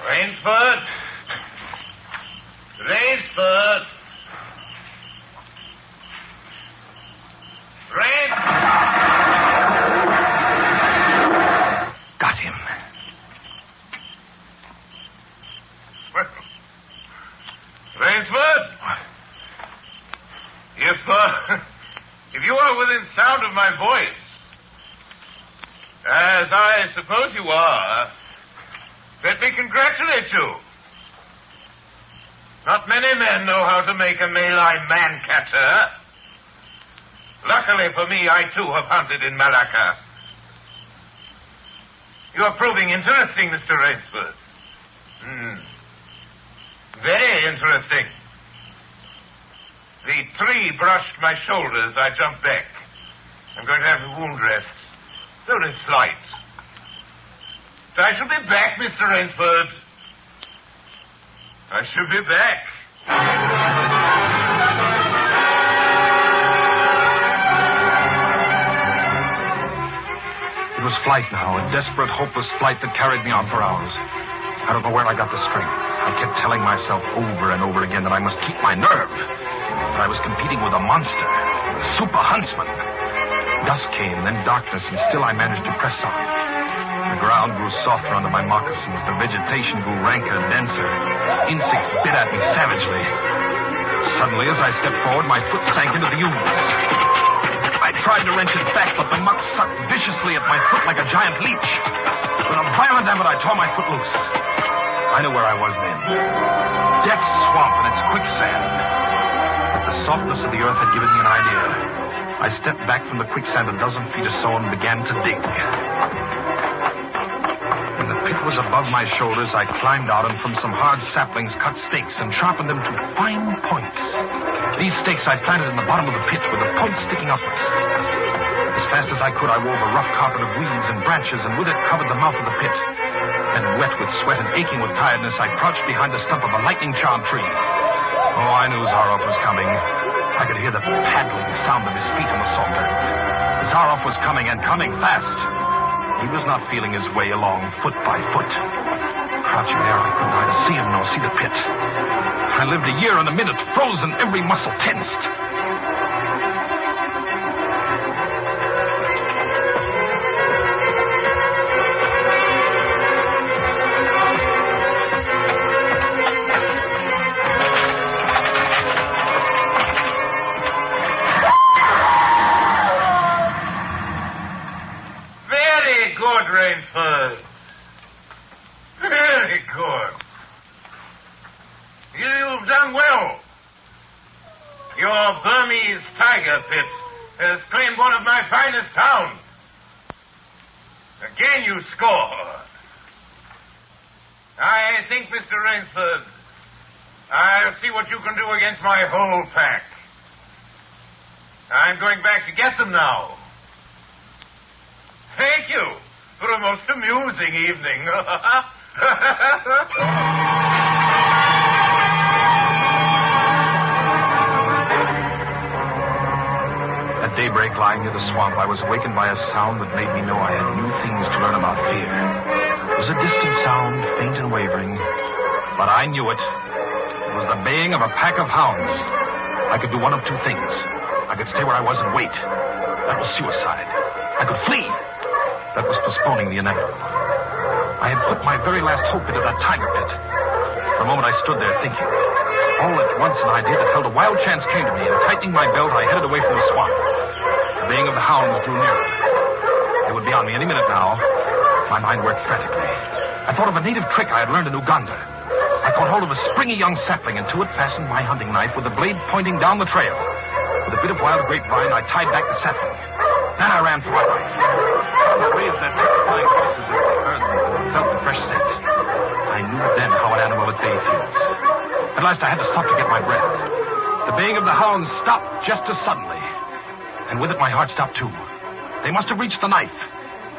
Rainsford. Rainsford. Got him. Well, Rainsford. If you are within sound of my voice, as I suppose you are, let me congratulate you. Not many men know how to make a maline man-catcher. Luckily for me, I too have hunted in Malacca. You are proving interesting, Mr. Rainsford. Very interesting. The tree brushed my shoulders. I jumped back. I'm going to have a wound rest. It's only slight. But I shall be back, Mr. Rainsford. I shall be back. It was flight now, a desperate, hopeless flight that carried me on for hours. I don't know where I got the strength. I kept telling myself over and over again that I must keep my nerve. That I was competing with a monster, a super huntsman. Dusk came, then darkness, and still I managed to press on. The ground grew softer under my moccasins. The vegetation grew ranker, denser. Insects bit at me savagely. Suddenly, as I stepped forward, my foot sank into the ooze. I tried to wrench it back, but the muck sucked viciously at my foot like a giant leech. With a violent effort, I tore my foot loose. I knew where I was then. Death Swamp and its quicksand. But the softness of the earth had given me an idea. I stepped back from the quicksand a dozen feet or so and began to dig. When the pit was above my shoulders, I climbed out and from some hard saplings cut stakes and sharpened them to fine points. These stakes I planted in the bottom of the pit with the points sticking upwards. As fast as I could, I wove a rough carpet of weeds and branches and with it covered the mouth of the pit. Then, wet with sweat and aching with tiredness, I crouched behind the stump of a lightning-charmed tree. Oh, I knew Zaroff was coming. I could hear the paddling sound of his feet in the salter. Zaroff was coming, and coming fast. He was not feeling his way along foot by foot. Crouching there, I could neither see him nor see the pit. I lived a year and a minute, frozen, every muscle tensed. Rainsford. Very good. You've done well. Your Burmese tiger pit has claimed one of my finest towns. Again you score. I think, Mr. Rainsford, I'll see what you can do against my whole pack. I'm going back to get them now. Thank you for a most amusing evening. At daybreak, lying near the swamp, I was awakened by a sound that made me know I had new things to learn about fear. It was a distant sound, faint and wavering, but I knew it. It was the baying of a pack of hounds. I could do one of two things. I could stay where I was and wait. That was suicide. I could flee. That was postponing the inevitable. I had put my very last hope into that tiger pit. For a moment, I stood there thinking. All at once, an idea that held a wild chance came to me, and tightening my belt, I headed away from the swamp. The baying of the hounds drew nearer. They would be on me any minute now. My mind worked frantically. I thought of a native trick I had learned in Uganda. I caught hold of a springy young sapling, and to it fastened my hunting knife with the blade pointing down the trail. With a bit of wild grapevine, I tied back the sapling. Then I ran for my life. I raised their terrifying voices as they heard them and felt the fresh scent. I knew then how an animal at bay feels. At last I had to stop to get my breath. The baying of the hounds stopped just as suddenly. And with it, my heart stopped too. They must have reached the knife.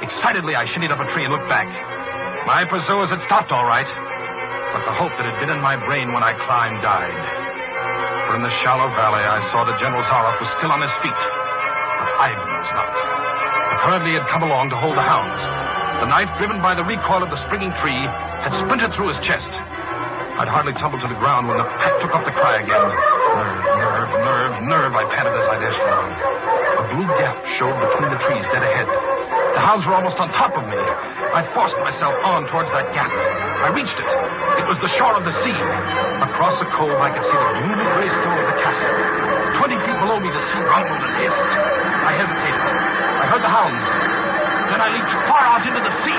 Excitedly, I shinnied up a tree and looked back. My pursuers had stopped all right, but the hope that had been in my brain when I climbed died. For in the shallow valley, I saw that General Zaroff was still on his feet, but Ivan was not. Apparently, he had come along to hold the hounds. The knife, driven by the recoil of the springing tree, had splintered through his chest. I'd hardly tumbled to the ground when the pack took up the cry again. Nerve, nerve, nerve, nerve, I panted as I dashed along. A blue gap showed between the trees dead ahead. The hounds were almost on top of me. I forced myself on towards that gap. I reached it. It was the shore of the sea. Across the cove, I could see the gloomy gray stone of the castle. 20 feet below me, the sea rumbled and hissed. I hesitated. I heard the hounds. Then I leaped far out into the sea.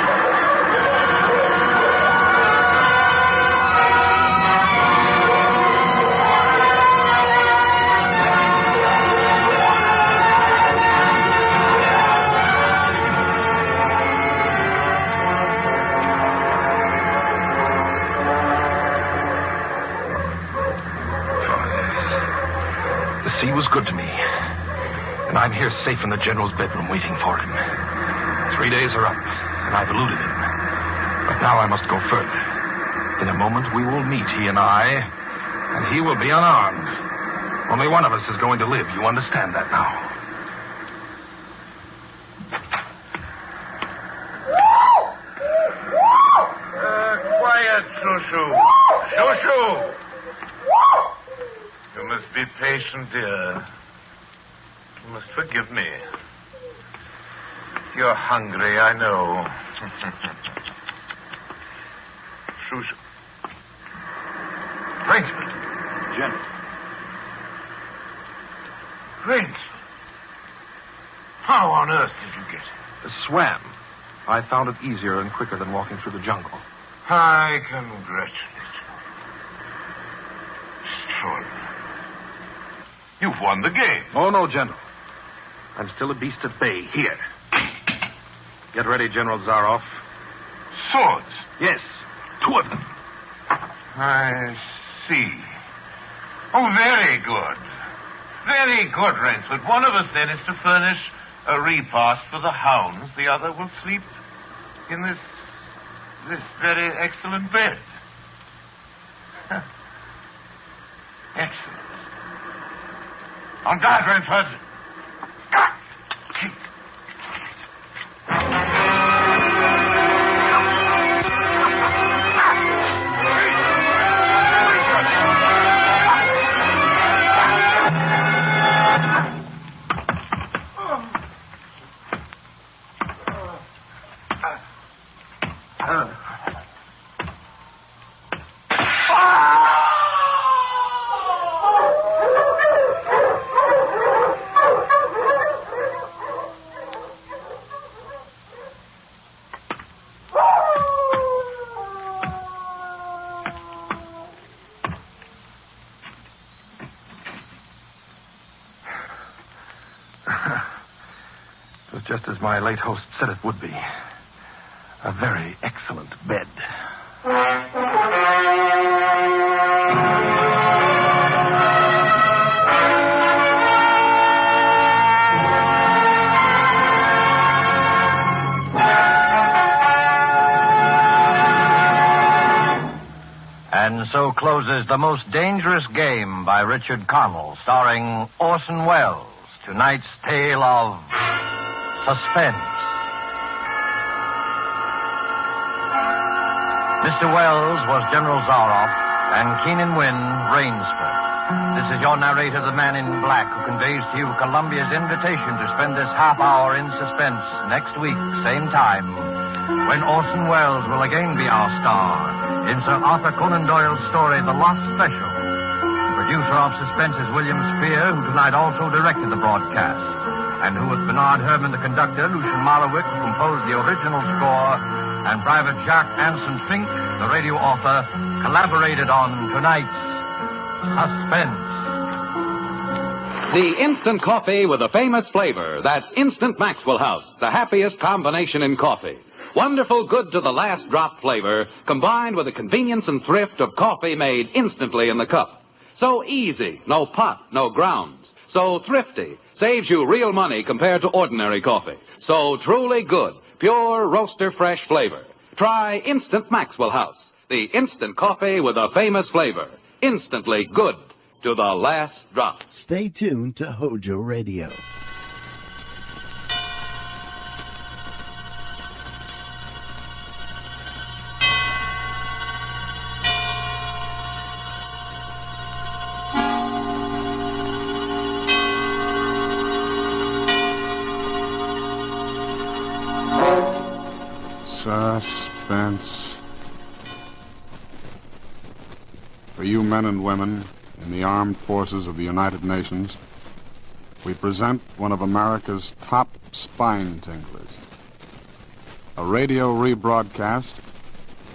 He was good to me. And I'm here safe in the general's bedroom waiting for him. 3 days are up, and I've eluded him. But now I must go further. In a moment we will meet, he and I, and he will be unarmed. Only one of us is going to live. You understand that now? Quiet, Shushu. Shushu! You must be patient, dear. You must forgive me. You're hungry, I know. Shushu. Rainsford. General. Rainsford. How on earth did you get it? Swam. I found it easier and quicker than walking through the jungle. I congratulate you. Extraordinary. You've won the game. Oh, no, General. I'm still a beast at bay here. Get ready, General Zaroff. Swords? Yes, 2 of them. I see. Oh, very good. Very good, Rainsford. One of us, then, is to furnish a repast for the hounds. The other will sleep in this very excellent bed. Excellent. On guard, Rainsford. Just as my late host said it would be. A very excellent bed. And so closes The Most Dangerous Game by Richard Connell, starring Orson Welles. Tonight's tale of Suspense. Mr. Wells was General Zaroff, and Keenan Wynn, Rainsford. This is your narrator, the man in black, who conveys to you Columbia's invitation to spend this half hour in suspense next week, same time, when Orson Welles will again be our star in Sir Arthur Conan Doyle's story, The Lost Special. The producer of Suspense is William Spear, who tonight also directed the broadcast, and who, with Bernard Herrmann, the conductor, Lucien Morawick, composed the original score, and Private Jacques Anson Fink, the radio author, collaborated on tonight's Suspense. The instant coffee with a famous flavor. That's Instant Maxwell House, the happiest combination in coffee. Wonderful, good to the last drop flavor, combined with the convenience and thrift of coffee made instantly in the cup. So easy, no pot, no grounds. So thrifty, saves you real money compared to ordinary coffee. So truly good, pure roaster fresh flavor. Try Instant Maxwell House, the instant coffee with a famous flavor. Instantly good to the last drop. Stay tuned to HOJO Radio. Suspense. For you men and women in the armed forces of the United Nations, we present one of America's top spine tinglers. A radio rebroadcast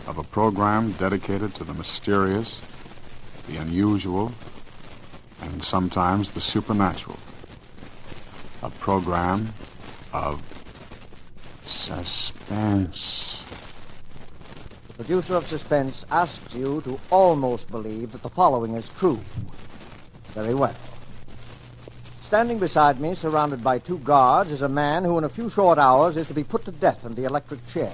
of a program dedicated to the mysterious, the unusual, and sometimes the supernatural. A program of suspense. The producer of Suspense asks you to almost believe that the following is true. Very well. Standing beside me, surrounded by two guards, is a man who in a few short hours is to be put to death in the electric chair.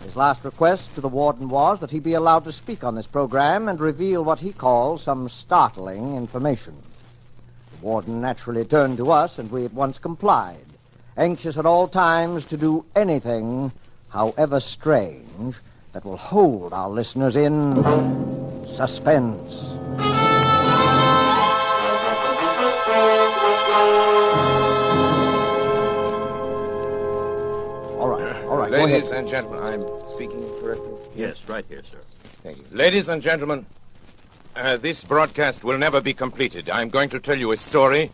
His last request to the warden was that he be allowed to speak on this program and reveal what he calls some startling information. The warden naturally turned to us, and we at once complied, anxious at all times to do anything, however strange, that will hold our listeners in suspense. All right. Ladies and gentlemen, I'm speaking correctly? Yes, right here, sir. Thank you. Ladies and gentlemen, this broadcast will never be completed. I'm going to tell you a story.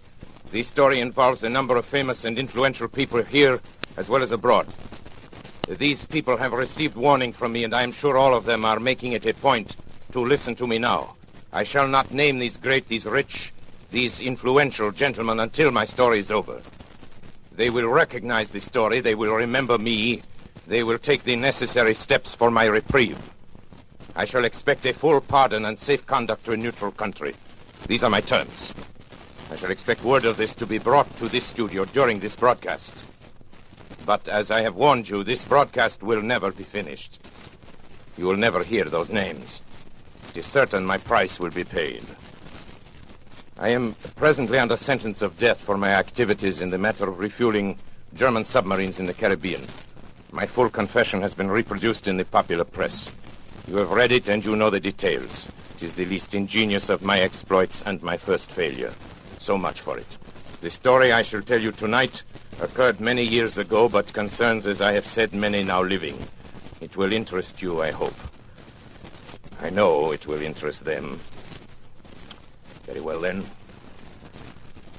The story involves a number of famous and influential people here as well as abroad. These people have received warning from me, and I'm sure all of them are making it a point to listen to me now. I shall not name these great, these rich, these influential gentlemen until my story is over. They will recognize the story, they will remember me, they will take the necessary steps for my reprieve. I shall expect a full pardon and safe conduct to a neutral country. These are my terms. I shall expect word of this to be brought to this studio during this broadcast. But as I have warned you, this broadcast will never be finished. You will never hear those names. It is certain my price will be paid. I am presently under sentence of death for my activities in the matter of refueling German submarines in the Caribbean. My full confession has been reproduced in the popular press. You have read it and you know the details. It is the least ingenious of my exploits and my first failure. So much for it. The story I shall tell you tonight occurred many years ago, but concerns, as I have said, many now living. It will interest you, I hope. I know it will interest them. Very well, then.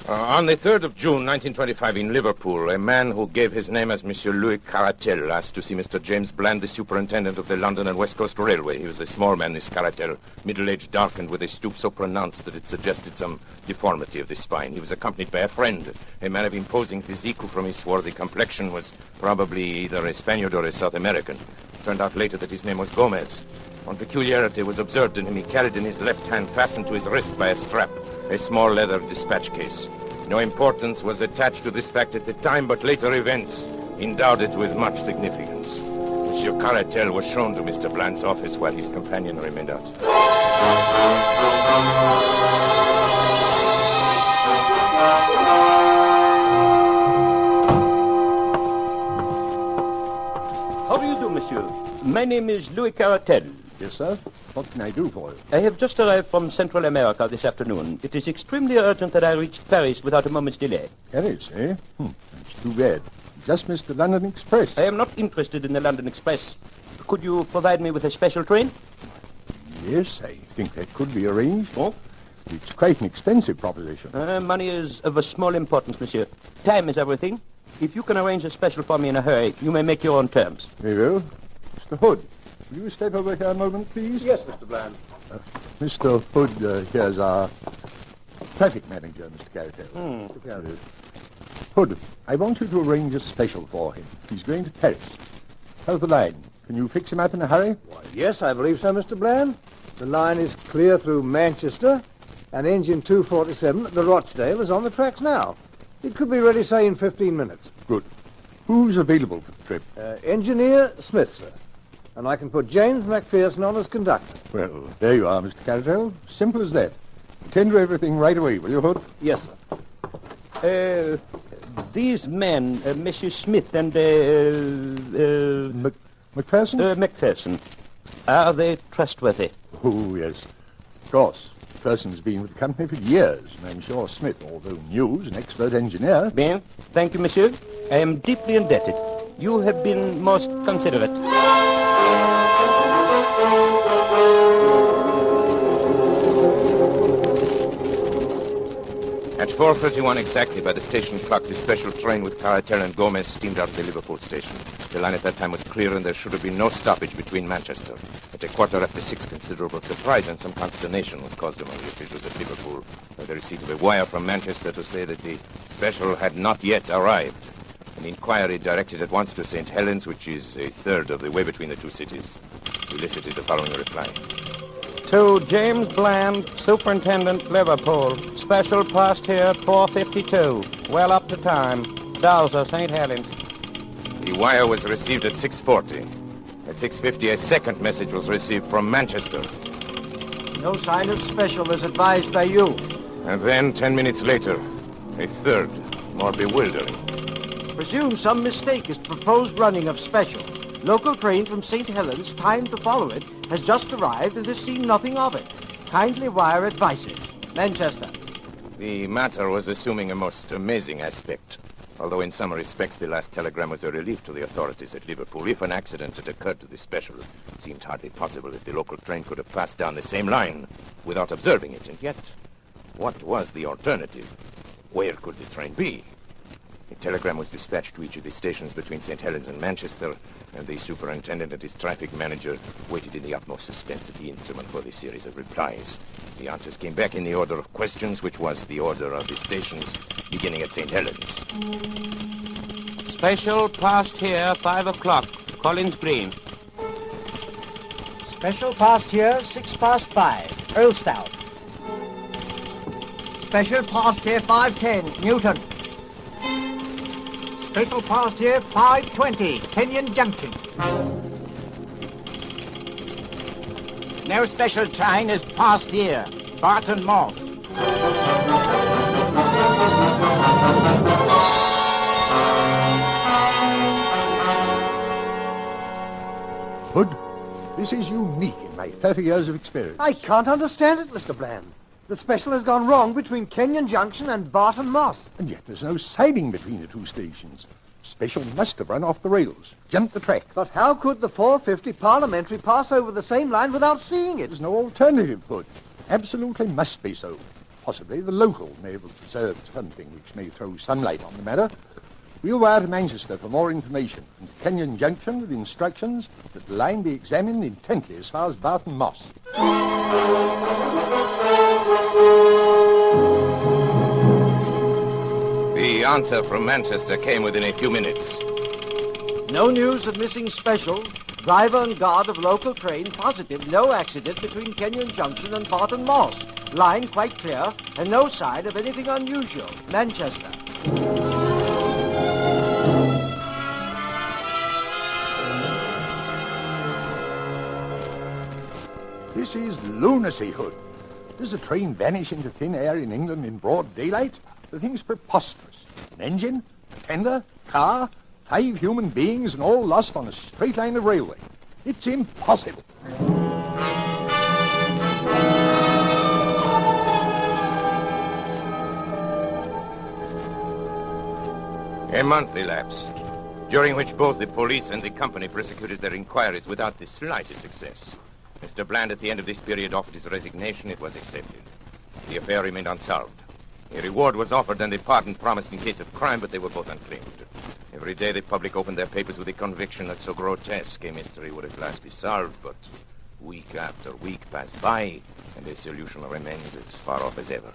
On the 3rd of June, 1925, in Liverpool, a man who gave his name as Monsieur Louis Caratel asked to see Mr. James Bland, the superintendent of the London and West Coast Railway. He was a small man, this Caratel, middle-aged, darkened, with a stoop so pronounced that it suggested some deformity of the spine. He was accompanied by a friend, a man of imposing physique who, from his swarthy complexion, was probably either a Spaniard or a South American. It turned out later that his name was Gomez. One peculiarity was observed in him. He carried in his left hand, fastened to his wrist by a strap, a small leather dispatch case. No importance was attached to this fact at the time, but later events endowed it with much significance. Monsieur Caratel was shown to Mr. Bland's office while his companion remained outside. How do you do, monsieur? My name is Louis Caratel. Yes, sir. What can I do for you? I have just arrived from Central America this afternoon. It is extremely urgent that I reach Paris without a moment's delay. Paris, eh? That's too bad. Just missed the London Express. I am not interested in the London Express. Could you provide me with a special train? Yes, I think that could be arranged. Oh? It's quite an expensive proposition. Money is of a small importance, monsieur. Time is everything. If you can arrange a special for me in a hurry, you may make your own terms. Very well. Mr. Hood, will you step over here a moment, please? Yes, Mr. Bland. Mr. Hood, here's our traffic manager, Mr. Carrickhill. Mr. Carrickhill. Hood, I want you to arrange a special for him. He's going to Paris. How's the line? Can you fix him up in a hurry? Why, yes, I believe so, Mr. Bland. The line is clear through Manchester, and engine 247 at the Rochdale is on the tracks now. It could be ready, say, in 15 minutes. Good. Who's available for the trip? Engineer Smith, sir. And I can put James McPherson on as conductor. Well, there you are, Mr. Carrickhill. Simple as that. Attend to everything right away, will you, Hood? Yes, sir. These men, Mrs. Smith and, McPherson? McPherson, are they trustworthy? Oh, yes. Of course. McPherson's been with the company for years, and I'm sure Smith, although new, is an expert engineer. Bien. Thank you, monsieur. I am deeply indebted. You have been most considerate. At 4:31 exactly by the station clock, the special train with Carretel and Gomez steamed out of the Liverpool station. The line at that time was clear, and there should have been no stoppage between Manchester. At 6:15, considerable surprise and some consternation was caused among the officials at Liverpool by the receipt of a wire from Manchester to say that the special had not yet arrived. An inquiry directed at once to St. Helens, which is a third of the way between the two cities, elicited the following reply. To James Bland, Superintendent, Liverpool. Special passed here at 4:52. Well up to time. DOJO, St. Helens. The wire was received at 6:40. At 6:50, a second message was received from Manchester. No sign of special as advised by you. And then, 10 minutes later, a third, more bewildering. Presume some mistake is proposed running of special. Local train from St. Helens, timed to follow it, has just arrived and has seen nothing of it. Kindly wire advices. Manchester. The matter was assuming a most amazing aspect. Although in some respects the last telegram was a relief to the authorities at Liverpool. If an accident had occurred to the special, it seemed hardly possible that the local train could have passed down the same line without observing it. And yet, what was the alternative? Where could the train be? A telegram was dispatched to each of the stations between St. Helens and Manchester, and the superintendent and his traffic manager waited in the utmost suspense at the instrument for the series of replies. The answers came back in the order of questions, which was the order of the stations, beginning at St. Helens. Special passed here 5 o'clock. Collins Green. Special passed here 5:06. Earlstown. Special passed here 5:10. Newton. Special passed here 5:20. Kenyon Junction. No special train is passed here. Barton Moss. Hood, this is unique in my 30 years of experience. I can't understand it, Mr. Bland. The special has gone wrong between Kenyon Junction and Barton Moss. And yet there's no siding between the two stations. Special must have run off the rails, jumped the track. But how could the 450 Parliamentary pass over the same line without seeing it? There's no alternative, Hood. Absolutely must be so. Possibly the local may have observed something which may throw some light on the matter. We'll wire to Manchester for more information, and to Kenyon Junction with instructions that the line be examined intently as far as Barton Moss. The answer from Manchester came within a few minutes. No news of missing special. Driver and guard of local train positive no accident between Kenyon Junction and Barton Moss. Line quite clear and no sign of anything unusual. Manchester. This is lunacy, Hood. Does a train vanish into thin air in England in broad daylight? The thing's preposterous. An engine, a tender, car, 5 human beings, and all lost on a straight line of railway. It's impossible. A month elapsed, during which both the police and the company prosecuted their inquiries without the slightest success. Mr. Bland, at the end of this period, offered his resignation. It was accepted. The affair remained unsolved. A reward was offered and a pardon promised in case of crime, but they were both unclaimed. A Every day the public opened their papers with the conviction that so grotesque a mystery would at last be solved, but week after week passed by, and the solution remained as far off as ever.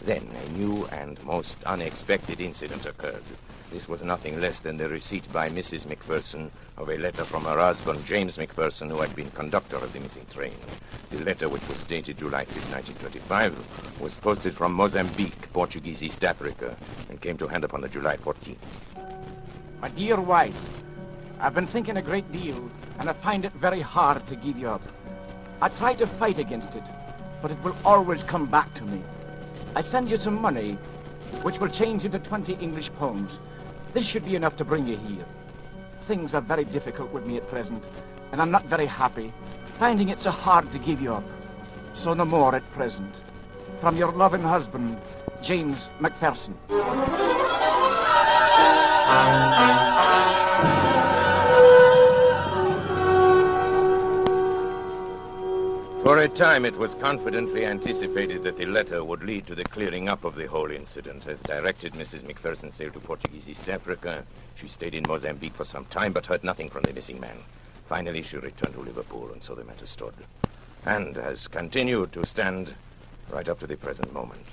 Then a new and most unexpected incident occurred. This was nothing less than the receipt by Mrs. McPherson of a letter from her husband, James McPherson, who had been conductor of the missing train. The letter, which was dated July 5, 1925, was posted from Mozambique, Portuguese East Africa, and came to hand upon the July 14th. My dear wife, I've been thinking a great deal, and I find it very hard to give you up. I try to fight against it, but it will always come back to me. I send you some money, which will change into 20 English pounds. This should be enough to bring you here. Things are very difficult with me at present, and I'm not very happy, finding it so hard to give you up. So no more at present. From your loving husband, James McPherson. For a time, it was confidently anticipated that the letter would lead to the clearing up of the whole incident. As directed, Mrs. McPherson sailed to Portuguese East Africa. She stayed in Mozambique for some time, but heard nothing from the missing man. Finally, she returned to Liverpool, and so the matter stood. And has continued to stand right up to the present moment.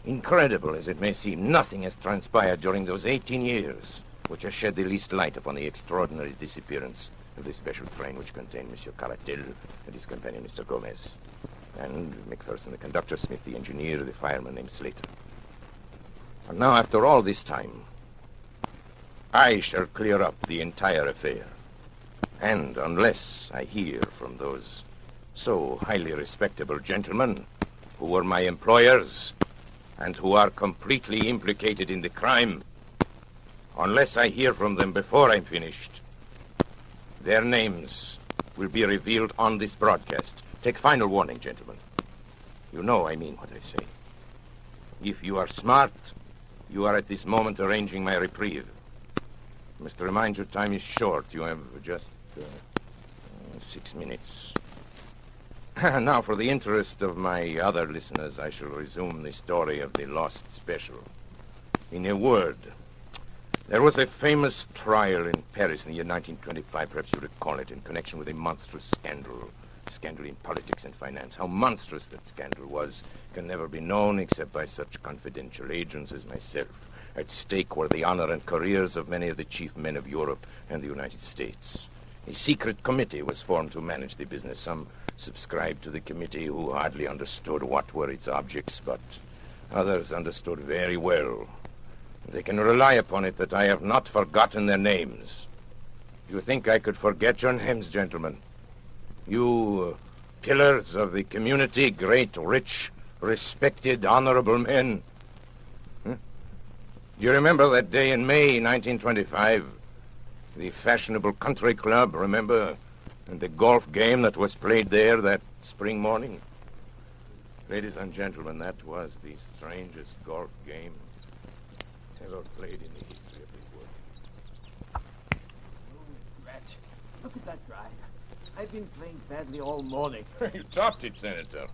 Incredible as it may seem, nothing has transpired during those 18 years which has shed the least light upon the extraordinary disappearance of the special train which contained Monsieur Caratel and his companion, Mr. Gomez, and McPherson, the conductor, Smith, the engineer, the fireman named Slater. And now, after all this time, I shall clear up the entire affair. And unless I hear from those so highly respectable gentlemen who were my employers and who are completely implicated in the crime, unless I hear from them before I'm finished, their names will be revealed on this broadcast. Take final warning, gentlemen. You know I mean what I say. If you are smart, you are at this moment arranging my reprieve. I must remind you, time is short. You have just 6 minutes. Now, for the interest of my other listeners, I shall resume the story of the lost special. In a word, there was a famous trial in Paris in the year 1925, perhaps you recall it, in connection with a monstrous scandal in politics and finance. How monstrous that scandal was can never be known except by such confidential agents as myself. At stake were the honor and careers of many of the chief men of Europe and the United States. A secret committee was formed to manage the business. Some subscribed to the committee who hardly understood what were its objects, but others understood very well. They can rely upon it that I have not forgotten their names. You think I could forget your names, gentlemen? You pillars of the community, great, rich, respected, honorable men. Do you remember that day in May 1925? The fashionable country club, remember? And the golf game that was played there that spring morning? Ladies and gentlemen, that was the strangest golf game ever played in the history of the world. Oh, Rat, look at that drive. I've been playing badly all morning. You topped it, Senator.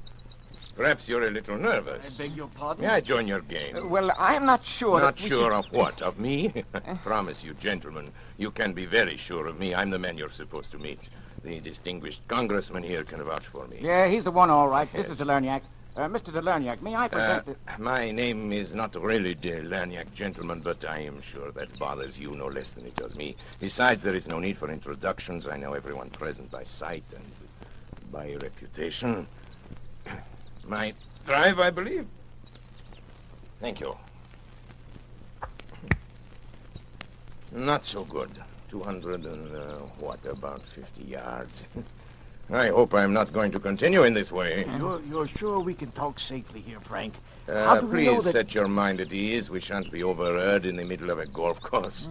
Perhaps you're a little nervous. I beg your pardon? May I join your game? Well, I'm not sure. Not sure of what? Of me? I promise you, gentlemen, you can be very sure of me. I'm the man you're supposed to meet. The distinguished congressman here can vouch for me. Yeah, he's the one, all right. Yes. This is Delerniak. Mr. Delerniak, may I present... My name is not really Delerniak, gentlemen, but I am sure that bothers you no less than it does me. Besides, there is no need for introductions. I know everyone present by sight and by reputation. My drive, I believe. Thank you. Not so good. 200 and, about 50 yards. I hope I'm not going to continue in this way. You're sure we can talk safely here, Frank? Please set your mind at ease. We shan't be overheard in the middle of a golf course.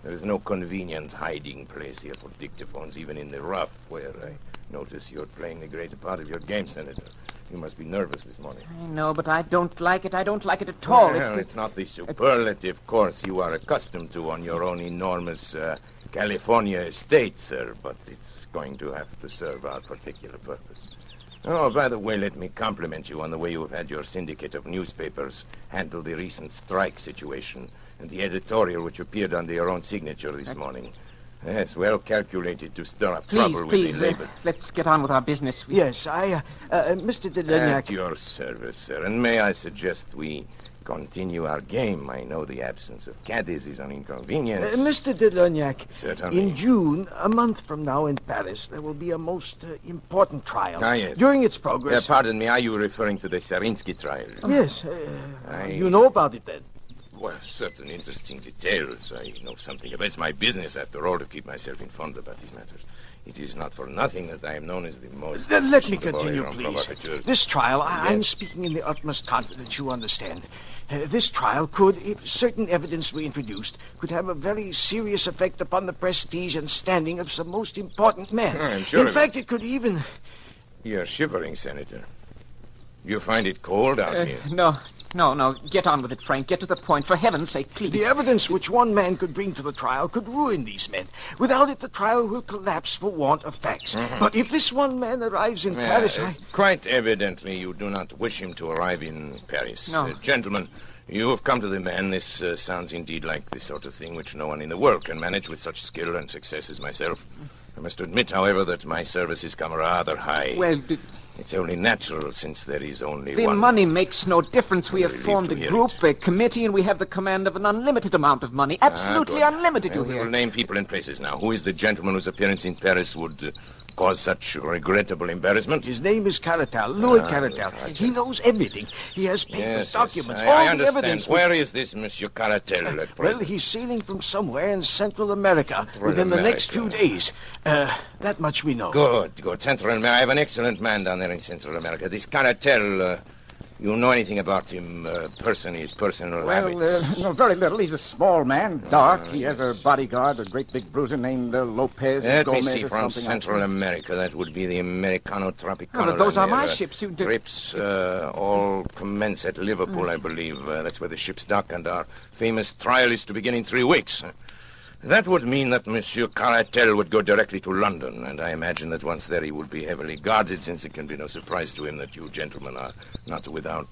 There is no convenient hiding place here for dictaphones, even in the rough, where I notice you're playing the greater part of your game, Senator. You must be nervous this morning. I know, but I don't like it. I don't like it at all. Well, it's not the superlative course you are accustomed to on your own enormous California estate, sir, but it's going to have to serve our particular purpose. Oh, by the way, let me compliment you on the way you have had your syndicate of newspapers handle the recent strike situation. And the editorial which appeared under your own signature this morning. Yes, well calculated to stir up trouble with the labor. Let's get on with our business. Yes, Mr. de Lagnac... At your service, sir. And may I suggest we continue our game? I know the absence of caddies is an inconvenience. Mr. de Lagnac, certainly. In June, a month from now in Paris, there will be a most important trial. Ah, yes. During its progress... pardon me, are you referring to the Serinsky trial? Yes. You know about it, then? Well, certain interesting details. I know something about it. It's my business, after all, to keep myself informed about these matters. It is not for nothing that I am known as the most... Let me continue, please. This trial, Yes. I'm speaking in the utmost confidence, you understand. This trial could, if certain evidence were introduced, could have a very serious effect upon the prestige and standing of some most important men. I'm sure In fact, it could even... You're shivering, Senator. You find it cold out here? No. Get on with it, Frank. Get to the point. For heaven's sake, please. The evidence which one man could bring to the trial could ruin these men. Without it, the trial will collapse for want of facts. But if this one man arrives in Paris, Quite evidently, you do not wish him to arrive in Paris. No. Gentlemen, you have come to the man. This sounds indeed like the sort of thing which no one in the world can manage with such skill and success as myself. I must admit, however, that my services come rather high. Well, it's only natural, since there is only the one... money makes no difference. We have formed a group, a committee, and we have the command of an unlimited amount of money. Absolutely unlimited, you We hear. will name people and places now. Who is the gentleman whose appearance in Paris would cause such regrettable embarrassment? His name is Caratal, Louis Caratal. He knows everything. He has papers, documents, all I the understand. evidence. Where is this Monsieur Caratal at Well, present? he's sailing from somewhere in Central America within the next few days. That much we know. Good. Central America. I have an excellent man down there in Central America. This Caratal, you know anything about him, his personal habits? No, very little. He's a small man, dark. He has a bodyguard, a great big bruiser named Lopez Let me Gomez see, or from something. Central America, that would be the Americano Tropicano. No, those are my Liner. ships. Trips all commence at Liverpool, I believe. That's where the ships dock, and our famous trial is to begin in 3 weeks. That would mean that Monsieur Caratal would go directly to London, and I imagine that once there he would be heavily guarded, since it can be no surprise to him that you gentlemen are not without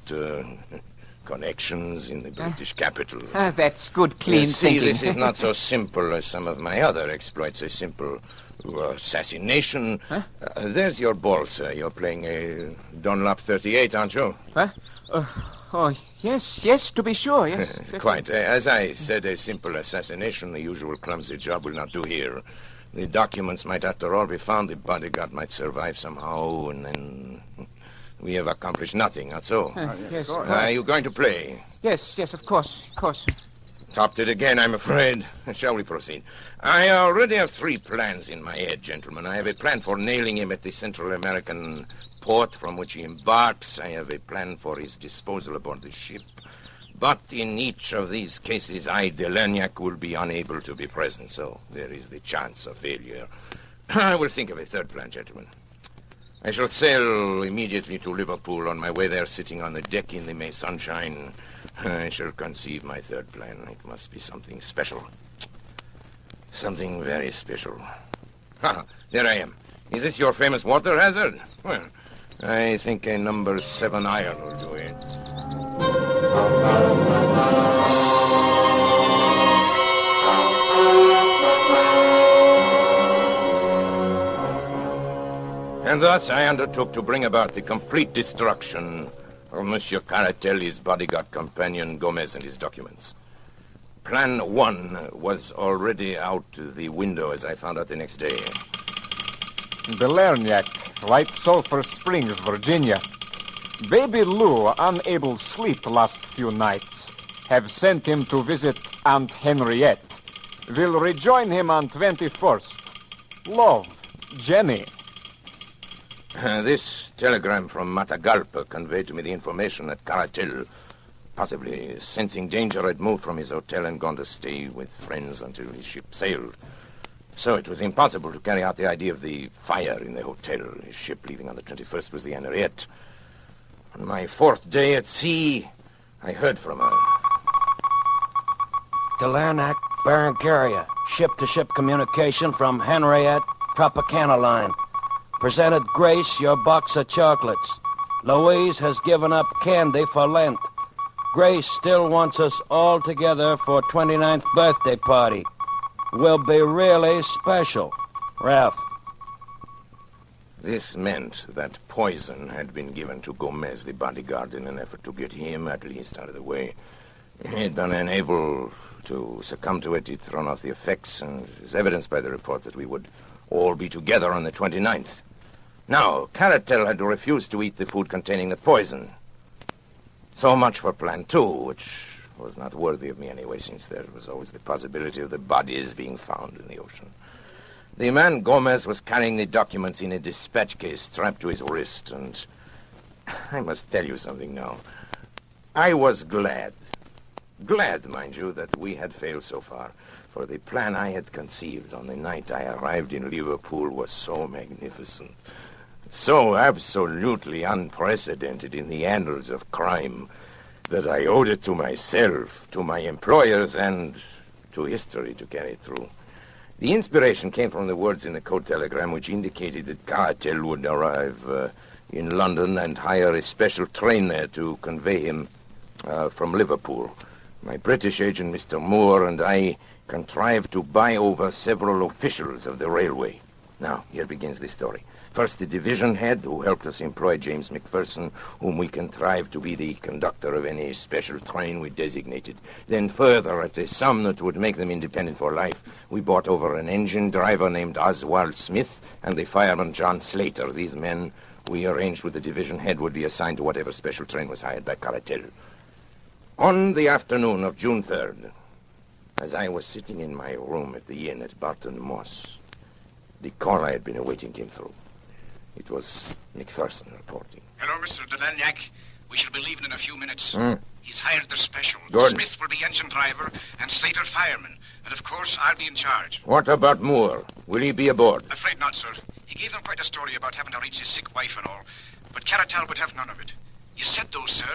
connections in the British capital. That's good, clean You see, thinking. this is not so simple as some of my other exploits. A simple assassination. There's your ball, sir. You're playing a Dunlop 38, aren't you? Huh? Oh, yes, to be sure, yes. Quite. As I said, a simple assassination, the usual clumsy job, will not do here. The documents might, after all, be found. The bodyguard might survive somehow, and then we have accomplished nothing, not so? Yes. Are you going to play? Yes, of course. Topped it again, I'm afraid. Shall we proceed? I already have 3 plans in my head, gentlemen. I have a plan for nailing him at the Central American port from which he embarks. I have a plan for his disposal aboard the ship. But in each of these cases, I, de Lagnac, will be unable to be present, so there is the chance of failure. I will think of a 3rd plan, gentlemen. I shall sail immediately to Liverpool. On my way there, sitting on the deck in the May sunshine, I shall conceive my 3rd plan. It must be something special. Something very special. There I am. Is this your famous water hazard? Well, I think a number 7 iron will do it. And thus I undertook to bring about the complete destruction of Monsieur Caratal, his bodyguard companion, Gomez, and his documents. Plan 1 was already out the window, as I found out the next day. Belerniak, White Sulphur Springs, Virginia. Baby Lou, unable to sleep last few nights, have sent him to visit Aunt Henriette. Will rejoin him on 21st. Love, Jenny. This telegram from Matagalpa conveyed to me the information that Caratal, possibly sensing danger, had moved from his hotel and gone to stay with friends until his ship sailed. So it was impossible to carry out the idea of the fire in the hotel. His ship leaving on the 21st was the Henriette. On my 4th day at sea, I heard from her. Delarnac, Baron Carrier. Ship-to-ship communication from Henriette, Tropicana line. Presented Grace your box of chocolates. Louise has given up candy for Lent. Grace still wants us all together for 29th birthday party. Will be really special. Ralph. This meant that poison had been given to Gomez, the bodyguard, in an effort to get him at least out of the way. He'd been unable to succumb to it. He'd thrown off the effects, and is evidenced by the report that we would all be together on the 29th. Now, Caratel had refused to eat the food containing the poison. So much for Plan 2, which was not worthy of me anyway, since there was always the possibility of the bodies being found in the ocean. The man Gomez was carrying the documents in a dispatch case strapped to his wrist, and I must tell you something now. I was glad, mind you, that we had failed so far, for the plan I had conceived on the night I arrived in Liverpool was so magnificent, so absolutely unprecedented in the annals of crime, that I owed it to myself, to my employers, and to history to carry it through. The inspiration came from the words in the code telegram which indicated that Caratel would arrive in London and hire a special train there to convey him from Liverpool. My British agent, Mr. Moore, and I contrived to buy over several officials of the railway. Now, here begins the story. First, the division head, who helped us employ James McPherson, whom we contrived to be the conductor of any special train we designated. Then further, at a sum that would make them independent for life, we bought over an engine driver named Oswald Smith and the fireman John Slater. These men, we arranged with the division head, would be assigned to whatever special train was hired by Caratel. On the afternoon of June 3rd, as I was sitting in my room at the inn at Barton Moss, the call I had been awaiting came through. It was McPherson reporting. Hello, Mr. Delanyak. We shall be leaving in a few minutes. He's hired the special. Good. Smith will be engine driver and Slater fireman. And of course, I'll be in charge. What about Moore? Will he be aboard? Afraid not, sir. He gave them quite a story about having to reach his sick wife and all. But Caratal would have none of it. You said, though, sir,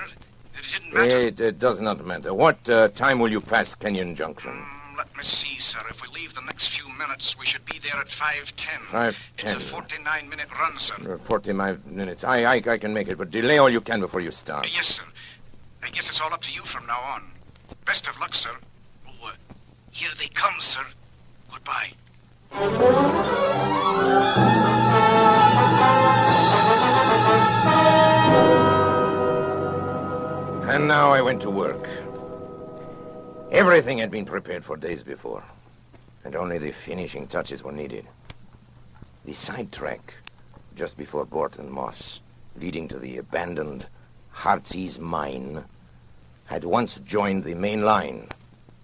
that it didn't matter. It does not matter. What time will you pass Kenyon Junction? Let me see, sir. If we leave the next few minutes, we should be there at 5:10. 5:10. It's a 49-minute run, sir. 45 minutes. I can make it, but delay all you can before you start. Yes, sir. I guess it's all up to you from now on. Best of luck, sir. Oh, here they come, sir. Goodbye. And now I went to work. Everything had been prepared for days before, and only the finishing touches were needed. The sidetrack, just before Barton Moss, leading to the abandoned Heartsease mine, had once joined the main line,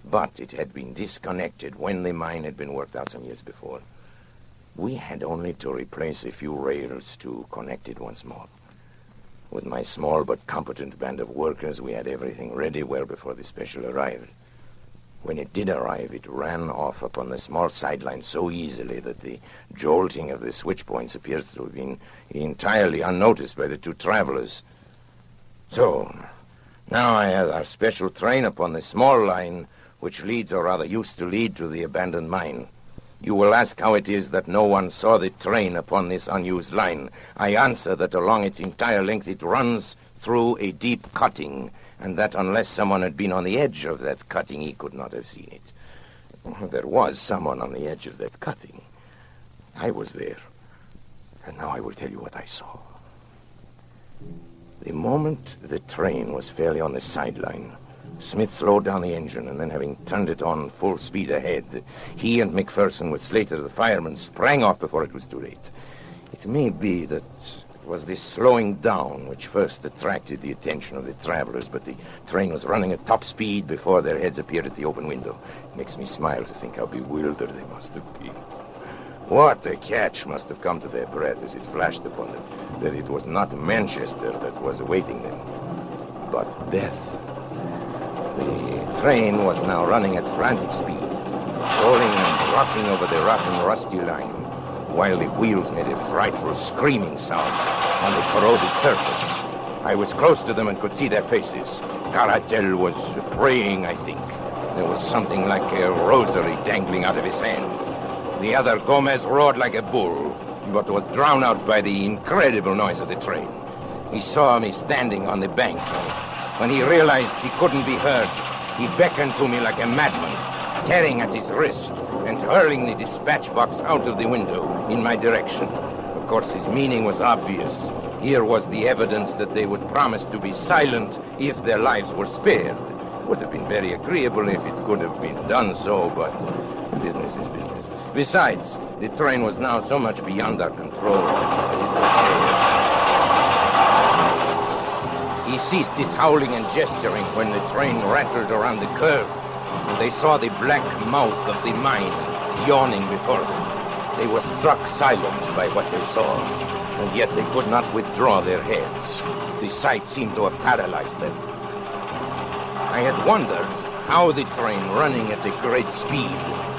but it had been disconnected when the mine had been worked out some years before. We had only to replace a few rails to connect it once more. With my small but competent band of workers, we had everything ready well before the special arrived. When it did arrive, it ran off upon the small sideline so easily that the jolting of the switch points appears to have been entirely unnoticed by the two travelers. So, now I have our special train upon the small line which leads, or rather used to lead, to the abandoned mine. You will ask how it is that no one saw the train upon this unused line. I answer that along its entire length it runs through a deep cutting, and that unless someone had been on the edge of that cutting, he could not have seen it. There was someone on the edge of that cutting. I was there. And now I will tell you what I saw. The moment the train was fairly on the sideline, Smith slowed down the engine, and then, having turned it on full speed ahead, he and McPherson, with Slater, the fireman, sprang off before it was too late. It may be that it was this slowing down which first attracted the attention of the travelers, but the train was running at top speed before their heads appeared at the open window. It makes me smile to think how bewildered they must have been. What a catch must have come to their breath as it flashed upon them that it was not Manchester that was awaiting them, but death. The train was now running at frantic speed, rolling and rocking over the rotten, rusty line, while the wheels made a frightful screaming sound on the corroded surface. I was close to them and could see their faces. Caratel was praying, I think. There was something like a rosary dangling out of his hand. The other, Gomez, roared like a bull, but was drowned out by the incredible noise of the train. He saw me standing on the bank, and When he realized he couldn't be heard, he beckoned to me like a madman, tearing at his wrist and hurling the dispatch box out of the window in my direction. Of course, his meaning was obvious. Here was the evidence that they would promise to be silent if their lives were spared. Would have been very agreeable if it could have been done so, but business is business. Besides, the train was now so much beyond our control as it was theirs. He ceased his howling and gesturing when the train rattled around the curve, and they saw the black mouth of the mine yawning before them. They were struck silent by what they saw, and yet they could not withdraw their heads. The sight seemed to have paralyzed them. I had wondered how the train, running at a great speed,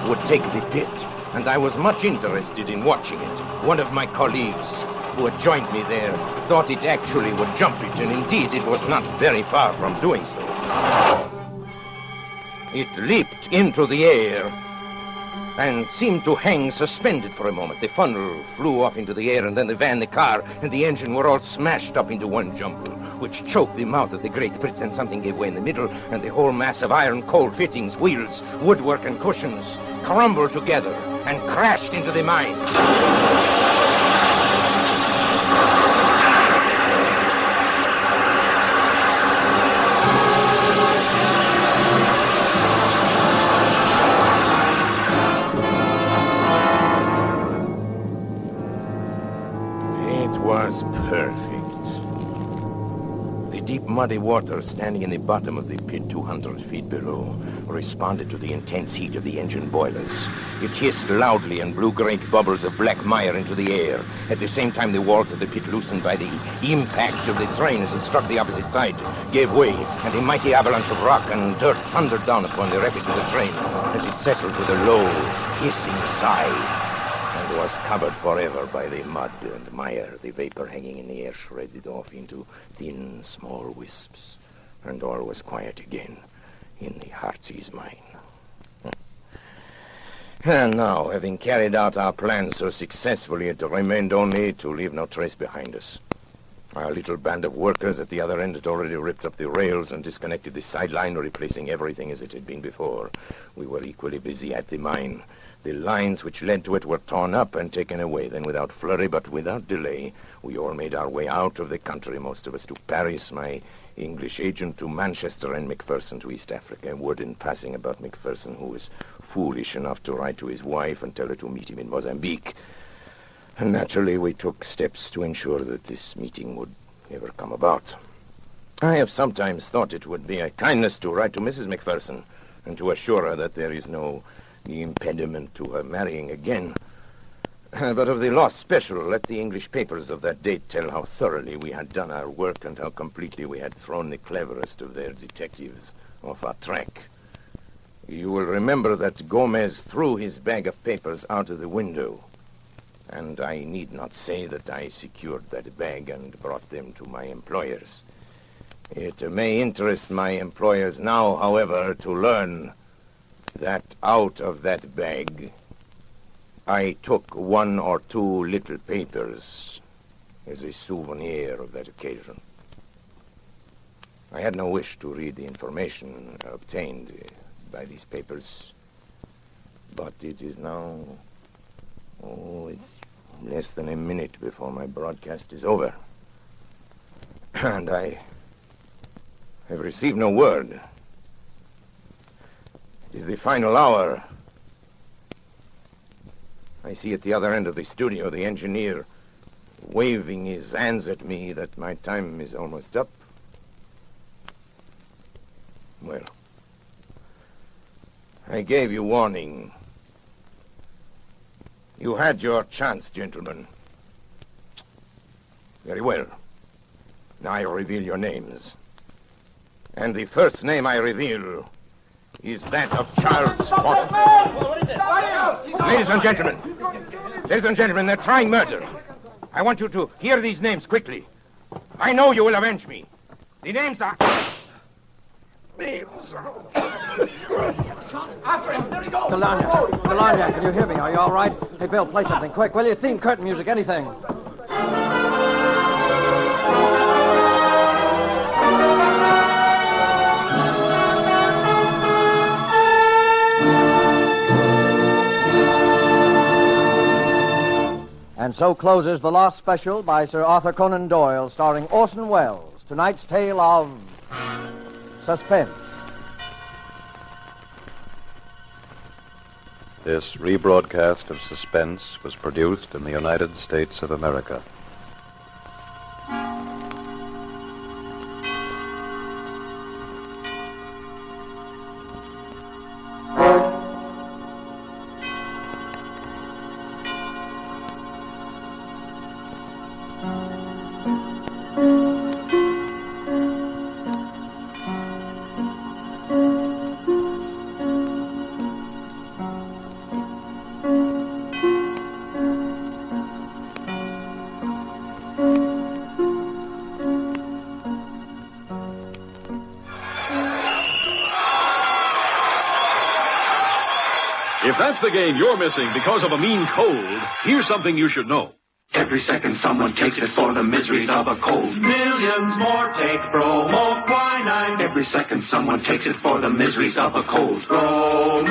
would take the pit, and I was much interested in watching it. One of my colleagues, who had joined me there, thought it actually would jump it, and indeed it was not very far from doing so. It leaped into the air and seemed to hang suspended for a moment. The funnel flew off into the air, and then the van, the car, and the engine were all smashed up into one jumble, which choked the mouth of the great pit. Then something gave way in the middle, and the whole mass of iron, coal fittings, wheels, woodwork, and cushions crumbled together and crashed into the mine. Was perfect. The deep muddy water standing in the bottom of the pit 200 feet below responded to the intense heat of the engine boilers. It hissed loudly and blew great bubbles of black mire into the air. At the same time, the walls of the pit, loosened by the impact of the train as it struck the opposite side, gave way, and a mighty avalanche of rock and dirt thundered down upon the wreckage of the train as it settled with a low, hissing sigh. Was covered forever by the mud and mire, the vapor hanging in the air shredded off into thin, small wisps, and all was quiet again in the Heartsease mine. And now, having carried out our plan so successfully, it remained only to leave no trace behind us. Our little band of workers at the other end had already ripped up the rails and disconnected the sideline, replacing everything as it had been before. We were equally busy at the mine. The lines which led to it were torn up and taken away. Then, without flurry but without delay, we all made our way out of the country, most of us to Paris, my English agent to Manchester, and Macpherson to East Africa. Word in passing about Macpherson, who was foolish enough to write to his wife and tell her to meet him in Mozambique. And naturally, we took steps to ensure that this meeting would never come about. I have sometimes thought it would be a kindness to write to Mrs. Macpherson and to assure her that there is no impediment to her marrying again. But of the lost special, let the English papers of that date tell how thoroughly we had done our work and how completely we had thrown the cleverest of their detectives off our track. You will remember that Gomez threw his bag of papers out of the window, and I need not say that I secured that bag and brought them to my employers. It may interest my employers now, however, to learn that out of that bag I took one or two little papers as a souvenir of that occasion. I had no wish to read the information obtained by these papers, but it is now, it's less than a minute before my broadcast is over. And I have received no word. It is the final hour. I see at the other end of the studio the engineer waving his hands at me that my time is almost up. Well, I gave you warning. You had your chance, gentlemen. Very well. Now I reveal your names. And the first name I reveal is that of Charles Horton. Ladies and gentlemen, they're trying murder. I want you to hear these names quickly. I know you will avenge me. The names are... After him! There he goes! Delania, can you hear me? Are you all right? Hey, Bill, play something quick, will you? Theme, curtain music, anything. And so closes the Lost Special by Sir Arthur Conan Doyle, starring Orson Welles. Tonight's tale of Suspense. This rebroadcast of Suspense was produced in the United States of America. If that's the game you're missing because of a mean cold, here's something you should know. Every second someone takes it for the miseries of a cold. Millions more take bromoquinine. Every second someone takes it for the miseries of a cold. Bromoquinine.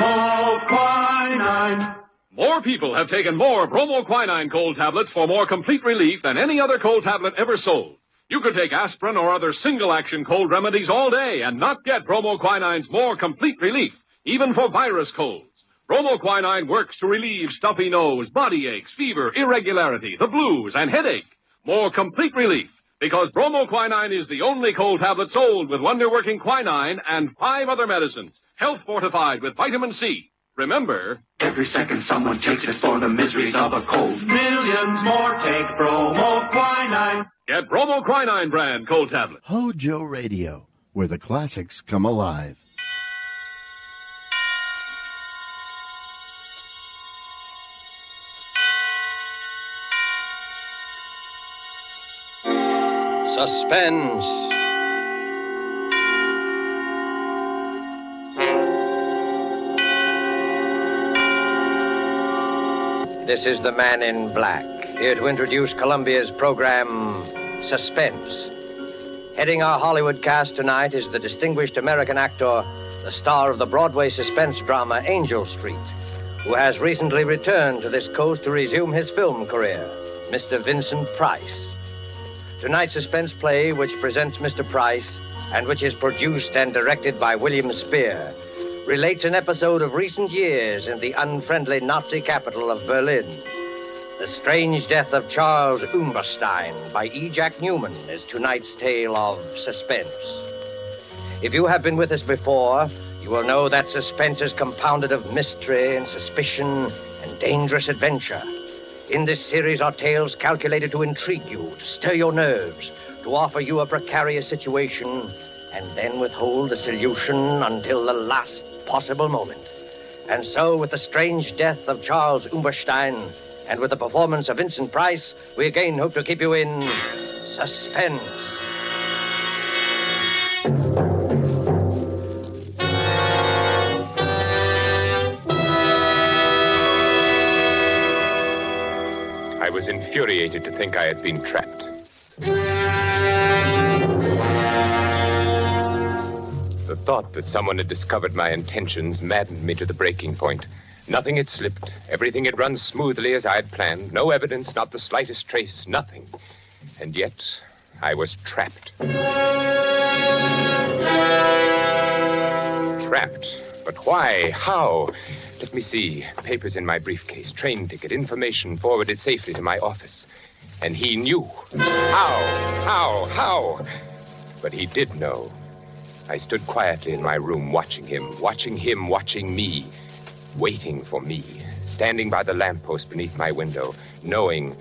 More people have taken more bromoquinine cold tablets for more complete relief than any other cold tablet ever sold. You could take aspirin or other single-action cold remedies all day and not get bromoquinine's more complete relief, even for virus colds. Bromoquinine works to relieve stuffy nose, body aches, fever, irregularity, the blues, and headache. More complete relief, because bromoquinine is the only cold tablet sold with wonder-working quinine and 5 other medicines, health fortified with vitamin C. Remember, every second someone takes it for the miseries of a cold. Millions more take bromoquinine. Get bromoquinine brand cold tablet. HOJO Radio, where the classics come alive. Suspense. This is the Man in Black, here to introduce Columbia's program, Suspense. Heading our Hollywood cast tonight is the distinguished American actor, the star of the Broadway suspense drama Angel Street, who has recently returned to this coast to resume his film career, Mr. Vincent Price. Tonight's suspense play, which presents Mr. Price, and which is produced and directed by William Spear, relates an episode of recent years in the unfriendly Nazi capital of Berlin. The strange death of Charles Umberstein by E. Jack Newman is tonight's tale of suspense. If you have been with us before, you will know that suspense is compounded of mystery and suspicion and dangerous adventure. In this series are tales calculated to intrigue you, to stir your nerves, to offer you a precarious situation, and then withhold the solution until the last possible moment. And so, with the strange death of Charles Umberstein, and with the performance of Vincent Price, we again hope to keep you in suspense. I was infuriated to think I had been trapped. The thought that someone had discovered my intentions maddened me to the breaking point. Nothing had slipped. Everything had run smoothly as I had planned. No evidence, not the slightest trace, nothing. And yet, I was trapped. Trapped. But why? How? Let me see. Papers in my briefcase, train ticket, information forwarded safely to my office. And he knew. How? But he did know. I stood quietly in my room, watching him, watching me, waiting for me, standing by the lamppost beneath my window, knowing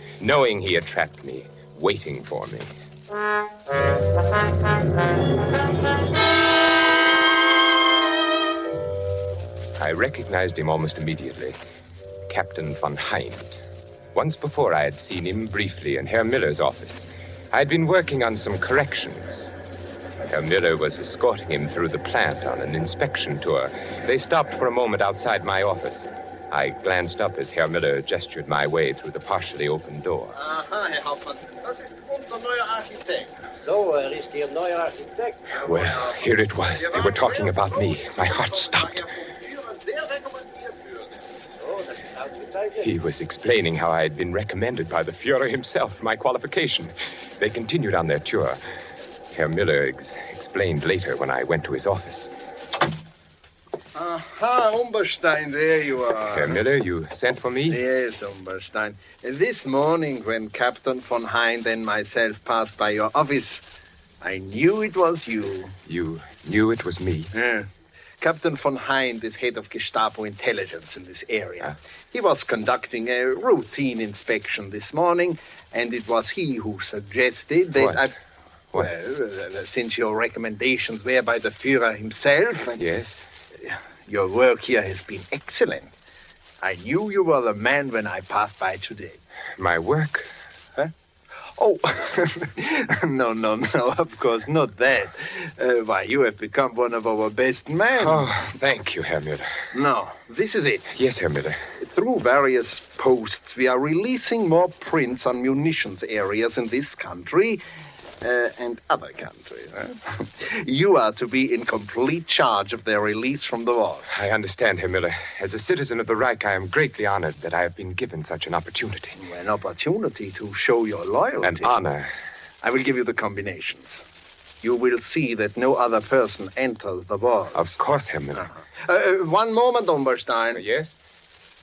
he had trapped me, waiting for me. I recognized him almost immediately. Captain von Hind. Once before I had seen him briefly in Herr Miller's office. I had been working on some corrections. Herr Miller was escorting him through the plant on an inspection tour. They stopped for a moment outside my office. I glanced up as Herr Miller gestured my way through the partially open door. Aha, Herr Hauptmann. Das ist unser neuer Architekt. So, ist Ihr neuer Architekt. Well, here it was. They were talking about me. My heart stopped. He was explaining how I had been recommended by the Fuhrer himself for my qualification. They continued on their tour. Herr Miller explained later when I went to his office. Aha, Umberstein, there you are. Herr Miller, you sent for me? Yes, Umberstein. This morning, when Captain von Hind and myself passed by your office, I knew it was you. You knew it was me? Yeah. Captain von Hind is head of Gestapo intelligence in this area. He was conducting a routine inspection this morning, and it was he who suggested that What? Well, since your recommendations were by the Führer himself... Yes? Your work here has been excellent. I knew you were the man when I passed by today. My work? Huh? Oh, no, of course, not that. Why, you have become one of our best men. Oh, thank you, Herr Miller. No, this is it. Yes, Herr Miller. Through various posts, we are releasing more prints on munitions areas in this country and other countries. Huh? You are to be in complete charge of their release from the war. I understand, Herr Miller. As a citizen of the Reich, I am greatly honored that I have been given such an opportunity. An opportunity to show your loyalty. An honor. I will give you the combinations. You will see that no other person enters the war. Of course, Herr Miller. One moment, Umberstein. Yes?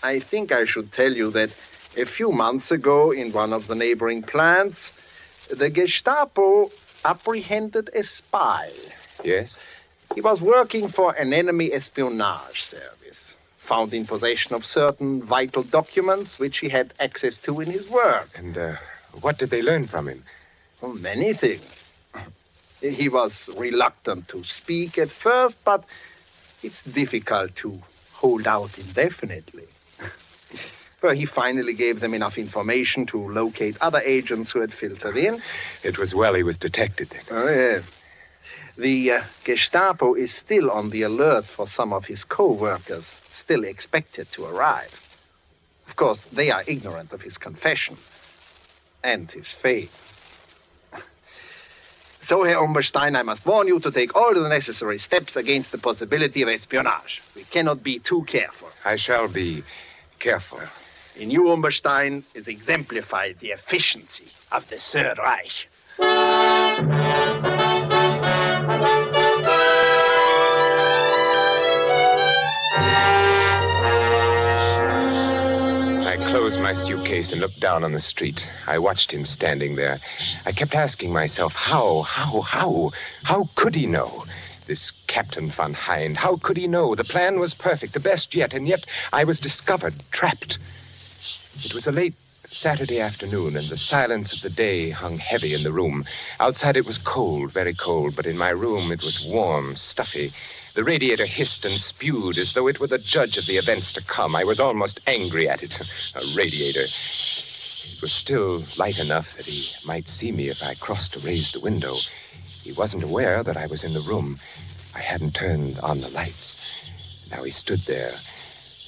I think I should tell you that a few months ago, in one of the neighboring plants, the Gestapo apprehended a spy. Yes? He was working for an enemy espionage service, found in possession of certain vital documents which he had access to in his work. And what did they learn from him? Oh, many things. He was reluctant to speak at first, but it's difficult to hold out indefinitely. Well, he finally gave them enough information to locate other agents who had filtered in. It was well he was detected. Oh, yes. The Gestapo is still on the alert for some of his co-workers, still expected to arrive. Of course, they are ignorant of his confession and his fate. So, Herr Umberstein, I must warn you to take all the necessary steps against the possibility of espionage. We cannot be too careful. I shall be careful. In you, Umberstein, is exemplified the efficiency of the Third Reich. I closed my suitcase and looked down on the street. I watched him standing there. I kept asking myself, how could he know? This Captain von Hind, how could he know? The plan was perfect, the best yet, and yet I was discovered, trapped. It was a late Saturday afternoon, and the silence of the day hung heavy in the room. Outside it was cold, very cold, but in my room it was warm, stuffy. The radiator hissed and spewed as though it were the judge of the events to come. I was almost angry at it. A radiator. It was still light enough that he might see me if I crossed to raise the window. He wasn't aware that I was in the room. I hadn't turned on the lights. Now he stood there,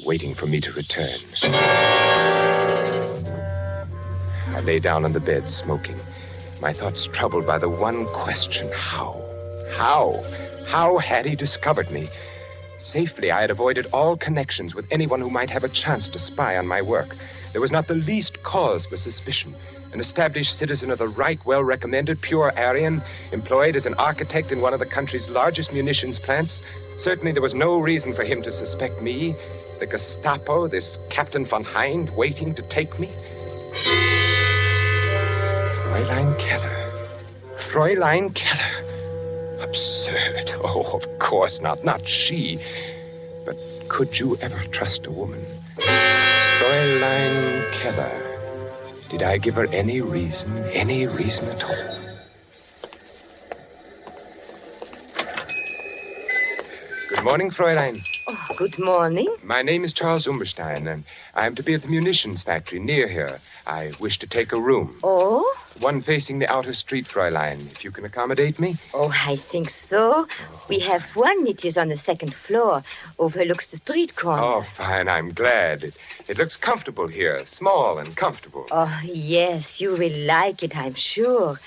waiting for me to return. I lay down on the bed, smoking, my thoughts troubled by the one question, how? How had he discovered me? Safely, I had avoided all connections with anyone who might have a chance to spy on my work. There was not the least cause for suspicion. An established citizen of the Reich, well-recommended, pure Aryan, employed as an architect in one of the country's largest munitions plants. Certainly there was no reason for him to suspect me. The Gestapo, this Captain von Hind, waiting to take me. Fräulein Keller. Absurd. Oh, of course not. Not she. But could you ever trust a woman? Fräulein Keller. Did I give her any reason at all? Good morning, Fräulein. Oh, good morning. My name is Charles Umberstein, and I am to be at the munitions factory near here. I wish to take a room. Oh? One facing the outer street, Fräulein, if you can accommodate me. Oh, I think so. We have one. It is on the second floor, overlooks the street corner. Oh, fine. I'm glad. It looks comfortable here, small and comfortable. Oh, yes, you will like it, I'm sure.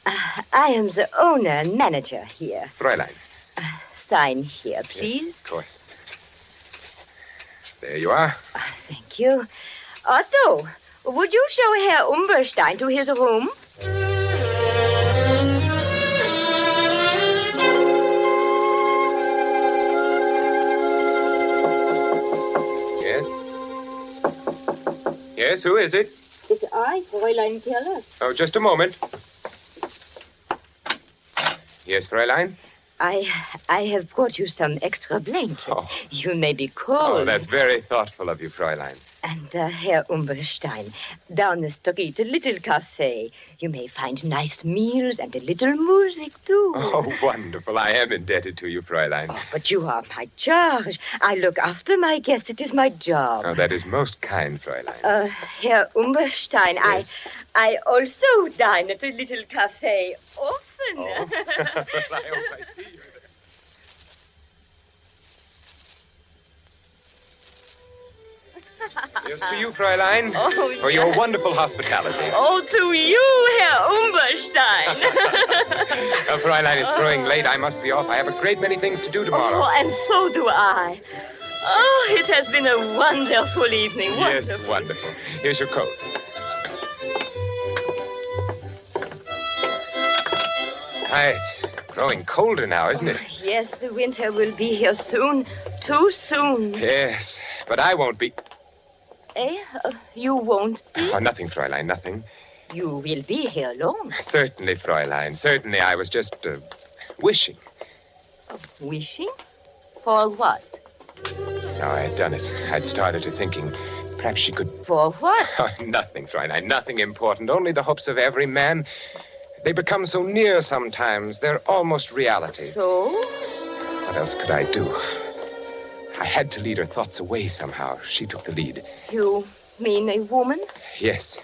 I am the owner and manager here. Fräulein. Sign here, please. Yes, of course. There you are. Thank you. Otto, would you show Herr Umberstein to his room? Yes? Yes, who is it? It's I, Fräulein Keller. Oh, just a moment. Yes, Fräulein? I have brought you some extra blankets. Oh. You may be cold. Oh, that's very thoughtful of you, Fräulein. And Herr Umberstein, down the street, a little cafe. You may find nice meals and a little music, too. Oh, wonderful. I am indebted to you, Fräulein. Oh, but you are my charge. I look after my guests. It is my job. Oh, that is most kind, Fräulein. Herr Umberstein, yes. I also dine at a little cafe often. Oh. I hope I see you. Here's to you, Fräulein, for your wonderful hospitality. Oh, to you, Herr Umberstein. Fräulein, it's growing late. I must be off. I have a great many things to do tomorrow. Oh, and so do I. Oh, it has been a wonderful evening. Wonderful. Yes, wonderful. Here's your coat. It's growing colder now, isn't it? Yes, the winter will be here soon. Too soon. Yes, but I won't be... You won't be? Oh, nothing, Fräulein, nothing. You will be here long. Certainly, Fräulein, certainly. I was just, wishing. Wishing? For what? No, I had done it. I'd started to thinking perhaps she could... For what? Oh, nothing, Fräulein, nothing important. Only the hopes of every man. They become so near sometimes. They're almost reality. So? What else could I do? I had to lead her thoughts away somehow. She took the lead. You mean a woman? Yes.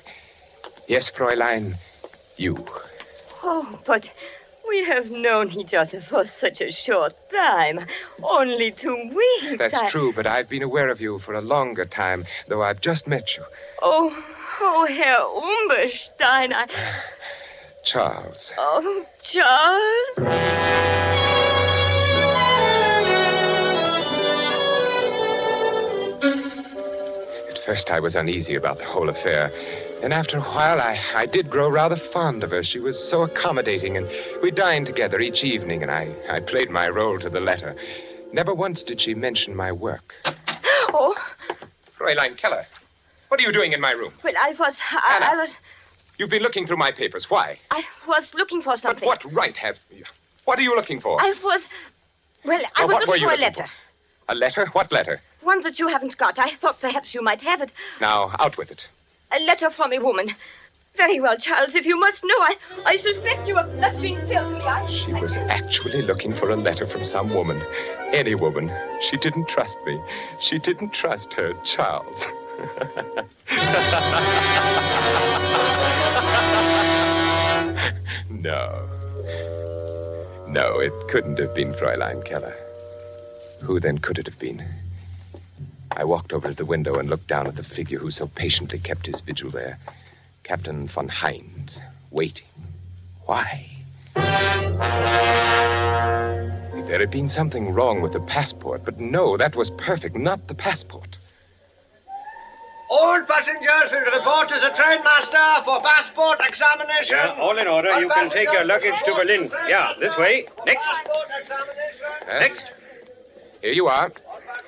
Yes, Fräulein. You. Oh, but we have known each other for such a short time. Only 2 weeks. That's true, but I've been aware of you for a longer time, though I've just met you. Oh, Herr Umberstein, Charles. Oh, Charles? At first I was uneasy about the whole affair. Then after a while, I did grow rather fond of her. She was so accommodating, and we dined together each evening, and I played my role to the letter. Never once did she mention my work. Oh. Fräulein Keller, what are you doing in my room? Well, I was... You've been looking through my papers. Why? I was looking for something. But what right have you? What are you looking for? I was looking for a letter. A letter? What letter? One that you haven't got. I thought perhaps you might have it. Now, out with it. A letter from a woman. Very well, Charles, if you must know, I suspect you of nothing filthy. She was actually looking for a letter from some woman. Any woman. She didn't trust me. She didn't trust her Charles. No, it couldn't have been Fräulein Keller. Who then could it have been? I walked over to the window and looked down at the figure who so patiently kept his vigil there. Captain von Heinz, waiting. Why? If there had been something wrong with the passport, but no, that was perfect, not the passport. All passengers will report to the trainmaster for passport examination. Yeah, all in order. All you can take your luggage to Berlin. Yeah, this way. Next. Next. Here you are.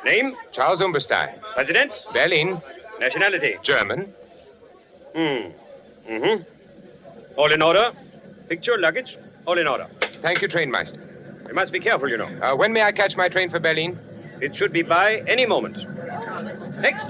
Name? Charles Umberstein. Residence? Berlin. Nationality? German. All in order. Picture, luggage, all in order. Thank you, trainmaster. You must be careful, you know. When may I catch my train for Berlin? It should be by any moment. Next.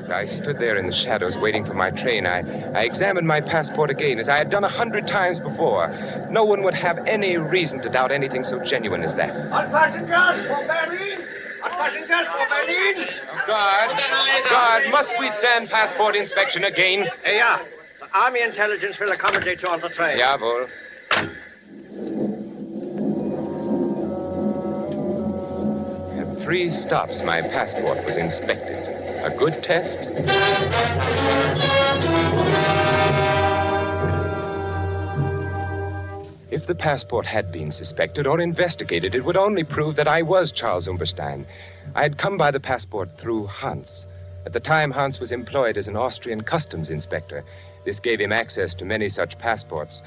As I stood there in the shadows waiting for my train, I examined my passport again, as I had done 100 times before. No one would have any reason to doubt anything so genuine as that. All passengers for Berlin! All passengers for Berlin! Guard, must we stand passport inspection again? Yeah. The Army intelligence will accommodate you on the train. Jawohl. At 3 stops, my passport was inspected. A good test? If the passport had been suspected or investigated, it would only prove that I was Charles Umberstein. I had come by the passport through Hans. At the time, Hans was employed as an Austrian customs inspector. This gave him access to many such passports.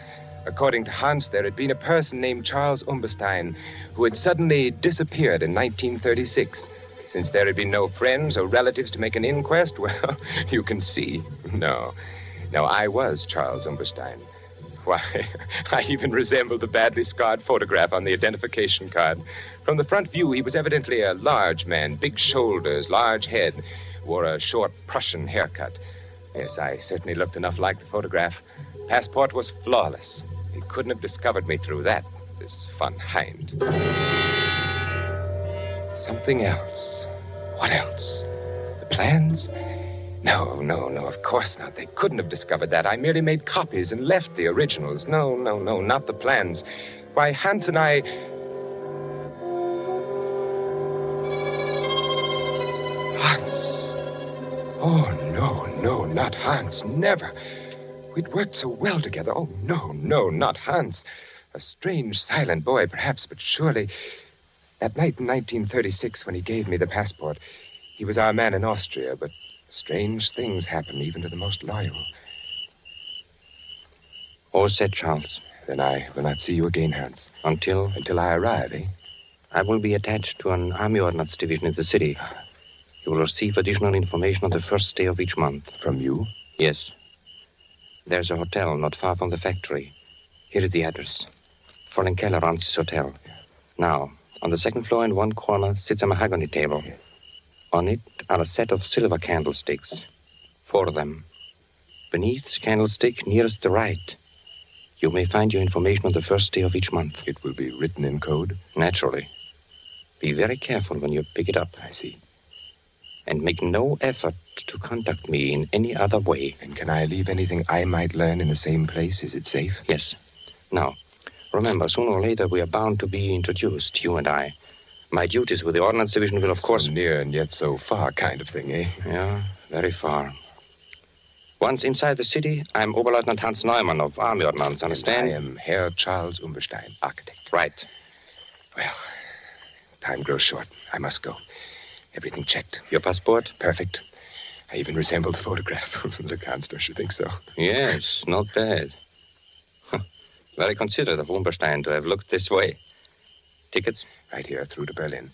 According to Hans, there had been a person named Charles Umberstein who had suddenly disappeared in 1936. Since there had been no friends or relatives to make an inquest, well, you can see. No, I was Charles Umberstein. Why, I even resembled the badly scarred photograph on the identification card. From the front view, he was evidently a large man, big shoulders, large head, wore a short Prussian haircut. Yes, I certainly looked enough like the photograph. Passport was flawless. He couldn't have discovered me through that, this von Hind. Something else. What else? The plans? No, of course not. They couldn't have discovered that. I merely made copies and left the originals. No, not the plans. Why, Hans and I... Hans. Oh, no, not Hans. Never. We'd worked so well together. Oh, no, not Hans. A strange, silent boy, perhaps, but surely... That night in 1936, when he gave me the passport, he was our man in Austria, but strange things happen even to the most loyal. All set, Charles. Then I will not see you again, Hans. Until I arrive, eh? I will be attached to an Army Ordnance Division in the city. You will receive additional information on the first day of each month. From you? Yes. There's a hotel not far from the factory. Here is the address. Fräulein Keller runs this hotel. Now, on the second floor in one corner sits a mahogany table. On it are a set of silver candlesticks. 4 of them. Beneath the candlestick nearest the right, you may find your information on the first day of each month. It will be written in code? Naturally. Be very careful when you pick it up. I see. And make no effort to contact me in any other way. And can I leave anything I might learn in the same place? Is it safe? Yes. Now, remember, sooner or later we are bound to be introduced, you and I. My duties with the Ordnance Division will, of course... So near and yet so far kind of thing, eh? Yeah, very far. Once inside the city, I'm Oberleutnant Hans Neumann of Army Ordnance, understand? I am Herr Charles Umberstein, architect. Right. Well, time grows short. I must go. Everything checked. Your passport? Perfect. I even resemble the photograph. Look, Hans, don't you think so? Yes, not bad. Very considerate of Umberstein to have looked this way. Tickets? Right here, through to Berlin.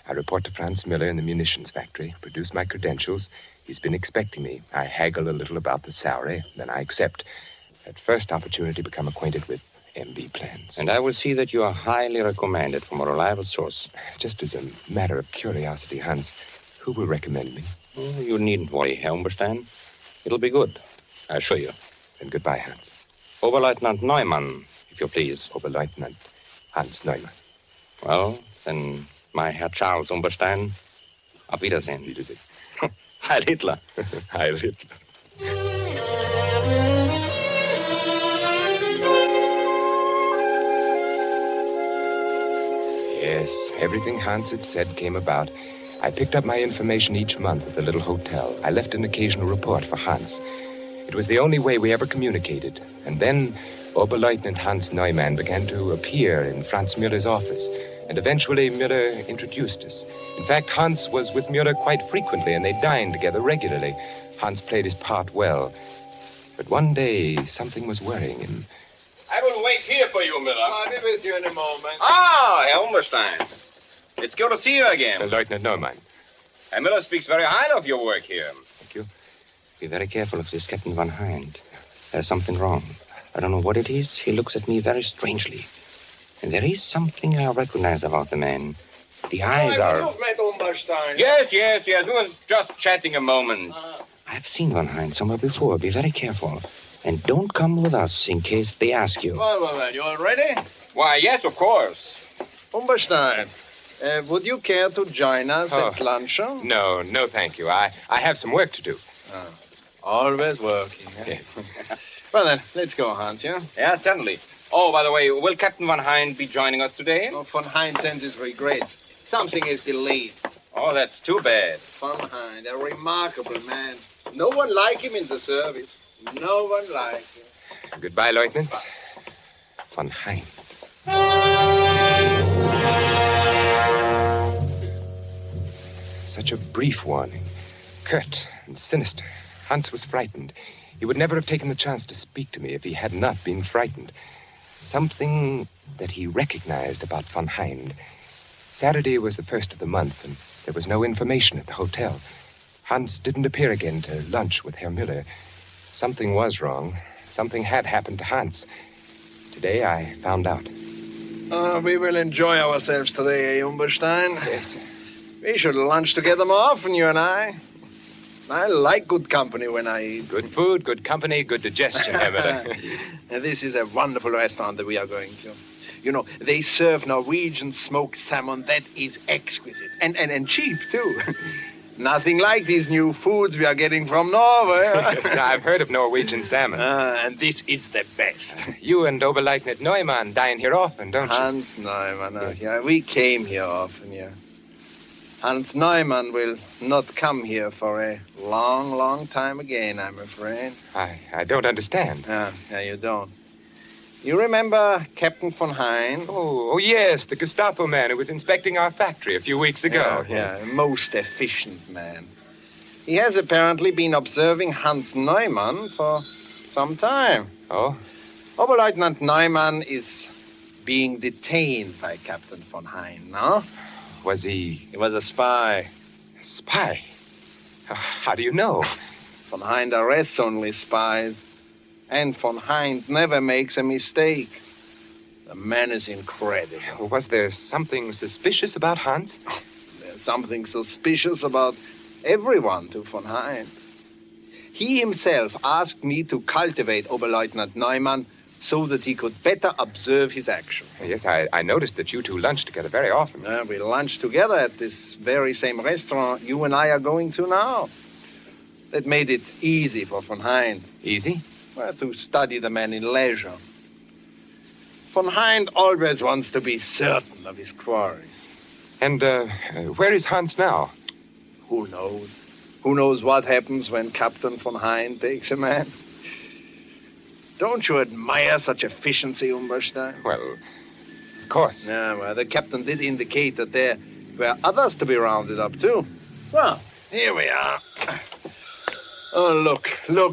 I report to Franz Miller in the munitions factory, produce my credentials. He's been expecting me. I haggle a little about the salary, then I accept. At first opportunity, become acquainted with MB plans. And I will see that you are highly recommended from a reliable source. Just as a matter of curiosity, Hans, who will recommend me? Oh, you needn't worry, Herr Umberstein. It'll be good, I assure you. Then goodbye, Hans. Oberleutnant Neumann, if you please. Oberleutnant Hans Neumann. Well, then, my Herr Charles Umberstein, auf Wiedersehen. Wiedersehen. Heil Hitler. Heil Hitler. Yes, everything Hans had said came about. I picked up my information each month at the little hotel. I left an occasional report for Hans. It was the only way we ever communicated. And then Oberleutnant Hans Neumann began to appear in Franz Müller's office. And eventually Müller introduced us. In fact, Hans was with Müller quite frequently, and they dined together regularly. Hans played his part well. But one day, something was worrying him. I will wait here for you, Miller. I'll be with you in a moment. Ah, Herr Umberstein. It's good to see you again. Lieutenant Neumann. Herr Miller speaks very highly of your work here. Thank you. Be very careful of this Captain von Hind. There's something wrong. I don't know what it is. He looks at me very strangely. And there is something I recognize about the man. The eyes are... Yes. We were just chatting a moment. I've seen von Hind somewhere before. Be very careful. And don't come with us in case they ask you. Well, you all ready? Why, yes, of course. Umberstein, would you care to join us at luncheon? No, thank you. I have some work to do. Always working. Yes. Well, then, let's go, Hans, yeah? Yeah, certainly. Oh, by the way, will Captain von Hind be joining us today? Oh, von Hind sends his regrets. Something is delayed. Oh, that's too bad. Von Hind, a remarkable man. No one like him in the service. No one like him. Goodbye, Lieutenant. Von Hind. such a brief warning. Curt and sinister. Hans was frightened. He would never have taken the chance to speak to me if he had not been frightened. Something that he recognized about von Hind. Saturday was the 1st of the month, and there was no information at the hotel. Hans didn't appear again to lunch with Herr Müller. Something was wrong. Something had happened to Hans. Today I found out. We will enjoy ourselves today, Umberstein. Yes. We should lunch together more often, you and I. I like good company when I eat. Good food, good company, good digestion, Herr Müller. And this is a wonderful restaurant that we are going to. You know, they serve Norwegian smoked salmon that is exquisite. And cheap, too. Nothing like these new foods we are getting from Norway. I've heard of Norwegian salmon. And this is the best. You and Oberleutnant Neumann dine here often, don't you? Hans Neumann, yeah. We came here often, yeah. Hans Neumann will not come here for a long, long time again, I'm afraid. I don't understand. Yeah, you don't. You remember Captain von Hind? Oh, yes, the Gestapo man who was inspecting our factory a few weeks ago. Yeah, a most efficient man. He has apparently been observing Hans Neumann for some time. Oh? Oberleutnant Neumann is being detained by Captain von Hind, no? Was he... He was a spy. Spy? How do you know? Von Hind arrests only spies. And von Hind never makes a mistake. The man is incredible. Was there something suspicious about Hans? There's something suspicious about everyone to von Hind. He himself asked me to cultivate Oberleutnant Neumann so that he could better observe his action. Yes, I noticed that you two lunch together very often. We lunch together at this very same restaurant you and I are going to now. That made it easy for von Hind. Easy? Well, to study the man in leisure. Von Hind always wants to be certain of his quarry. And where is Hans now? Who knows? Who knows what happens when Captain von Hind takes a man? Don't you admire such efficiency, Umberstein? Well, of course. Yeah, well, the captain did indicate that there were others to be rounded up, too. Well, here we are. Oh, look,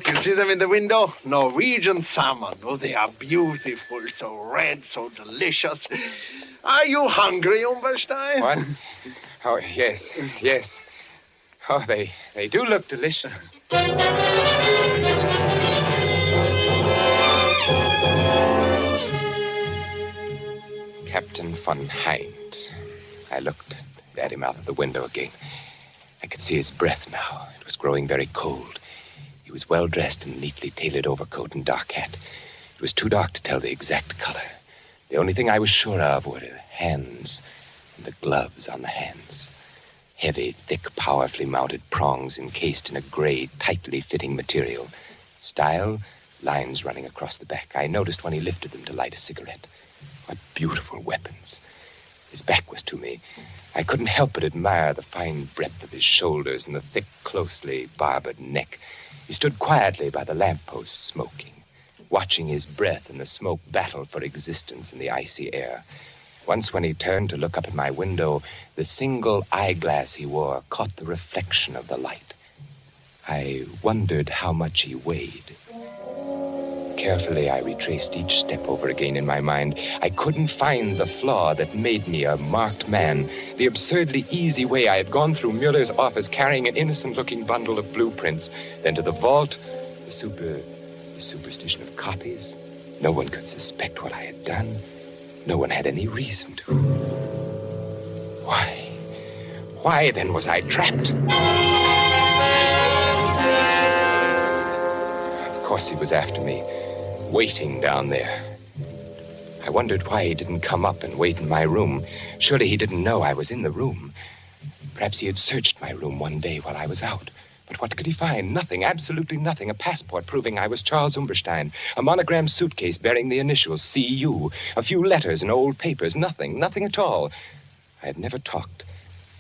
you see them in the window? Norwegian salmon. Oh, they are beautiful, so red, so delicious. Are you hungry, Umberstein? What? Oh, yes. Oh, they do look delicious. Captain von Hind. I looked at him out of the window again. I could see his breath now. It was growing very cold. He was well-dressed in a neatly tailored overcoat and dark hat. It was too dark to tell the exact color. The only thing I was sure of were the hands and the gloves on the hands. Heavy, thick, powerfully mounted prongs encased in a gray, tightly fitting material. Style, lines running across the back. I noticed when he lifted them to light a cigarette. What beautiful weapons. His back was to me. I couldn't help but admire the fine breadth of his shoulders and the thick, closely barbered neck. He stood quietly by the lamppost, smoking, watching his breath and the smoke battle for existence in the icy air. Once when he turned to look up at my window, the single eyeglass he wore caught the reflection of the light. I wondered how much he weighed. Carefully, I retraced each step over again in my mind. I couldn't find the flaw that made me a marked man. The absurdly easy way I had gone through Mueller's office carrying an innocent-looking bundle of blueprints, then to the vault, the superstition of copies. No one could suspect what I had done. No one had any reason to. Why then was I trapped? Of course he was after me, waiting down there. I wondered why he didn't come up and wait in my room. Surely he didn't know I was in the room. Perhaps he had searched my room one day while I was out. But what could he find? Nothing, absolutely nothing. A passport proving I was Charles Umberstein. A monogrammed suitcase bearing the initials C.U. A few letters and old papers. Nothing at all. I had never talked.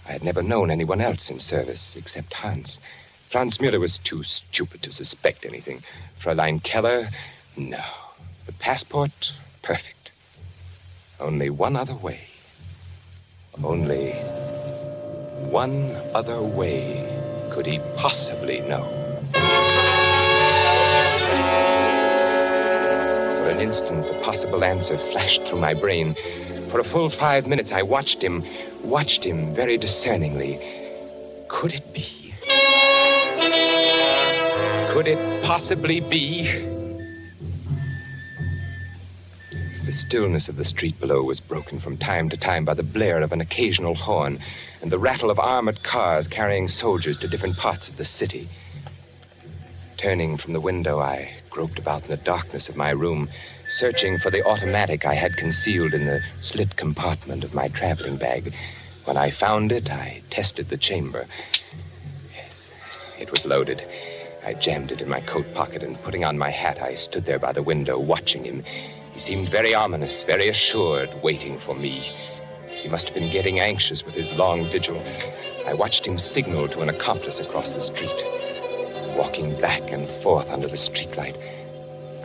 I had never known anyone else in service except Hans. Franz Müller was too stupid to suspect anything. Fräulein Keller, no. The passport, perfect. Only one other way. Only one other way could he possibly know? For an instant, the possible answer flashed through my brain. For a full 5 minutes, I watched him very discerningly. Could it be? Could it possibly be? The stillness of the street below was broken from time to time by the blare of an occasional horn and the rattle of armored cars carrying soldiers to different parts of the city. Turning from the window, I groped about in the darkness of my room, searching for the automatic I had concealed in the slit compartment of my traveling bag. When I found it, I tested the chamber. Yes, it was loaded. I jammed it in my coat pocket, and putting on my hat, I stood there by the window, watching him. He seemed very ominous, very assured, waiting for me. He must have been getting anxious with his long vigil. I watched him signal to an accomplice across the street. Walking back and forth under the streetlight,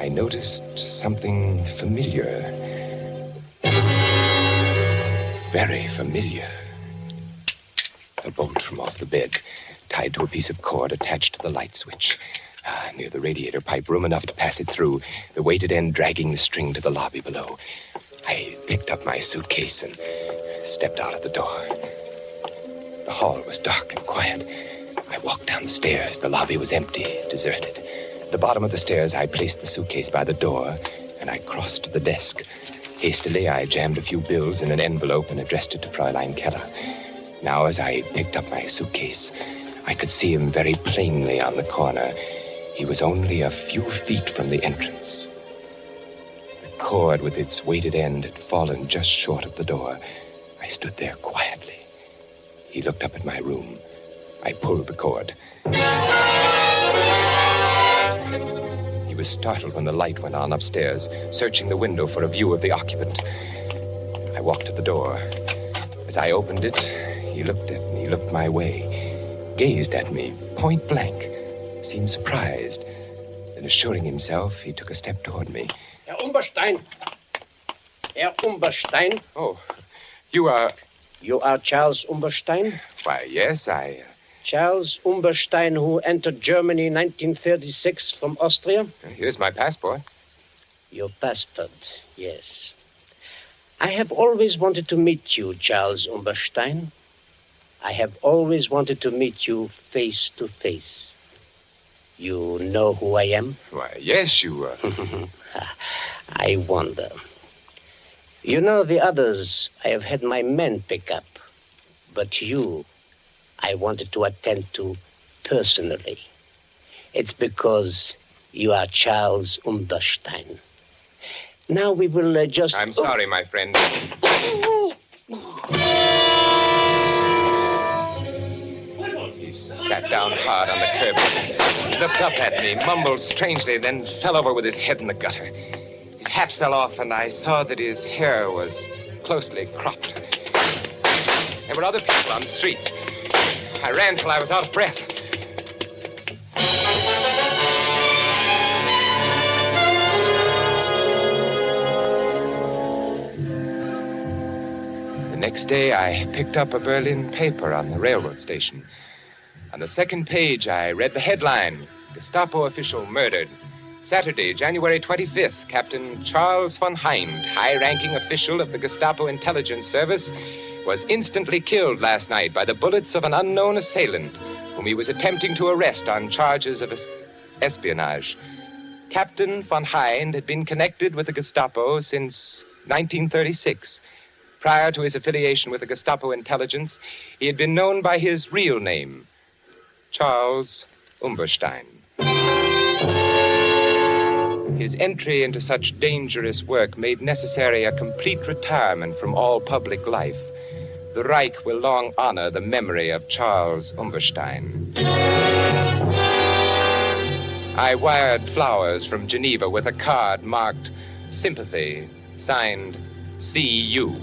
I noticed something familiar. Very familiar. A bolt from off the bed, tied to a piece of cord attached to the light switch. Near the radiator pipe, room enough to pass it through, the weighted end dragging the string to the lobby below. I picked up my suitcase and stepped out of the door. The hall was dark and quiet. I walked down the stairs. The lobby was empty, deserted. At the bottom of the stairs, I placed the suitcase by the door, and I crossed to the desk. Hastily, I jammed a few bills in an envelope and addressed it to Fräulein Keller. Now, as I picked up my suitcase, I could see him very plainly on the corner. He was only a few feet from the entrance. The cord with its weighted end had fallen just short of the door. I stood there quietly. He looked up at my room. I pulled the cord. He was startled when the light went on upstairs, searching the window for a view of the occupant. I walked to the door. As I opened it, he looked at me, looked my way, gazed at me, point blank, seemed surprised. Then, assuring himself, he took a step toward me. Herr Umberstein. Herr Umberstein. Oh, you are... You are Charles Umberstein? Why, yes, I... Charles Umberstein, who entered Germany in 1936 from Austria? Here's my passport. Your passport, yes. I have always wanted to meet you, Charles Umberstein. I have always wanted to meet you face to face. You know who I am? Why, yes, you are. I wonder. You know, the others I have had my men pick up. But you, I wanted to attend to personally. It's because you are Charles Umberstein. Now we will just... I'm sorry, my friend. He sat down hard on the curb. He looked up at me, mumbled strangely, then fell over with his head in the gutter. His hat fell off, and I saw that his hair was closely cropped. There were other people on the streets. I ran till I was out of breath. The next day, I picked up a Berlin paper on the railroad station. On the second page, I read the headline, Gestapo official murdered. Saturday, January 25th, Captain Charles von Hind, high-ranking official of the Gestapo intelligence service, was instantly killed last night by the bullets of an unknown assailant whom he was attempting to arrest on charges of espionage. Captain von Hind had been connected with the Gestapo since 1936. Prior to his affiliation with the Gestapo intelligence, he had been known by his real name, Charles Umberstein. His entry into such dangerous work made necessary a complete retirement from all public life. The Reich will long honor the memory of Charles Umberstein. I wired flowers from Geneva with a card marked Sympathy, signed C.U.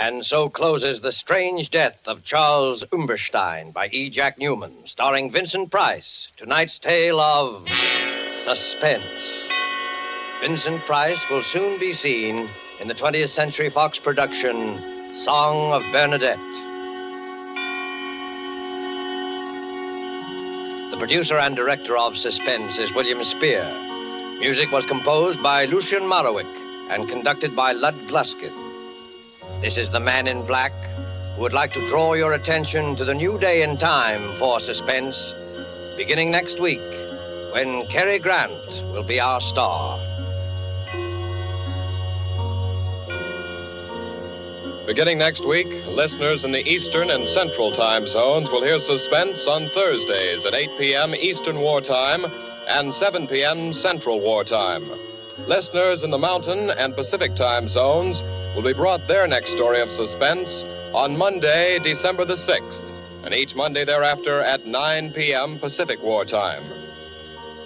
And so closes The Strange Death of Charles Umberstein by E. Jack Newman, starring Vincent Price. Tonight's tale of Suspense. Vincent Price will soon be seen in the 20th Century Fox production, Song of Bernadette. The producer and director of Suspense is William Spear. Music was composed by Lucian Morawick and conducted by Lud Gluskin. This is the Man in Black, who would like to draw your attention to the new day and time for Suspense, beginning next week, when Cary Grant will be our star. Beginning next week, listeners in the Eastern and Central time zones will hear Suspense on Thursdays at 8 p.m. Eastern Wartime and 7 p.m. Central Wartime. Listeners in the Mountain and Pacific time zones will be brought their next story of suspense on Monday, December the 6th, and each Monday thereafter at 9 p.m. Pacific Wartime.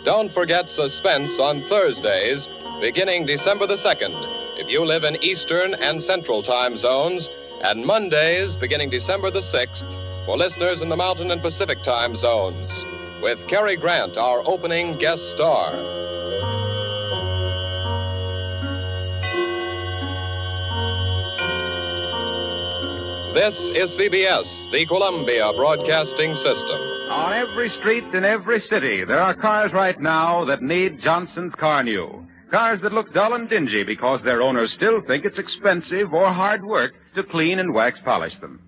Don't forget Suspense on Thursdays, beginning December the 2nd, if you live in Eastern and Central time zones, and Mondays, beginning December the 6th, for listeners in the Mountain and Pacific time zones, with Cary Grant, our opening guest star. This is CBS, the Columbia Broadcasting System. On every street in every city, there are cars right now that need Johnson's Car New. Cars that look dull and dingy because their owners still think it's expensive or hard work to clean and wax polish them.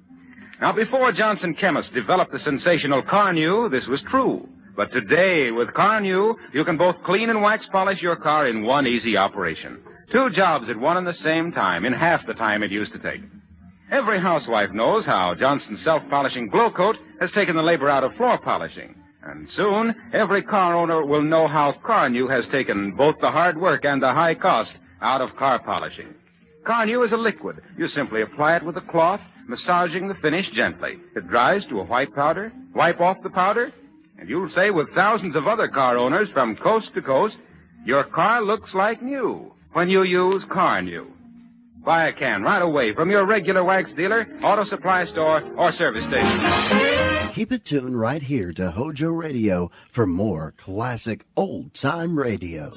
Now, before Johnson Chemists developed the sensational Car New, this was true. But today, with Car New, you can both clean and wax polish your car in one easy operation. 2 jobs at one and the same time, in half the time it used to take. Every housewife knows how Johnson's self-polishing Glow Coat has taken the labor out of floor polishing. And soon, every car owner will know how Car New has taken both the hard work and the high cost out of car polishing. Car New is a liquid. You simply apply it with a cloth, massaging the finish gently. It dries to a white powder, wipe off the powder, and you'll say with thousands of other car owners from coast to coast, your car looks like new when you use Car New. Buy a can right away from your regular wax dealer, auto supply store, or service station. Keep it tuned right here to HOJO Radio for more classic old-time radio.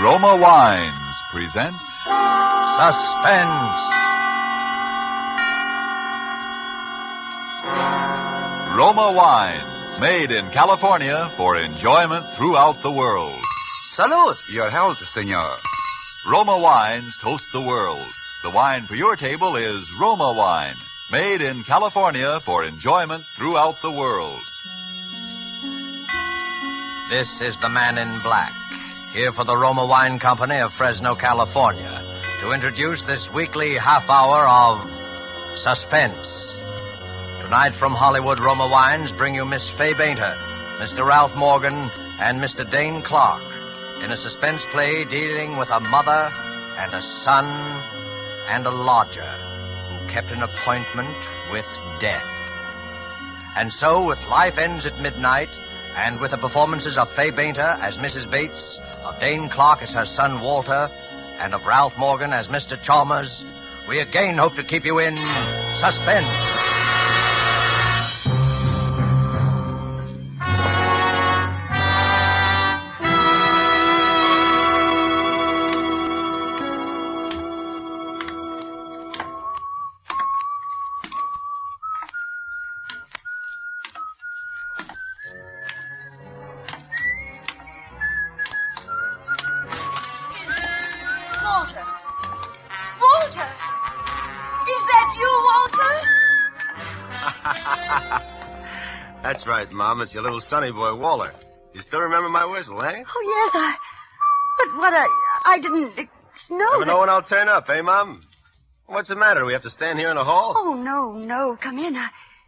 Roma Wines presents Suspense. Roma Wines, made in California for enjoyment throughout the world. Salud. Your health, senor. Roma Wines toast the world. The wine for your table is Roma Wine, made in California for enjoyment throughout the world. This is the Man in Black, here for the Roma Wine Company of Fresno, California, to introduce this weekly half hour of Suspense. Tonight from Hollywood, Roma Wines bring you Miss Fay Bainter, Mr. Ralph Morgan, and Mr. Dane Clark in a suspense play dealing with a mother and a son and a lodger who kept an appointment with death. And so, with Life Ends at Midnight, and with the performances of Fay Bainter as Mrs. Bates, of Dane Clark as her son Walter, and of Ralph Morgan as Mr. Chalmers, we again hope to keep you in suspense. That's right, Mom. It's your little sonny boy, Walter. You still remember my whistle, eh? Oh, yes, But I didn't know Never know when I'll turn up, eh, Mom? What's the matter? Do we have to stand here in the hall? Oh, no. Come in.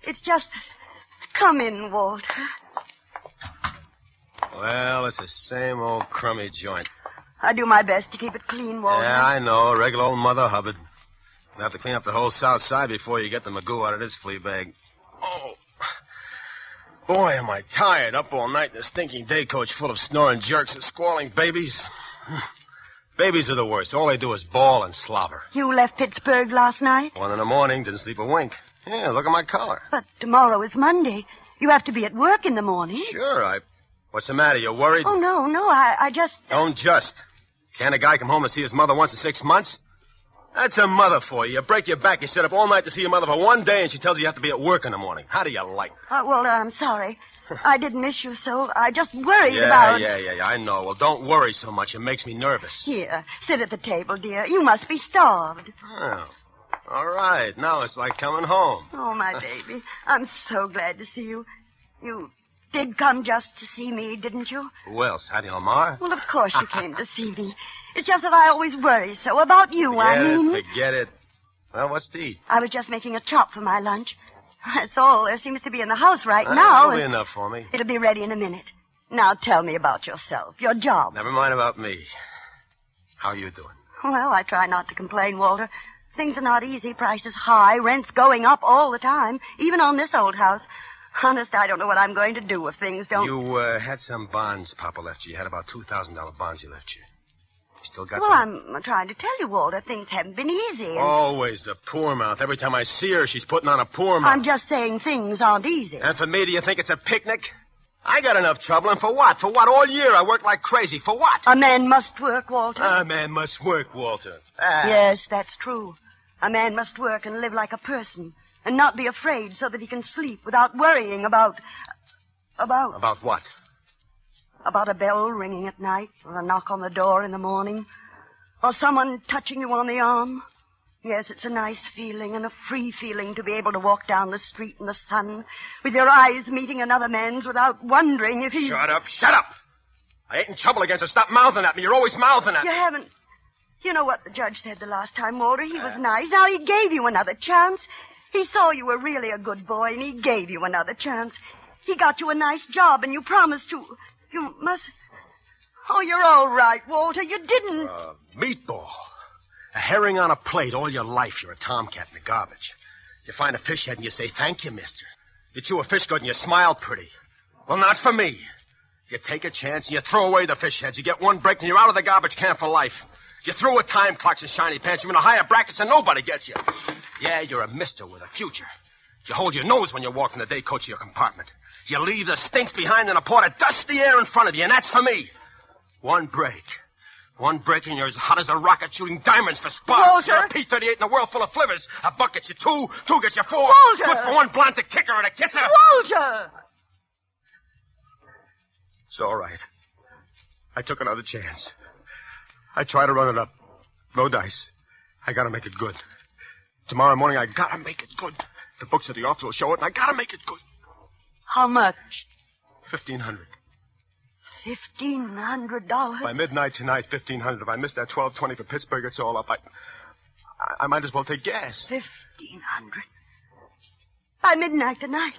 It's just... Come in, Walter. Well, it's the same old crummy joint. I do my best to keep it clean, Walter. Yeah, I know. Regular old Mother Hubbard. You'll have to clean up the whole south side before you get the magoo out of this flea bag. Oh. Boy, am I tired. Up all night in a stinking day coach full of snoring jerks and squalling babies. Babies are the worst. All they do is bawl and slobber. You left Pittsburgh last night? 1 a.m, didn't sleep a wink. Yeah, look at my collar. But tomorrow is Monday. You have to be at work in the morning. Sure, What's the matter? You worried? Oh, no, I just... Don't just. Can't a guy come home to see his mother once in 6 months? That's a mother for you. You break your back, you sit up all night to see your mother for one day, and she tells you have to be at work in the morning. How do you like it? Walter, I'm sorry. I didn't miss you so. I just worried about... Yeah, I know. Well, don't worry so much. It makes me nervous. Here, sit at the table, dear. You must be starved. Oh, all right. Now it's like coming home. Oh, my baby. I'm so glad to see you. You did come just to see me, didn't you? Who else? Hattie Lamar? Well, of course you came to see me. It's just that I always worry so about you, Forget it. Well, what's to eat? I was just making a chop for my lunch. That's all there seems to be in the house right now. That'll be enough for me. It'll be ready in a minute. Now tell me about yourself, your job. Never mind about me. How are you doing? Well, I try not to complain, Walter. Things are not easy. Prices high. Rent's going up all the time, even on this old house. Honest, I don't know what I'm going to do if things don't... You had some bonds Papa left you. You had about $2,000 bonds he left you. You still got Well, them? I'm trying to tell you, Walter, things haven't been easy. And Always the poor mouth. Every time I see her, she's putting on a poor mouth. I'm just saying things aren't easy. And for me, do you think it's a picnic? I got enough trouble, and for what? For what? All year I worked like crazy. For what? A man must work, Walter. A man must work, Walter. Yes, that's true. A man must work and live like a person, and not be afraid so that he can sleep without worrying about... About what? About a bell ringing at night, or a knock on the door in the morning, or someone touching you on the arm. Yes, it's a nice feeling and a free feeling to be able to walk down the street in the sun with your eyes meeting another man's without wondering if he's... Shut up! I ain't in trouble against her. Stop mouthing at me. You're always mouthing at me. You haven't... You know what the judge said the last time, Walter? He was nice. Now, he gave you another chance. He saw you were really a good boy, and he gave you another chance. He got you a nice job, and you promised to... You must... Oh, you're all right, Walter. You didn't... Meatball. A herring on a plate all your life. You're a tomcat in the garbage. You find a fish head and you say, thank you, mister. You chew a fish good and you smile pretty. Well, not for me. You take a chance and you throw away the fish heads. You get one break and you're out of the garbage can for life. You throw with time clocks and shiny pants. You're in the higher brackets and nobody gets you. Yeah, you're a mister with a future. You hold your nose when you walk from the day coach to your compartment. You leave the stinks behind in a pot of dusty air in front of you, and that's for me. One break and you're as hot as a rocket shooting diamonds for sparks. Walter! You're a P-38 in a world full of flivvers. A buck gets you two gets you four. Walter! Good for one blonde to kicker and a kisser. Walter! It's all right. I took another chance. I tried to run it up. No dice. I gotta make it good. Tomorrow morning, I gotta make it good. The books at the office will show it, and I gotta make it good. How much? $1,500. $1,500? By midnight tonight, $1,500. If I miss that 12:20 for Pittsburgh, it's all up. I might as well take gas. $1,500? By midnight tonight?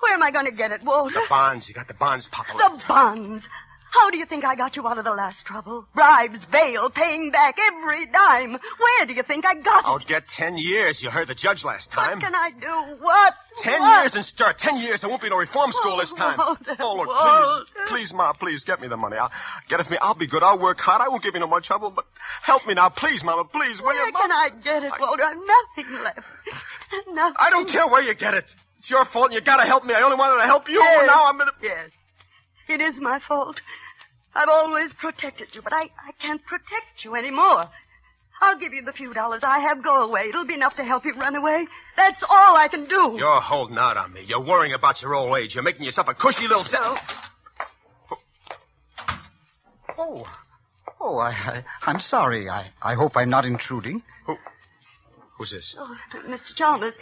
Where am I going to get it, Walter? The bonds. You got the bonds, Papa. The bonds? How do you think I got you out of the last trouble? Bribes, bail, paying back every dime. Where do you think I got it? I'll get 10 years. You heard the judge last time. What can I do? What? 10 What? years and start. 10 years. There won't be no reform school this time. Walter, Oh, look, Walter. please, Ma, please, get me the money. I'll be good. I'll work hard. I won't give you no more trouble, but help me now. Please, Mama, please, will you? Where can I get it, Walter? I've nothing left. Nothing. I don't care where you get it. It's your fault, and you gotta help me. I only wanted to help you, Yes. and now I'm gonna... Yes. It is my fault. I've always protected you, but I can't protect you anymore. I'll give you the few dollars I have. Go away. It'll be enough to help you run away. That's all I can do. You're holding out on me. You're worrying about your old age. You're making yourself a cushy little... I'm sorry. I hope I'm not intruding. Who's this? Oh, Mr. Chalmers.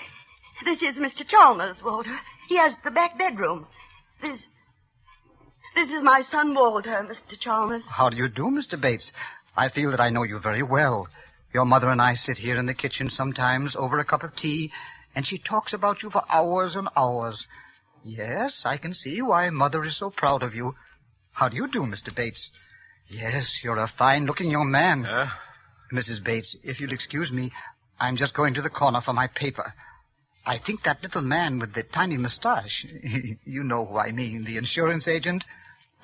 This is Mr. Chalmers, Walter. He has the back bedroom. This is my son, Walter, Mr. Chalmers. How do you do, Mr. Bates? I feel that I know you very well. Your mother and I sit here in the kitchen sometimes over a cup of tea, and she talks about you for hours and hours. Yes, I can see why Mother is so proud of you. How do you do, Mr. Bates? Yes, you're a fine-looking young man. Mrs. Bates, if you'll excuse me, I'm just going to the corner for my paper. I think that little man with the tiny mustache, you know who I mean, the insurance agent,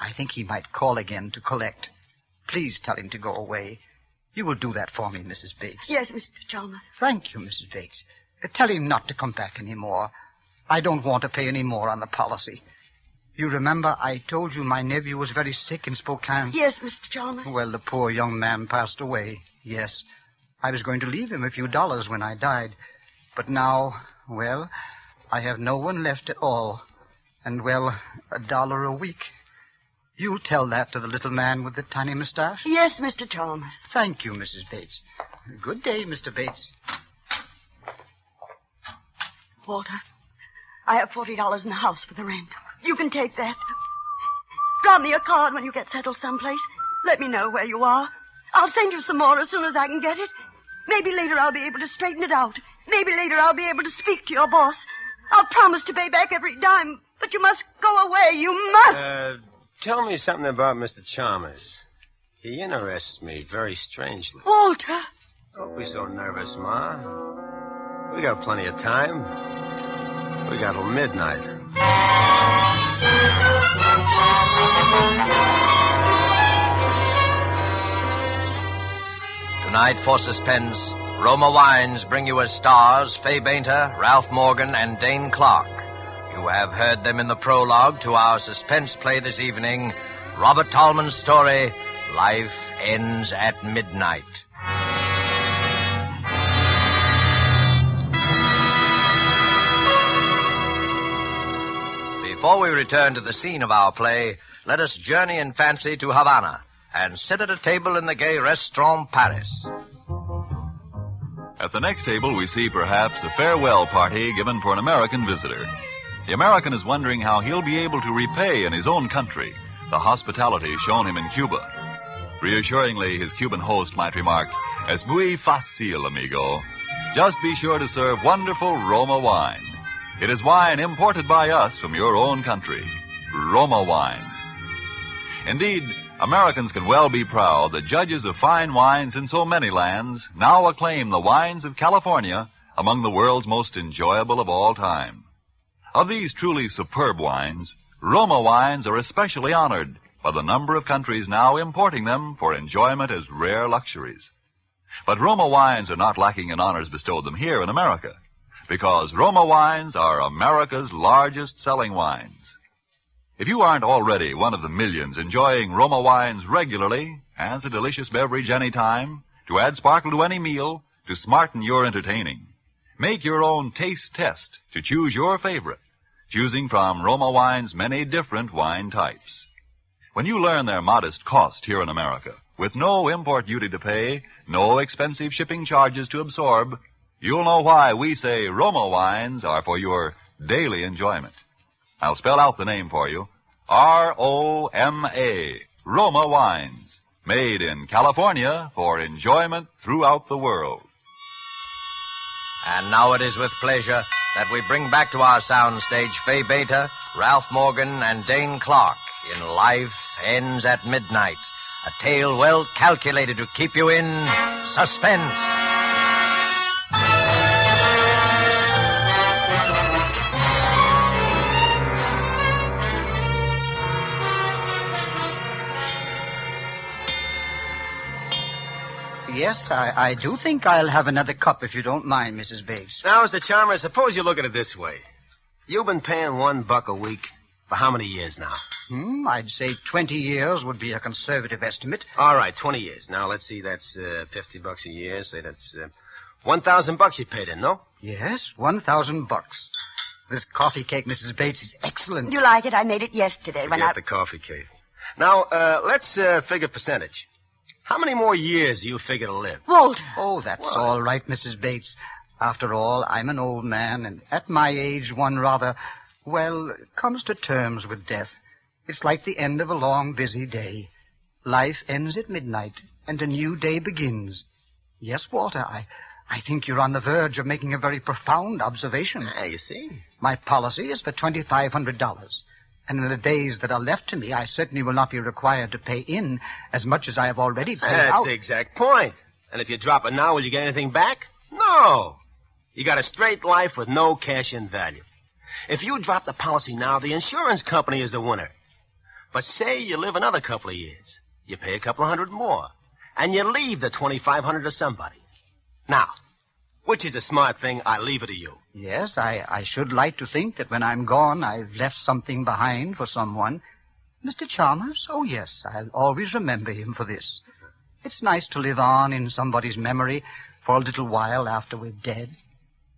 I think he might call again to collect. Please tell him to go away. You will do that for me, Mrs. Bates. Yes, Mr. Chalmers. Thank you, Mrs. Bates. Tell him not to come back any more. I don't want to pay any more on the policy. You remember I told you my nephew was very sick in Spokane? Yes, Mr. Chalmers. Well, the poor young man passed away, yes. I was going to leave him a few dollars when I died. But now, well, I have no one left at all. And, well, $1 a week. You'll tell that to the little man with the tiny mustache? Yes, Mr. Chalmers. Thank you, Mrs. Bates. Good day, Mr. Bates. Walter, I have $40 in the house for the rent. You can take that. Drop me a card when you get settled someplace. Let me know where you are. I'll send you some more as soon as I can get it. Maybe later I'll be able to straighten it out. Maybe later I'll be able to speak to your boss. I'll promise to pay back every dime, but you must go away. You must. Tell me something about Mr. Chalmers. He interests me very strangely. Walter. Don't be so nervous, Ma. We got plenty of time. We got till midnight. Tonight for Suspense, Roma Wines bring you as stars Fay Bainter, Ralph Morgan, and Dane Clark. You have heard them in the prologue to our suspense play this evening, Robert Tallman's story, Life Ends at Midnight. Before we return to the scene of our play, let us journey in fancy to Havana and sit at a table in the gay Restaurant Paris. At the next table, we see perhaps a farewell party given for an American visitor. The American is wondering how he'll be able to repay in his own country the hospitality shown him in Cuba. Reassuringly, his Cuban host might remark, "Es muy fácil, amigo. Just be sure to serve wonderful Roma wine. It is wine imported by us from your own country. Roma wine." Indeed, Americans can well be proud that judges of fine wines in so many lands now acclaim the wines of California among the world's most enjoyable of all time. Of these truly superb wines, Roma wines are especially honored by the number of countries now importing them for enjoyment as rare luxuries. But Roma wines are not lacking in honors bestowed them here in America, because Roma wines are America's largest selling wines. If you aren't already one of the millions enjoying Roma wines regularly, as a delicious beverage any time, to add sparkle to any meal, to smarten your entertaining, make your own taste test to choose your favorite, choosing from Roma wine's many different wine types. When you learn their modest cost here in America, with no import duty to pay, no expensive shipping charges to absorb, you'll know why we say Roma wines are for your daily enjoyment. I'll spell out the name for you. R-O-M-A, Roma wines, made in California for enjoyment throughout the world. And now it is with pleasure that we bring back to our soundstage Fay Bainter, Ralph Morgan, and Dane Clark in Life Ends at Midnight, a tale well calculated to keep you in suspense. Yes, I do think I'll have another cup if you don't mind, Mrs. Bates. Now, Mr. Chalmers, suppose you look at it this way. You've been paying $1 a week for how many years now? I'd say 20 years would be a conservative estimate. All right, 20 years. Now, let's see, that's $50 a year. Say that's $1,000 you paid in, no? Yes, $1,000. This coffee cake, Mrs. Bates, is excellent. You like it? I made it yesterday when Forget the coffee cake. Now, let's figure percentage. How many more years do you figure to live? Walter. Oh, that's all right, Mrs. Bates. After all, I'm an old man, and at my age, one rather, well, comes to terms with death. It's like the end of a long, busy day. Life ends at midnight, and a new day begins. Yes, Walter, I think you're on the verge of making a very profound observation. You see? My policy is for $2,500. And in the days that are left to me, I certainly will not be required to pay in as much as I have already paid out. That's the exact point. And if you drop it now, will you get anything back? No. You got a straight life with no cash-in value. If you drop the policy now, the insurance company is the winner. But say you live another couple of years. You pay a couple of hundred more. And you leave the $2,500 to somebody. Now, Which is a smart thing, I leave it to you. Yes, I should like to think that when I'm gone, I've left something behind for someone. Mr. Chalmers? Oh, yes, I'll always remember him for this. It's nice to live on in somebody's memory for a little while after we're dead.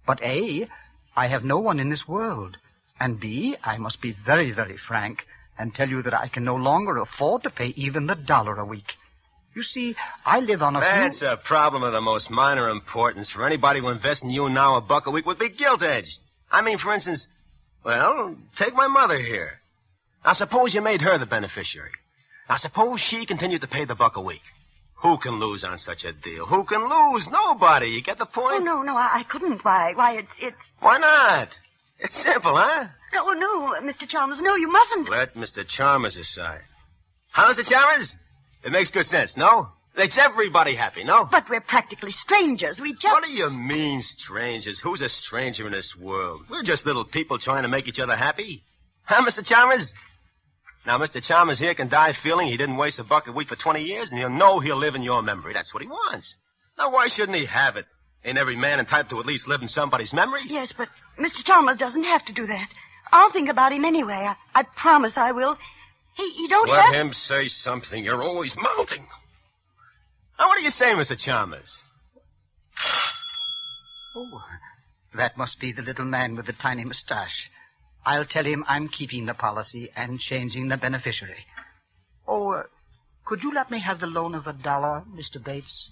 But A, I have no one in this world. And B, I must be very, very frank and tell you that I can no longer afford to pay even the $1 a week. You see, I live on a That's a problem of the most minor importance. For anybody who invests in you now, $1 a week would be gilt-edged. I mean, for instance, well, take my mother here. Now, suppose you made her the beneficiary. Now, suppose she continued to pay the $1 a week. Who can lose on such a deal? Who can lose? Nobody. You get the point? Oh, no, I couldn't. Why, it's... Why not? It's simple, huh? No, Mr. Chalmers, no, you mustn't. Let Mr. Chalmers decide. Huh, Mr. Chalmers? It makes good sense, no? It makes everybody happy, no? But we're practically strangers. We just... What do you mean, strangers? Who's a stranger in this world? We're just little people trying to make each other happy. Huh, Mr. Chalmers? Now, Mr. Chalmers here can die feeling he didn't waste $1 a week for 20 years, and he'll know he'll live in your memory. That's what he wants. Now, why shouldn't he have it? Ain't every man entitled to at least live in somebody's memory? Yes, but Mr. Chalmers doesn't have to do that. I'll think about him anyway. I promise I will. He don't have... Let him say something. You're always mouthing. Now, what do you say, Mr. Chalmers? Oh, that must be the little man with the tiny mustache. I'll tell him I'm keeping the policy and changing the beneficiary. Oh, could you let me have the loan of $1, Mr. Bates?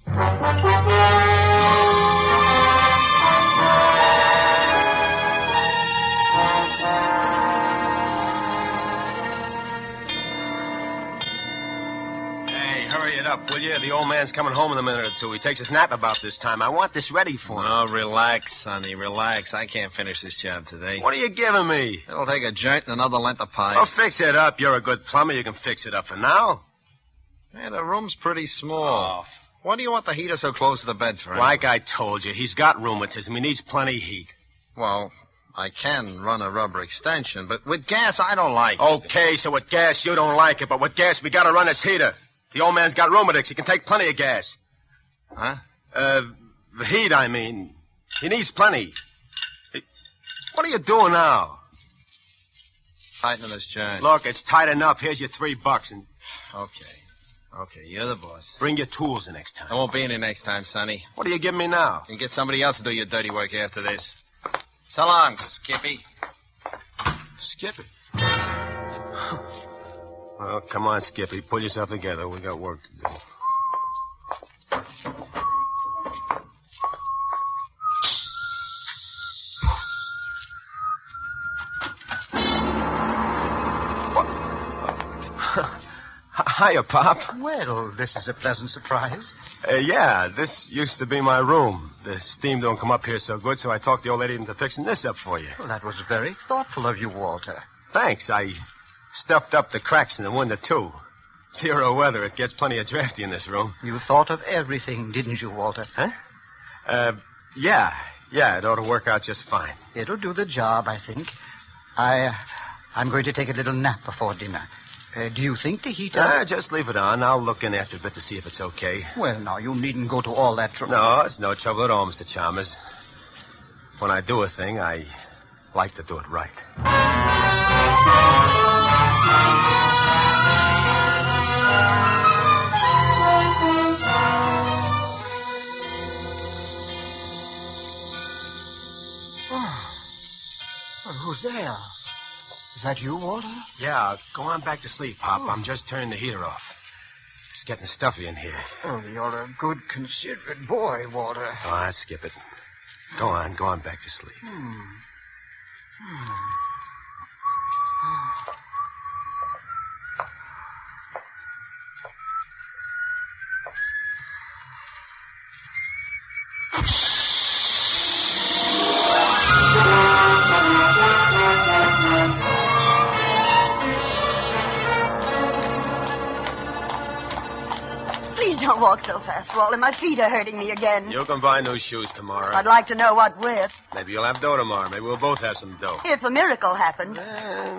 Hurry it up, will you? The old man's coming home in a minute or two. He takes his nap about this time. I want this ready for him. Oh, relax, Sonny, relax. I can't finish this job today. What are you giving me? It'll take a joint and another length of pipe. Oh, fix it up. You're a good plumber. You can fix it up for now. Hey, the room's pretty small. Why do you want the heater so close to the bed for him? Like I told you, he's got rheumatism. He needs plenty of heat. Well, I can run a rubber extension, but with gas, I don't like it. Okay, so with gas, you don't like it, but with gas, we gotta run this heater. The old man's got rheumatics. He can take plenty of gas. Huh? The heat, I mean. He needs plenty. What are you doing now? Tightening this joint. Look, it's tight enough. Here's your $3 and... Okay, you're the boss. Bring your tools the next time. I won't be in here next time, Sonny. What are you giving me now? You can get somebody else to do your dirty work after this. So long, Skippy. Skippy? Well, come on, Skippy. Pull yourself together. We got work to do. Hiya, Pop. Well, this is a pleasant surprise. Yeah, this used to be my room. The steam don't come up here so good, so I talked the old lady into fixing this up for you. Well, that was very thoughtful of you, Walter. Thanks. I stuffed up the cracks in the window, too. 0 weather. It gets plenty of drafty in this room. You thought of everything, didn't you, Walter? Huh? Yeah, it ought to work out just fine. It'll do the job, I think. I'm going to take a little nap before dinner. Do you think the heater... Just leave it on. I'll look in after a bit to see if it's okay. Well, now, you needn't go to all that trouble. No, it's no trouble at all, Mr. Chalmers. When I do a thing, I like to do it right. Well, who's there? Is that you, Walter? Yeah, go on back to sleep, Pop. I'm just turning the heater off. It's getting stuffy in here. Oh, you're a good, considerate boy, Walter. Oh, I'll skip it. Go on back to sleep. Please don't walk so fast, Walter. My feet are hurting me again. You can buy new shoes tomorrow. I'd like to know what with. Maybe you'll have dough tomorrow. Maybe we'll both have some dough. If a miracle happened.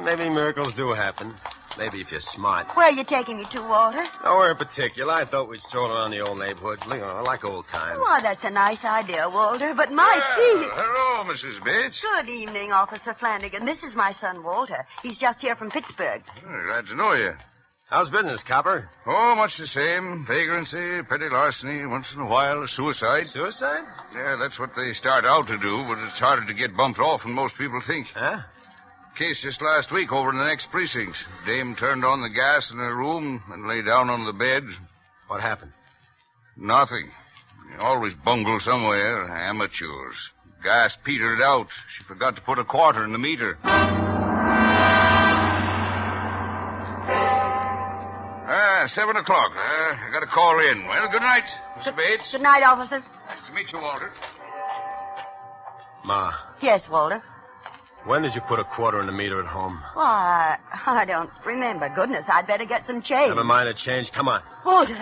Maybe miracles do happen. Maybe if you're smart. Where are you taking me to, Walter? Nowhere in particular. I thought we'd stroll around the old neighborhood. Like old times. Why, that's a nice idea, Walter, but my feet... Hello, Mrs. Bates. Good evening, Officer Flanagan. This is my son, Walter. He's just here from Pittsburgh. Glad to know you. How's business, Copper? Oh, much the same. Vagrancy, petty larceny, once in a while a suicide. Suicide? Yeah, that's what they start out to do, but it's harder to get bumped off than most people think. Huh? Case just last week over in the next precinct. Dame turned on the gas in her room and lay down on the bed. What happened? Nothing. They always bungle somewhere. Amateurs. Gas petered out. She forgot to put a quarter in the meter. 7 o'clock. I got a call in. Well, good night, Mr. Bates. Good night, Officer. Nice to meet you, Walter. Ma, Yes, Walter. when did you put a quarter in the meter at home? Why, I don't remember. Goodness, I'd better get some change. Never mind the change. Come on. Walter,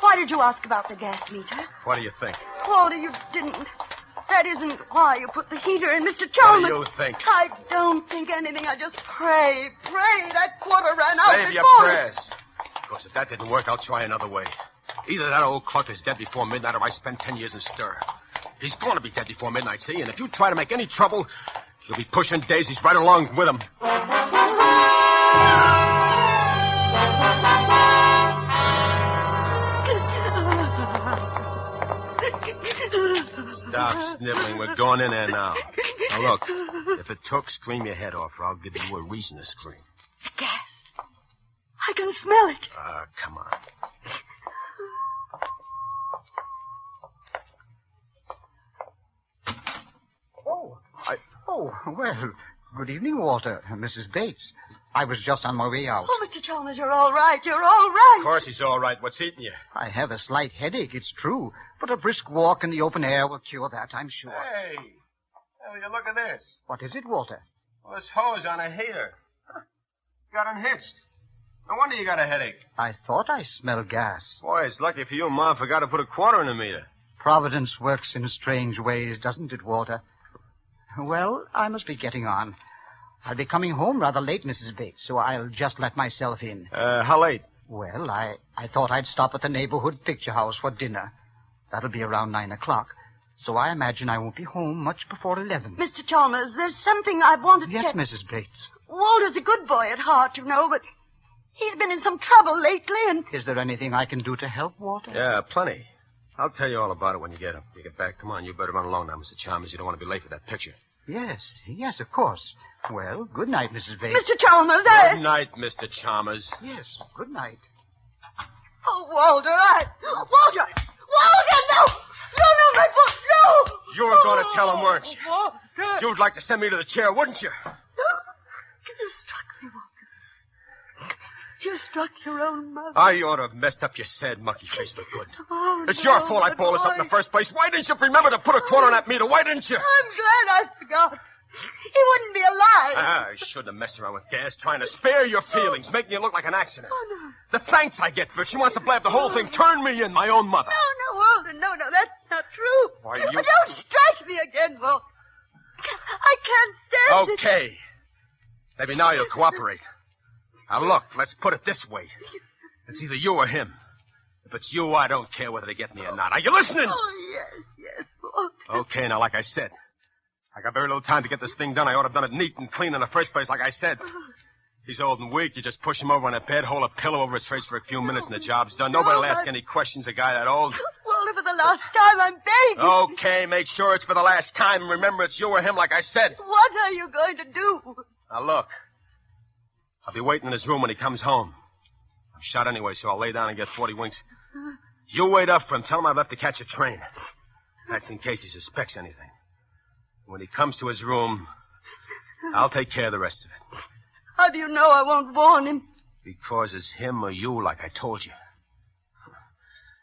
why did you ask about the gas meter? What do you think? Walter, you didn't. That isn't why you put the heater in, Mr. Chalmers. What do you think? I don't think anything. I just pray that quarter ran out Save before... your prayers. Because if that didn't work, I'll try another way. Either that old Cluck is dead before midnight, or I spend 10 years in stir. He's going to be dead before midnight, see? And if you try to make any trouble, you'll be pushing daisies right along with him. Stop sniveling. We're going in there now. Now, look, if it took, scream your head off, or I'll give you a reason to scream. Gas. I can smell it. Come on. Oh, well, good evening, Walter. Mrs. Bates. I was just on my way out. Oh, Mr. Chalmers, you're all right. You're all right. Of course he's all right. What's eating you? I have a slight headache, it's true. But a brisk walk in the open air will cure that, I'm sure. Hey, will you look at this? What is it, Walter? Well, this hose on a heater. Got unhitched. No wonder you got a headache. I thought I smelled gas. Boy, it's lucky for you Mom forgot to put a quarter in the meter. Providence works in strange ways, doesn't it, Walter? Well, I must be getting on. I'll be coming home rather late, Mrs. Bates, so I'll just let myself in. How late? Well, I thought I'd stop at the neighborhood picture house for dinner. That'll be around 9 o'clock. So I imagine I won't be home much before 11. Mr. Chalmers, there's something I wanted to... Yes, Mrs. Bates. Walter's a good boy at heart, you know, but he's been in some trouble lately, and... Is there anything I can do to help, Walter? Yeah, plenty. I'll tell you all about it when you get back. Come on, you better run along now, Mr. Chalmers. You don't want to be late for that picture. Yes, of course. Well, good night, Mrs. Bates. Mr. Chalmers, Good night, Mr. Chalmers. Yes, good night. Oh, Walter, Walter, no! No, my book, no! You were going to tell him, weren't you? Walter. You'd like to send me to the chair, wouldn't you? You struck me, Walter. You struck your own mother. I ought to have messed up your sad monkey face for good. Oh, It's no, your fault I pulled this up in the first place. Why didn't you remember to put a quarter on that meter? Why didn't you? I'm glad I forgot. He wouldn't be alive. I shouldn't have messed around with gas, trying to spare your feelings, making you look like an accident. Oh, no. The thanks I get for it. She wants to blab the whole thing, turn me in, my own mother. No, Walter, no, that's not true. Why, Oh, don't strike me again, Walter. I can't stand it. Okay. Maybe now you'll cooperate. Now, look, let's put it this way. It's either you or him. If it's you, I don't care whether they get me or not. Are you listening? Oh, yes, Walter. Okay, now, like I said, I got very little time to get this thing done. I ought to have done it neat and clean in the first place, like I said. He's old and weak. You just push him over on a bed, hold a pillow over his face for a few minutes, and the job's done. Nobody will ask any questions, a guy that old. Walter, for the last time, I'm begging. Okay, make sure it's for the last time. And remember, it's you or him, like I said. What are you going to do? Now, look. I'll be waiting in his room when he comes home. I'm shot anyway, so I'll lay down and get 40 winks. You wait up for him. Tell him I've left to catch a train. That's in case he suspects anything. When he comes to his room, I'll take care of the rest of it. How do you know I won't warn him? Because it's him or you, like I told you.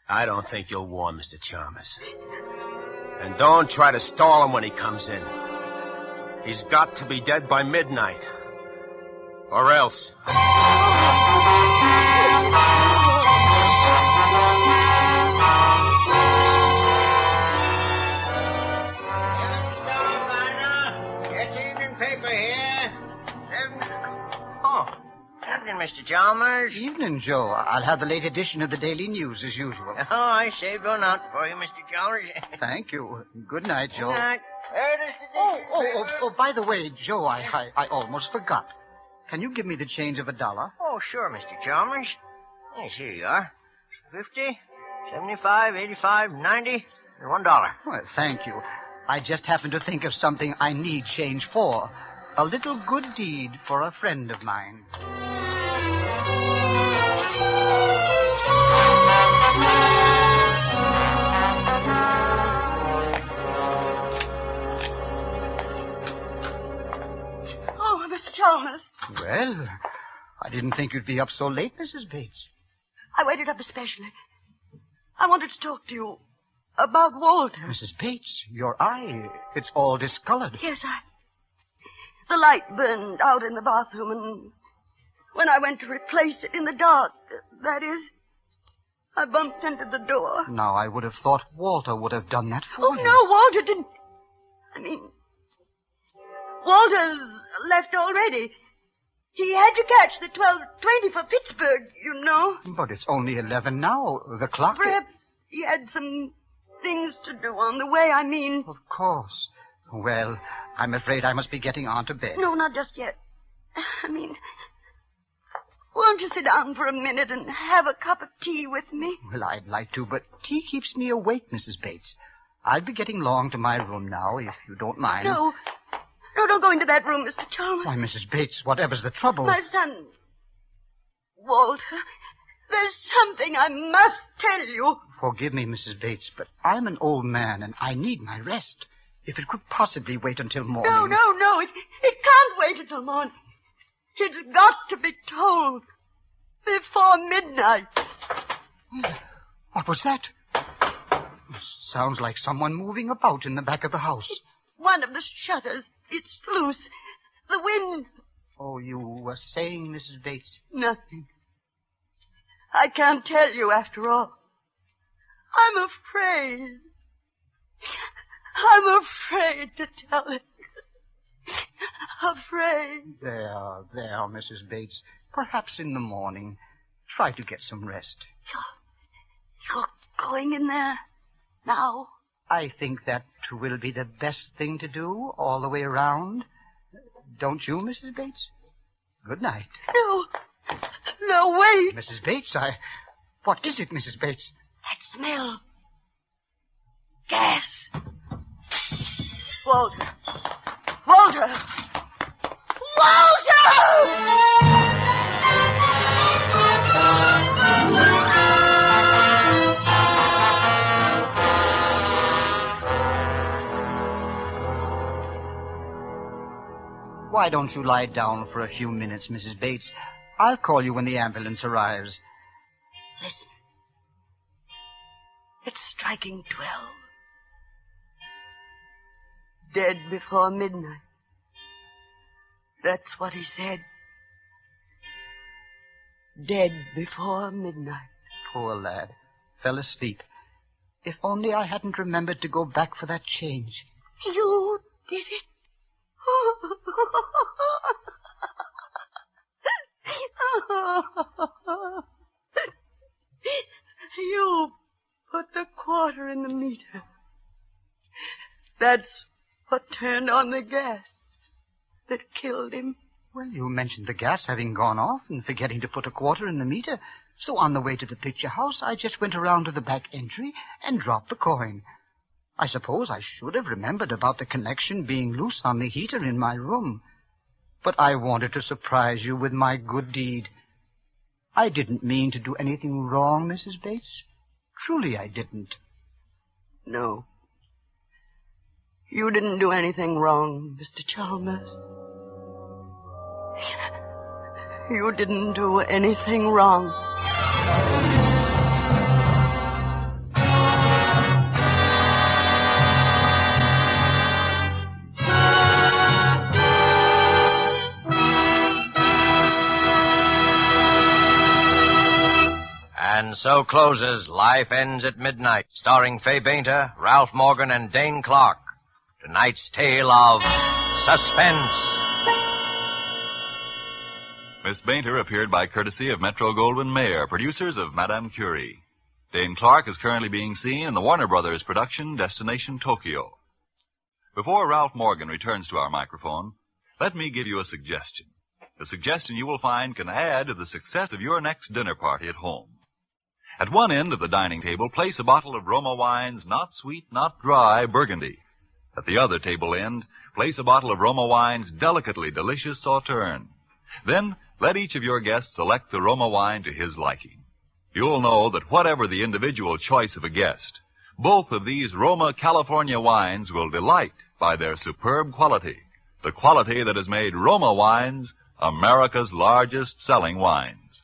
I don't think you'll warn Mr. Chalmers. And don't try to stall him when he comes in. He's got to be dead by midnight. Or else. Chalmers. Evening, Joe. I'll have the late edition of the Daily News as usual. Oh, I saved one out for you, Mr. Chalmers. Thank you. Good night, Joe. Good night. Oh, by the way, Joe, I almost forgot. Can you give me the change of $1? Oh, sure, Mr. Chalmers. Yes, here you are. 50, 75, 85, 90, and $1. Well, thank you. I just happened to think of something I need change for. A little good deed for a friend of mine. Oh, Mr. Chalmers. Well, I didn't think you'd be up so late, Mrs. Bates. I waited up especially. I wanted to talk to you about Walter. Mrs. Bates, your eye, it's all discolored. Yes, the light burned out in the bathroom, and when I went to replace it in the dark, that is, I bumped into the door. Now, I would have thought Walter would have done that for you. Oh, no, Walter didn't. I mean, Walter's left already. He had to catch the 12:20 for Pittsburgh, you know. But it's only 11 now. The clock... Perhaps he had some things to do on the way, I mean. Of course. Well, I'm afraid I must be getting on to bed. No, not just yet. I mean, won't you sit down for a minute and have a cup of tea with me? Well, I'd like to, but tea keeps me awake, Mrs. Bates. I'll be getting along to my room now, if you don't mind. No, don't go into that room, Mr. Chalmers. Why, Mrs. Bates, whatever's the trouble? My son, Walter, there's something I must tell you. Forgive me, Mrs. Bates, but I'm an old man, and I need my rest. If it could possibly wait until morning... No, it can't wait until morning. It's got to be told before midnight. What was that? Sounds like someone moving about in the back of the house. It's one of the shutters. It's loose. The wind... Oh, you were saying, Mrs. Bates? Nothing. I can't tell you after all. I'm afraid. I'm afraid to tell it. Afraid. There, Mrs. Bates. Perhaps in the morning. Try to get some rest. You're going in there now? I think that will be the best thing to do all the way around. Don't you, Mrs. Bates? Good night. No, wait. Mrs. Bates, What is it, Mrs. Bates? That smell. Gas. Walter! Why don't you lie down for a few minutes, Mrs. Bates? I'll call you when the ambulance arrives. Listen. It's striking 12. Dead before midnight. That's what he said. Dead before midnight. Poor lad. Fell asleep. If only I hadn't remembered to go back for that change. You did it? You put the quarter in the meter. That's what turned on the gas that killed him. Well, you mentioned the gas having gone off and forgetting to put a quarter in the meter. So on the way to the picture house, I just went around to the back entry and dropped the coin. I suppose I should have remembered about the connection being loose on the heater in my room. But I wanted to surprise you with my good deed. I didn't mean to do anything wrong, Mrs. Bates. Truly, I didn't. No. You didn't do anything wrong, Mr. Chalmers. You didn't do anything wrong. And so closes Life Ends at Midnight, starring Fay Bainter, Ralph Morgan, and Dane Clark. Tonight's tale of suspense. Miss Bainter appeared by courtesy of Metro-Goldwyn-Mayer, producers of Madame Curie. Dane Clark is currently being seen in the Warner Brothers production Destination Tokyo. Before Ralph Morgan returns to our microphone, let me give you a suggestion. A suggestion you will find can add to the success of your next dinner party at home. At one end of the dining table, place a bottle of Roma wines, not sweet, not dry, Burgundy. At the other table end, place a bottle of Roma wines, delicately delicious Sauterne. Then, let each of your guests select the Roma wine to his liking. You'll know that whatever the individual choice of a guest, both of these Roma California wines will delight by their superb quality, the quality that has made Roma wines America's largest selling wines.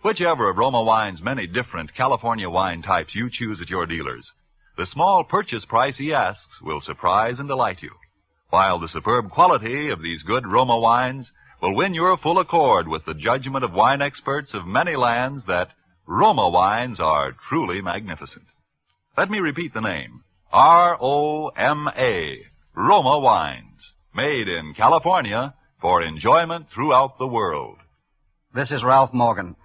Whichever of Roma wine's many different California wine types you choose at your dealers, the small purchase price he asks will surprise and delight you, while the superb quality of these good Roma wines will win your full accord with the judgment of wine experts of many lands that Roma wines are truly magnificent. Let me repeat the name. R-O-M-A, Roma wines, made in California for enjoyment throughout the world. This is Ralph Morgan.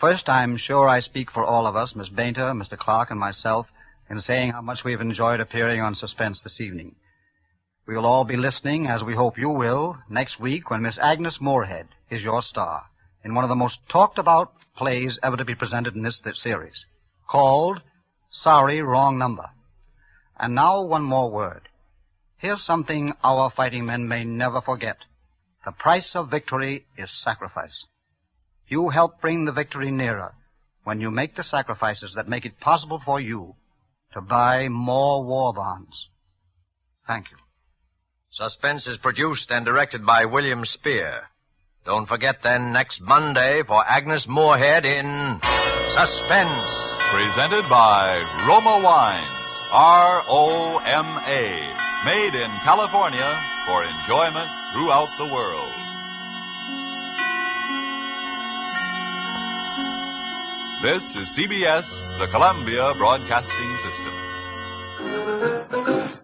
First, I'm sure I speak for all of us, Miss Bainter, Mr. Clark, and myself, in saying how much we've enjoyed appearing on Suspense this evening. We will all be listening, as we hope you will, next week when Miss Agnes Moorehead is your star in one of the most talked-about plays ever to be presented in this series, called Sorry, Wrong Number. And now one more word. Here's something our fighting men may never forget. The price of victory is sacrifice. You help bring the victory nearer when you make the sacrifices that make it possible for you to buy more war bonds. Thank you. Suspense is produced and directed by William Spear. Don't forget then next Monday for Agnes Moorehead in Suspense. Presented by Roma Wines, R-O-M-A, made in California for enjoyment throughout the world. This is CBS, the Columbia Broadcasting System.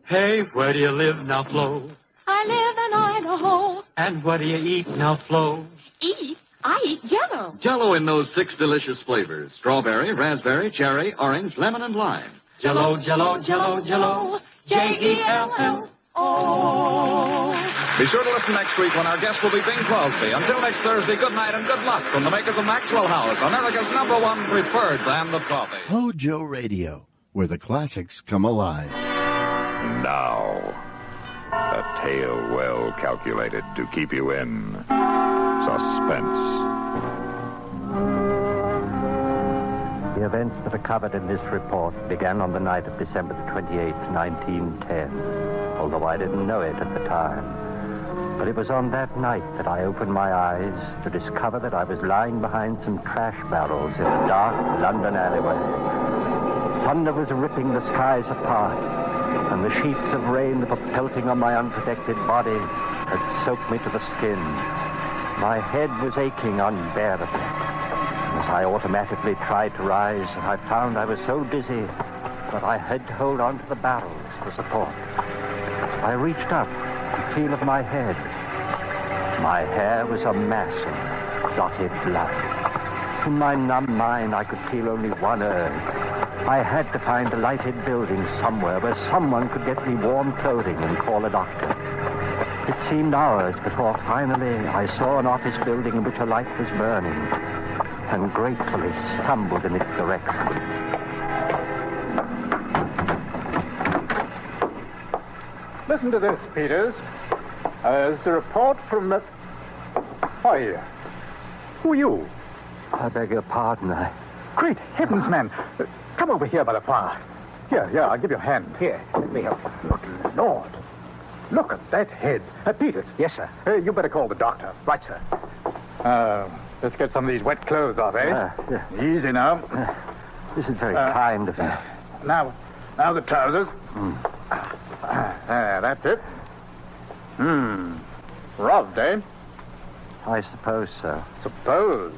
Hey, where do you live now, Flo? I live in Idaho. And what do you eat now, Flo? Eat? I eat Jell-O. Jell-O in those 6 delicious flavors. Strawberry, raspberry, cherry, orange, lemon, and lime. Jell-O, Jell-O, Jell-O, Jell-O. J-E-L-L-O. Be sure to listen next week when our guest will be Bing Crosby. Until next Thursday, good night and good luck from the makers of Maxwell House, America's #1 preferred brand of coffee. HOJO Radio, where the classics come alive. Now, a tale well calculated to keep you in suspense. The events that are covered in this report began on the night of December the 28th, 1910, although I didn't know it at the time. But it was on that night that I opened my eyes to discover that I was lying behind some trash barrels in a dark London alleyway. Thunder was ripping the skies apart, and the sheets of rain that were pelting on my unprotected body had soaked me to the skin. My head was aching unbearably. As I automatically tried to rise, I found I was so dizzy that I had to hold on to the barrels for support. I reached up to feel of my head. My hair was a mass of clotted blood. In my numb mind, I could feel only one urge. I had to find a lighted building somewhere where someone could get me warm clothing and call a doctor. It seemed hours before finally I saw an office building in which a light was burning, and gratefully stumbled in its direction. Listen to this, Peters. It's a report from the... Why, who are you? I beg your pardon, Great heavens, man. Come over here by the fire. Here, I'll give you a hand. Here, let me help. Good Lord. Look at that head. Peters. Yes, sir. You better call the doctor. Right, sir. Let's get some of these wet clothes off, eh? Yeah. Easy now. This is very kind of you. Now the trousers. That's it. Robbed, eh? I suppose so. Suppose?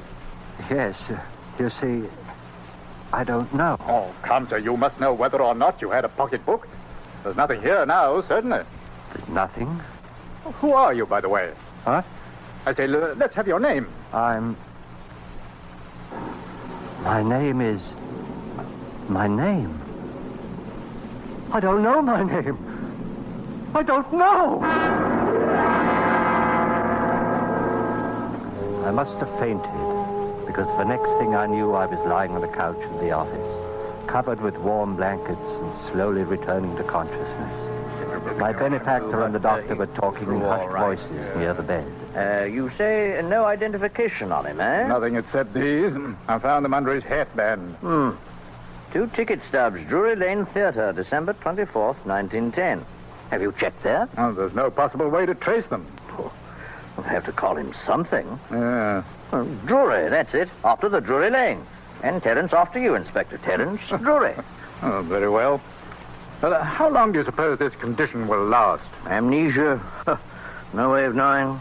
Yes. You see, I don't know. Oh, come, sir. You must know whether or not you had a pocketbook. There's nothing here now, certainly. There's nothing? Who are you, by the way? Huh? I say, let's have your name. My name is... My name? I don't know my name. I don't know. I must have fainted, because the next thing I knew, I was lying on the couch in the office, covered with warm blankets and slowly returning to consciousness. My benefactor and the doctor were talking in hushed voices near the bed. You say no identification on him, eh? Nothing except these. I found them under his hatband. 2 ticket stubs, Drury Lane Theatre, December 24th, 1910. Have you checked there? Oh, there's no possible way to trace them. We'll have to call him something. Yeah. Drury, that's it. After the Drury Lane. And Terence after you, Inspector Terence Drury. Oh, very well. Well, how long do you suppose this condition will last? Amnesia? No way of knowing.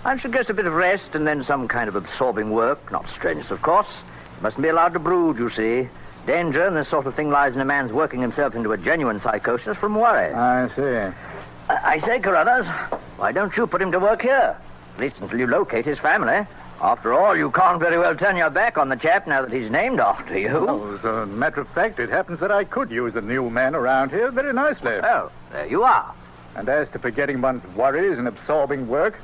I'd suggest a bit of rest and then some kind of absorbing work. Not strenuous, of course. Mustn't be allowed to brood, you see. Danger in this sort of thing lies in a man's working himself into a genuine psychosis from worry. I see. I say, Carruthers, why don't you put him to work here? At least until you locate his family. After all, you can't very well turn your back on the chap now that he's named after you. Well, as a matter of fact, it happens that I could use a new man around here very nicely. Oh, there you are. And as to forgetting one's worries and absorbing work,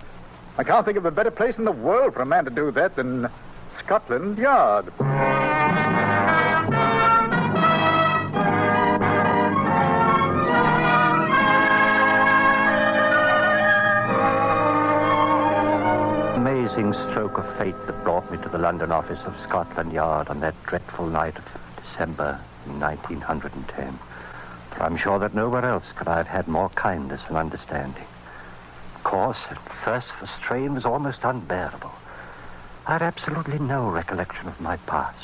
I can't think of a better place in the world for a man to do that than Scotland Yard. Amazing stroke of fate that brought me to the London office of Scotland Yard on that dreadful night of December 1910. For I'm sure that nowhere else could I have had more kindness and understanding. Of course, at first the strain was almost unbearable. I had absolutely no recollection of my past.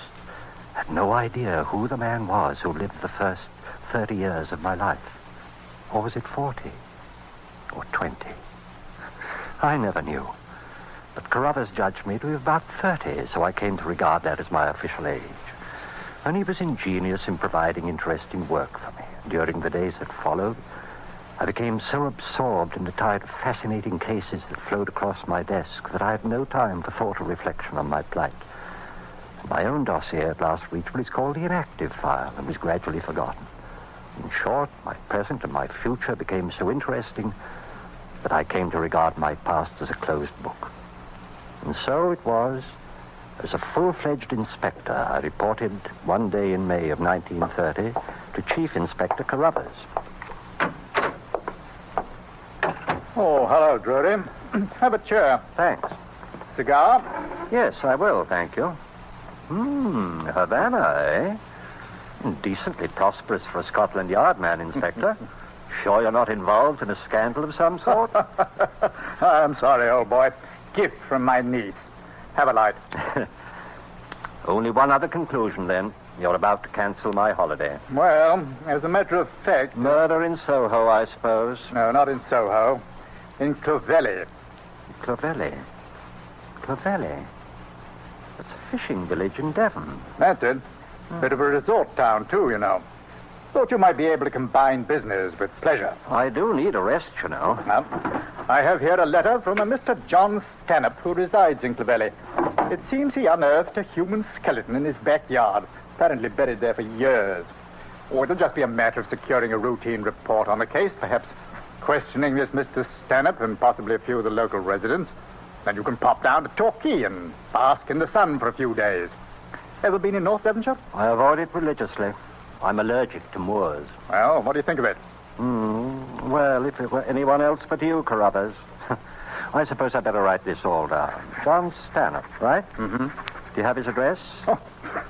Had no idea who the man was who lived the first 30 years of my life. Or was it 40? Or 20? I never knew. But Carruthers judged me to be about 30, so I came to regard that as my official age. And he was ingenious in providing interesting work for me. During the days that followed, I became so absorbed in the tide of fascinating cases that flowed across my desk that I had no time for thought or reflection on my plight. My own dossier at last reached what is called the inactive file and was gradually forgotten. In short, my present and my future became so interesting that I came to regard my past as a closed book. And so it was, as a full-fledged inspector, I reported one day in May of 1930 to Chief Inspector Carruthers. Oh, hello, Drury. Have a chair. Thanks. Cigar? Yes, I will, thank you. Havana, eh? Decently prosperous for a Scotland Yard man, Inspector. Sure you're not involved in a scandal of some sort? I'm sorry, old boy. Gift from my niece. Have a light. Only one other conclusion, then. You're about to cancel my holiday. Well, as a matter of fact... Murder in Soho, I suppose. No, not in Soho. In Clovelly. Clovelly? Clovelly? That's a fishing village in Devon. That's it. Bit of a resort town, too, you know. Thought you might be able to combine business with pleasure. I do need a rest, you know. Well, I have here a letter from a Mr. John Stanhope, who resides in Clovelly. It seems he unearthed a human skeleton in his backyard, apparently buried there for years. Or it'll just be a matter of securing a routine report on the case, perhaps questioning this Mr. Stanhope and possibly a few of the local residents. Then you can pop down to Torquay and bask in the sun for a few days. Ever been in North Devonshire? I avoid it religiously. I'm allergic to moors. Well, what do you think of it? Well, if it were anyone else but you, Carruthers. I suppose I'd better write this all down. John Stanhope, right? Mm-hmm. Do you have his address? Oh,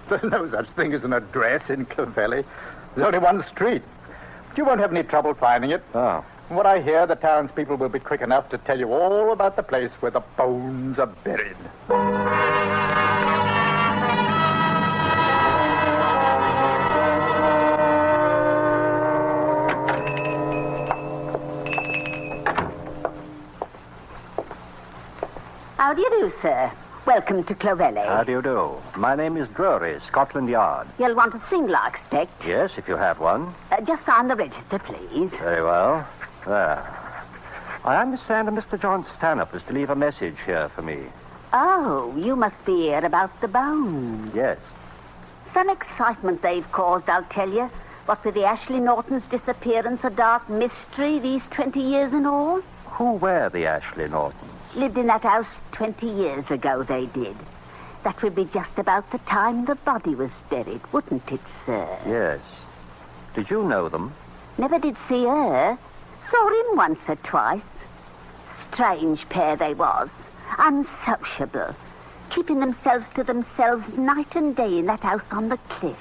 there's no such thing as an address in Clovelly. There's only one street. But you won't have any trouble finding it. Oh. From what I hear, the townspeople will be quick enough to tell you all about the place where the bones are buried. How do you do, sir? Welcome to Clovelly. How do you do? My name is Drury, Scotland Yard. You'll want a single, I expect. Yes, if you have one. Just sign the register, please. Very well. There. I understand that Mr. John Stanhope is to leave a message here for me. Oh, you must be here about the bones. Yes. Some excitement they've caused, I'll tell you. What with the Ashley Nortons' disappearance, a dark mystery these 20 years and all. Who were the Ashley Nortons? Lived in that house 20 years ago, they did. That would be just about the time the body was buried, wouldn't it, sir? Yes. Did you know them? Never did see her. Saw him once or twice. Strange pair they was. Unsociable. Keeping themselves to themselves night and day in that house on the cliff.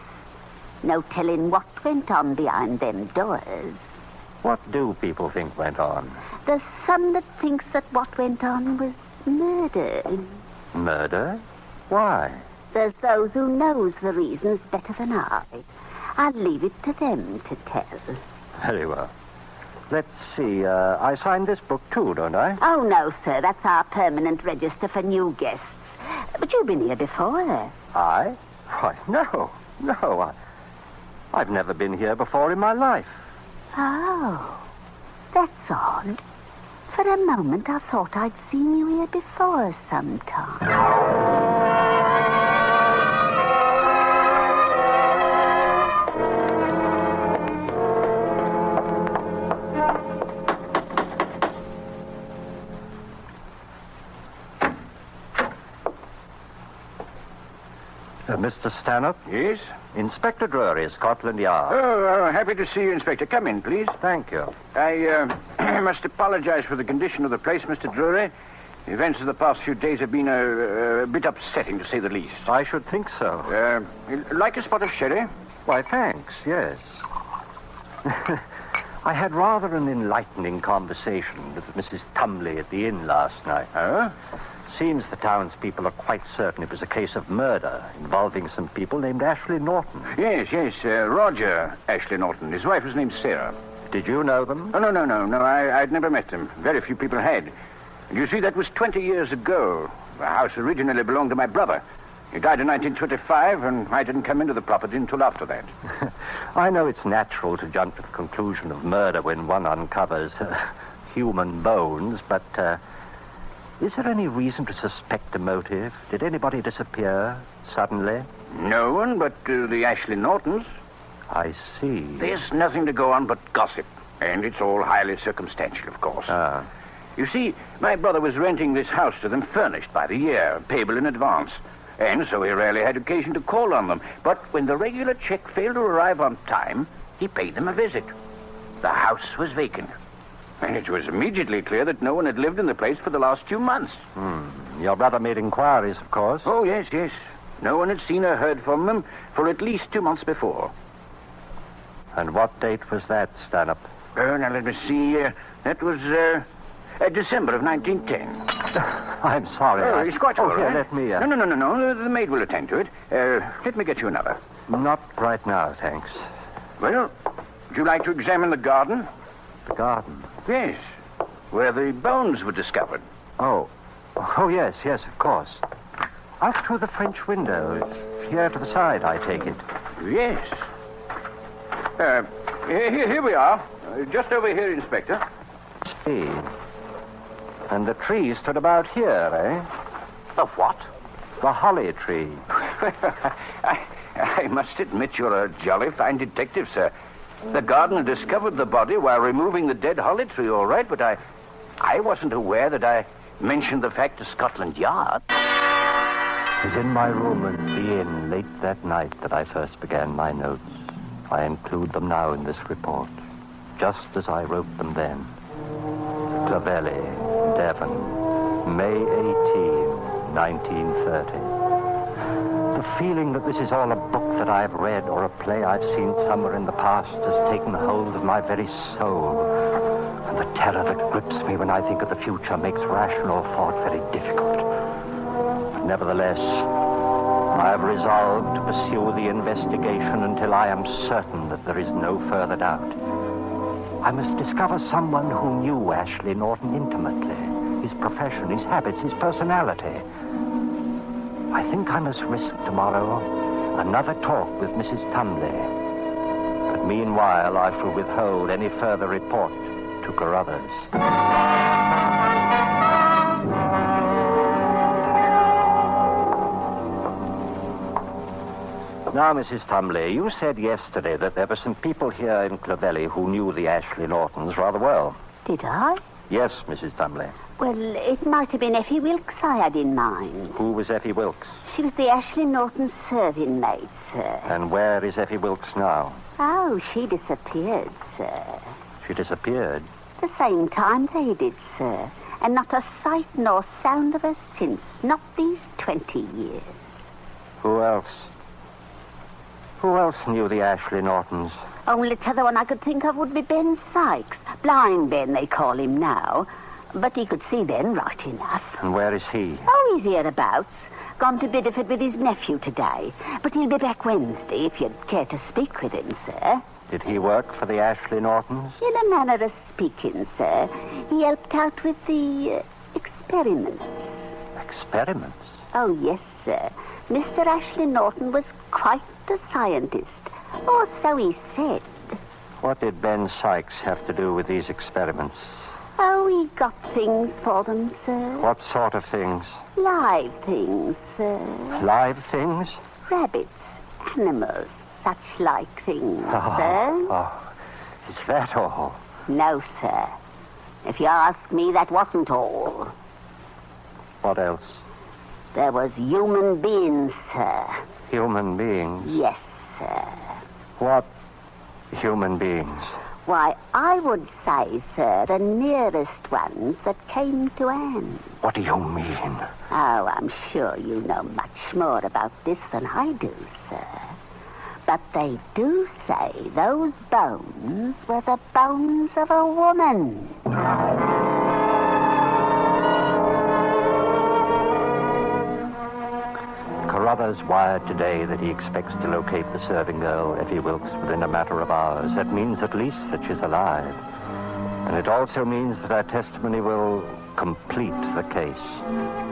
No telling what went on behind them doors. What do people think went on? There's some that thinks that what went on was murder. Murder? Why? There's those who knows the reasons better than I. I'll leave it to them to tell. Very well. Let's see, I signed this book too, don't I? Oh, no, sir. That's our permanent register for new guests. But you've been here before. I? Why, no. I've never been here before in my life. Oh, that's odd. For a moment, I thought I'd seen you here before sometime. Mr. Stanhope? Yes? Inspector Drury, Scotland Yard. Oh, happy to see you, Inspector. Come in, please. Thank you. I must apologize for the condition of the place, Mr. Drury. The events of the past few days have been a bit upsetting, to say the least. I should think so. Like a spot of sherry? Why, thanks, yes. I had rather an enlightening conversation with Mrs. Tumley at the inn last night. Oh? Seems the townspeople are quite certain it was a case of murder involving some people named Ashley Norton. Yes, Roger Ashley Norton. His wife was named Sarah. Did you know them? Oh, no. I'd never met them. Very few people had. And you see, that was 20 years ago. The house originally belonged to my brother. He died in 1925, and I didn't come into the property until after that. I know it's natural to jump to the conclusion of murder when one uncovers human bones, but is there any reason to suspect a motive? Did anybody disappear suddenly? No one but the Ashley Nortons. I see. There's nothing to go on but gossip, and it's all highly circumstantial, of course. Ah. You see, my brother was renting this house to them furnished by the year, payable in advance. And so he rarely had occasion to call on them. But when the regular check failed to arrive on time, he paid them a visit. The house was vacant. And it was immediately clear that no one had lived in the place for the last few months. Your brother made inquiries, of course. Oh, yes. No one had seen or heard from them for at least 2 months before. And what date was that, Stanhope? Now, let me see. That was December of 1910. I'm sorry. Oh, it's quite all right. Let me... No. The maid will attend to it. Let me get you another. Not right now, thanks. Well, would you like to examine the garden? The garden? Yes. Where the bones were discovered. Oh, yes, of course. Out through the French windows. Here to the side, I take it. Yes. Here we are. Just over here, Inspector. See. And the tree stood about here, eh? The what? The holly tree. I must admit you're a jolly fine detective, sir. The gardener discovered the body while removing the dead holly tree, all right, but I wasn't aware that I mentioned the fact to Scotland Yard. It was in my room at the inn late that night that I first began my notes. I include them now in this report, just as I wrote them then. Clovelly, Devon, May 18, 1930. The feeling that this is all a book that I've read or a play I've seen somewhere in the past has taken hold of my very soul. And the terror that grips me when I think of the future makes rational thought very difficult. But nevertheless, I have resolved to pursue the investigation until I am certain that there is no further doubt. I must discover someone who knew Ashley Norton intimately, his profession, his habits, his personality. I think I must risk tomorrow another talk with Mrs. Tumley. But meanwhile, I shall withhold any further report to Carruthers. Now, Mrs. Tumley, you said yesterday that there were some people here in Clovelly who knew the Ashley Nortons rather well. Did I? Yes, Mrs. Tumley. Well, it might have been Effie Wilkes I had in mind. Who was Effie Wilkes? She was the Ashley Norton serving maid, sir. And where is Effie Wilkes now? Oh, she disappeared, sir. She disappeared? The same time they did, sir. And not a sight nor sound of her since. Not these 20 years. Who else? Who else knew the Ashley Nortons? Only t'other one I could think of would be Ben Sykes. Blind Ben, they call him now. But he could see then right enough. And where is he? Oh, he's hereabouts. Gone to Bideford with his nephew today. But he'll be back Wednesday if you'd care to speak with him, sir. Did he work for the Ashley Nortons? In a manner of speaking, sir. He helped out with the experiments. Experiments? Oh, yes, sir. Mr. Ashley Norton was quite a scientist. Or so he said. What did Ben Sykes have to do with these experiments? Oh, he got things for them, sir. What sort of things? Live things, sir. Live things? Rabbits, animals, such like things, sir. Oh, is that all? No, sir. If you ask me, that wasn't all. What else? There was human beings, sir. Human beings? Yes, sir. What human beings? Why, I would say, sir, the nearest ones that came to hand. What do you mean? Oh, I'm sure you know much more about this than I do, sir. But they do say those bones were the bones of a woman. Carruthers wired today that he expects to locate the serving girl, Effie Wilkes, within a matter of hours. That means at least that she's alive. And it also means that our testimony will complete the case.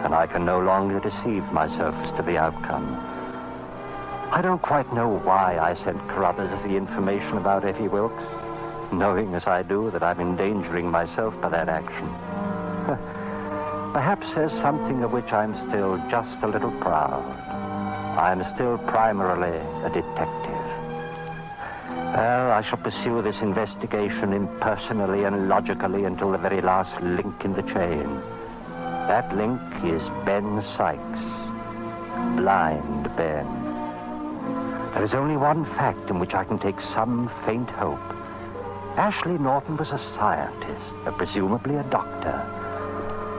And I can no longer deceive myself as to the outcome. I don't quite know why I sent Carruthers the information about Effie Wilkes, knowing as I do that I'm endangering myself by that action. Perhaps there's something of which I'm still just a little proud. I'm still primarily a detective. Well, I shall pursue this investigation impersonally and logically until the very last link in the chain. That link is Ben Sykes. Blind Ben. There is only one fact in which I can take some faint hope. Ashley Norton was a scientist, presumably a doctor.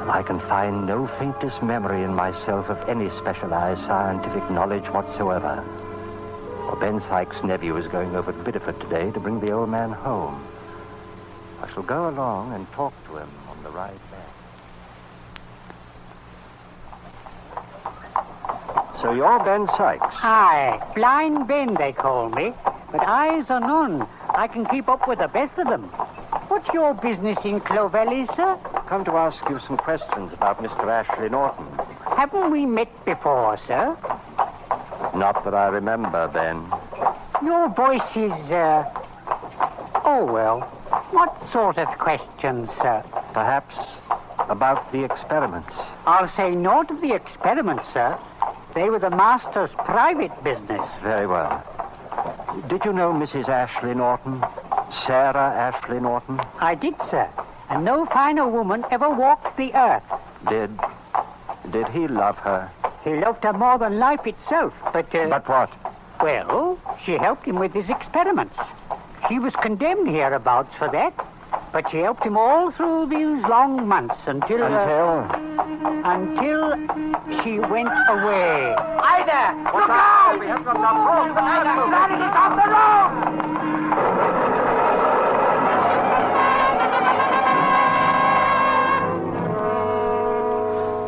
And I can find no faintest memory in myself of any specialized scientific knowledge whatsoever. For Ben Sykes' nephew is going over to Bideford today to bring the old man home. I shall go along and talk to him on the ride back. So you're Ben Sykes? Aye, Blind Ben they call me. But eyes are none. I can keep up with the best of them. What's your business in Clovelly, sir? Come to ask you some questions about Mr. Ashley Norton. Haven't we met before, sir? Not that I remember, Ben. Your voice is, oh, well. What sort of questions, sir? Perhaps about the experiments. I'll say naught of the experiments, sir. They were the master's private business. Very well. Did you know Mrs. Ashley Norton? Sarah Ashley Norton? I did, sir. And no finer woman ever walked the earth. Did he love her? He loved her more than life itself, but... But what? Well, she helped him with his experiments. She was condemned hereabouts for that, but she helped him all through these long months until she went away. Hi there! Look out! We have got the road! Ida, is on the road!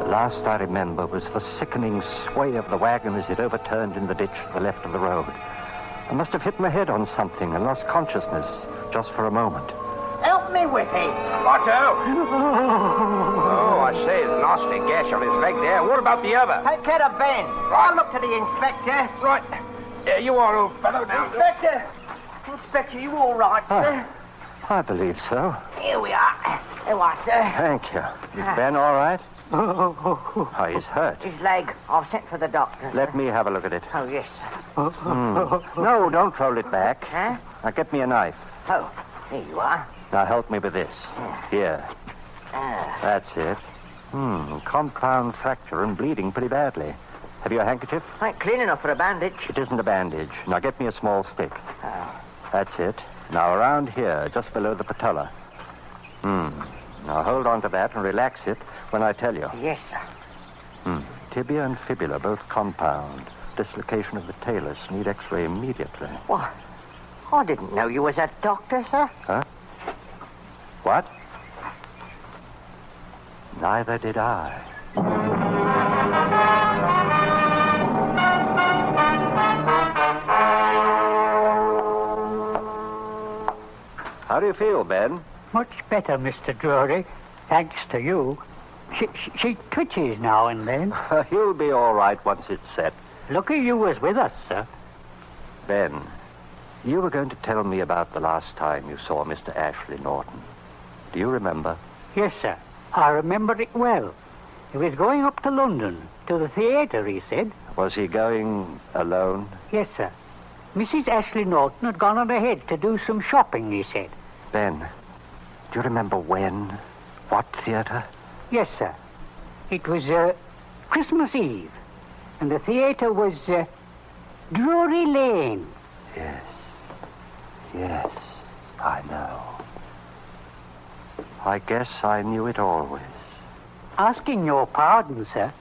The last I remember was the sickening sway of the wagon as it overturned in the ditch to the left of the road. I must have hit my head on something and lost consciousness just for a moment. Help me with him. Otto! Oh, I say, there's a nasty gash on his leg there. What about the other? Take care of Ben. I'll look to the inspector. Right. You are, old fellow. Now. Inspector, you all right, sir? I believe so. Here we are. There you are, sir. Thank you. Is Ben all right? Oh, he's hurt. His leg. I've sent for the doctor. Let me have a look at it. Oh, yes, sir. No, don't fold it back. Huh? Now, get me a knife. Oh, here you are. Now, help me with this. Here. That's it. Compound fracture and bleeding pretty badly. Have you a handkerchief? Ain't clean enough for a bandage. It isn't a bandage. Now, get me a small stick. Oh. That's it. Now, around here, just below the patella. Now, hold on to that and relax it when I tell you. Yes, sir. Tibia and fibula, both compound. Dislocation of the talus. Need x-ray immediately. What? I didn't know you was a doctor, sir. Huh? What? Neither did I. How do you feel, Ben? Much better, Mr. Drury. Thanks to you. She twitches now and then. He'll be all right once it's set. Lucky you was with us, sir. Ben, you were going to tell me about the last time you saw Mr. Ashley Norton. Do you remember? Yes, sir. I remember it well. He was going up to London, to the theatre, he said. Was he going alone? Yes, sir. Mrs. Ashley Norton had gone on ahead to do some shopping, he said. Ben, do you remember when? What theatre? Yes, sir. It was Christmas Eve, and the theatre was Drury Lane. Yes, I know. I guess I knew it always. Asking your pardon, sir,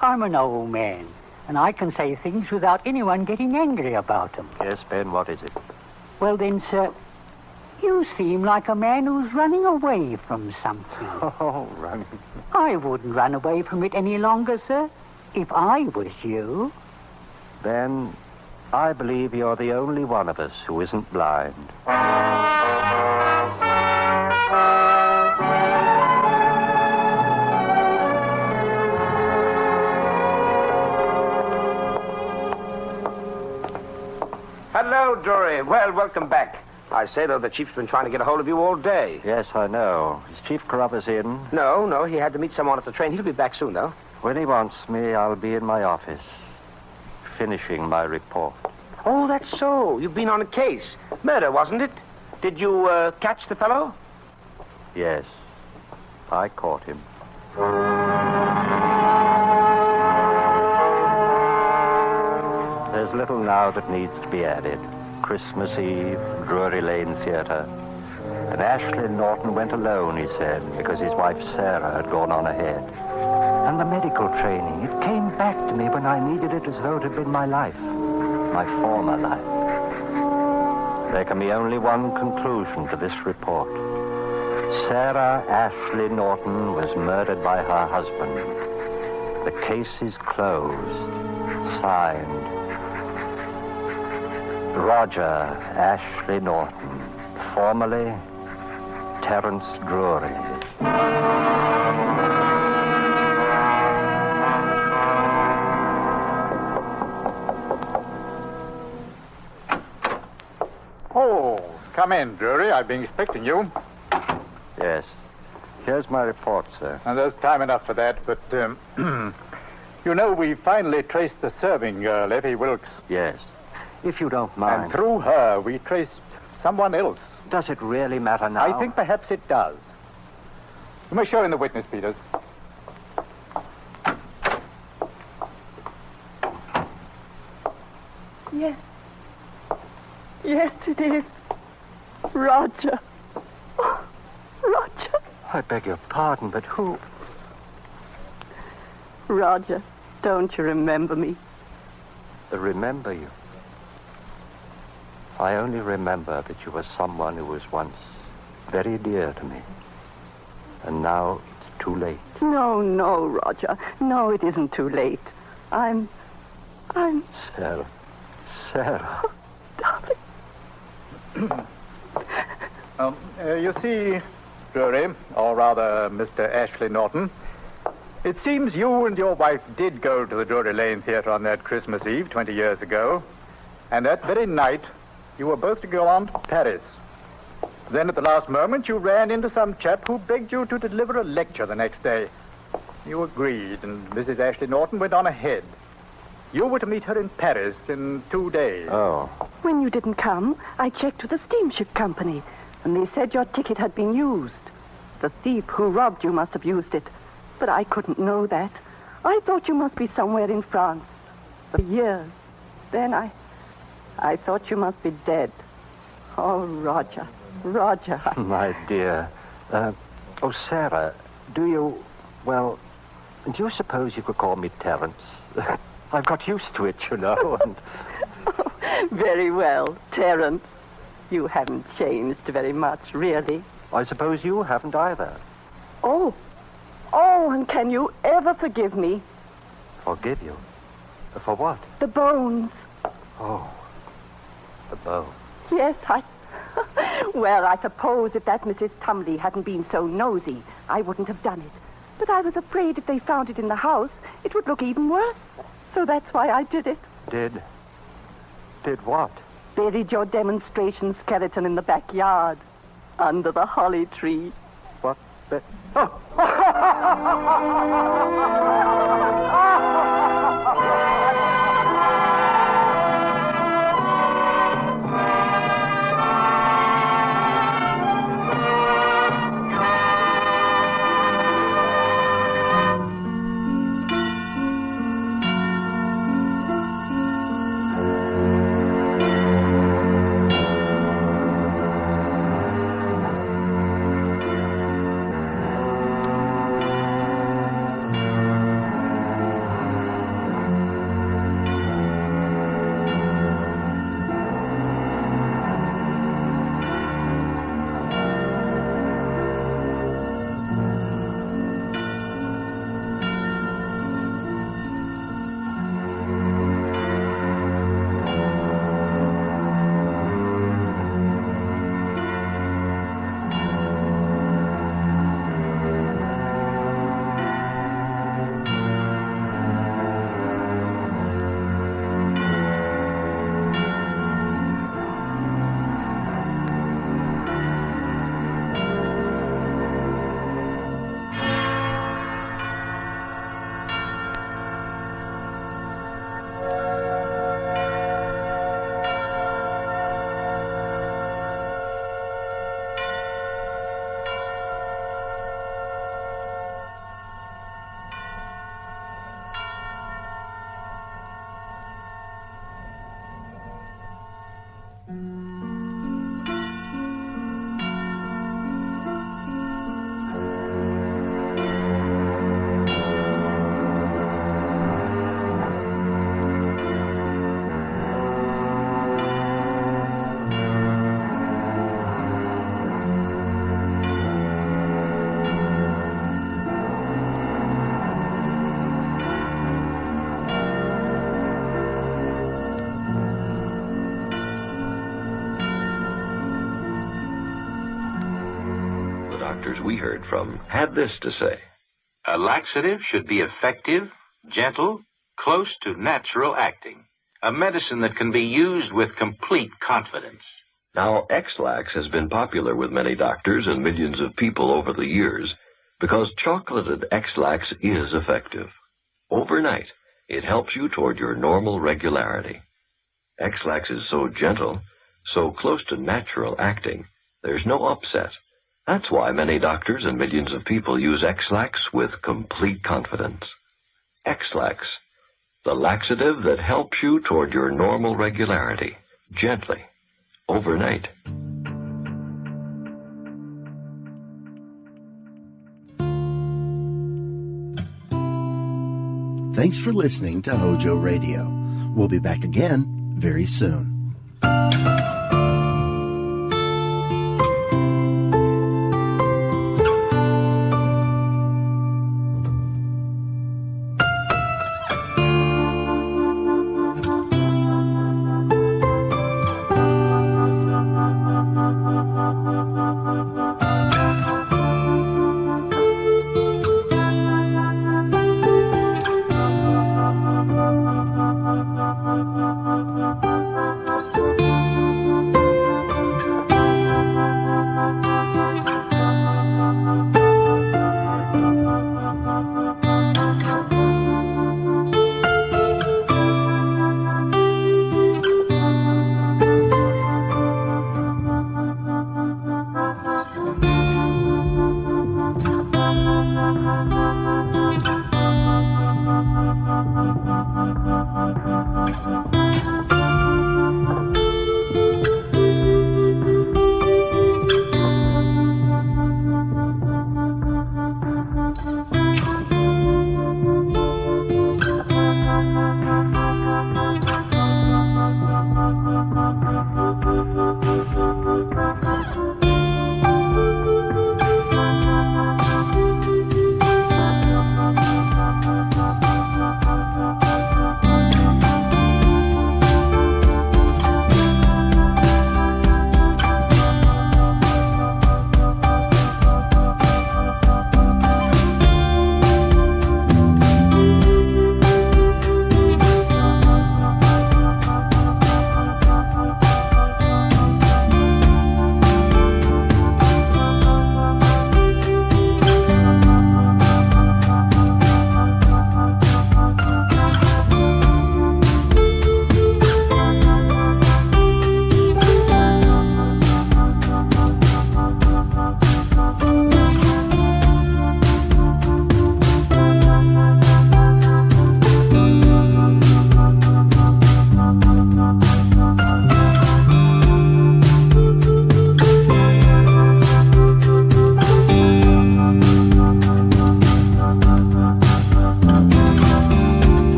I'm an old man, and I can say things without anyone getting angry about them. Yes, Ben, what is it? Well then, sir, you seem like a man who's running away from something. Oh, running. I wouldn't run away from it any longer, sir, if I was you. Ben, I believe you're the only one of us who isn't blind. Hello, Drury. Well, welcome back. I say, though, the chief's been trying to get a hold of you all day. Yes, I know. Is Chief Carruthers in? No, he had to meet someone at the train. He'll be back soon, though. When he wants me, I'll be in my office, finishing my report. Oh, that's so. You've been on a case. Murder, wasn't it? Did you catch the fellow? Yes, I caught him. There's little now that needs to be added. Christmas Eve, Drury Lane Theatre. And Ashley Norton went alone, he said, because his wife Sarah had gone on ahead. And the medical training, it came back to me when I needed it as though it had been my life, my former life. There can be only one conclusion to this report. Sarah Ashley Norton was murdered by her husband. The case is closed. Signed, Roger Ashley Norton, formerly Terence Drury. Oh, come in, Drury. I've been expecting you. Yes. Here's my report, sir. And there's time enough for that, but, you know, we finally traced the serving girl, Effie Wilkes. Yes. If you don't mind. And through her, we traced someone else. Does it really matter now? I think perhaps it does. You may show in the witness, Peters. Yes. Yes, it is. Roger. Oh, Roger. I beg your pardon, but who? Roger, don't you remember me? Remember you? I only remember that you were someone who was once very dear to me. And now it's too late. No, Roger. No, it isn't too late. I'm... Sarah. Sarah. Darling. You see, Drury, or rather Mr. Ashley Norton, it seems you and your wife did go to the Drury Lane Theatre on that Christmas Eve 20 years ago. And that very night, you were both to go on to Paris. Then at the last moment, you ran into some chap who begged you to deliver a lecture the next day. You agreed, and Mrs. Ashley Norton went on ahead. You were to meet her in Paris in 2 days. Oh. When you didn't come, I checked with the steamship company, and they said your ticket had been used. The thief who robbed you must have used it, but I couldn't know that. I thought you must be somewhere in France for years. Then I thought you must be dead. Oh, Roger. Roger. My dear. Oh, Sarah, do you suppose you could call me Terence? I've got used to it, you know, and... Very well, Terence. You haven't changed very much, really. I suppose you haven't either. Oh, and can you ever forgive me? Forgive you? For what? The bones. Oh, the bone. Yes, Well, I suppose if that Mrs. Tumley hadn't been so nosy, I wouldn't have done it. But I was afraid if they found it in the house, it would look even worse. So that's why I did it. Did what? Buried your demonstration skeleton in the backyard, under the holly tree. What? We heard from had this to say. A laxative should be effective, gentle, close to natural acting. A medicine that can be used with complete confidence. Now, X-Lax has been popular with many doctors and millions of people over the years because chocolated X-Lax is effective. Overnight, it helps you toward your normal regularity. X-Lax is so gentle, so close to natural acting, there's no upset. That's why many doctors and millions of people use X-Lax with complete confidence. X-Lax, the laxative that helps you toward your normal regularity, gently, overnight. Thanks for listening to HOJO Radio. We'll be back again very soon.